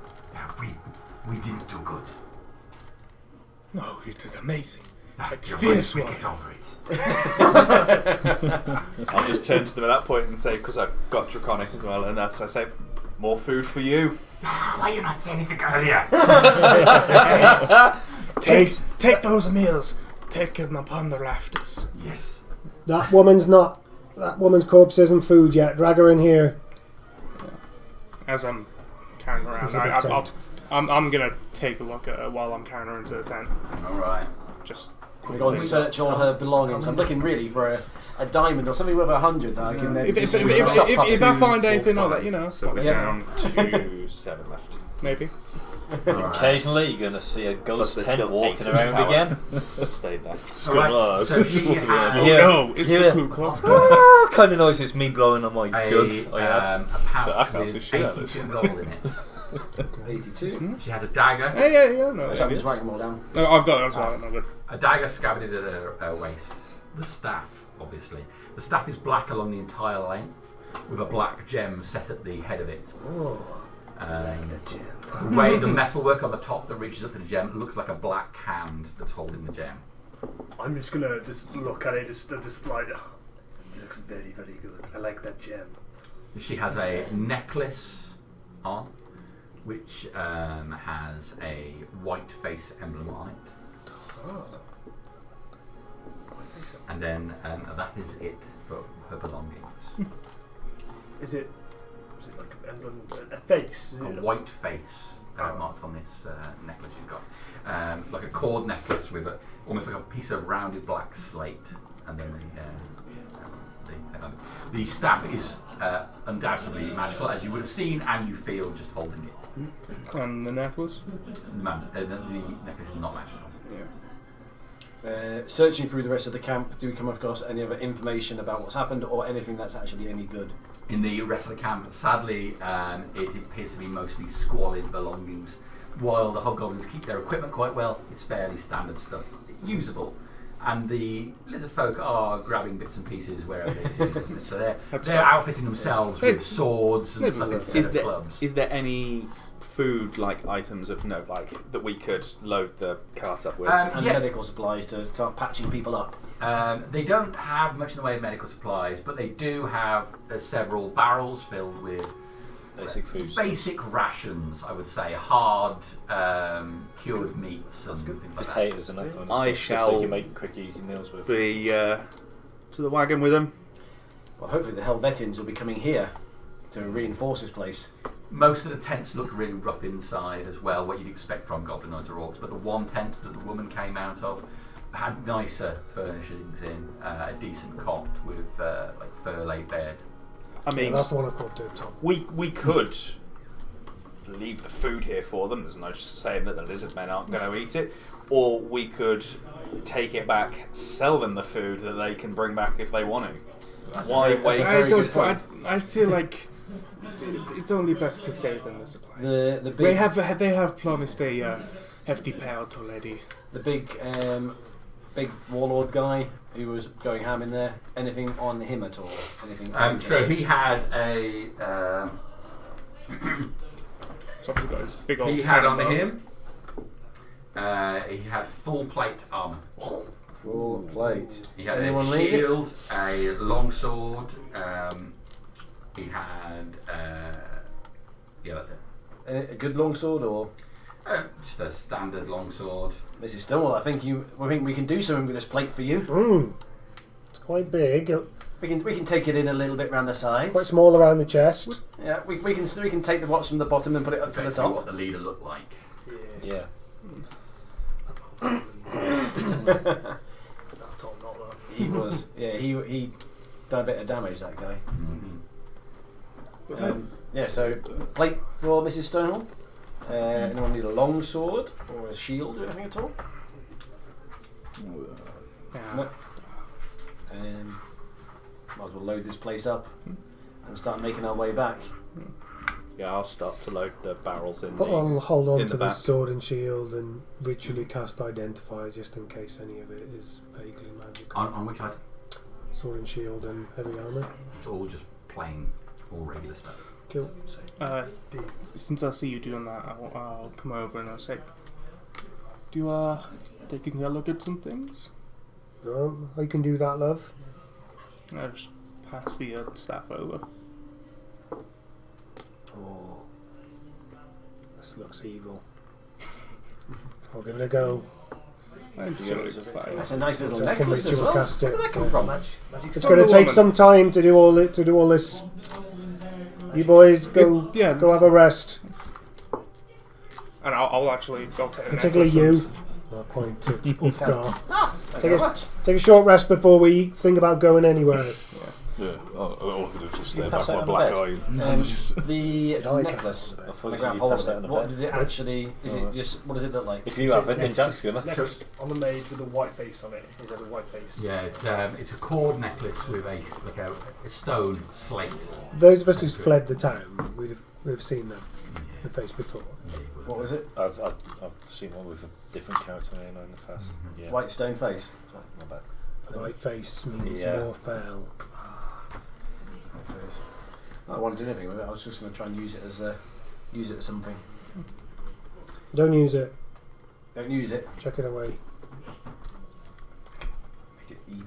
We didn't do good. No, you did amazing. Like You're fierce right, we one. get over it. I'll just turn to them at that point and say, because I've got Draconic as well, and that's I say, more food for you. Why you not say anything earlier? Take those meals. Take them upon the rafters. Yes. That woman's corpse isn't food yet. Drag her in here. As I'm carrying her around, Into the tent. I'm gonna take a look at her while I'm carrying her into the tent. Alright. Just We go and search all her belongings. I'm looking really for a diamond or something worth 100 that I can then. if just I shop find Four, anything, I'll five. let you know. So we're Yeah. down to 7 left. Maybe. Occasionally, you're going to see a Plus ghost there's tent still walking 8 in the around tower. again. Let's stay there. Alright, so she walking around. has Yeah. No, it's Yeah. the Ku Klux Klan. Ah, kind of noise. It's me blowing on my a jug. I have. a pouch So I can't see with shit out of 82 this. gold in it. 82. She has a dagger. Yeah, no. Shall we just write them all down? No, I've got it as well. No good. A dagger scabbarded at her waist. The staff, obviously. The staff is black along the entire length, with a black gem set at the head of it. The way the metalwork on the top that reaches up to the gem looks like a black hand that's holding the gem. I'm just gonna just look at it, just like, it looks very, very good. I like that gem. She has a necklace on, which has a white face emblem on it. Oh. And then that is it for her belongings. Is it like an emblem, a face? Is A it white face marked on this necklace you've got. Like a cord necklace with almost like a piece of rounded black slate. And then the staff is undoubtedly magical, as you would have seen and you feel just holding it. And the necklace? The necklace is not magical. Searching through the rest of the camp, do we come across any other information about what's happened or anything that's actually any good? In the rest of the camp, sadly, it appears to be mostly squalid belongings. While the hobgoblins keep their equipment quite well, it's fairly standard stuff, usable. And the lizard folk are grabbing bits and pieces wherever they see something. So they're outfitting themselves with swords and stuff instead of clubs. Is there any food-like items of note, like that we could load the cart up with? And Yeah. medical supplies to start patching people up. They don't have much in the way of medical supplies, but they do have several barrels filled with Basic foods. basic rations, I would say, hard cured meats and things like that. Potatoes and that kind of I stuff. shall Stuff they can make quick, easy meals with. Be to the wagon with them. Well, hopefully the Helvetians will be coming here to reinforce this place. Most of the tents look really rough inside as well, what you'd expect from goblinoids or orcs, but the one tent that the woman came out of had nicer furnishings in, a decent cot with like fur-laid bed. I mean, that's the one I've got to Tom. We could leave the food here for them. There's no saying that the lizard men aren't going to eat it. Or we could take it back, sell them the food that they can bring back if they want to. Why wait? I feel like it's only best to save them the supplies. The big, They have promised a hefty payout already. The big warlord guy who was going ham in there. Anything on him at all? Anything? So he had a. Somebody's got his big old. He had on him. He had full plate armor. Full plate. He had Anyone a need shield, a long sword. He had. Yeah, that's it. A good long sword or? Just a standard long sword. Mrs. Stonewall, I think we can do something with this plate for you. It's quite big. We can take it in a little bit round the sides. Quite small around the chest. Yeah, we can take the watch from the bottom and put it up to the top. What the leader looked like. Yeah. He was. Yeah, he done a bit of damage. That guy. Yeah. So plate for Mrs. Stonewall. Anyone need a long sword or a shield or anything at all? No. Might as well load this place up and start making our way back. Yeah, I'll start to load the barrels in. I'll hold on to the back. sword and shield and ritually cast Identify just in case any of it is vaguely magical. On which item? Sword and shield and heavy armour. It's all just plain, all regular stuff. Cool. Since I see you doing that, I'll come over and I'll say, "Do you taking a look at some things?" I can do that, love. I'll just pass the staff over. Oh, this looks evil. I'll give it a go. I'm sure it's fine. That's a nice little So I can necklace as ritual well. cast Where it. did that come from? It's going to take some time to do all this. You boys go have a rest. And I'll take the Particularly necklace you. I'll point to Ufgar. Thank you very much. Take a short rest before we think about going anywhere. Yeah, all I could do is just stare pass back out my on black the eye. The I necklace I on thought the you ground passed hold it on it. the What bed. does it actually? Is it just? What does it look like? If you have it, then It's Jack's just gonna. necklace on the maid with a white face on it. Is that a white face? Yeah, it's a cord necklace with a stone slate. Those of us who've fled the town, we've seen the face before. What was it? I've seen one with a different character in the past. Yeah. White stone face. Not bad. The white face means Yeah. more foul. I don't want to do anything with it. I was just going to try and use it as something. Don't use it. Don't use it. Chuck it away. Make it evil.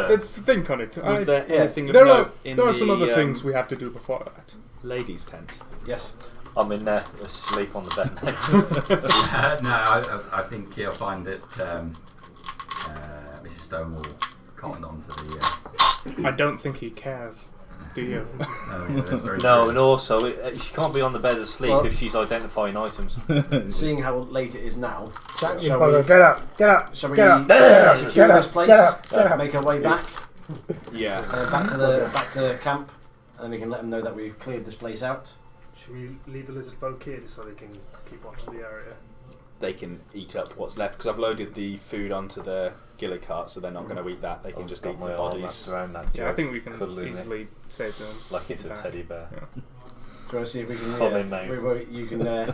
Let's think on it. Was there anything of There note in are some the, other things we have to do before that. ladies' tent? Yes. I'm in there, asleep on the bed now. No, I think you'll find that Mrs. Stone will cotton on to the. I don't think he cares. Do you? No, and also she can't be on the bed asleep Well- if she's identifying items. Seeing how late it is now, Jack, you shall bugger, we? get up, get up, Shall we get up, secure get this up, place? get up, get up. Make our way back. Yeah. Back to camp, and then we can let them know that we've cleared this place out. Should we leave the lizard folk here so they can keep watching the area? They can eat up what's left because I've loaded the food onto the gilly cart, so they're not going to eat that. They can just Got eat the my arm wrapped bodies. around that Yeah, I joke, think we can cuddling it easily save them. like it's a back. teddy bear. Yeah. Do you want to see if we can? Come in, mate. You can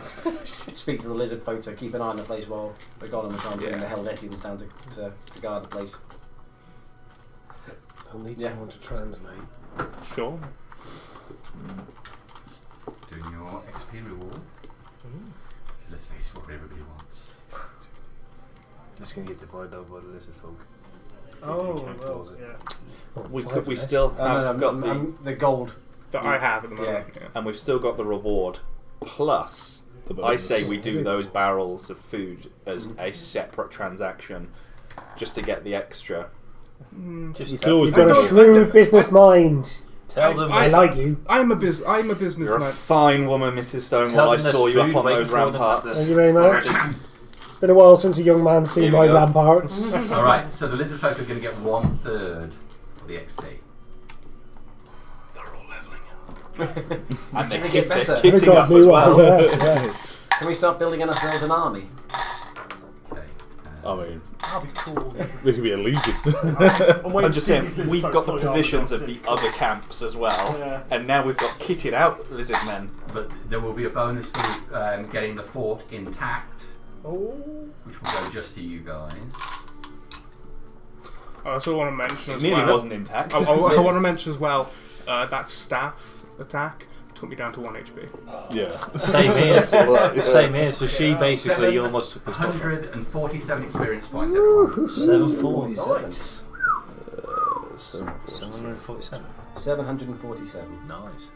speak to the lizard folk to keep an eye on the place while we're gone, and we're trying to bring the Helvetians down to guard the place. I'll need Yeah. someone to translate. Sure. Doing your XP reward. Let's face what everybody wants. It's going to get divided over by the lizard folk. Oh, Can't well, close it. yeah. We still have got the gold. That I have at the moment. Yeah. and we've still got the reward. Plus, I say we do those barrels of food as a separate transaction, just to get the extra. Just You've tell, got a shrewd business mind. tell them. I like you. I'm a You're a businessman. fine woman, Mrs. Stonewall. I them there's saw you up food on waiting those for them ramparts. Thank you very much. It's been a while since a young man's seen Here we my go. ramparts. Alright, so the lizard folk are going to get 1/3 of the XP. And they're They get better. I kitting got up me as well. well. Yeah. Can we start building ourselves an army? Okay. I mean, That'd be cool. we could be a legion. I'm just saying, we've got the positions of the other camps as well, Yeah. and now we've got kitted out lizard men. But there will be a bonus for getting the fort intact, which will go just to you guys. I also want to mention It as nearly well. wasn't intact. I want to mention as well that staff attack took me down to 1 HP. Yeah. Same here. Same here. So she basically almost took us. 147 experience points, everyone. 747. Nice. 747. 747. Nice.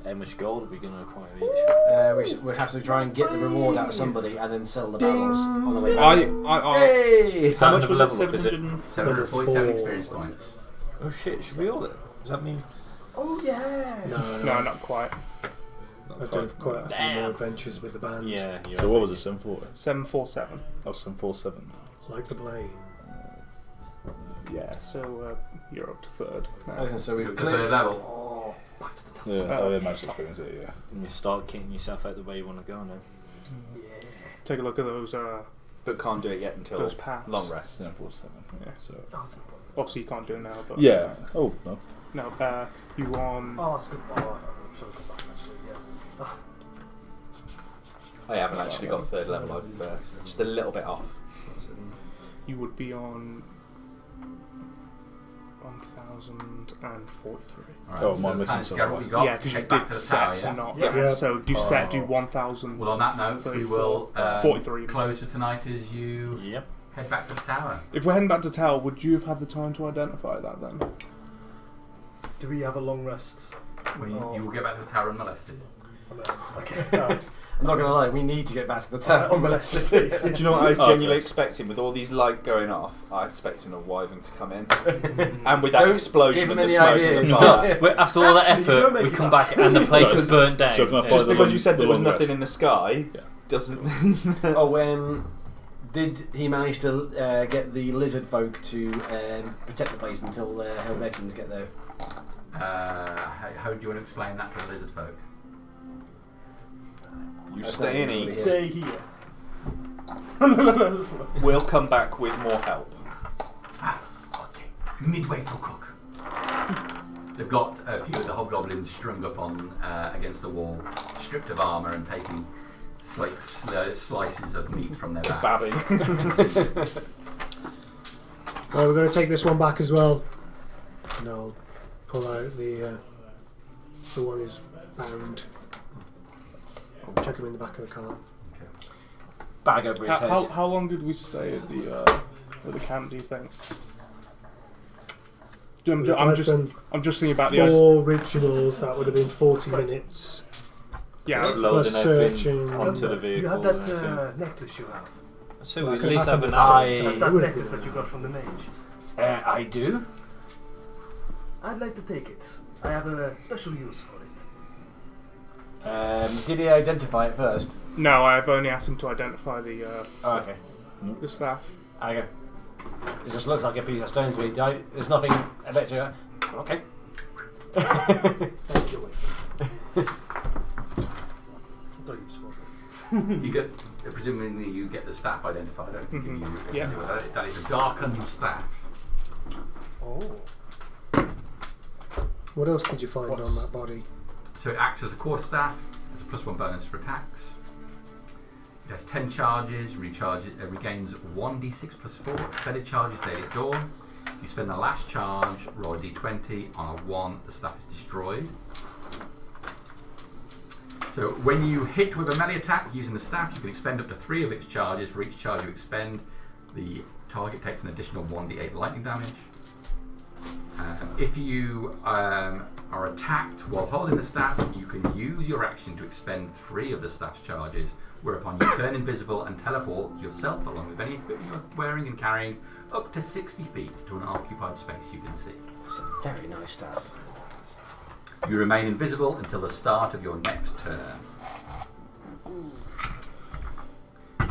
How much gold are we going to acquire each? We have to try and get the reward out of somebody and then sell the barrels on the way back. Hey! How much was it? Level up, is it? 747 experience points. Oh shit! Should we all it? Does that mean? Oh yeah. No, not quite. I've done quite a few more adventures with the band. Yeah. So what was it, 740? 747. Oh, 747. Like the blade. Yeah, so you're up to 3rd now. Okay, so we've Up to 3rd level. Oh, back to the top. Yeah, I managed to experience it, yeah. And you start kicking yourself out the way you want to go now. Take a look at those But can't do it yet until those paths. long rest. 747. Yeah. So. Obviously you can't do it now, but Yeah. Oh, no. no. You on? Oh, that's good. Oh, so good back actually. Yeah. I haven't actually got 3rd level. I'm just a little bit off. You would be on 1043. Alright, Oh, so am I missing Hans, something? Garrett, what you got? Yeah, because you Head back did to the set tower, to yeah? not. Yeah. So do set do 1000. Well, on that note, we will 43. close for tonight as you Yep. head back to the tower. If we're heading back to tower, would you have had the time to identify that then? Do we have a long rest? You will get back to the tower unmolested. Okay. No. I'm not going to lie, we need to get back to the town unmolested. Do you know what I was Oh, genuinely okay. expecting? With all these light going off, I was expecting a wyvern to come in. And with that Don't explosion give and him the any smoke and the ideas. fire. Well, after all that Actually, don't effort, make we it come that. back and the place So- is burnt down. so can I apply Just the because long- you said the there was long nothing rest? in the sky Yeah. doesn't... Oh, did he manage to get the lizard folk to protect the place until Helvetians get there? How do you want to explain that to the lizard folk? You That's stay in not usually east. Stay here. We'll come back with more help. Okay. Midway for cook. They've got a few of the hobgoblins strung up on against the wall, stripped of armour and taking slices of meat from their backs. Babbing. Right, we're going to take this one back as well. And I'll pull out the one who's bound. I'll chuck him in the back of the car. Bag over his head. How long did we stay at the camp? Do you think? I'm just thinking about the. 4 rituals, that would have been 40 minutes. Yeah. Just Plus loading everything searching. onto the Do you vehicle. have and everything. that necklace you have? So we Well, at I least could have have an that. That would have necklace been that you got from the mage. I do. I'd like to take it. I have a special use for it. Did he identify it first? No, I've only asked him to identify the Oh, okay. the staff. I go. It just looks like a piece of stone to me. There's nothing electric. Okay. Thank you. Got use for it. You get, presumably, you get the staff identified. I don't think Mhm. you Yeah. That is a darkened staff. Oh. What else did you find on that body? So it acts as a core staff. It's a +1 bonus for attacks. It has 10 charges. Regains 1d6 + 4 credit charges daily at dawn. If you spend the last charge, roll a d20. On a 1, the staff is destroyed. So when you hit with a melee attack using the staff, you can expend up to 3 of its charges. For each charge you expend, the target takes an additional 1d8 lightning damage. If you are attacked while holding the staff, you can use your action to expend 3 of the staff's charges, whereupon you turn invisible and teleport yourself along with any equipment you're wearing and carrying up to 60 feet to an occupied space you can see. That's a very nice staff. You remain invisible until the start of your next turn.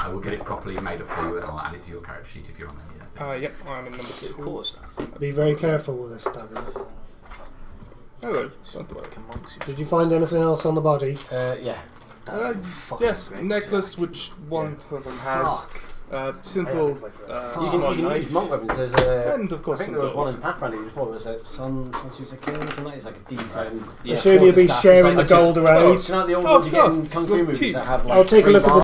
I will get it properly made up for you, and I'll add it to your character sheet if you're on there. Yep, I'm in number 2. Of course. Be very careful with this dagger. I will. Don't worry. Did you find anything else on the body? Yeah. Yes, necklace which one of them has. Simple You small can use knife. monk weapons. There's a. And of course I think some there was gold. one in Pathfinder before. It was a Sun Suits a King or something. It's like a D10. Yeah. Assume you'll be sharing the gold Oh, around. do you know the old Oh, ones you of get in course. Kung Fu Some movies teeth. that have like I'll take a 3 look at the